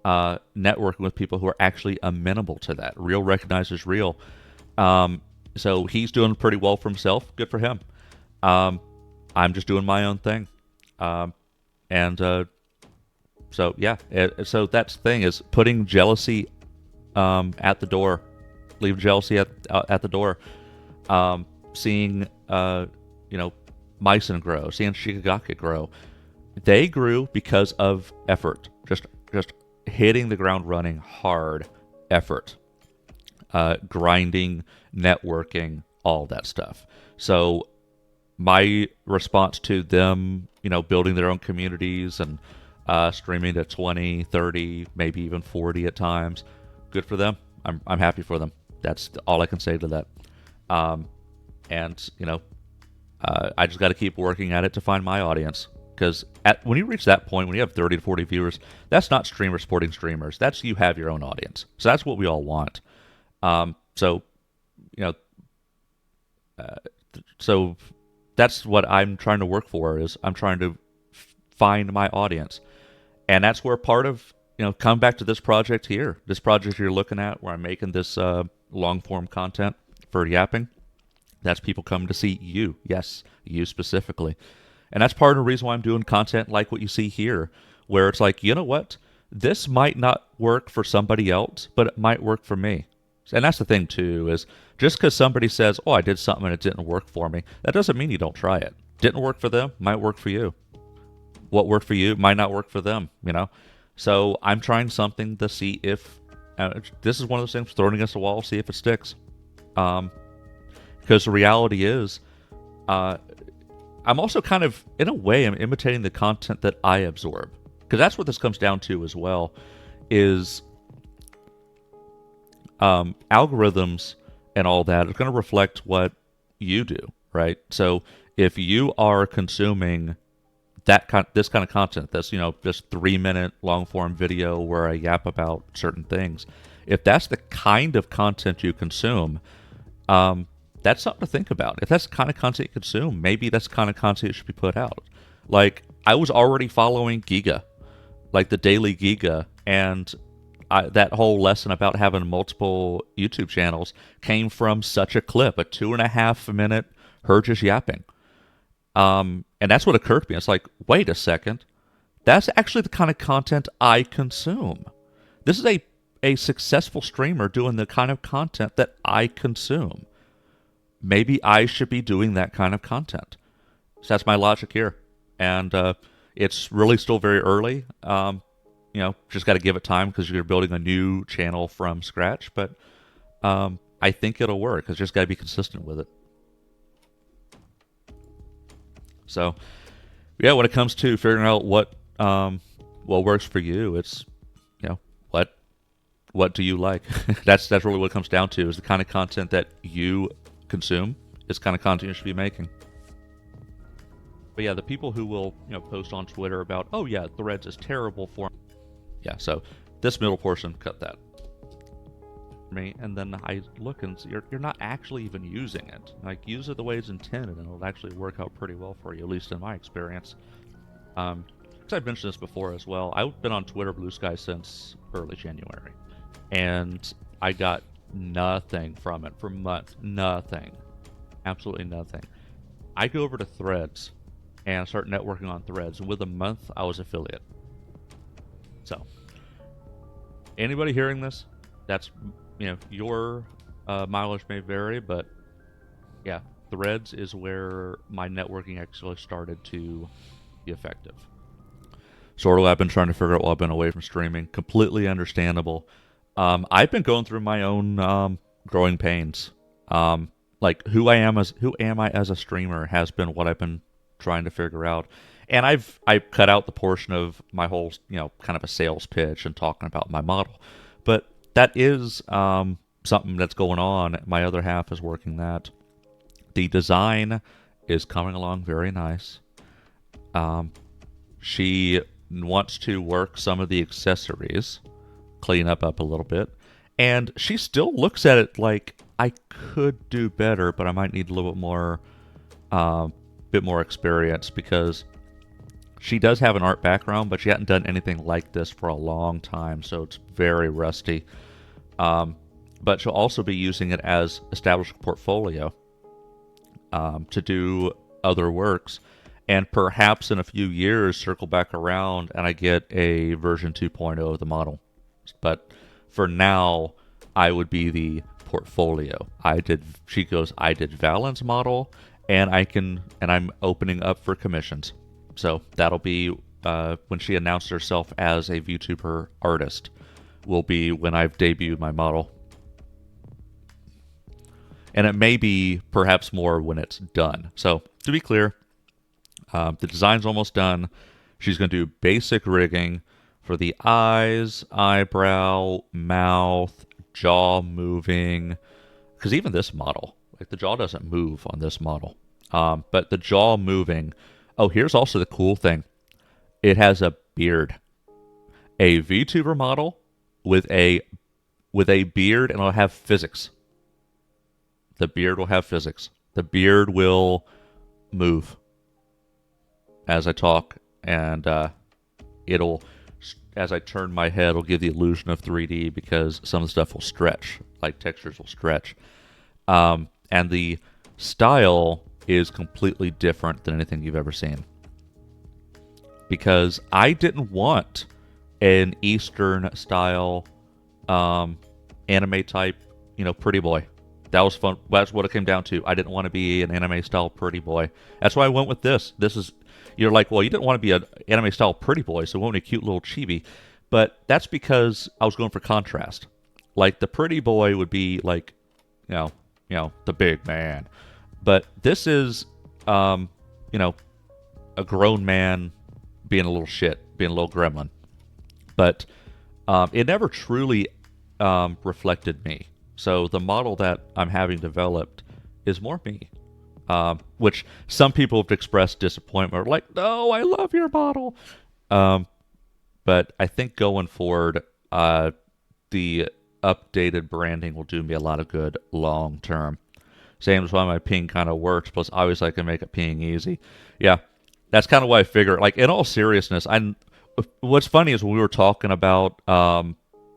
A: networking with people who are actually amenable to that. Real recognizes real. So he's doing pretty well for himself. Good for him. I'm just doing my own thing. So yeah. So that's the thing is putting jealousy at the door. Leave jealousy at the door. Seeing you know, Myson grow, seeing Shikigaki grow. They grew because of effort. Just hitting the ground running, hard effort. Grinding, networking, all that stuff. So my response to them, you know, building their own communities and streaming to 20, 30, maybe even 40 at times, good for them. I'm happy for them. That's all I can say to that. And, you know, I just got to keep working at it to find my audience. Because when you reach that point, when you have 30 to 40 viewers, that's not streamers supporting streamers. That's you have your own audience. So that's what we all want. So, you know, so that's what I'm trying to work for, is I'm trying to find my audience. And that's where part of, you know, come back to this project here. This project you're looking at where I'm making this long-form content for yapping. That's people coming to see you. Yes, you specifically. And that's part of the reason why I'm doing content like what you see here, where it's like, you know what? This might not work for somebody else, but it might work for me. And that's the thing, too, is just because somebody says, oh, I did something and it didn't work for me, that doesn't mean you don't try it. Didn't work for them, might work for you. What worked for you might not work for them, you know? So I'm trying something to see if, this is one of those things, thrown against the wall, see if it sticks. Because the reality is, I'm also kind of, in a way, I'm imitating the content that I absorb. Because that's what this comes down to as well, is algorithms and all that are going to reflect what you do, right? So if you are consuming this kind of content, this, this 3-minute long form video where I yap about certain things, if that's the kind of content you consume, that's something to think about. If that's the kind of content you consume, maybe that's the kind of content that should be put out. Like, I was already following Giga, like the Daily Giga, and that whole lesson about having multiple YouTube channels came from such a clip, a 2.5-minute her just yapping. And that's what occurred to me. It's like, wait a second, that's actually the kind of content I consume. This is a successful streamer doing the kind of content that I consume. Maybe I should be doing that kind of content. So that's my logic here. And it's really still very early. Just got to give it time because you're building a new channel from scratch. But I think it'll work. It's just got to be consistent with it. So, yeah, when it comes to figuring out what works for you, it's, what do you like? That's really what it comes down to, is the kind of content that you consume is the kind of content you should be making. But yeah, the people who will, post on Twitter about, oh yeah, Threads is terrible for yeah, so this middle portion, cut that. Me, and then I look and see you're not actually even using it. Like, use it the way it's intended, and it'll actually work out pretty well for you, at least in my experience. Because I've mentioned this before as well. I've been on Twitter Blue Sky since early January, and I got nothing from it for months. Nothing, absolutely nothing. I go over to Threads and start networking on Threads, and within a month, I was affiliate. So, anybody hearing this, that's, your mileage may vary, but yeah, Threads is where my networking actually started to be effective. Sort of, I've been trying to figure out while I've been away from streaming. Completely understandable. I've been going through my own growing pains. Like, who am I as a streamer has been what I've been trying to figure out. And I've cut out the portion of my whole, kind of a sales pitch and talking about my model. But that is something that's going on. My other half is working that. The design is coming along very nice. She wants to work some of the accessories, clean up a little bit. And she still looks at it like, I could do better, but I might need a little bit more experience, because she does have an art background, but she hadn't done anything like this for a long time, so it's very rusty. But she'll also be using it as established portfolio to do other works, and perhaps in a few years circle back around and I get a version 2.0 of the model. But for now, I would be the portfolio. She goes, I did Valen's model, and I'm opening up for commissions. So that'll be when she announced herself as a VTuber artist, will be when I've debuted my model. And it may be perhaps more when it's done. So to be clear, the design's almost done. She's going to do basic rigging for the eyes, eyebrow, mouth, jaw moving. Because even this model, like, the jaw doesn't move on this model. But the jaw moving. Oh, here's also the cool thing. It has a beard. A VTuber model with a beard, and it'll have physics. The beard will have physics. The beard will move as I talk, and it'll, as I turn my head, it'll give the illusion of 3D, because some of the stuff will stretch, like textures will stretch. And the style is completely different than anything you've ever seen. Because I didn't want an Eastern style anime type, pretty boy. That was fun. That's what it came down to. I didn't want to be an anime style pretty boy. That's why I went with this. You're like, well, you didn't want to be an anime style pretty boy, so we went with a cute little chibi. But that's because I was going for contrast. Like, the pretty boy would be like, the big man. But this is, a grown man being a little shit, being a little gremlin. But it never truly reflected me. So the model that I'm having developed is more me. which some people have expressed disappointment, like, no, I love your model. But I think going forward, the updated branding will do me a lot of good long term. Same as why my ping kind of works. Plus, obviously, I can make it ping easy. Yeah, that's kind of why I figure. Like, in all seriousness, what's funny is when we were talking about,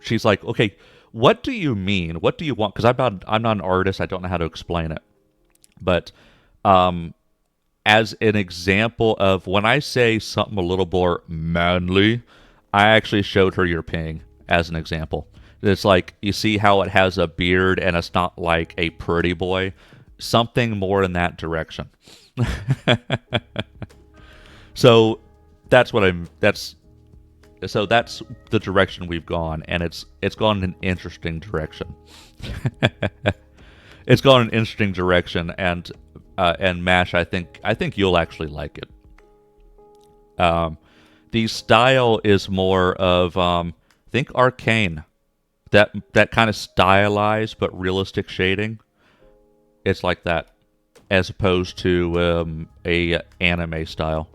A: she's like, okay, what do you mean? What do you want? Because I'm not an artist. I don't know how to explain it. But as an example of when I say something a little more manly, I actually showed her your ping as an example. It's like, you see how it has a beard and it's not like a pretty boy? Something more in that direction. So that's that's the direction we've gone, and it's gone in an interesting direction. It's gone in an interesting direction, and Mash, I think you'll actually like it. The style is more of think Arcane, that kind of stylized but realistic shading. It's like that, as opposed to a anime style.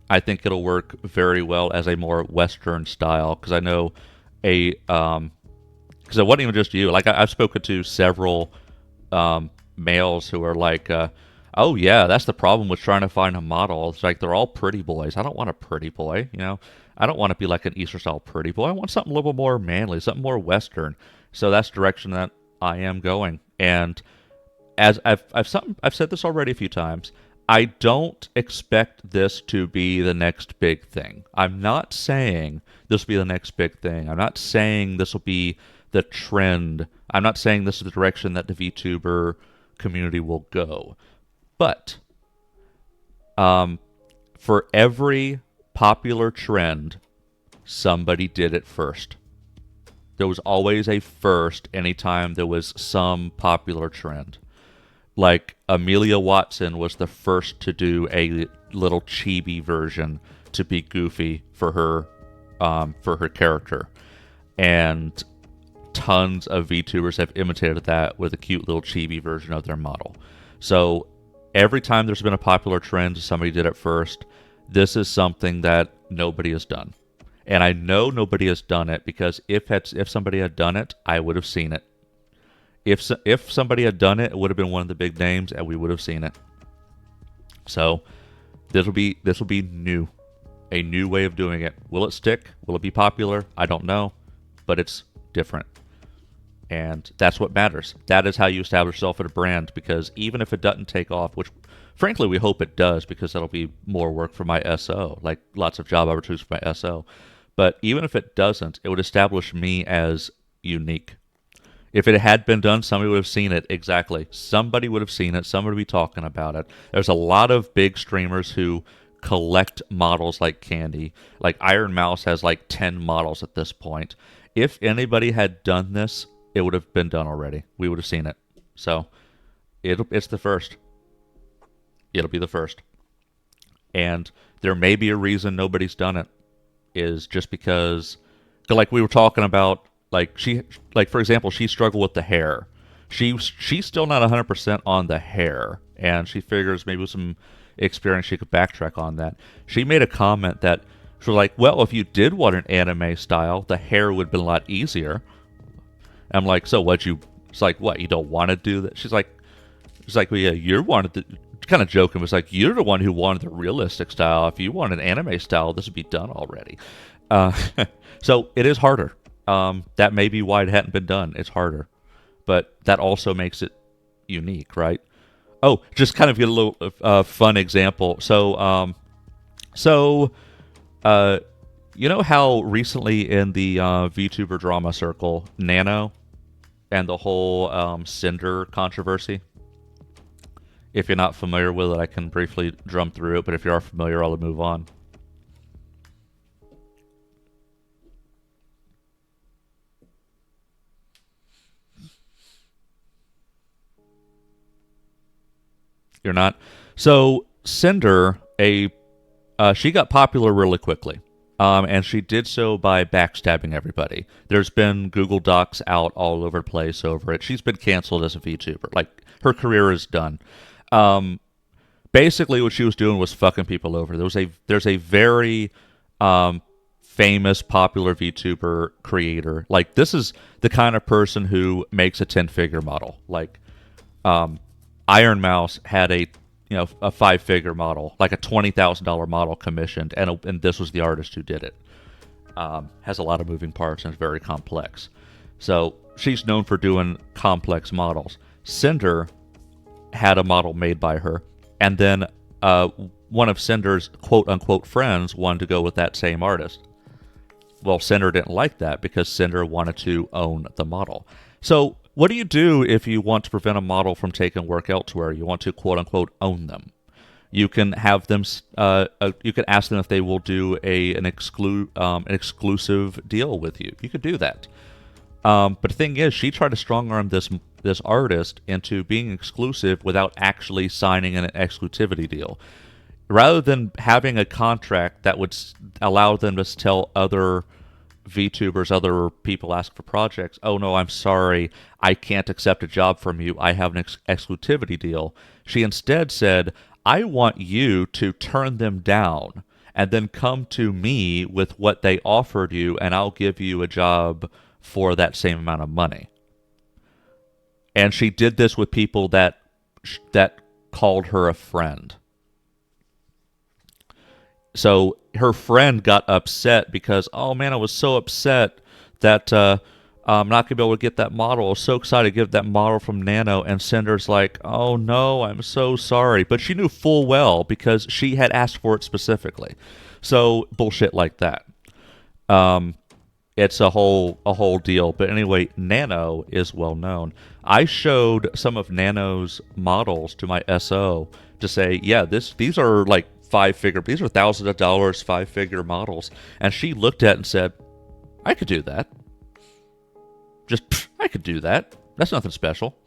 A: I think it'll work very well as a more Western style, because I know because it wasn't even just you. Like, I've spoken to several males who are like, oh yeah, that's the problem with trying to find a model. It's like, they're all pretty boys. I don't want a pretty boy, you know. I don't want to be like an Eastern style pretty boy. I want something a little more manly, something more Western. So that's the direction that I am going. And as I've said this already a few times, I don't expect this to be the next big thing. I'm not saying this will be the next big thing. I'm not saying this will be the trend. I'm not saying this is the direction that the VTuber community will go. But for every popular trend, somebody did it first. There was always a first anytime there was some popular trend. Like, Amelia Watson was the first to do a little chibi version to be goofy for her character, and tons of VTubers have imitated that with a cute little chibi version of their model. So every time there's been a popular trend, somebody did it first. This is something that nobody has done, and I know nobody has done it because if somebody had done it, I would have seen it. If somebody had done it, it would have been one of the big names, and we would have seen it. So this will be new, a new way of doing it. Will it stick? Will it be popular? I don't know, but it's different, and that's what matters. That is how you establish yourself as a brand. Because even if it doesn't take off, which frankly we hope it does, because that'll be more work for my SO, like lots of job opportunities for my SO. But even if it doesn't, it would establish me as unique. If it had been done, somebody would have seen it. Exactly. Somebody would have seen it. Somebody would be talking about it. There's a lot of big streamers who collect models like candy. Like, Iron Mouse has like 10 models at this point. If anybody had done this, it would have been done already. We would have seen it. So it's the first. It'll be the first. And there may be a reason nobody's done it, is just because, like we were talking about, for example, she struggled with the hair. She's still not 100% on the hair, and she figures maybe with some experience she could backtrack on that. She made a comment that she was like, well, if you did want an anime style, the hair would have been a lot easier. I'm like, so it's like, what, you don't want to do that? She's like, well, yeah, you wanted to, kind of joking, but it's like, you're the one who wanted the realistic style. If you want an anime style, this would be done already. So it is harder. That may be why it hadn't been done. It's harder, but that also makes it unique, right? Oh, just kind of get a little fun example. So, you know how recently in the VTuber drama circle, Nano and the whole Cinder controversy? If you're not familiar with it, I can briefly drum through it, but if you are familiar, I'll move on. You're not? So Cinder, she got popular really quickly. And she did so by backstabbing everybody. There's been Google Docs out all over the place over it. She's been canceled as a VTuber. Like, her career is done. Basically, what she was doing was fucking people over. There's a very famous, popular VTuber creator. Like, this is the kind of person who makes a 10-figure model. Like, Iron Mouse had a 5-figure model, like a $20,000 model commissioned, and this was the artist who did it. Has a lot of moving parts and is very complex. So she's known for doing complex models. Cinder had a model made by her, and then one of Cinder's quote-unquote friends wanted to go with that same artist. Well, Cinder didn't like that because Cinder wanted to own the model. So what do you do if you want to prevent a model from taking work elsewhere? You want to quote-unquote own them. You can have them. You can ask them if they will do an exclusive deal with you. You could do that. But the thing is, she tried to strong-arm this artist into being exclusive without actually signing an exclusivity deal. Rather than having a contract that would allow them to tell other VTubers, other people ask for projects, oh no, I'm sorry, I can't accept a job from you, I have an exclusivity deal. She instead said, I want you to turn them down and then come to me with what they offered you, and I'll give you a job for that same amount of money. And she did this with people that called her a friend. So her friend got upset because, oh man, I was so upset that I'm not going to be able to get that model. I was so excited to get that model from Nano. And Cinder's like, oh no, I'm so sorry. But she knew full well because she had asked for it specifically. So bullshit like that. It's a whole deal. But anyway, Nano is well known. I showed some of Nano's models to my SO to say, yeah, these are like these are thousands of dollars, 5-figure models. And she looked at it and said, I could do that. I could do that. That's nothing special.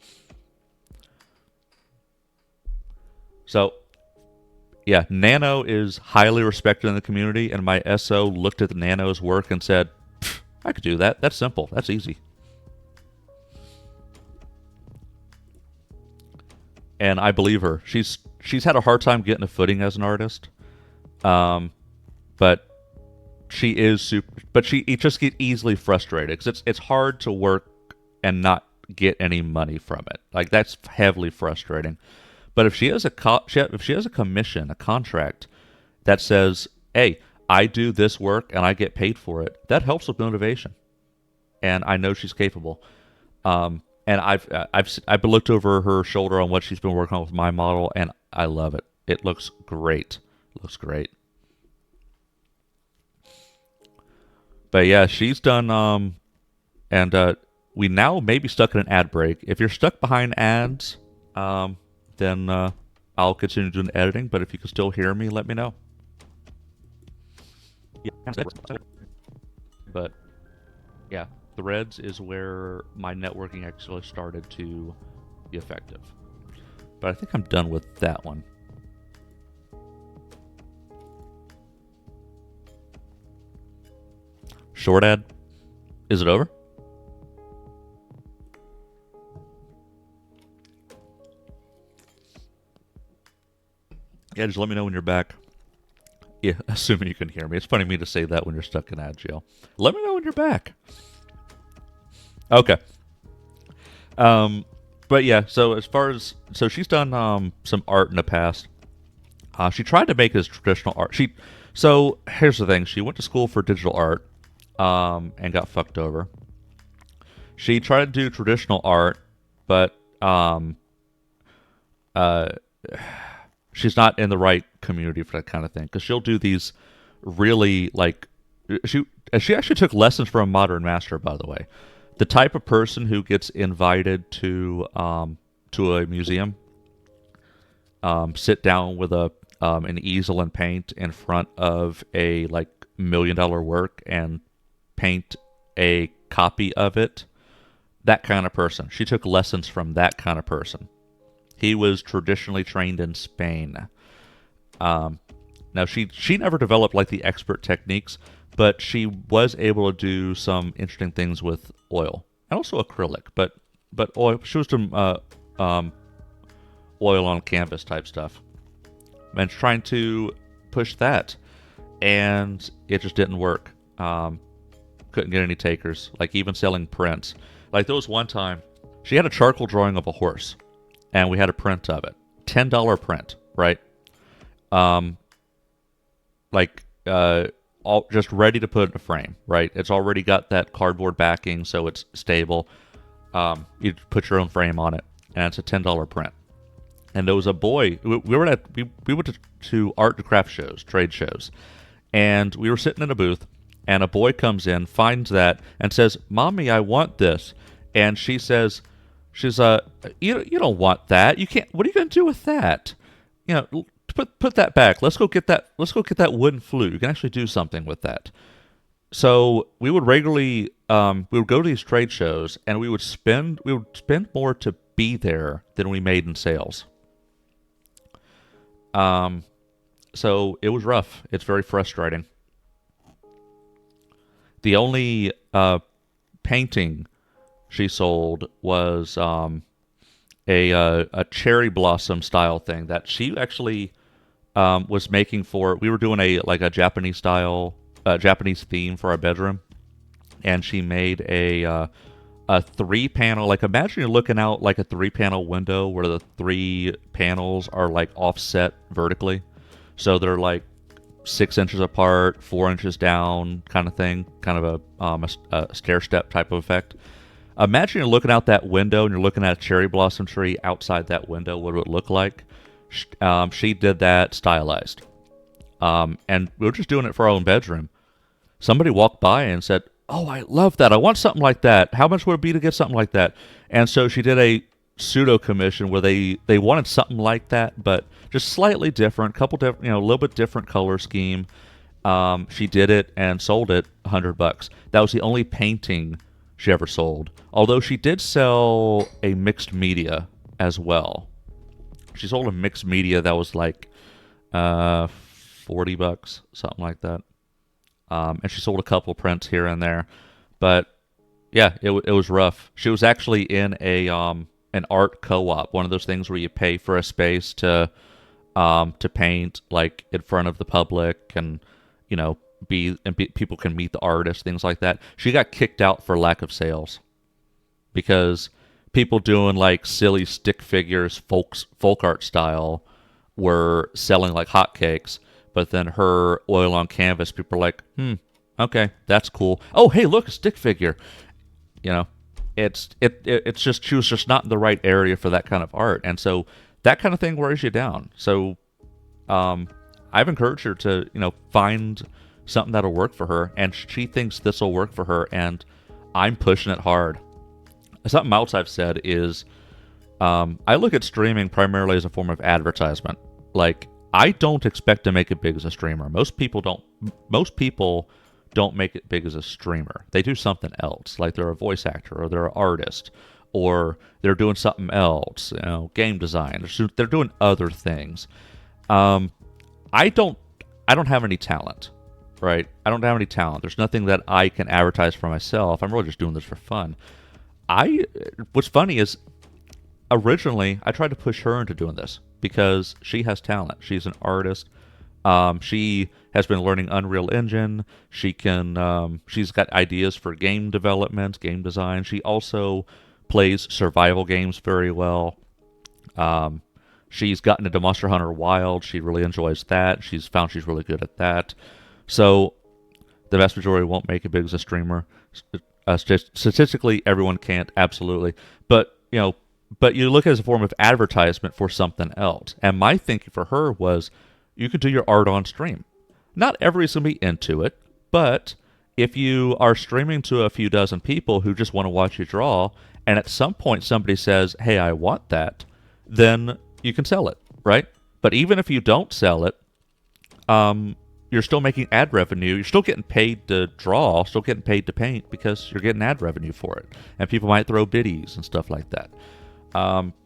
A: So, yeah, Nano is highly respected in the community, and my SO looked at the Nano's work and said, I could do that. That's simple. That's easy. And I believe her. She's had a hard time getting a footing as an artist, but she is super. But she just get easily frustrated because it's hard to work and not get any money from it. Like, that's heavily frustrating. But if she has a commission, a contract that says, "Hey, I do this work and I get paid for it," that helps with motivation. And I know she's capable. And I've looked over her shoulder on what she's been working on with my model, and I love it. It looks great. It looks great. But yeah, she's done. And we now may be stuck in an ad break. If you're stuck behind ads, then I'll continue doing editing. But if you can still hear me, let me know. Yeah, but yeah. Threads is where my networking actually started to be effective. But I think I'm done with that one. Short ad? Is it over? Yeah, just let me know when you're back. Yeah, assuming you can hear me. It's funny me to say that when you're stuck in ad jail. Let me know when you're back. Okay. But yeah, so she's done some art in the past. She tried to make it as traditional art. So here's the thing. She went to school for digital art, and got fucked over. She tried to do traditional art, but she's not in the right community for that kind of thing. Because she'll do these really, like, she actually took lessons from a modern master, by the way. The type of person who gets invited to a museum, sit down with an easel and paint in front of a like $1 million work and paint a copy of it. That kind of person. She took lessons from that kind of person. He was traditionally trained in Spain. Now she never developed like the expert techniques,
F: but she was able to do some interesting things with oil and also acrylic, but oil. She was doing oil on canvas type stuff, and trying to push that, and it just didn't work. Couldn't get any takers. Like even selling prints. Like there was one time she had a charcoal drawing of a horse, and we had a print of it, $10 print, right? Like all just ready to put in a frame, right? It's already got that cardboard backing, so it's stable. You put your own frame on it, and it's a $10 print. And there was a boy. We went to art and craft shows, trade shows, and we were sitting in a booth, and a boy comes in, finds that, and says, "Mommy, I want this." And she says, "You don't want that. You can't. What are you going to do with that? You know, put that back. Let's go get that. Let's go get that wooden flute. You can actually do something with that." So we would regularly we would go to these trade shows, and we would spend more to be there than we made in sales. So it was rough. It's very frustrating. The only painting she sold was a cherry blossom style thing that she actually was making for. We were doing a Japanese style, Japanese theme for our bedroom, and she made a 3-panel. Like imagine you're looking out like a 3-panel window where the 3 panels are like offset vertically, so they're like 6 inches apart, 4 inches down, kind of thing, kind of a stair step type of effect. Imagine you're looking out that window and you're looking at a cherry blossom tree outside that window. What would it look like? She did that stylized, and we were just doing it for our own bedroom. Somebody walked by and said, "Oh, I love that. I want something like that. How much would it be to get something like that?" And so she did a pseudo commission where they wanted something like that, but just slightly different, couple different, a little bit different color scheme. She did it and sold it $100. That was the only painting she ever sold. Although she did sell a mixed media as well. She sold a mixed media that was like $40, something like that. And she sold a couple prints here and there, but yeah, it was rough. She was actually in an art co-op, one of those things where you pay for a space to paint like in front of the public, and people can meet the artist, things like that. She got kicked out for lack of sales because people doing like silly stick figures, folk art style, were selling like hotcakes. But then her oil on canvas, people are like, okay, that's cool. Oh, hey, look, a stick figure. It's just she was just not in the right area for that kind of art, and so that kind of thing wears you down. So, I've encouraged her to find something that'll work for her, and she thinks this will work for her, and I'm pushing it hard. Something else I've said is, I look at streaming primarily as a form of advertisement. Like, I don't expect to make it big as a streamer. Most people don't make it big as a streamer. They do something else, like they're a voice actor or they're an artist or they're doing something else, game design. They're doing other things. I don't have any talent, right? I don't have any talent. There's nothing that I can advertise for myself. I'm really just doing this for fun. What's funny is originally I tried to push her into doing this because she has talent. She's an artist. She has been learning Unreal Engine. She's got ideas for game development, game design. She also plays survival games very well. She's gotten into Monster Hunter Wild. She really enjoys that. She's found she's really good at that. So the vast majority won't make it big as a streamer. Statistically, everyone can't, absolutely. But you look at it as a form of advertisement for something else. And my thinking for her was, you could do your art on stream. Not everybody's going to be into it, but if you are streaming to a few dozen people who just want to watch you draw, and at some point somebody says, "Hey, I want that," then you can sell it, right? But even if you don't sell it, you're still making ad revenue. You're still getting paid to draw, still getting paid to paint because you're getting ad revenue for it. And people might throw biddies and stuff like that.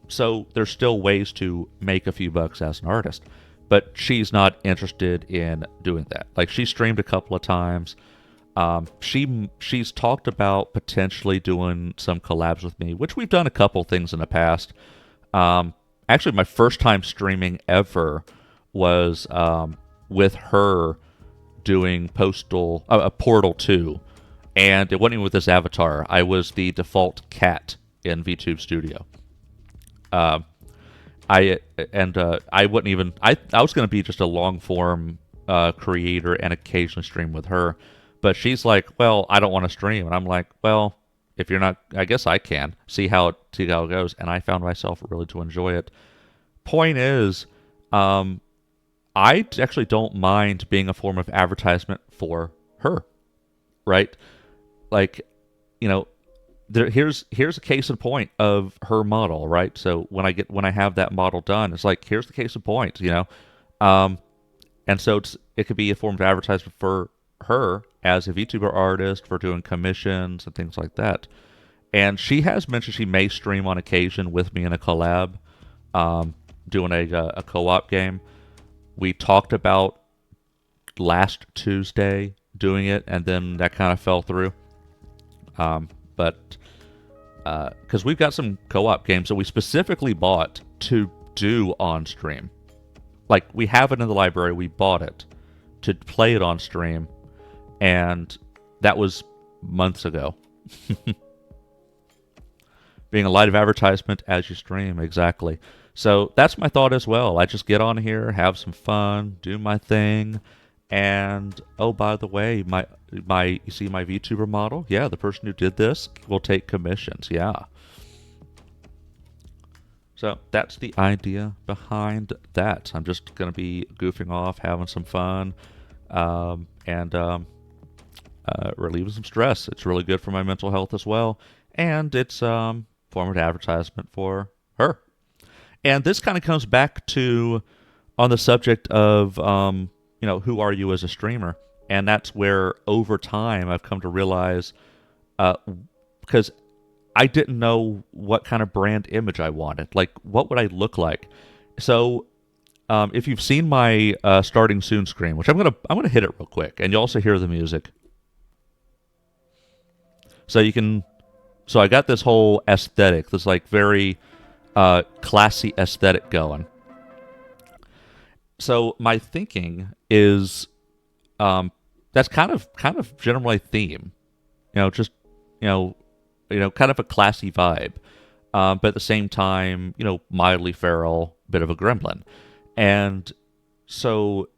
F: So there's still ways to make a few bucks as an artist. But she's not interested in doing that. Like, she streamed a couple of times. She's talked about potentially doing some collabs with me, which we've done a couple things in the past. Actually, my first time streaming ever was with her doing Portal 2, and it wasn't even with this avatar. I was the default cat in VTube Studio. I wouldn't even. I was going to be just a long form creator and occasionally stream with her, but she's like, "Well, I don't want to stream," and I'm like, "Well, if you're not, I guess I can see how it goes." And I found myself really to enjoy it. Point is, I actually don't mind being a form of advertisement for her, right? Like, you know, here's a case in point of her model, right? So when I have that model done, it's like, here's the case in point, and so it could be a form of advertisement for her as a VTuber artist for doing commissions and things like that. And she has mentioned she may stream on occasion with me in a collab, doing a co-op game. We talked about last Tuesday doing it, and then that kind of fell through. But because we've got some co-op games that we specifically bought to do on stream. Like, we have it in the library, we bought it to play it on stream, and that was months ago. Being a light of advertisement as you stream, exactly. So that's my thought as well. I just get on here, have some fun, do my thing, and oh, by the way, my you see my VTuber model? Yeah, the person who did this will take commissions. Yeah. So that's the idea behind that. I'm just going to be goofing off, having some fun, and relieving some stress. It's really good for my mental health as well, and it's form of advertisement for her. And this kind of comes back to on the subject of who are you as a streamer, and that's where over time I've come to realize because I didn't know what kind of brand image I wanted. Like, what would I look like? So, if you've seen my starting soon screen, which I'm gonna hit it real quick, and you also hear the music. So you can, so I got this whole aesthetic, this like very classy aesthetic going. So my thinking is, that's kind of generally theme, just kind of a classy vibe, but at the same time, mildly feral, bit of a gremlin, and so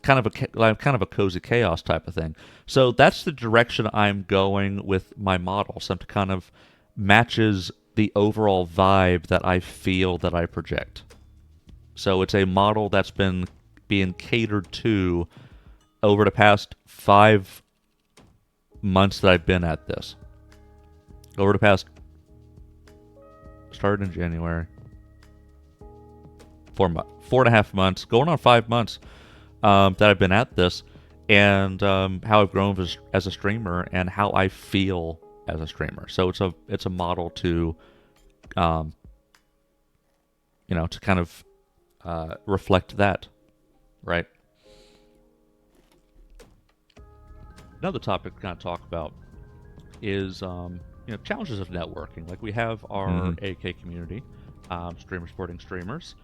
F: kind of a cozy chaos type of thing. So that's the direction I'm going with my model. Something kind of matches the overall vibe that I feel that I project. So it's a model that's been being catered to over the past 5 months that I've been at this. Over the past, started in January, 4.5 months, going on 5 months that I've been at this, and how I've grown as a streamer and how I feel as a streamer. So it's a model to, to kind of reflect that, right? Another topic to kind of talk about is challenges of networking. Like, we have our AK community, streamers supporting streamers,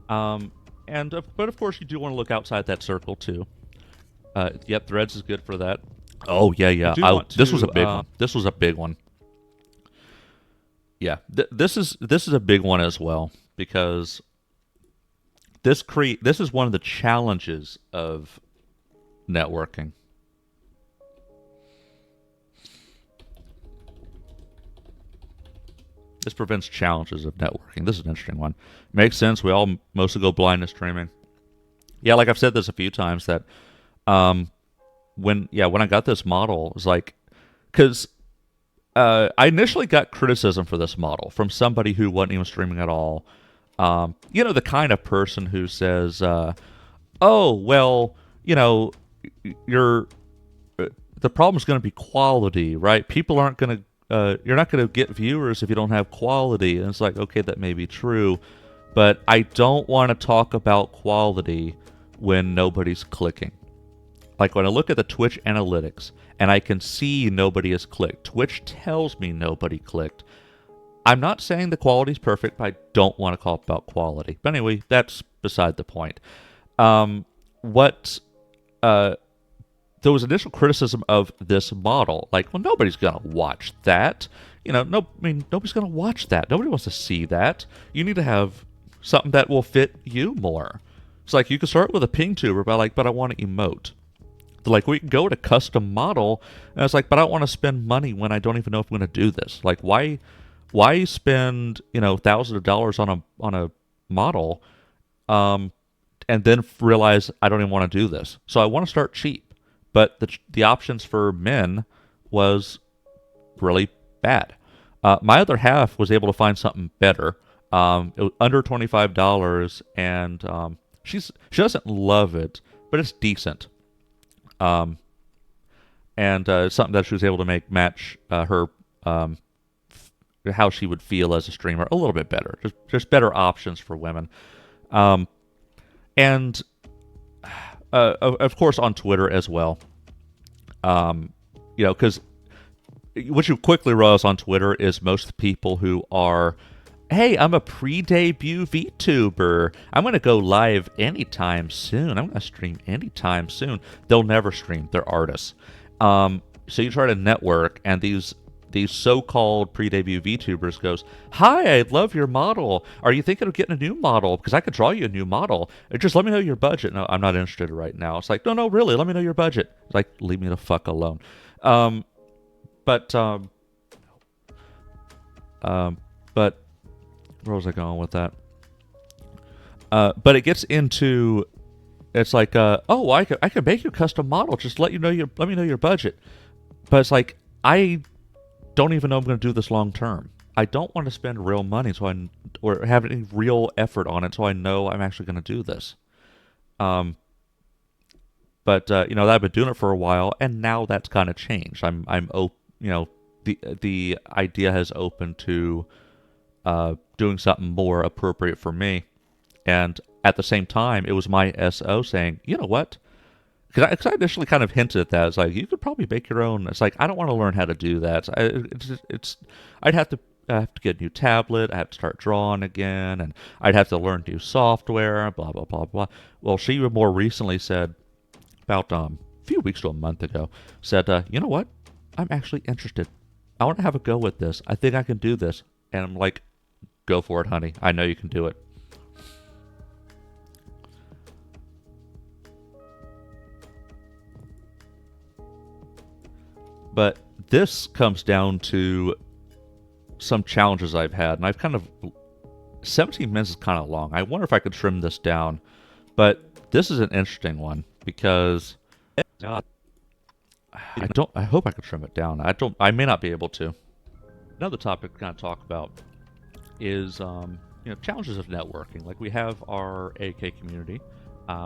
F: but of course you do want to look outside that circle too. Yep, Threads is good for that. Oh yeah. This was a big one. This was a big one. Yeah, this is a big one as well, because this is one of the challenges of networking. This prevents challenges of networking. This is an interesting one. Makes sense. We all mostly go blind to streaming. Yeah, like I've said this a few times, that when I got this model, it was like, because I initially got criticism for this model from somebody who wasn't even streaming at all. The kind of person who says, "Oh, well, the problem is going to be quality, right? People aren't going to." You're not going to get viewers if you don't have quality. And it's like, okay, that may be true, but I don't want to talk about quality when nobody's clicking.
A: Like when I look at the Twitch analytics and I can see nobody has clicked, Twitch tells me nobody clicked. I'm not saying the quality's perfect, but I don't want to call about quality. But anyway, that's beside the point. What there was initial criticism of this model, like, well, nobody's gonna watch that. Nobody's gonna watch that. Nobody wants to see that. You need to have something that will fit you more. It's like you can start with a ping tuber, but I want to emote. They're like, we can go with a custom model, and it's like, but I don't want to spend money when I don't even know if I'm going to do this. Like, why spend thousands of dollars on a model, and then realize I don't even want to do this. So I want to start cheap, but the options for men was really bad. My other half was able to find something better. It was under $25, and she doesn't love it, but it's decent. And something that she was able to match her how she would feel as a streamer a little bit better. Just better options for women. And of course on Twitter as well. Because what you quickly realize on Twitter is most people who are, hey, I'm a pre-debut VTuber. I'm going to go live anytime soon. I'm going to stream anytime soon. They'll never stream. They're artists. So you try to network, and these so-called pre-debut VTubers goes, hi, I love your model. Are you thinking of getting a new model? Because I could draw you a new model. Just let me know your budget. No, I'm not interested right now. It's like, no, really, let me know your budget. It's like, leave me the fuck alone. But where was I going with that? But it gets into, it's like, I can make you a custom model. Just let me know your budget. But it's like, I don't even know I'm going to do this long term. I don't want to spend real money or have any real effort on it, so I know I'm actually going to do this. But I've been doing it for a while, and now that's kind of changed. The idea has opened to doing something more appropriate for me. And at the same time, it was my SO saying, you know what? Because I initially kind of hinted at that. It's like, you could probably make your own. It's like, I don't want to learn how to do that. I'd have to get a new tablet. I have to start drawing again, and I'd have to learn new software, blah, blah, blah, blah. Well, she more recently said, about a few weeks to a month ago, said, you know what? I'm actually interested. I want to have a go with this. I think I can do this. And I'm like, go for it, honey. I know you can do it. But this comes down to some challenges I've had, and I've 17 minutes is kind of long. I wonder if I could trim this down, but this is an interesting one because I hope I could trim it down. I may not be able to. Another topic to kind of talk about is challenges of networking. Like, we have our AK community,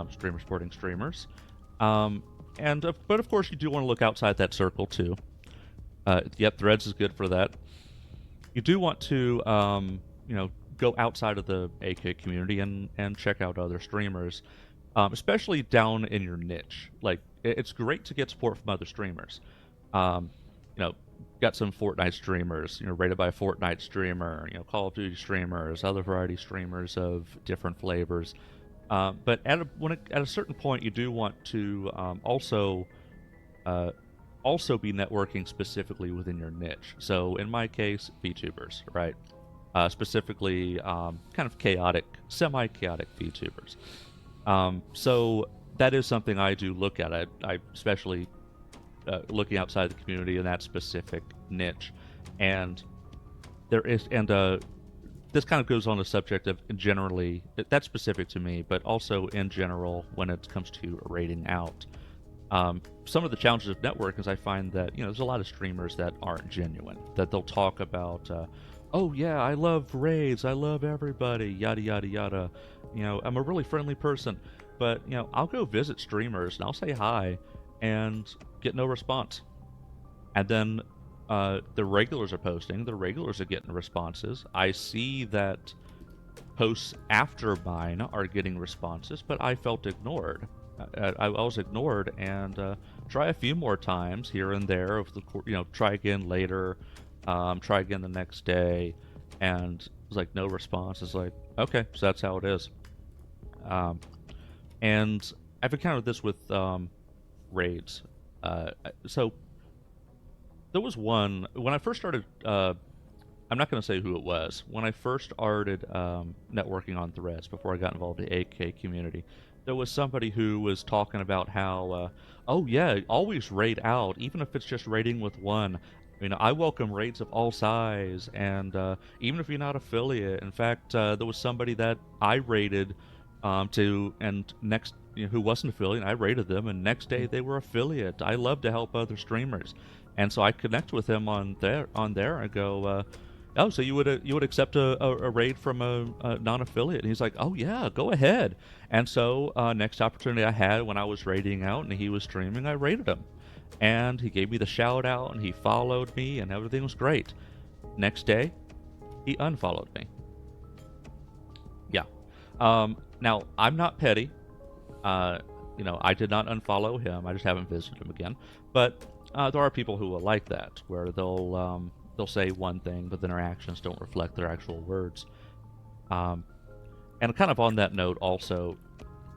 A: streamers supporting streamers. But of course, you do want to look outside that circle too. Yep, Threads is good for that. You do want to, go outside of the AK community and check out other streamers, especially down in your niche. Like, it's great to get support from other streamers. Got some Fortnite streamers, rated by a Fortnite streamer, Call of Duty streamers, other variety streamers of different flavors. But at a certain point, you do want to also be networking specifically within your niche. So in my case, VTubers, right? Specifically, kind of semi-chaotic VTubers. So that is something I do look at. I especially looking outside the community in that specific niche, and this kind of goes on the subject of generally, that's specific to me, but also in general when it comes to rating out. Some of the challenges of network is I find that, there's a lot of streamers that aren't genuine, that they'll talk about, oh yeah, I love raids, I love everybody, yada, yada, yada. I'm a really friendly person, but, I'll go visit streamers and I'll say hi and get no response. And then the regulars are posting, the regulars are getting responses. I see that posts after mine are getting responses, but I felt ignored.
F: I was ignored, and try a few more times here and there. Try again later, try again the next day, and it's like no response. It's like, okay, so that's how it is. Um, and I've encountered this with raids. So there was one when I first started. I'm not going to say who it was. When I first started networking on Threads before I got involved in the AK community, there was somebody who was talking about how, oh yeah, always raid out, even if it's just raiding with one. I welcome raids of all size, and even if you're not affiliate. In fact, there was somebody that I raided and next, who wasn't affiliate. I raided them, and next day they were affiliate. I love to help other streamers, and so I connect with him on there. I go. Oh, so you would accept a raid from a non-affiliate? And he's like, oh yeah, go ahead. And so next opportunity I had when I was raiding out and he was streaming, I raided him, and he gave me the shout out and he followed me and everything was great. Next day, he unfollowed me. Yeah. Now I'm not petty. I did not unfollow him. I just haven't visited him again. But there are people who will like that, where they'll say one thing, but then their actions don't reflect their actual words. And kind of on that note, also,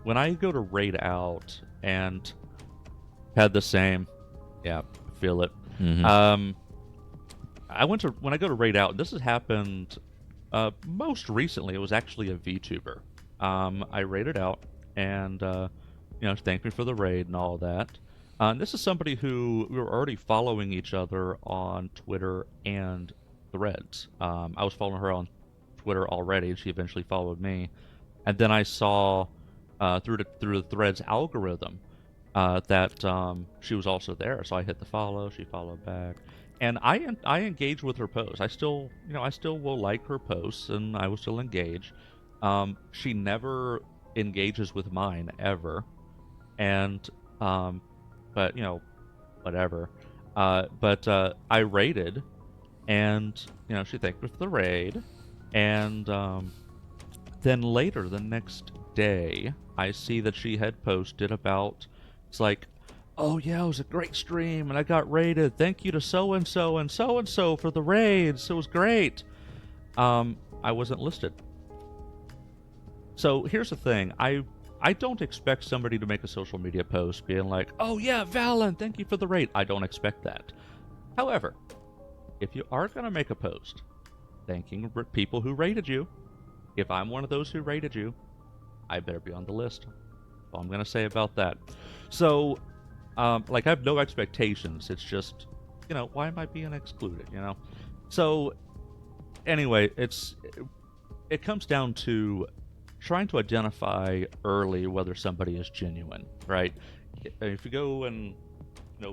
F: when I go to raid out and had the same, yeah, feel it.
A: Mm-hmm.
F: When I go to raid out, and this has happened most recently. It was actually a VTuber. I raided out, and thanked me for the raid and all that. And this is somebody who we were already following each other on Twitter and Threads. I was following her on Twitter already, and she eventually followed me. And then I saw through the Threads algorithm that she was also there, so I hit the follow. She followed back, and I engage with her posts. I still will like her posts, and I will still engage. She never engages with mine ever, and but whatever. But I raided, and she thanked me for the raid, and then later the next day, I see that she had posted about, it's like, oh yeah, it was a great stream, and I got raided. Thank you to so and so and so and so for the raids. It was great. I wasn't listed. So here's the thing. I don't expect somebody to make a social media post being like, oh yeah, Valen, thank you for the raid. I don't expect that. However, if you are going to make a post thanking people who rated you, if I'm one of those who rated you, I better be on the list. That's all I'm going to say about that. So, I have no expectations. It's just, why am I being excluded, So, anyway, it comes down to trying to identify early whether somebody is genuine, right? If you go and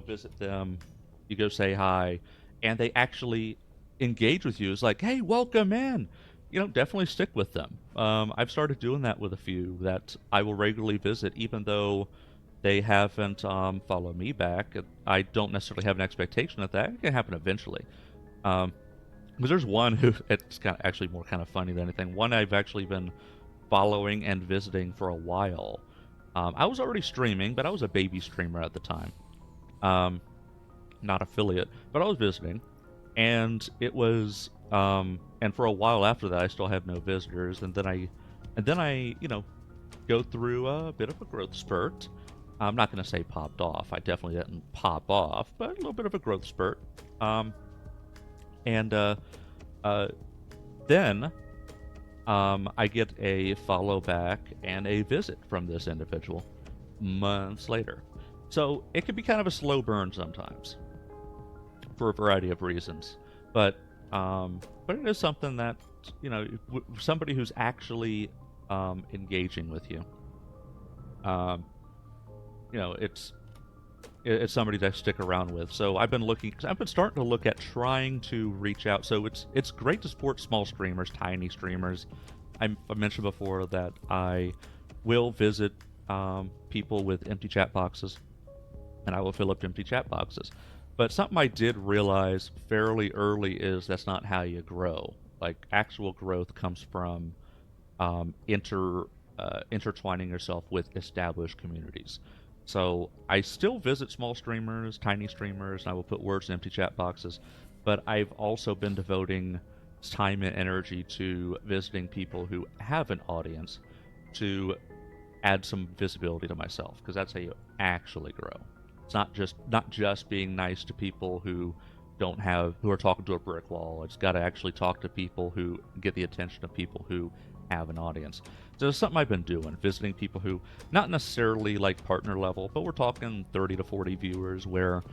F: visit them, you go say hi, and they actually engage with you, it's like, hey, welcome in. Definitely stick with them. I've started doing that with a few that I will regularly visit, even though they haven't followed me back. I don't necessarily have an expectation of that. It can happen eventually. Because there's one who, it's actually more kind of funny than anything. One I've actually been following and visiting for a while. I was already streaming, but I was a baby streamer at the time. Not affiliate, but I was visiting. And it was, and for a while after that, I still have no visitors. And then I go through a bit of a growth spurt. I'm not going to say popped off. I definitely didn't pop off, but a little bit of a growth spurt. Then I get a follow back and a visit from this individual months later. So it can be kind of a slow burn sometimes for a variety of reasons. But it is something that, somebody who's actually engaging with you, it's somebody to stick around with. So I've been starting to look at trying to reach out. So it's great to support small streamers, tiny streamers. I mentioned before that I will visit people with empty chat boxes, and I will fill up empty chat boxes. But something I did realize fairly early is that's not how you grow. Like, actual growth comes from
A: intertwining yourself with established communities. So I still visit small streamers, tiny streamers, and I will put words in empty chat boxes. But I've also been devoting time and energy to visiting people who have an audience to add some visibility to myself, because that's how you actually grow. It's not just being nice to people who are talking to a brick wall. It's got to actually talk to people who get the attention of people who have an audience. So it's something I've been doing, visiting people who not necessarily like partner level, but we're talking 30 to 40 viewers where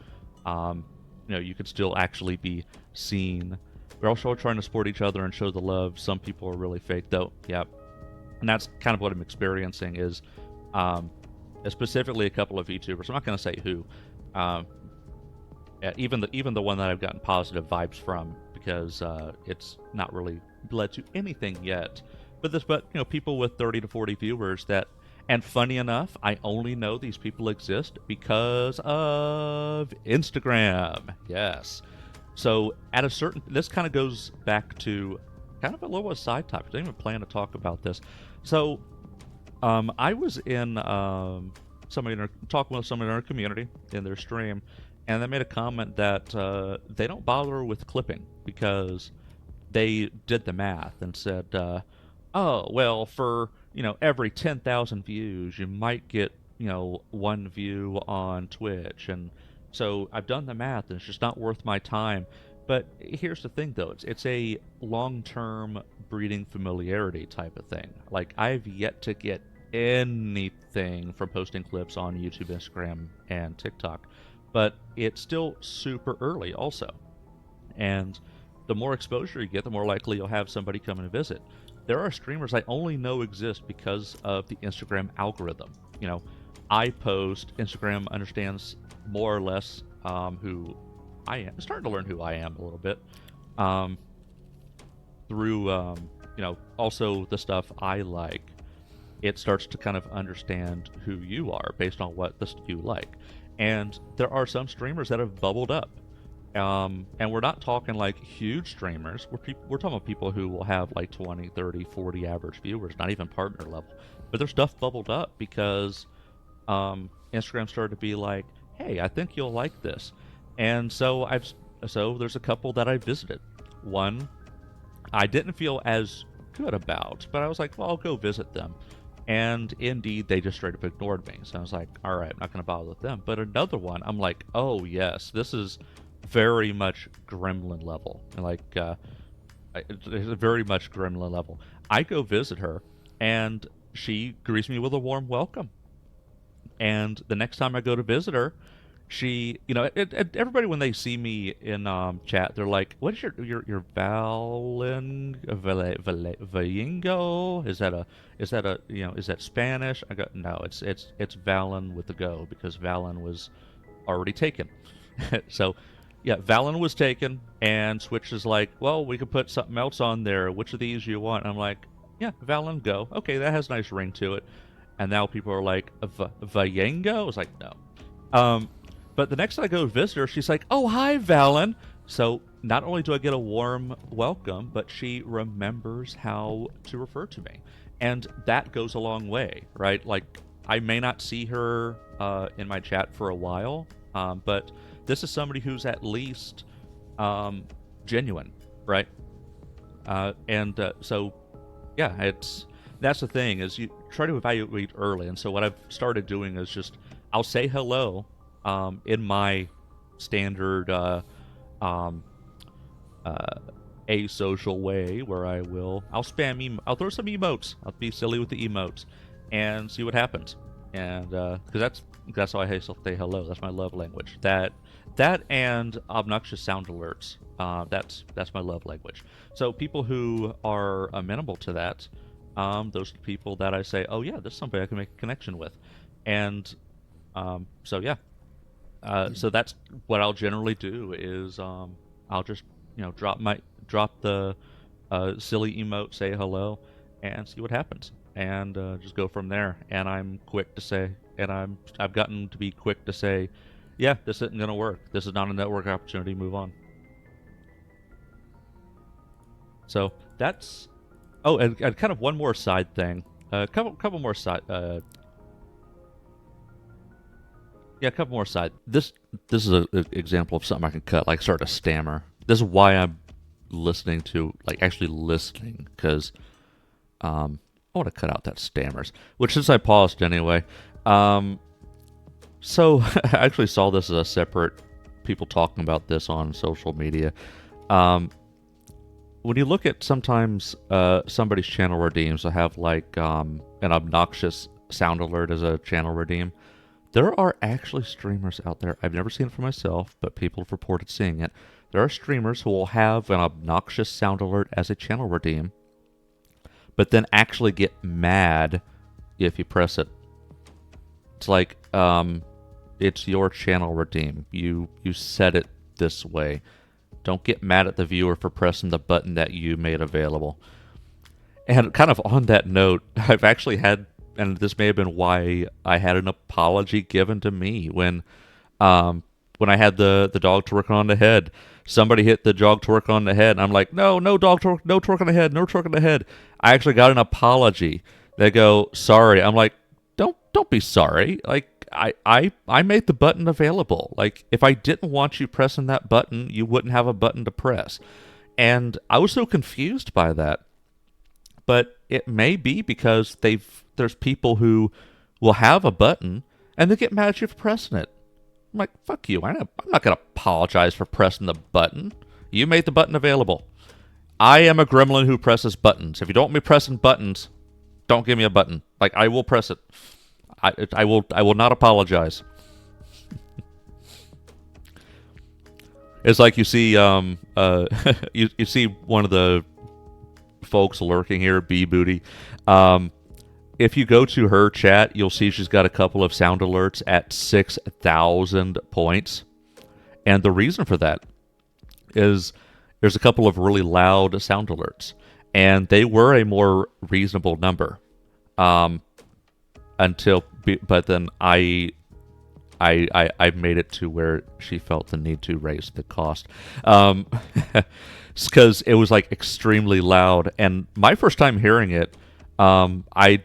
A: you could still actually be seen. We're also trying to support each other and show the love. Some people are really fake though. Yeah. And that's kind of what I'm experiencing is specifically a couple of YouTubers. I'm not going to say who. Even the one that I've gotten positive vibes from, because it's not really led to anything yet. But people with 30 to 40 viewers and funny enough, I only know these people exist because of Instagram. Yes. So this kind of goes back to kind of a little side topic. I didn't even plan to talk about this. So, I was in talking with somebody in our community in their stream, and they made a comment that they don't bother with clipping because they did the math and said, "Oh, well, for every 10,000 views, you might get one view on Twitch, and so I've done the math, and it's just not worth my time." But here's the thing, though. It's a long-term breeding familiarity type of thing. Like, I've yet to get anything from posting clips on YouTube, Instagram, and TikTok. But it's still super early also. And the more exposure you get, the more likely you'll have somebody come and visit. There are streamers I only know exist because of the Instagram algorithm. I post, Instagram understands more or less who I am. I'm starting to learn who I am a little bit through, also the stuff I like. It starts to kind of understand who you are based on what you like. And there are some streamers that have bubbled up. And we're not talking like huge streamers. We're talking about people who will have like 20, 30, 40 average viewers, not even partner level. But their stuff bubbled up because Instagram started to be like, hey, I think you'll like this. And so there's a couple that I visited. One I didn't feel as good about, but I was like, well, I'll go visit them. And indeed, they just straight up ignored me. So I was like, all right, I'm not going to bother with them. But another one, I'm like, oh, yes, this is very much Gremlin level. It's very much Gremlin level. I go visit her, and she greets me with a warm welcome. And the next time I go to visit her, she, everybody when they see me in chat, they're like, "What is your Valingo? Is that Spanish?" I go, "No, it's Valen with the go because Valen was already taken." So, yeah, Valen was taken, and Switch is like, "Well, we could put something else on there. Which of these you want?" And I'm like, "Yeah, Valen go. Okay, that has a nice ring to it." And now people are like, Vayengo? I was like, no. But the next time I go visit her, she's like, oh, hi, Valen. So not only do I get a warm welcome, but she remembers how to refer to me. And that goes a long way, right? Like, I may not see her in my chat for a while, but this is somebody who's at least genuine, right? So, yeah, that's the thing, is you try to evaluate early. And so what I've started doing is just, I'll say hello in my standard asocial way, where I'll I'll throw some emotes. I'll be silly with the emotes and see what happens. And because that's how I say hello. That's my love language. That and obnoxious sound alerts. That's my love language. So people who are amenable to that, those are people that I say, oh yeah, this is somebody I can make a connection with. And so yeah. So that's what I'll generally do is I'll just drop the silly emote, say hello, and see what happens, and just go from there. And I'm quick to say, and I've gotten to be quick to say, yeah, this isn't gonna work. This is not a network opportunity. Move on. So that's and kind of one more side thing. A couple more side. Yeah, a couple more side. This is an example of something I can cut, like start to stammer. This is why I'm listening to, like, actually listening, because I want to cut out that stammers. Which, since I paused anyway, so I actually saw this as a separate people talking about this on social media. When you look at sometimes somebody's channel redeems, will have like an obnoxious sound alert as a channel redeem. There are actually streamers out there. I've never seen it for myself, but people have reported seeing it. There are streamers who will have an obnoxious sound alert as a channel redeem, but then actually get mad if you press it. It's like, it's your channel redeem. You set it this way. Don't get mad at the viewer for pressing the button that you made available. And kind of on that note, I've actually had, and this may have been why I had an apology given to me when I had the dog twerking on the head. Somebody hit the dog twerk on the head, and I'm like, no dog twerk, no twerk on the head, no twerk on the head. I actually got an apology. They go, sorry. I'm like, don't be sorry. Like, I made the button available. Like, if I didn't want you pressing that button, you wouldn't have a button to press. And I was so confused by that. But it may be because there's people who will have a button and they get mad at you for pressing it. I'm like, fuck you. I'm not going to apologize for pressing the button. You made the button available. I am a gremlin who presses buttons. If you don't want me pressing buttons, don't give me a button. Like, I will press it. I will not apologize. It's like you see you see one of the folks lurking here, B Booty. If you go to her chat, you'll see she's got a couple of sound alerts at 6,000 points. And the reason for that is there's a couple of really loud sound alerts. And they were a more reasonable number. But then I made it to where she felt the need to raise the cost. Because it was like extremely loud. And my first time hearing it, I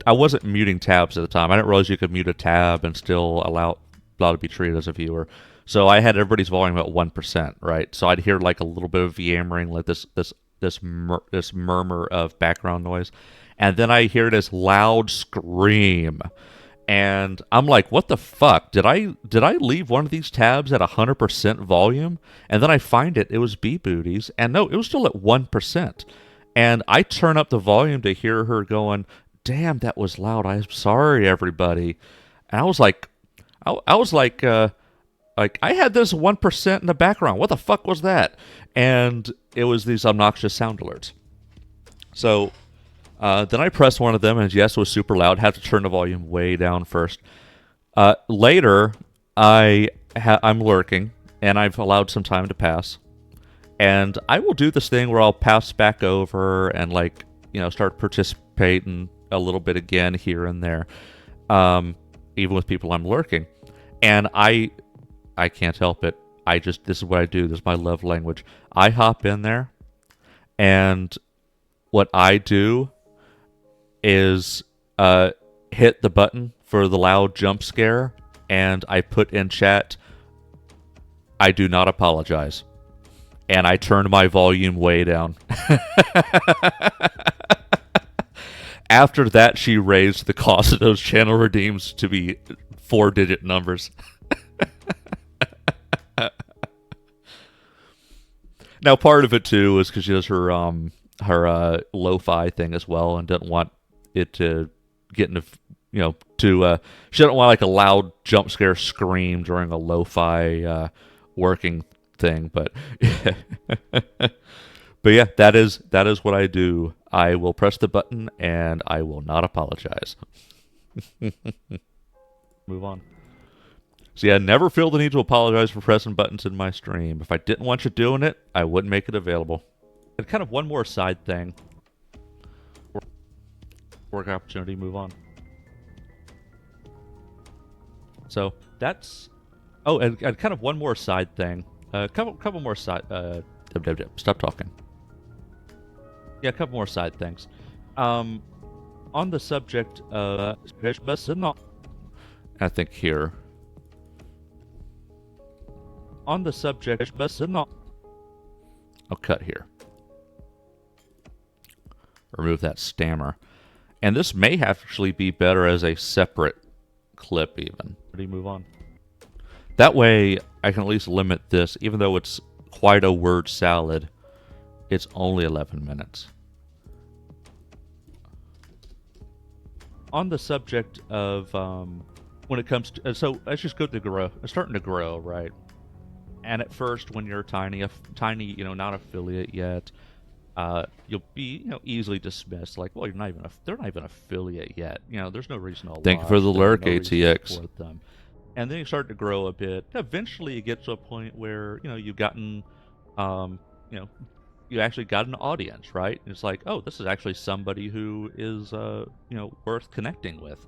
A: wasn't muting tabs at the time. I didn't realize you could mute a tab and still allow to be treated as a viewer. So I had everybody's volume at 1%, right? So I'd hear like a little bit of yammering, like this murmur of background noise, and then I hear this loud scream, and I'm like, "What the fuck? Did I leave one of these tabs at 100% volume?" And then I find it was B Booties, and no, it was still at 1%. And I turn up the volume to hear her going, "Damn, that was loud. I'm sorry, everybody." And I was like, I had this 1% in the background. What the fuck was that? And it was these obnoxious sound alerts. So then I pressed one of them, and yes, it was super loud. Had to turn the volume way down first. Later, I'm lurking, and I've allowed some time to pass. And I will do this thing where I'll pass back over and, like, start participating a little bit again here and there, even with people I'm lurking. And I can't help it. This is what I do. This is my love language. I hop in there, and what I do is hit the button for the loud jump scare, and I put in chat, "I do not apologize." And I turned my volume way down. After that, she raised the cost of those channel redeems to be 4-digit numbers. Now, part of it too is because she does her lo-fi thing as well, and doesn't want it to get into she doesn't want like a loud jump scare scream during a lo-fi working thing. But but yeah, that is what I do. I will press the button and I will not apologize. Move on. So yeah, never feel the need to apologize for pressing buttons in my stream. If I didn't want you doing it, I wouldn't make it available. And kind of one more side thing. Work opportunity, move on. So that's... Oh, and kind of one more side thing. Couple more side... Stop talking. Yeah, a couple more side things. On the subject of I think here. On the subject I'll cut here. Remove that stammer. And this may actually be better as a separate clip even. Ready to move on? That way I can at least limit this, even though it's quite a word salad, it's only 11 minutes. On the subject of when it comes to so let's just go to grow. It's starting to grow, right? And at first, when you're tiny, not affiliate yet, you'll be, easily dismissed. Like, well, they're not even affiliate yet. There's no reason to.
F: Thank you for the lurk,
A: no
F: ATX.
A: support them. And then you start to grow a bit. Eventually, you get to a point where you've gotten, you actually got an audience, right? And it's like, oh, this is actually somebody who is, worth connecting with.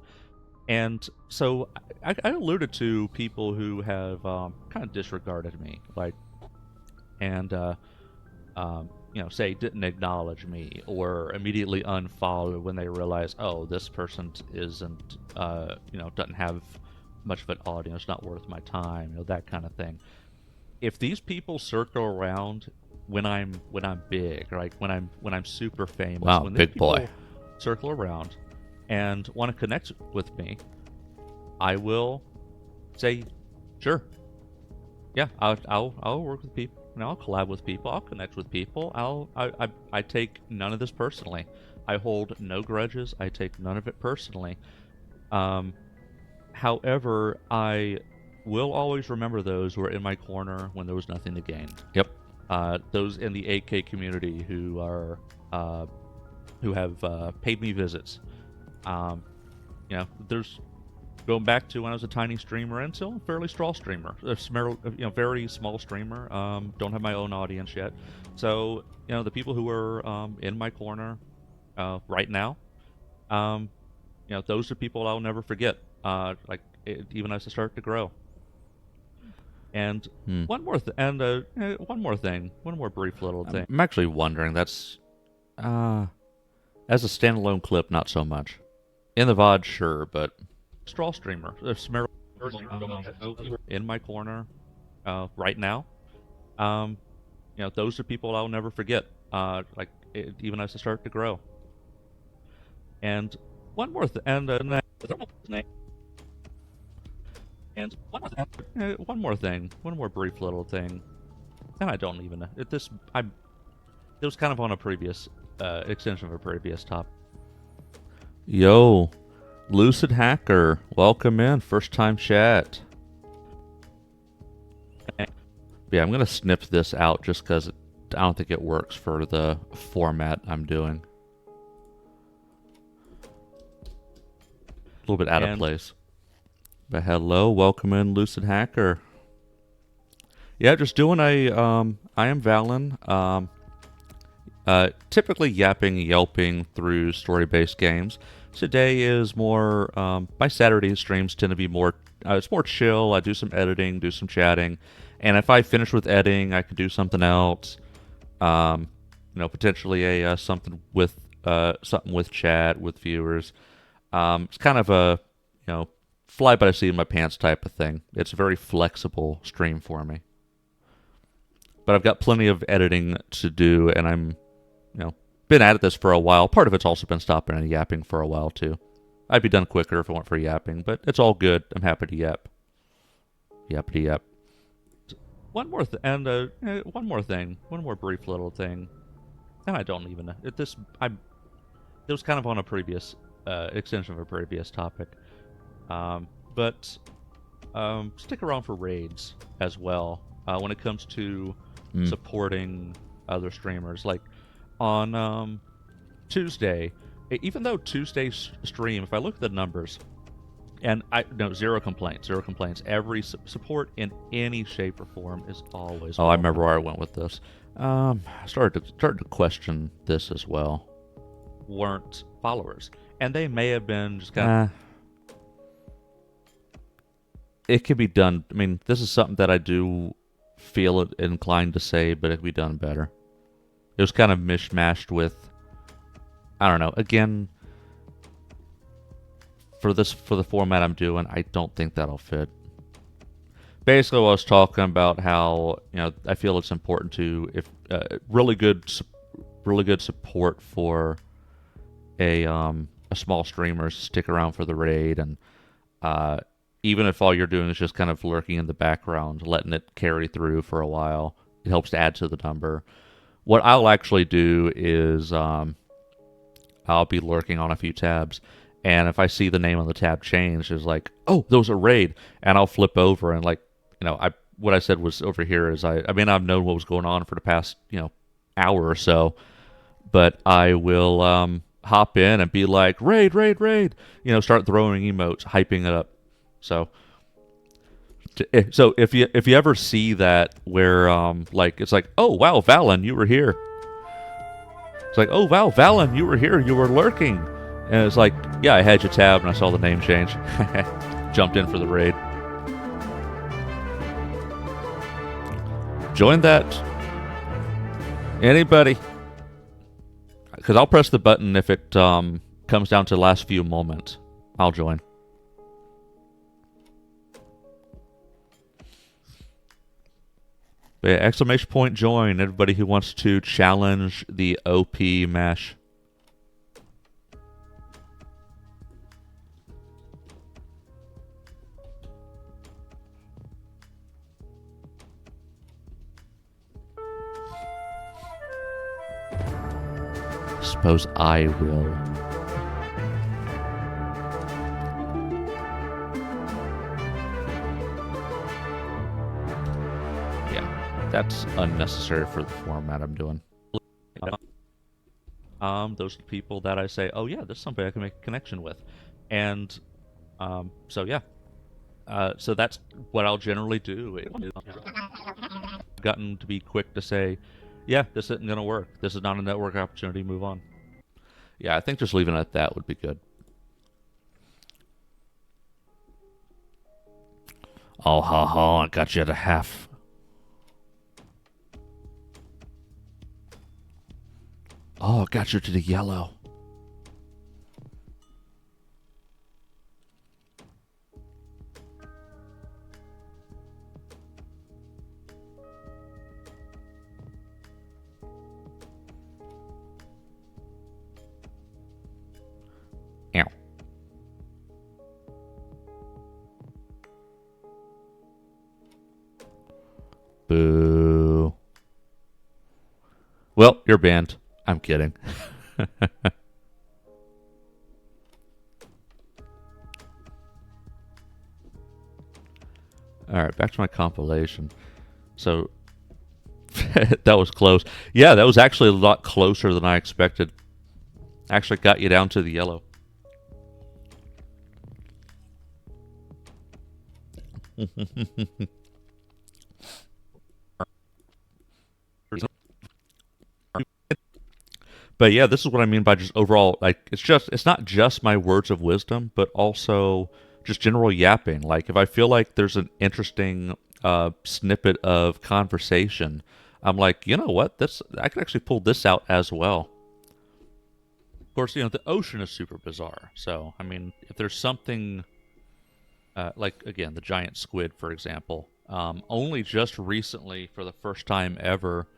A: And so I alluded to people who have kind of disregarded me, like, and say didn't acknowledge me or immediately unfollowed when they realize, oh, this person isn't, doesn't have much of an audience, not worth my time, that kind of thing. If these people circle around when I'm big, right, when I'm super famous,
F: wow,
A: when
F: big boy,
A: circle around and want to connect with me, I will say, sure, yeah, I'll work with people, I'll collab with people, I'll connect with people. I take none of this personally. I hold no grudges. I take none of it personally. However, I will always remember those who are in my corner when there was nothing to gain.
F: Yep.
A: Those in the 8K community who are who have paid me visits. There's going back to when I was a tiny streamer and still a fairly small streamer, very small streamer. Don't have my own audience yet, so the people who are in my corner right now, those are people I'll never forget. Even as I start to grow. And one more thing, one more brief little thing.
F: I'm actually wondering, that's as a standalone clip, not so much. In the VOD, sure, but
A: straw streamer, in my corner, right now. Those are people I'll never forget. Even as I start to grow. And one more thing, and one more thing, one more brief little thing. And I don't even know. It was kind of on a previous extension of a previous topic.
F: Yo, Lucid Hacker, welcome in, first time chat. Yeah, I'm gonna snip this out just because I don't think it works for the format I'm doing. A little bit out of place. But hello, welcome in, Lucid Hacker. Yeah, just doing a, I am Valen, typically yelping through story-based games. Today is more, my Saturday streams tend to be more, it's more chill. I do some editing, do some chatting, and if I finish with editing, I could do something else. Potentially something with chat, with viewers. It's kind of a, fly by the seat of my pants type of thing. It's a very flexible stream for me. But I've got plenty of editing to do, and I'm, been at this for a while. Part of it's also been stopping and yapping for a while, too. I'd be done quicker if it weren't for yapping, but it's all good. I'm happy to yap. Yappity yap. One more brief little thing. And I don't even know. It was kind of on a previous extension of a previous topic. But stick around for raids as well when it comes to supporting other streamers. Like on Tuesday, even though Tuesday's stream, if I look at the numbers, and zero complaints. Every support in any shape or form is always. Oh, welcome. I remember where I went with this. I started to question this as well.
A: Weren't followers, and they may have been just kind of.
F: It could be done. I mean, this is something that I do feel inclined to say, but it could be done better. It was kind of mishmashed with, I don't know. Again,
A: for the format I'm doing, I don't think that'll fit. Basically, I was talking about how I feel it's important to if really good support for a small streamer, stick around for the raid, and even if all you're doing is just kind of lurking in the background, letting it carry through for a while, it helps to add to the number. What I'll actually do is I'll be lurking on a few tabs, and if I see the name on the tab change, it's like, oh, there was a raid, and I'll flip over and what I said was over here is I mean I've known what was going on for the past hour or so, but I will hop in and be like raid, start throwing emotes, hyping it up. So if you ever see that where it's like, oh wow, Valen, you were here. It's like, oh wow, Valen, you were here, you were lurking, and it's like, yeah, I had your tab and I saw the name change, jumped in for the raid. Join that. Anybody? Because I'll press the button if it comes down to the last few moments. I'll join. But yeah, ! Join. Everybody who wants to challenge the OP mesh. Suppose I will. Yeah, that's unnecessary for the format I'm doing. Those are the people that I say, oh yeah, this is somebody I can make a connection with. And so yeah. So that's what I'll generally do. I've gotten to be quick to say, yeah, this isn't going to work. This is not a network opportunity. Move on. Yeah, I think just leaving it at that would be good. Oh, ha, ha, I got you at a half. Oh, I got you to the yellow. Ow. Boo. Well, you're banned. I'm kidding. Alright, back to my compilation. So, that was close. Yeah, that was actually a lot closer than I expected. Actually got you down to the yellow. But yeah, this is what I mean by just overall, like, it's not just my words of wisdom, but also just general yapping. Like, if I feel like there's an interesting snippet of conversation, I'm like, you know what? I can actually pull this out as well. Of course, the ocean is super bizarre. So, I mean, if there's something, like, again, the giant squid, for example, only just recently, for the first time ever,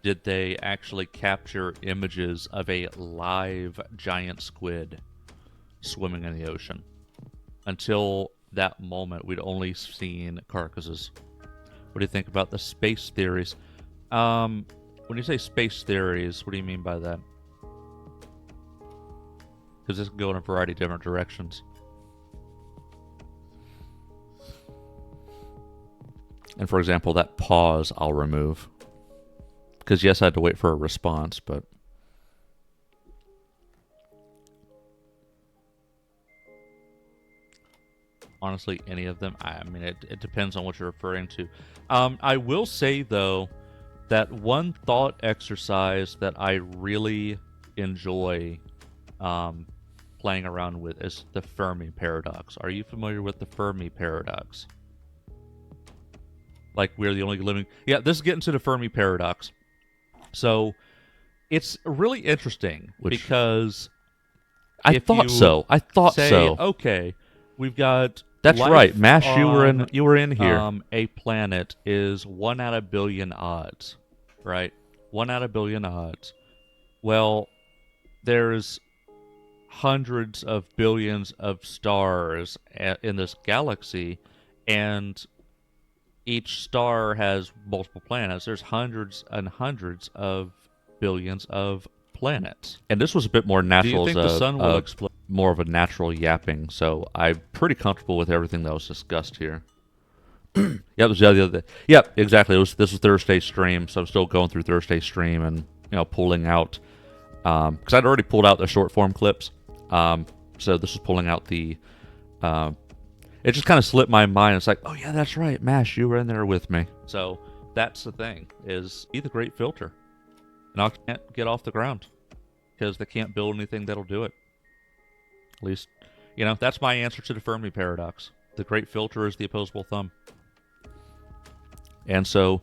A: did they actually capture images of a live giant squid swimming in the ocean. Until that moment, we'd only seen carcasses. What do you think about the space theories? When you say space theories, what do you mean by that? Because this can go in a variety of different directions. And for example, that pause I'll remove. Because yes, I had to wait for a response, but... honestly, any of them, I mean, it depends on what you're referring to. I will say, though, that one thought exercise that I really enjoy playing around with is the Fermi paradox. Are you familiar with the Fermi paradox? Like, we're the only living... Yeah, this is getting to the Fermi paradox. So, it's really interesting because I
F: if
A: thought
F: you
A: so. I thought
F: say,
A: so.
F: okay, we've got
A: That's
F: life
A: right. Mash, you
F: on
A: were in here.
F: a planet is 1 out of billion odds, right? 1 out of billion odds. Well, there's hundreds of billions of stars in this galaxy, and each star has multiple planets. There's hundreds and hundreds of billions of planets.
A: And this was a bit more
F: Do you
A: natural
F: think
A: as
F: the sun will explode?
A: more of a natural yapping, so I'm pretty comfortable with everything that was discussed here. Yeah, it was the other day. Yep, exactly. This was Thursday's stream, so I'm still going through Thursday's stream and pulling out because I'd already pulled out the short form clips. So this is pulling out the. It just kind of slipped my mind. It's like, oh yeah, that's right, Mash, you were in there with me.
F: So that's the thing: is be the great filter. And I can't get off the ground because they can't build anything that'll do it. At least, that's my answer to the Fermi paradox. The great filter is the opposable thumb.
A: And so,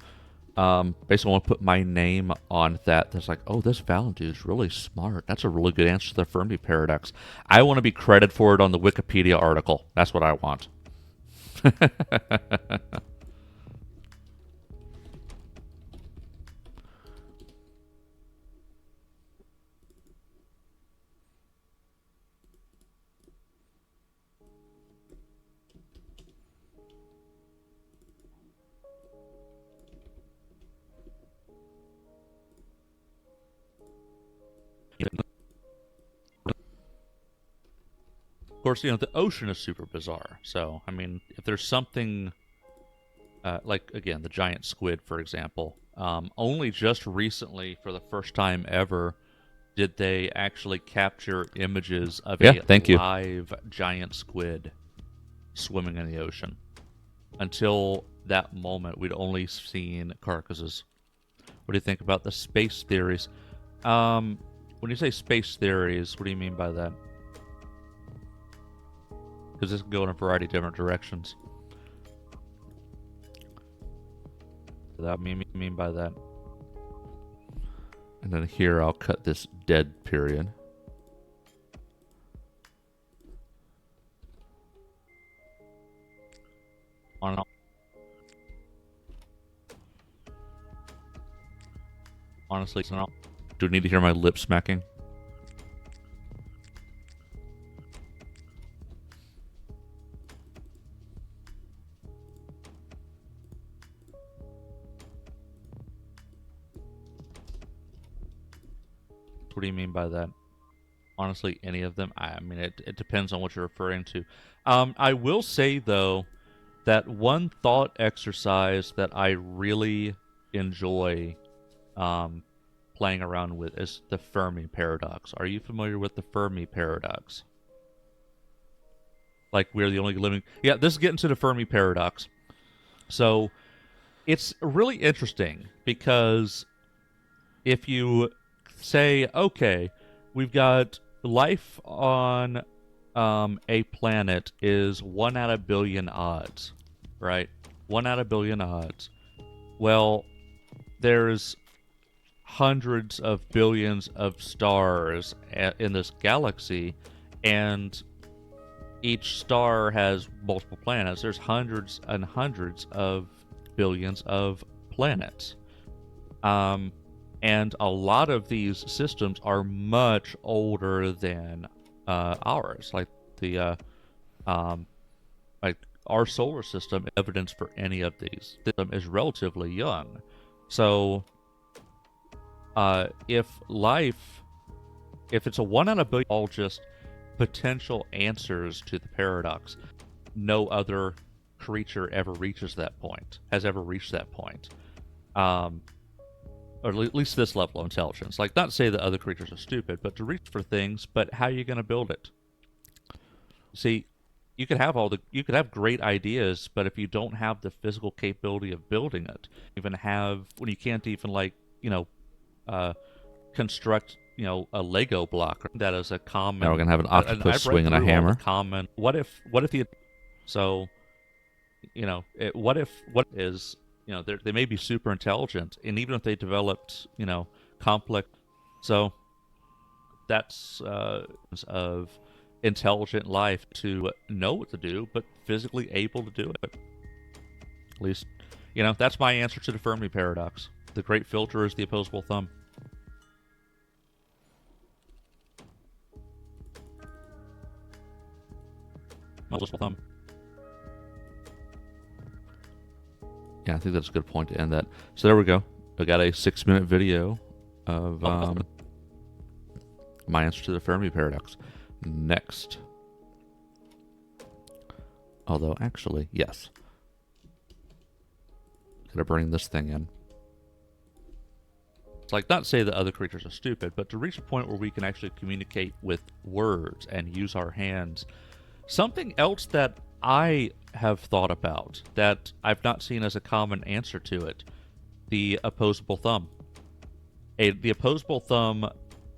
A: basically, I want to put my name on that. That's like, oh, this Valentine is really smart. That's a really good answer to the Fermi paradox. I want to be credited for it on the Wikipedia article. That's what I want.
F: Of course, the ocean is super bizarre. So, I mean, if there's something like, again, the giant squid, for example, only just recently, for the first time ever, did they actually capture images of a
A: thank you.
F: live giant squid swimming in the ocean. Until that moment, we'd only seen carcasses. What do you think about the space theories? When you say space theories, what do you mean by that? Because this can go in a variety of different directions. What do you mean by that?
A: And then here I'll cut this dead period.
F: Honestly, it's not.
A: Do you need to hear my lip smacking?
F: What do you mean by that? Honestly, any of them? I mean, it depends on what you're referring to. I will say, though, that one thought exercise that I really enjoy playing around with is the Fermi paradox. Are you familiar with the Fermi paradox? Like, we're the only living... Yeah, this is getting to the Fermi paradox. So, it's really interesting because if you say, okay, we've got life on a planet is 1 out of billion odds, right? 1 out of billion odds. Well, there's hundreds of billions of stars in this galaxy, and each star has multiple planets. There's hundreds and hundreds of billions of planets. And a lot of these systems are much older than ours. Like like our solar system, evidence for any of these system is relatively young. So, if it's a 1 out of billion, all just potential answers to the paradox, no other creature ever reaches that point, has ever reached that point. Or at least this level of intelligence. Like, not to say that other creatures are stupid, but to reach for things, but how are you going to build it? See, you could have great ideas, but if you don't have the physical capability of building it, when you can't even construct, a Lego block that is a common.
A: Now we're gonna have an octopus swinging a hammer.
F: Common. What if the so, what is they may be super intelligent, and even if they developed complex, so
A: that's of intelligent life to know what to do, but physically able to do it. At least, that's my answer to the Fermi paradox. The great filter is the opposable thumb. Opposable thumb. Yeah, I think that's a good point to end that. So there we go. I got a 6-minute video of my answer to the Fermi paradox. Next. Although, actually, yes. Gotta bring this thing in. It's like, not to say that other creatures are stupid, but to reach a point where we can actually communicate with words and use our hands. Something else that I have thought about that I've not seen as a common answer to it, the opposable thumb. The opposable thumb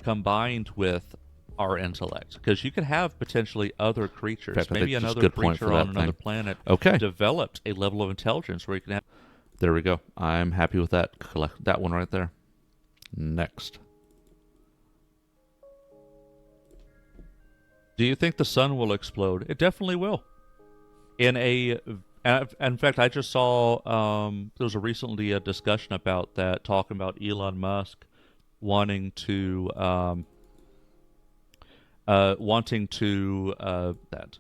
A: combined with our intellect, because you could have potentially other creatures,
F: fact,
A: maybe another creature on another planet, developed a level of intelligence where you can have.
F: There we go. I'm happy with that. Collect that one right there. Next.
A: Do you think the sun will explode? It definitely will. In fact, I just saw there was recently a discussion about that, talking about Elon Musk wanting to that,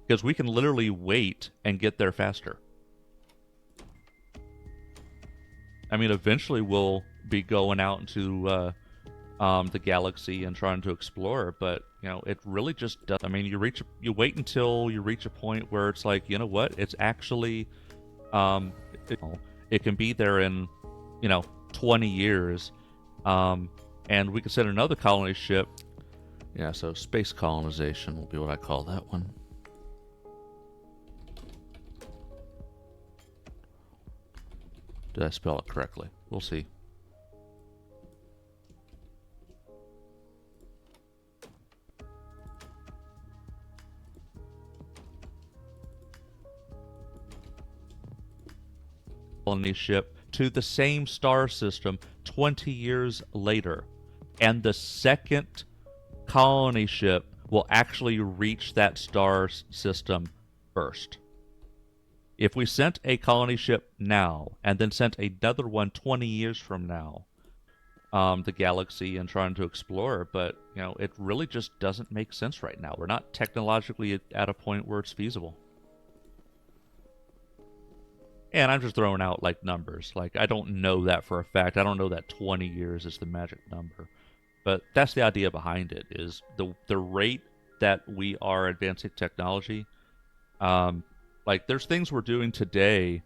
A: because we can literally wait and get there faster. I mean, eventually we'll be going out into the galaxy and trying to explore, but it really just does. I mean, you wait until you reach a point where it's like, you know what? It's actually, it can be there in, 20 years, and we can send another colony ship.
F: Yeah, so space colonization will be what I call that one. Did I spell it correctly? We'll see.
A: Colony ship to the same star system 20 years later, and the second colony ship will actually reach that star system first. If we sent a colony ship now and then sent another one 20 years from now, the galaxy and trying to explore, but it really just doesn't make sense right now. We're not technologically at a point where it's feasible. And I'm just throwing out numbers. I don't know that for a fact. I don't know that 20 years is the magic number. But that's the idea behind it, is the rate that we are advancing technology. There's things we're doing today.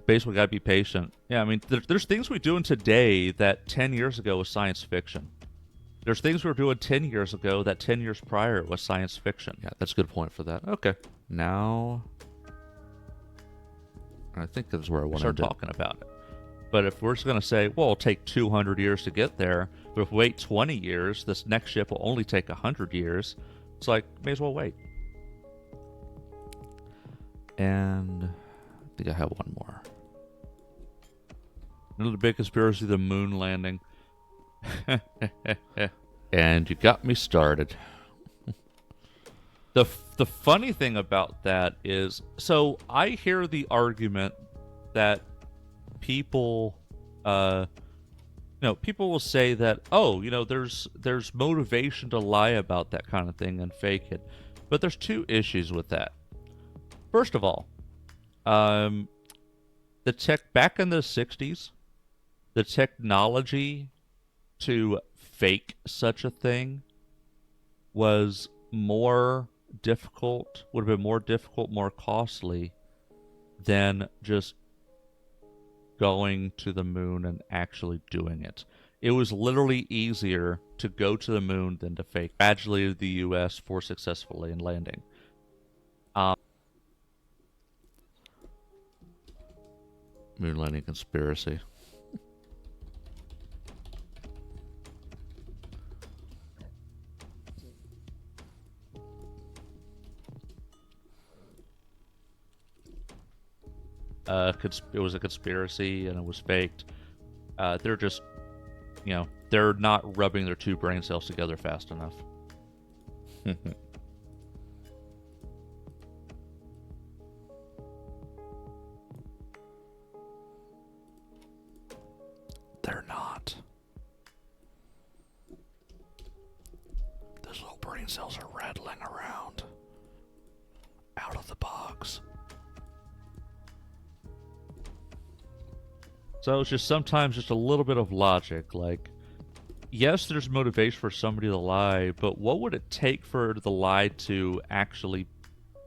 A: Basically, gotta be patient. Yeah, I mean, there's things we're doing today that 10 years ago was science fiction. There's things we were doing 10 years ago that 10 years prior was science fiction.
F: Yeah, that's a good point for that. Okay. Now, I think that's where I want to
A: start talking about it. But if we're just going to say, well, it'll take 200 years to get there, but if we wait 20 years, this next ship will only take 100 years, it's like, may as well wait.
F: And I think I have one more.
A: Another big conspiracy, the moon landing.
F: And you got me started.
A: The funny thing about that is, so I hear the argument that people people will say that, there's motivation to lie about that kind of thing and fake it. But there's two issues with that. First of all, the tech back in the 60s, the technology to fake such a thing was more difficult, would have been more difficult, more costly than just going to the moon and actually doing it. It was literally easier to go to the moon than to fake. Gradually, the U.S. for successfully in landing.
F: Moon landing conspiracy.
A: It was a conspiracy and it was faked. They're just, they're not rubbing their two brain cells together fast enough. They're not. Those little brain cells are rattling around. Out of the box. So it's just sometimes just a little bit of logic, like, yes, there's motivation for somebody to lie, but what would it take for the lie to actually,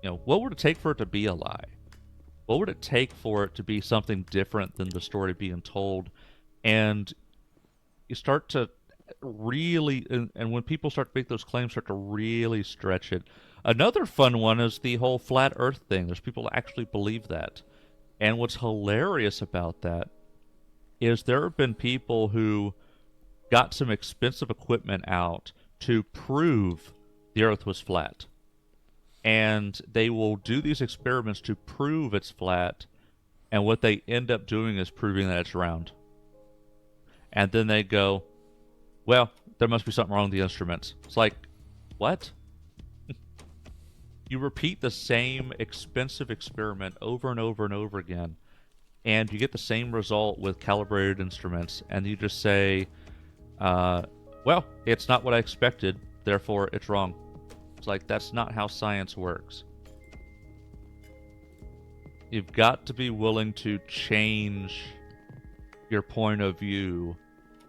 A: what would it take for it to be a lie? What would it take for it to be something different than the story being told? And you start to really, and when people start to make those claims, start to really stretch it. Another fun one is the whole flat earth thing. There's people that actually believe that. And what's hilarious about that is there have been people who got some expensive equipment out to prove the earth was flat. And they will do these experiments to prove it's flat, and what they end up doing is proving that it's round. And then they go, well, there must be something wrong with the instruments. It's like, what? You repeat the same expensive experiment over and over and over again, and you get the same result with calibrated instruments, and you just say, well, it's not what I expected, therefore it's wrong. It's like, that's not how science works. You've got to be willing to change your point of view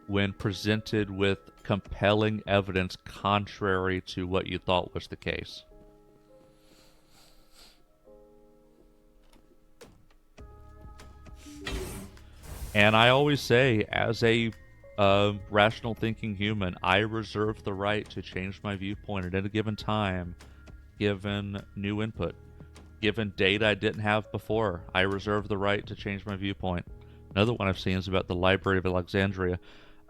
A: when presented with compelling evidence contrary to what you thought was the case. And I always say, as a rational thinking human, I reserve the right to change my viewpoint at any given time, given new input. Given data I didn't have before, I reserve the right to change my viewpoint. Another one I've seen is about the Library of Alexandria.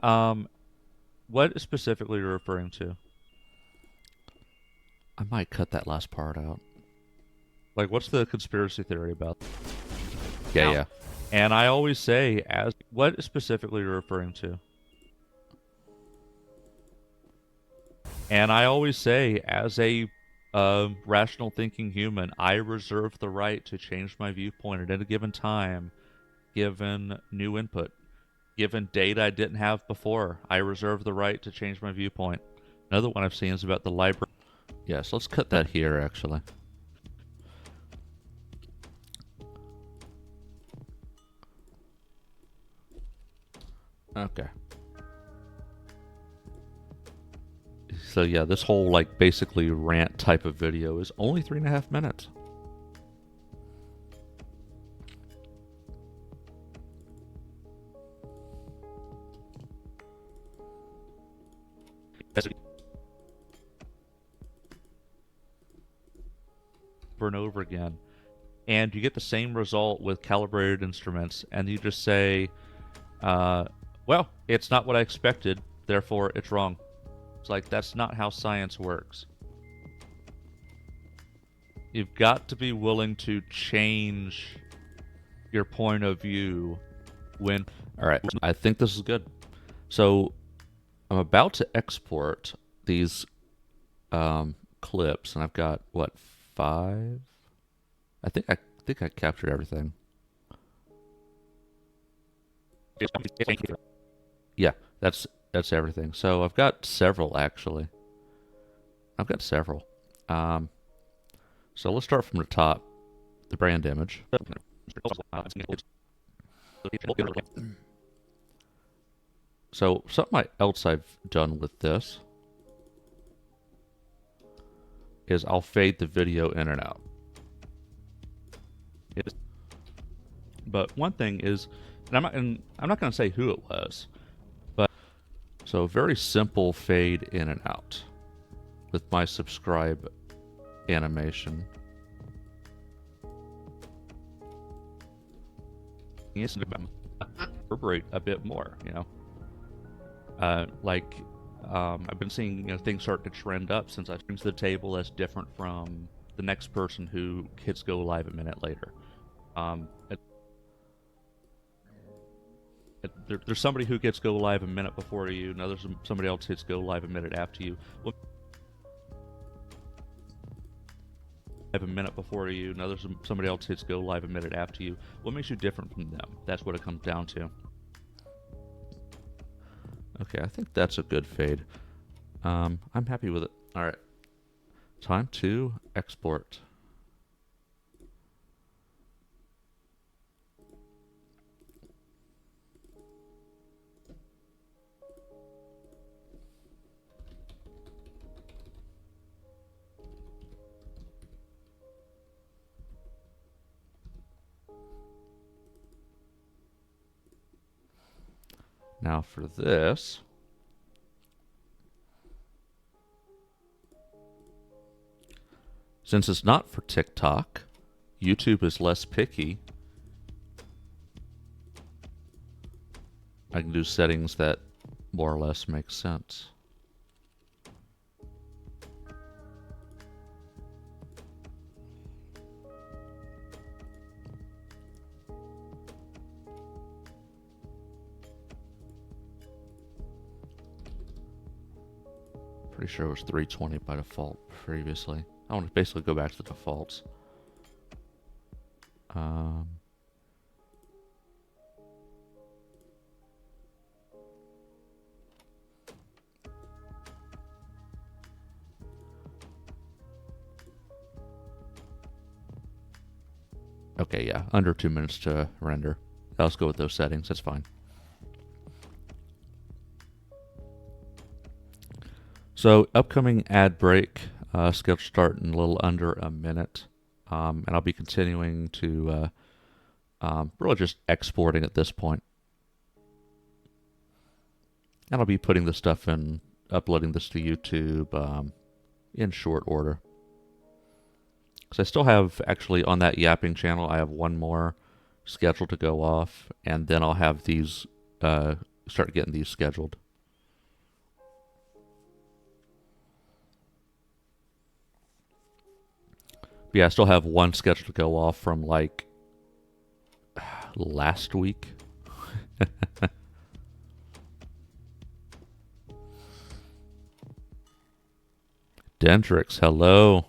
A: What specifically are you referring to? I might cut that last part out. Like, what's the conspiracy theory about? Yeah. And I always say, what specifically are you referring to? And I always say, as a rational thinking human, I reserve the right to change my viewpoint at any given time, given new input. Given data I didn't have before, I reserve the right to change my viewpoint. Another one I've seen is about the library. Yes, let's cut that here, actually. Okay. So yeah, this whole, like, basically rant type of video is only 3.5 minutes. Over and over again. And you get the same result with calibrated instruments, and you just say, well, it's not what I expected, therefore it's wrong. It's like, that's not how science works. You've got to be willing to change your point of view when... Alright, I think this is good. So, I'm about to export these clips, and I've got, what, 5? I think I captured everything. Yeah, that's everything. So I've got several, actually. I've got several. So let's start from the top. The brand image. So something else I've done with this is I'll fade the video in and out. But one thing is, and I'm not going to say who it was, but so very simple fade in and out with my subscribe animation. Yes, reverberate a bit more, you know. I've been seeing things start to trend up since I bring to the table that's different from the next person who hits go live a minute later. there's somebody who gets go live a minute before you. Now there's somebody else hits go live a minute after you. Well, live a minute before you. Now there's somebody else hits go live a minute after you. What makes you different from them? That's what it comes down to. Okay, I think that's a good fade. I'm happy with it. All right, time to export. Now for this, since it's not for TikTok, YouTube is less picky. I can do settings that more or less make sense. Pretty sure it was 320 by default previously. I want to basically go back to the defaults. Okay, yeah, under 2 minutes to render. Let's go with those settings. That's fine. So, upcoming ad break, scheduled to start in a little under a minute. And I'll be continuing to really just exporting at this point. And I'll be putting this stuff in, uploading this to YouTube in short order. Because I still have, actually, on that yapping channel, I have one more scheduled to go off. And then I'll have these, start getting these scheduled. Yeah, I still have one scheduled to go off from like last week. Dendrix, hello.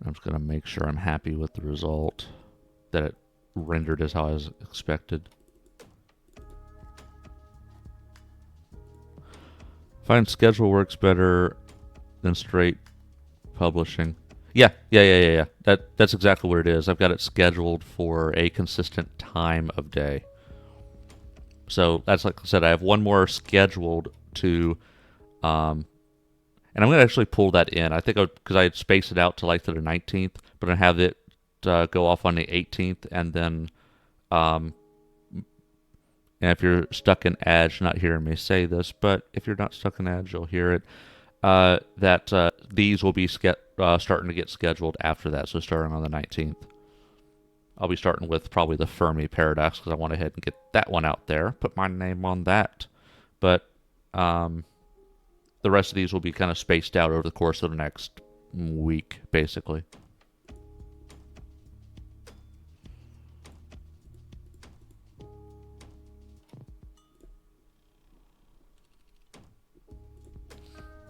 A: I'm just going to make sure I'm happy with the result, that it rendered as how I was expected. Find schedule works better than straight publishing. Yeah. That's exactly what it is. I've got it scheduled for a consistent time of day. So that's, like I said, I have one more scheduled to, and I'm going to actually pull that in. I think because I had spaced it out to like the 19th, but I have it go off on the 18th, and then, and if you're stuck in Edge, not hearing me say this, but if you're not stuck in Edge, you'll hear it. That these will be starting to get scheduled after that, so starting on the 19th. I'll be starting with probably the Fermi Paradox because I went ahead and get that one out there, put my name on that. But the rest of these will be kind of spaced out over the course of the next week, basically.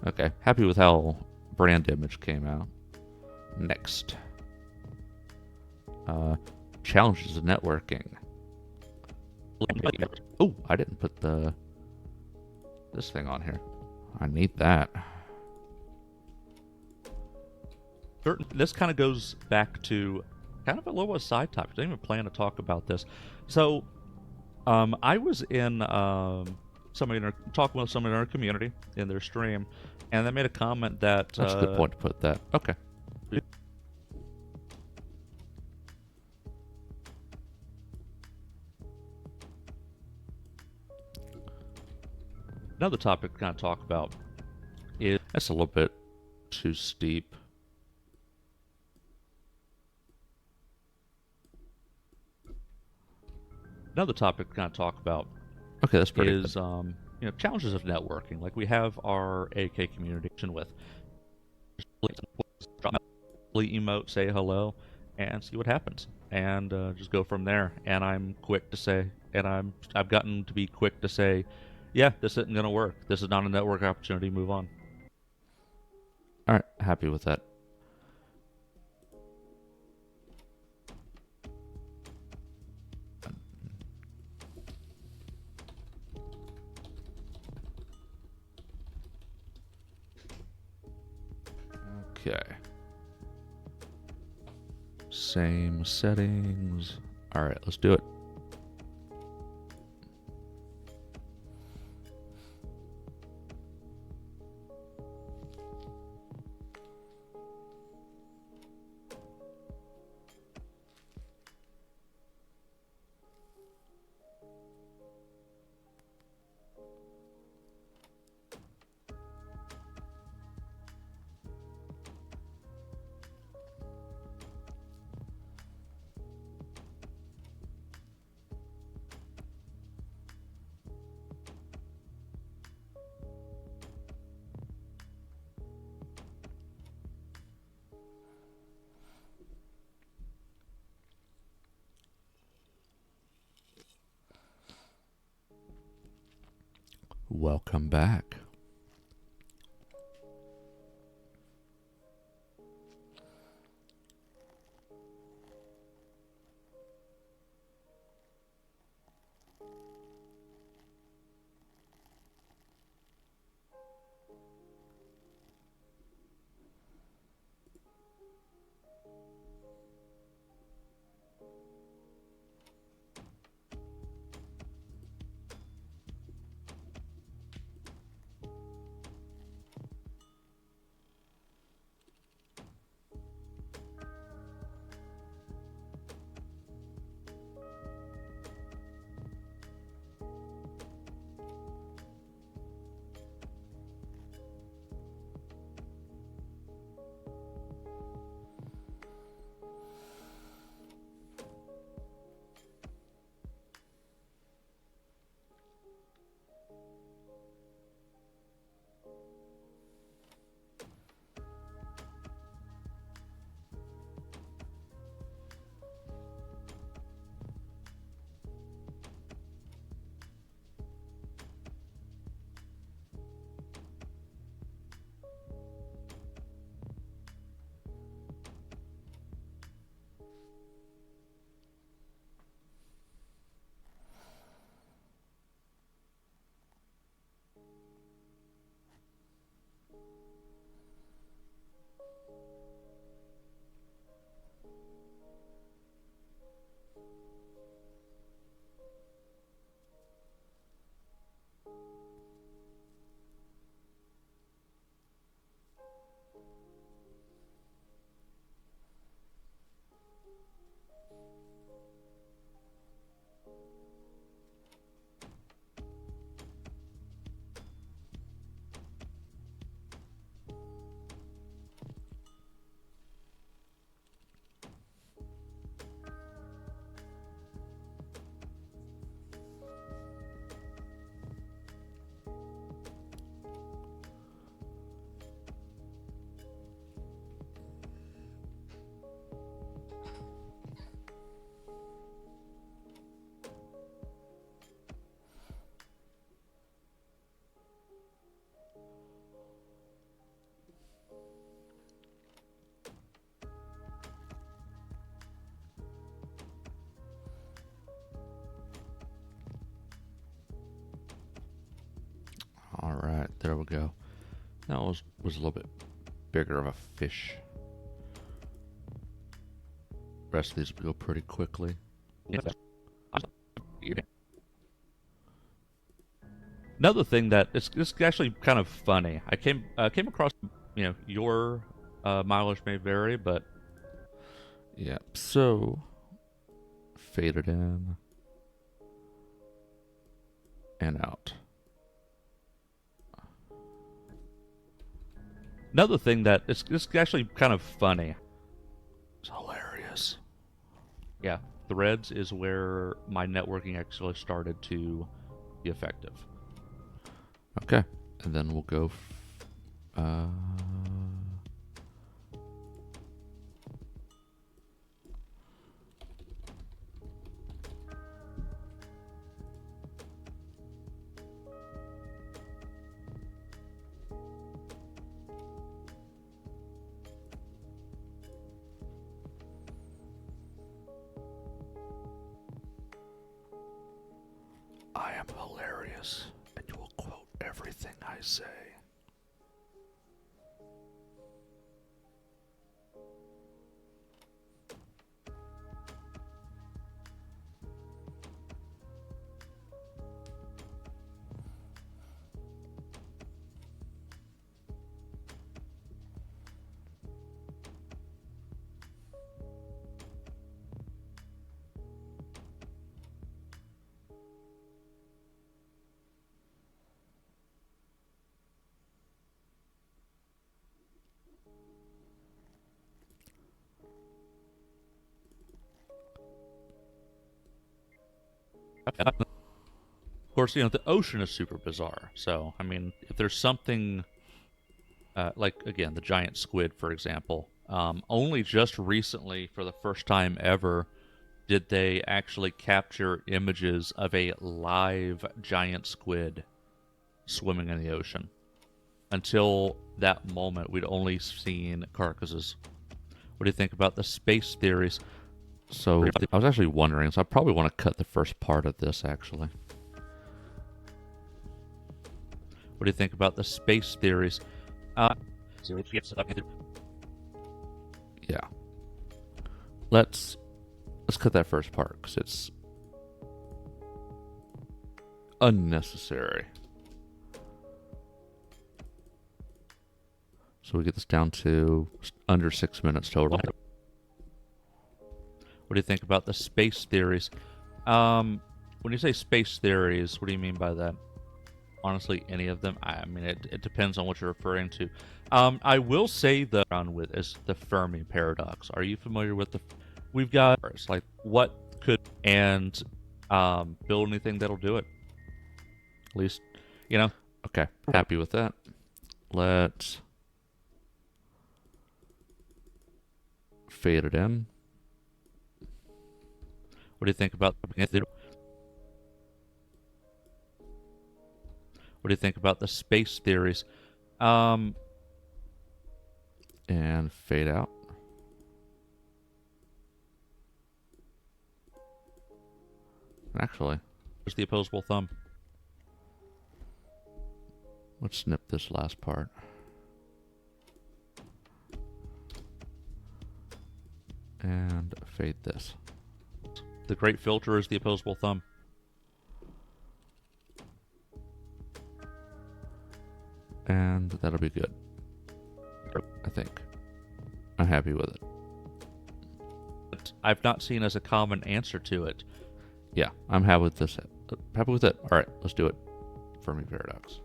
A: Okay, happy with how brand image came out. Next. Challenges of networking. Oh, I didn't put this thing on here. I need that. This kind of goes back to kind of a little side topic. I didn't even plan to talk about this. So, I was in talking with somebody in our community in their stream, and they made a comment that
F: that's a good point to put that.
A: Okay. Another topic to kind of talk about is that's a little bit too steep. Another topic to kind of talk about
F: Okay, that's pretty
A: is challenges of networking. Like we have our AK community with emote, say hello, and see what happens, and just go from there. And I'm quick to say, and I've gotten to be quick to say, yeah, this isn't gonna work. This is not a network opportunity. Move on.
F: All right, happy with that. Okay. Same settings. All right, let's do it. Welcome back. All right, there we go. That was a little bit bigger of a fish. Rest of these will go pretty quickly.
A: Another thing that it's actually kind of funny. I came across your mileage may vary, but
F: Yeah. So fade it in and out.
A: another thing that it's actually kind of funny.
F: It's hilarious.
A: Yeah. Threads is where my networking actually started to be effective.
F: Okay, and then we'll go. Uh, I am hilarious, and you will quote everything I say.
A: Of course, the ocean is super bizarre. So, I mean, if there's something like, again, the giant squid, for example, only just recently, for the first time ever, did they actually capture images of a live giant squid swimming in the ocean. Until that moment, we'd only seen carcasses. What do you think about the space theories?
F: So I was actually wondering, so I probably want to cut the first part of this, actually.
A: What do you think about the space theories?
F: Yeah. Let's cut that first part, because it's unnecessary. So we get this down to under 6 minutes total.
A: What do you think about the space theories? When you say space theories, what do you mean by that? Honestly, any of them. I mean, it depends on what you're referring to. I will say the on with is the Fermi paradox. Are you familiar with the? We've got it's like what could and build anything that'll do it. At least,
F: Okay, happy with that. Let's fade it in.
A: What do you think about? What do you think about the space theories?
F: And fade out. Actually,
A: There's the opposable thumb.
F: let's snip this last part. And fade this.
A: The great filter is the opposable thumb.
F: And that'll be good. I think. I'm happy with it.
A: But I've not seen as a common answer to it.
F: Yeah, I'm happy with this. Happy with it. All right, let's do it. Fermi paradox.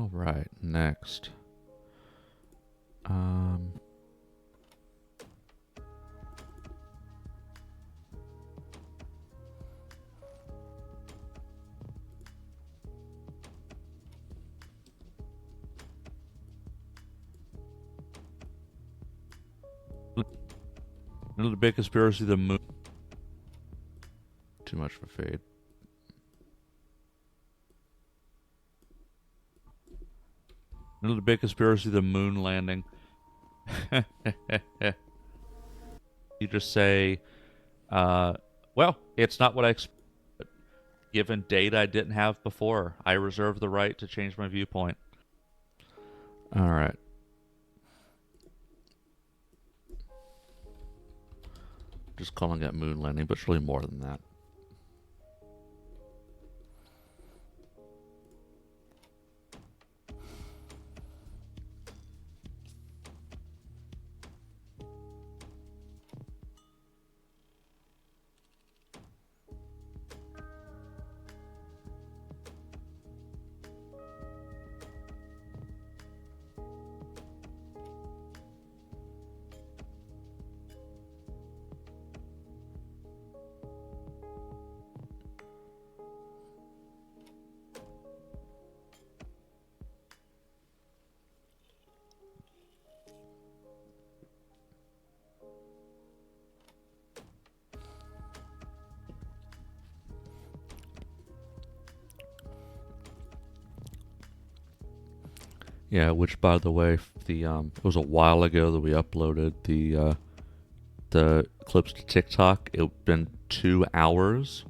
F: All right, next. Um, Another big conspiracy, the moon. Too much for fade. Another big conspiracy, the moon landing. You just say, well, it's not what I expected. Given data I didn't have before, I reserve the right to change my viewpoint. All right. Just calling it moon landing, but it's really more than that. Yeah, which by the way, it was a while ago that we uploaded the clips to TikTok. It's been 2 hours.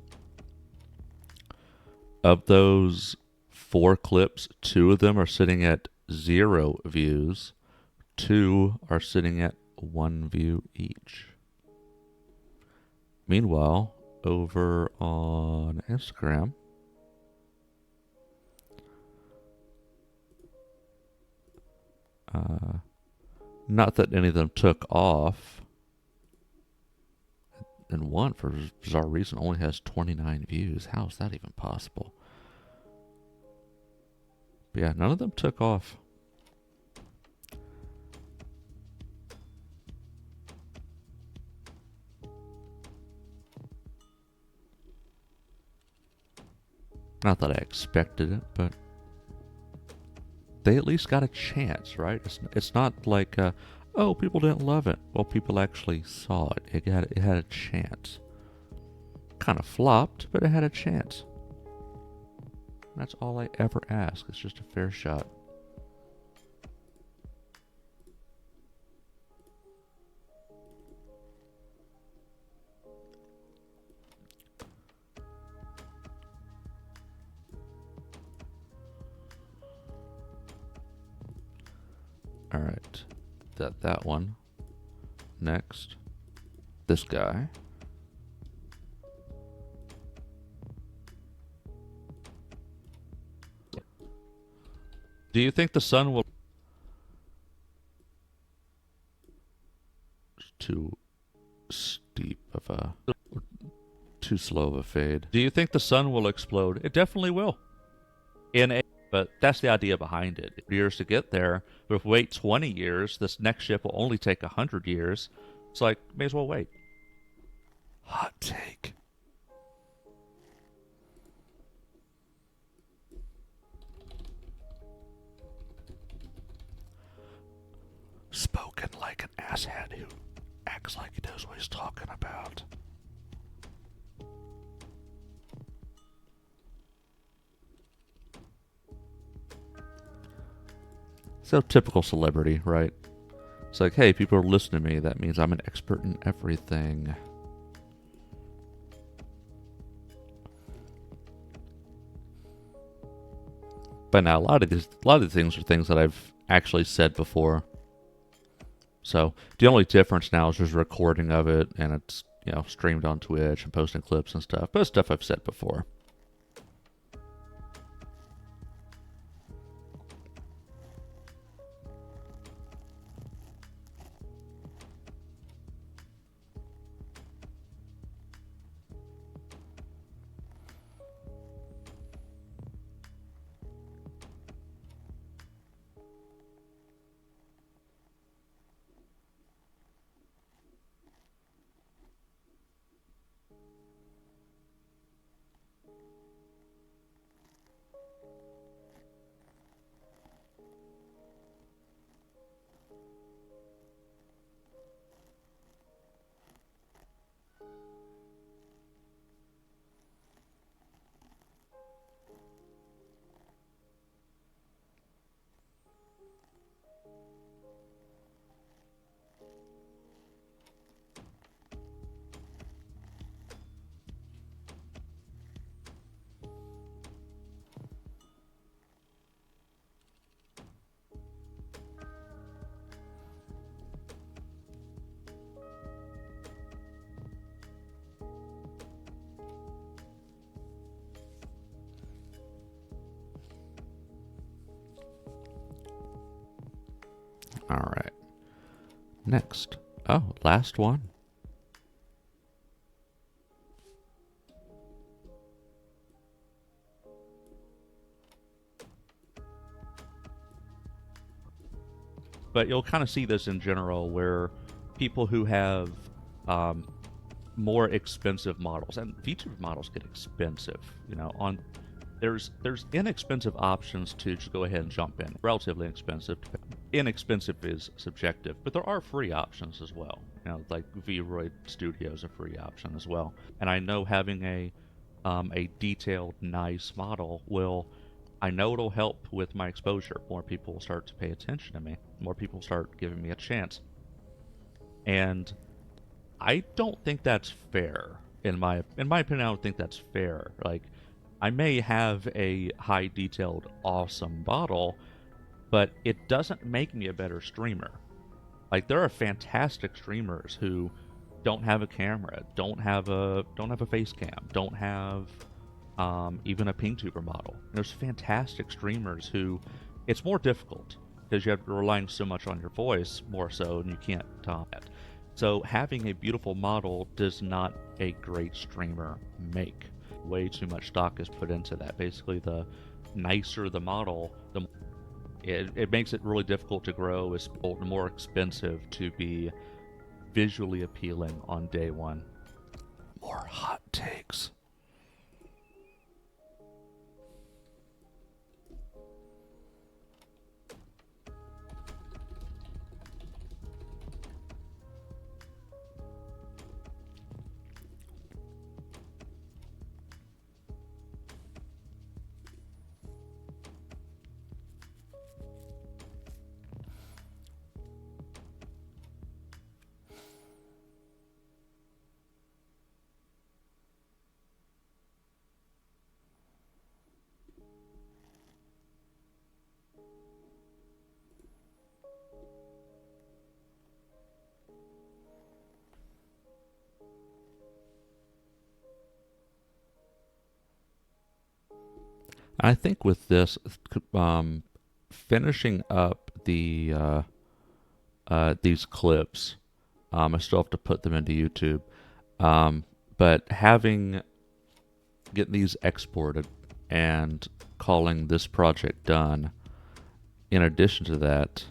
F: Of those 4 clips, 2 of them are sitting at 0 views. 2 are sitting at 1 view each. Meanwhile, over on Instagram, not that any of them took off, and one, for bizarre reason, only has 29 views. How is that even possible? But yeah, none of them took off. Not that I expected it, but they at least got a chance, right? It's not like, oh, people didn't love it. Well, people actually saw it. It had a chance. Kind of flopped, but it had a chance. That's all I ever ask. It's just a fair shot. All right, that one. Next, this guy. Do you think the sun will? Too steep of a, too slow of a fade. Do you think the sun will explode? It definitely will. But that's the idea behind it. Years to get there. But if we wait 20 years, this next ship will only take 100 years. It's like, may as well wait. Hot take. Spoken like an asshat who acts like he knows what he's talking about. So typical celebrity, right? It's like, hey, people are listening to me. That means I'm an expert in everything. But now a lot of the things are things that I've actually said before. So the only difference now is there's a recording of it, and it's, you know, streamed on Twitch and posting clips and stuff. But it's stuff I've said before. All right. Next. Oh, last one.
A: But you'll kind of see this in general where people who have um, more expensive models, and VTuber models get expensive, on there's inexpensive options to just go ahead and jump in. Relatively expensive. Inexpensive is subjective, but there are free options as well. Like V-Roid Studio is a free option as well. And I know having a detailed, nice model I know it'll help with my exposure. More people will start to pay attention to me. More people start giving me a chance. And I don't think that's fair. In my opinion, I don't think that's fair. Like, I may have a high detailed, awesome model, but it doesn't make me a better streamer. Like, there are fantastic streamers who don't have a camera, don't have a face cam, don't have even a PingTuber model. There's fantastic streamers who it's more difficult because you have to rely so much on your voice more so, and you can't top it. So having a beautiful model does not a great streamer make. Way too much stock is put into that. Basically, the nicer the model, it makes it really difficult to grow. It's more expensive to be visually appealing on day one.
F: More hot takes. I think with this, finishing up these clips, I still have to put them into YouTube, but getting these exported and calling this project done. In addition to that,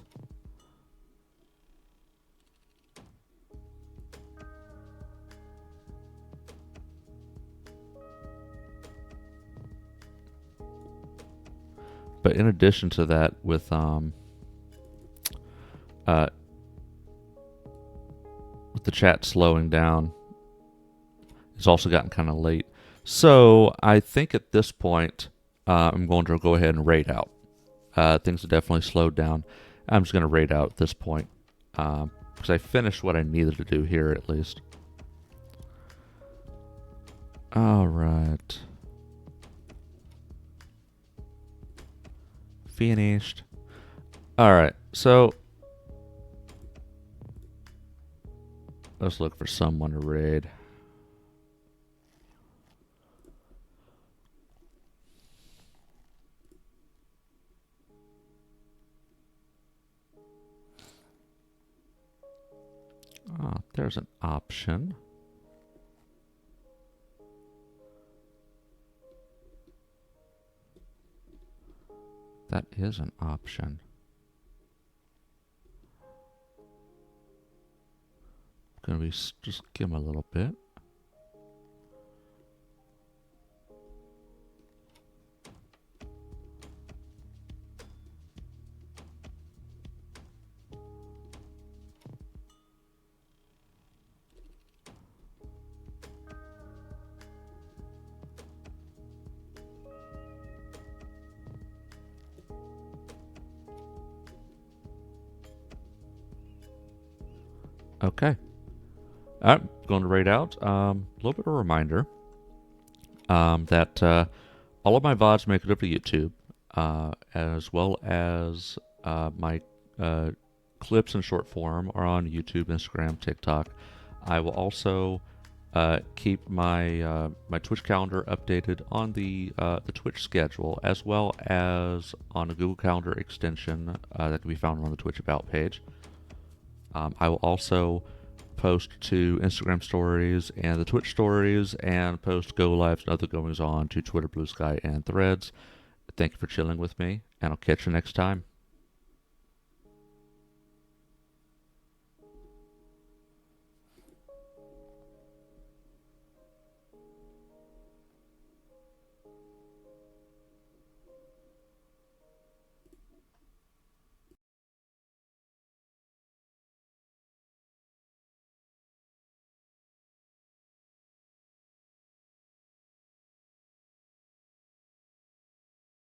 F: with the chat slowing down, it's also gotten kind of late. So I think at this point, I'm going to go ahead and raid out. Things have definitely slowed down. I'm just going to raid out at this point because I finished what I needed to do here at least. All right. Finished. All right. So let's look for someone to raid. Oh, there's an option. That is an option. Gonna be just give him a little bit. Okay. I'm going to raid out. A little bit of a reminder that all of my VODs make it up to YouTube, as well as my clips in short form are on YouTube, Instagram, TikTok. I will also
A: keep my my Twitch calendar updated on the Twitch schedule, as well as on a Google Calendar extension that can be found on the Twitch About page. I will also post to Instagram stories and the Twitch stories, and post go lives and other goings on to Twitter, Blue Sky, and Threads. Thank you for chilling with me, and I'll catch you next time.